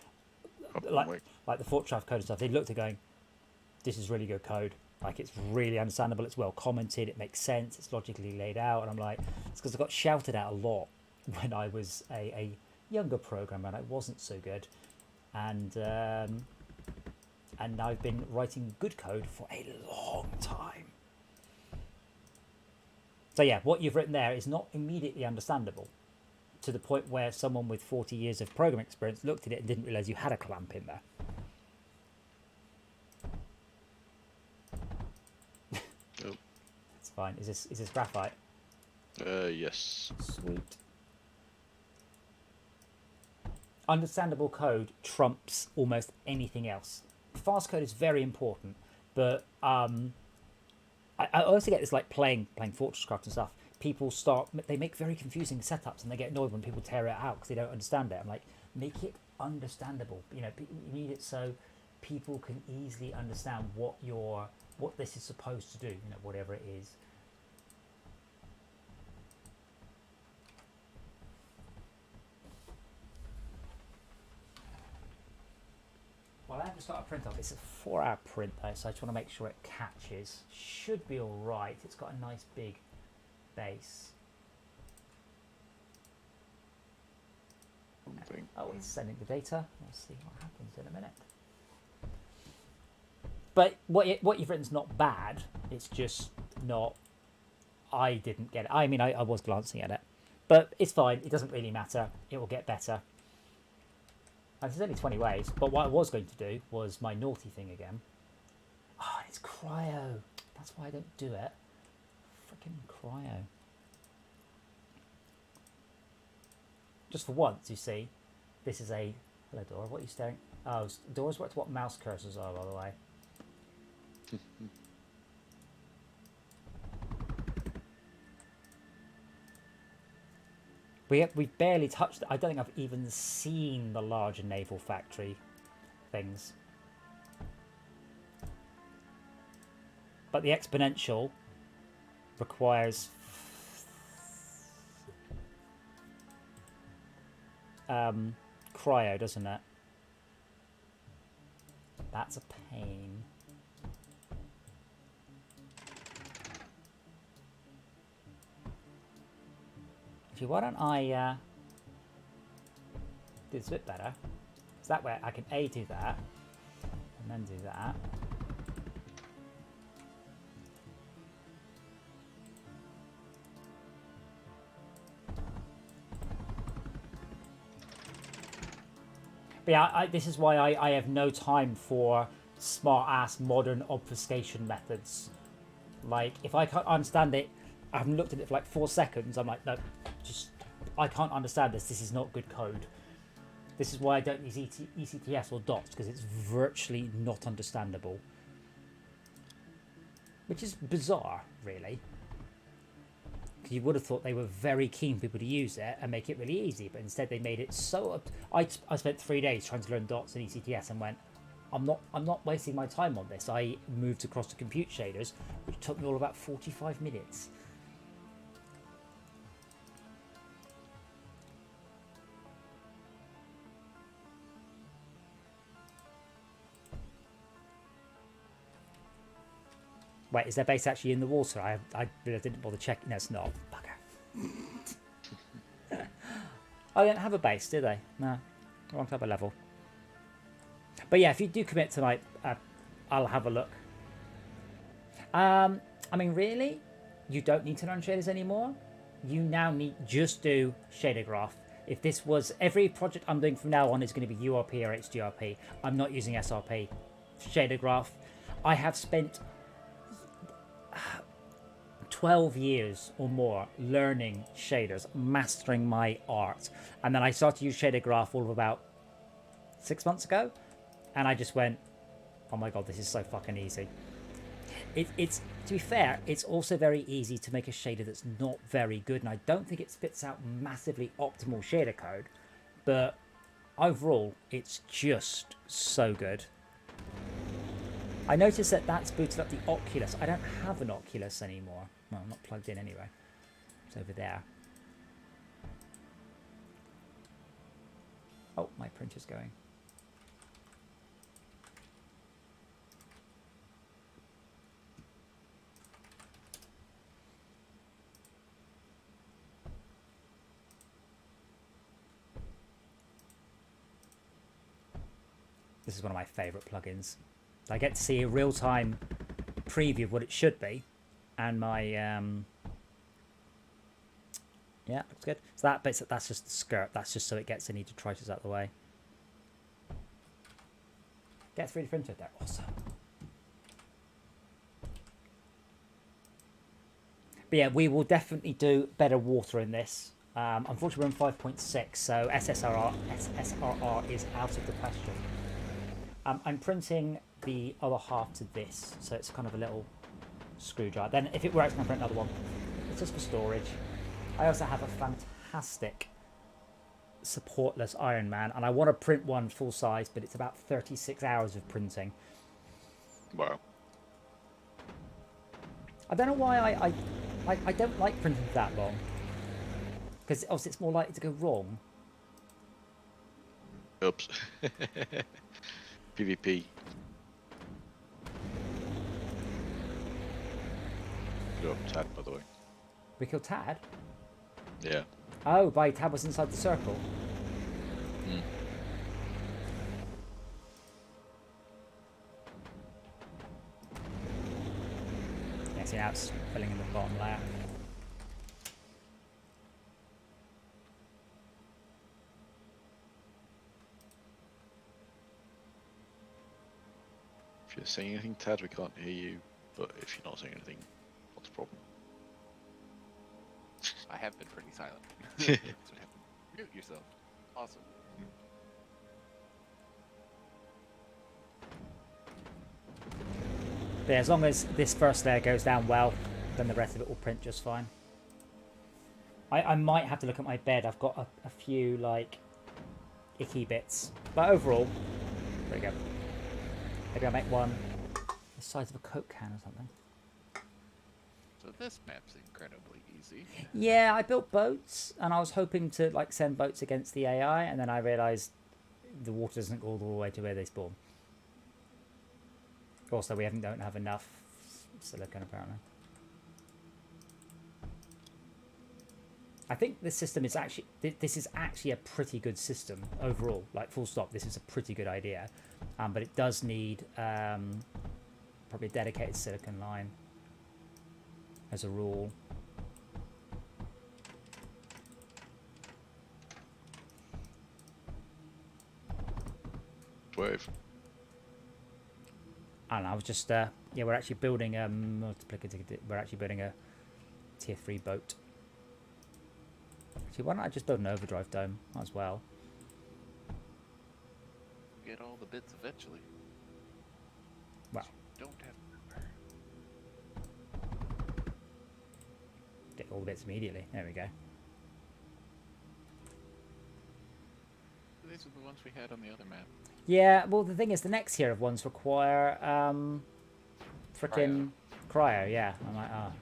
like the Fort Shaft code and stuff, they looked at going, this is really good code, like it's really understandable, it's well commented, it makes sense, it's logically laid out. And I'm like, it's because I got shouted at a lot when I was a younger programmer and I wasn't so good, and I've been writing good code for a long time. So yeah, what you've written there is not immediately understandable, to the point where someone with 40 years of programming experience looked at it and didn't realize you had a clamp in there. Oh. It's fine. Is this graphite? Yes. Sweet. Understandable code trumps almost anything else. Fast code is very important, but I also get this, like playing Fortresscraft and stuff. People they make very confusing setups and they get annoyed when people tear it out because they don't understand it. I'm like, make it understandable. You know, you need it so people can easily understand what this is supposed to do. You know, whatever it is. Well, I have to start a print off. It's a 4-hour print though, so I just want to make sure it catches. Should be all right. It's got a nice big base. Oh, it's sending the data. We'll see what happens in a minute. But what you've written is not bad. It's just not. I didn't get it. I mean, I was glancing at it, but it's fine. It doesn't really matter. It will get better. And there's only 20 waves. But what I was going to do was my naughty thing again. Oh, it's cryo. That's why I don't do it. Cryo. Just for once, you see, this is a... Hello, Dora. What are you staring... Oh, Dora's worked what mouse cursors are, by the way. We've barely touched... I don't think I've even seen the larger naval factory things. But the exponential requires cryo, doesn't it? That's a pain. Actually, why don't I do this a bit better? So that way I can A, do that, and then do that. But yeah, this is why I have no time for smart-ass modern obfuscation methods. Like, if I can't understand it, I haven't looked at it for like 4 seconds, I'm like, no, just, I can't understand this. This is not good code. This is why I don't use ECTS or dots, because it's virtually not understandable. Which is bizarre, really. Because you would have thought they were very keen for people to use it and make it really easy, but instead they made it so... I spent 3 days trying to learn dots and ECTS and went, I'm not wasting my time on this. I moved across to compute shaders, which took me all about 45 minutes. Wait, is their base actually in the water? I didn't bother checking. No, it's not. Bugger. I don't have a base, do they? No. Wrong type of level. But yeah, if you do commit tonight, I'll have a look. I mean, really? You don't need to learn shaders anymore? You now need just do shader graph. If this was... Every project I'm doing from now on is going to be URP or HDRP. I'm not using SRP. Shader graph. I have spent 12 years or more learning shaders, mastering my art, and then I started to use shader graph all of about 6 months ago, and I just went, oh my god, this is so fucking easy. It's to be fair, it's also very easy to make a shader that's not very good, and I don't think it spits out massively optimal shader code, but overall it's just so good. I noticed that that's booted up the Oculus. I don't have an Oculus anymore. Well, I'm not plugged in anyway. It's over there. Oh, my printer's going. This is one of my favourite plugins. I get to see a real-time preview of what it should be, and my yeah, looks good. So that's just the skirt. That's just so it gets any detritus out of the way. Get 3D printed. They're awesome. But yeah, we will definitely do better water in this. Unfortunately, we're on 5.6, so SSRR is out of the question. I'm printing the other half to this, so it's kind of a little screwdriver. Then if it works, I'm going to print another one. It's just for storage. I also have a fantastic supportless Iron Man, and I want to print one full size, but it's about 36 hours of printing. Wow. I don't know why I don't like printing for that long, because obviously it's more likely to go wrong. Oops. PvP. Good Tad, by the way. We killed Tad? Yeah. Oh, by Tad was inside the circle. Mm. Yeah, see now it's filling in the bottom layer. If you're saying anything, Tad, we can't hear you. But if you're not saying anything, what's the problem? I have been pretty silent. That's what happened. Mute yourself. Awesome. But yeah, as long as this first layer goes down well, then the rest of it will print just fine. I might have to look at my bed. I've got a few, like, icky bits. But overall, there we go. Maybe I'll make one the size of a Coke can or something. So this map's incredibly easy. Yeah, I built boats, and I was hoping to like send boats against the AI, and then I realised the water doesn't go all the way to where they spawn. Also, we don't have enough silicon apparently. I think this system is actually this is actually a pretty good system overall. Like full stop, this is a pretty good idea, but it does need probably a dedicated silicon line as a rule. wave. I don't know. I was just yeah. We're actually building we're actually building a tier 3 boat. Actually, why not I just build an overdrive dome as well? Get all the bits eventually. Well, Don't have. get all the bits immediately. There we go. These are the ones we had on the other map. Yeah. Well, the thing is, the next tier of ones require frickin' cryo. Yeah. I'm like, ah.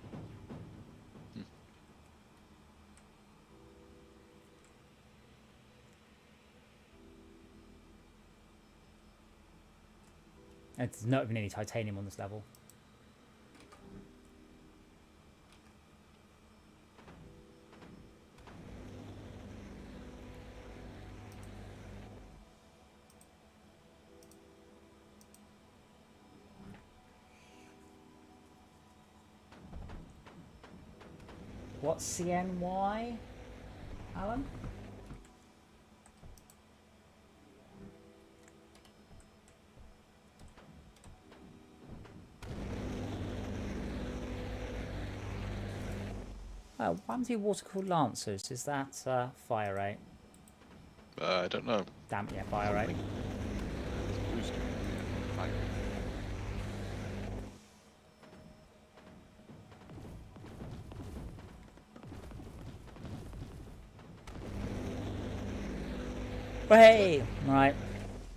There's not even any titanium on this level. What's CNY, Alan? Oh, Ramsey water-cooled Lancers. Is that fire rate? I don't know. Damn it, yeah, fire rate. Booster. Fire. Hey! Right.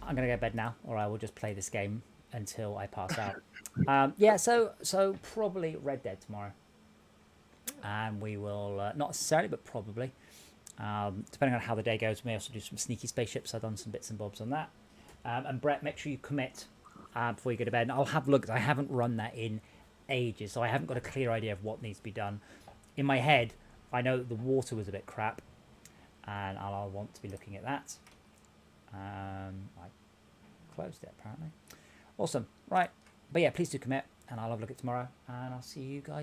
I'm going to go to bed now, or I will just play this game until I pass out. Yeah, so probably Red Dead tomorrow. And we will, not necessarily, but probably. Depending on how the day goes, we may also do some sneaky spaceships. I've done some bits and bobs on that. And Brett, make sure you commit before you go to bed. And I'll have a look. I haven't run that in ages, so I haven't got a clear idea of what needs to be done. In my head, I know that the water was a bit crap, and I'll want to be looking at that. I closed it, apparently. Awesome. Right. But yeah, please do commit, and I'll have a look at it tomorrow, and I'll see you guys.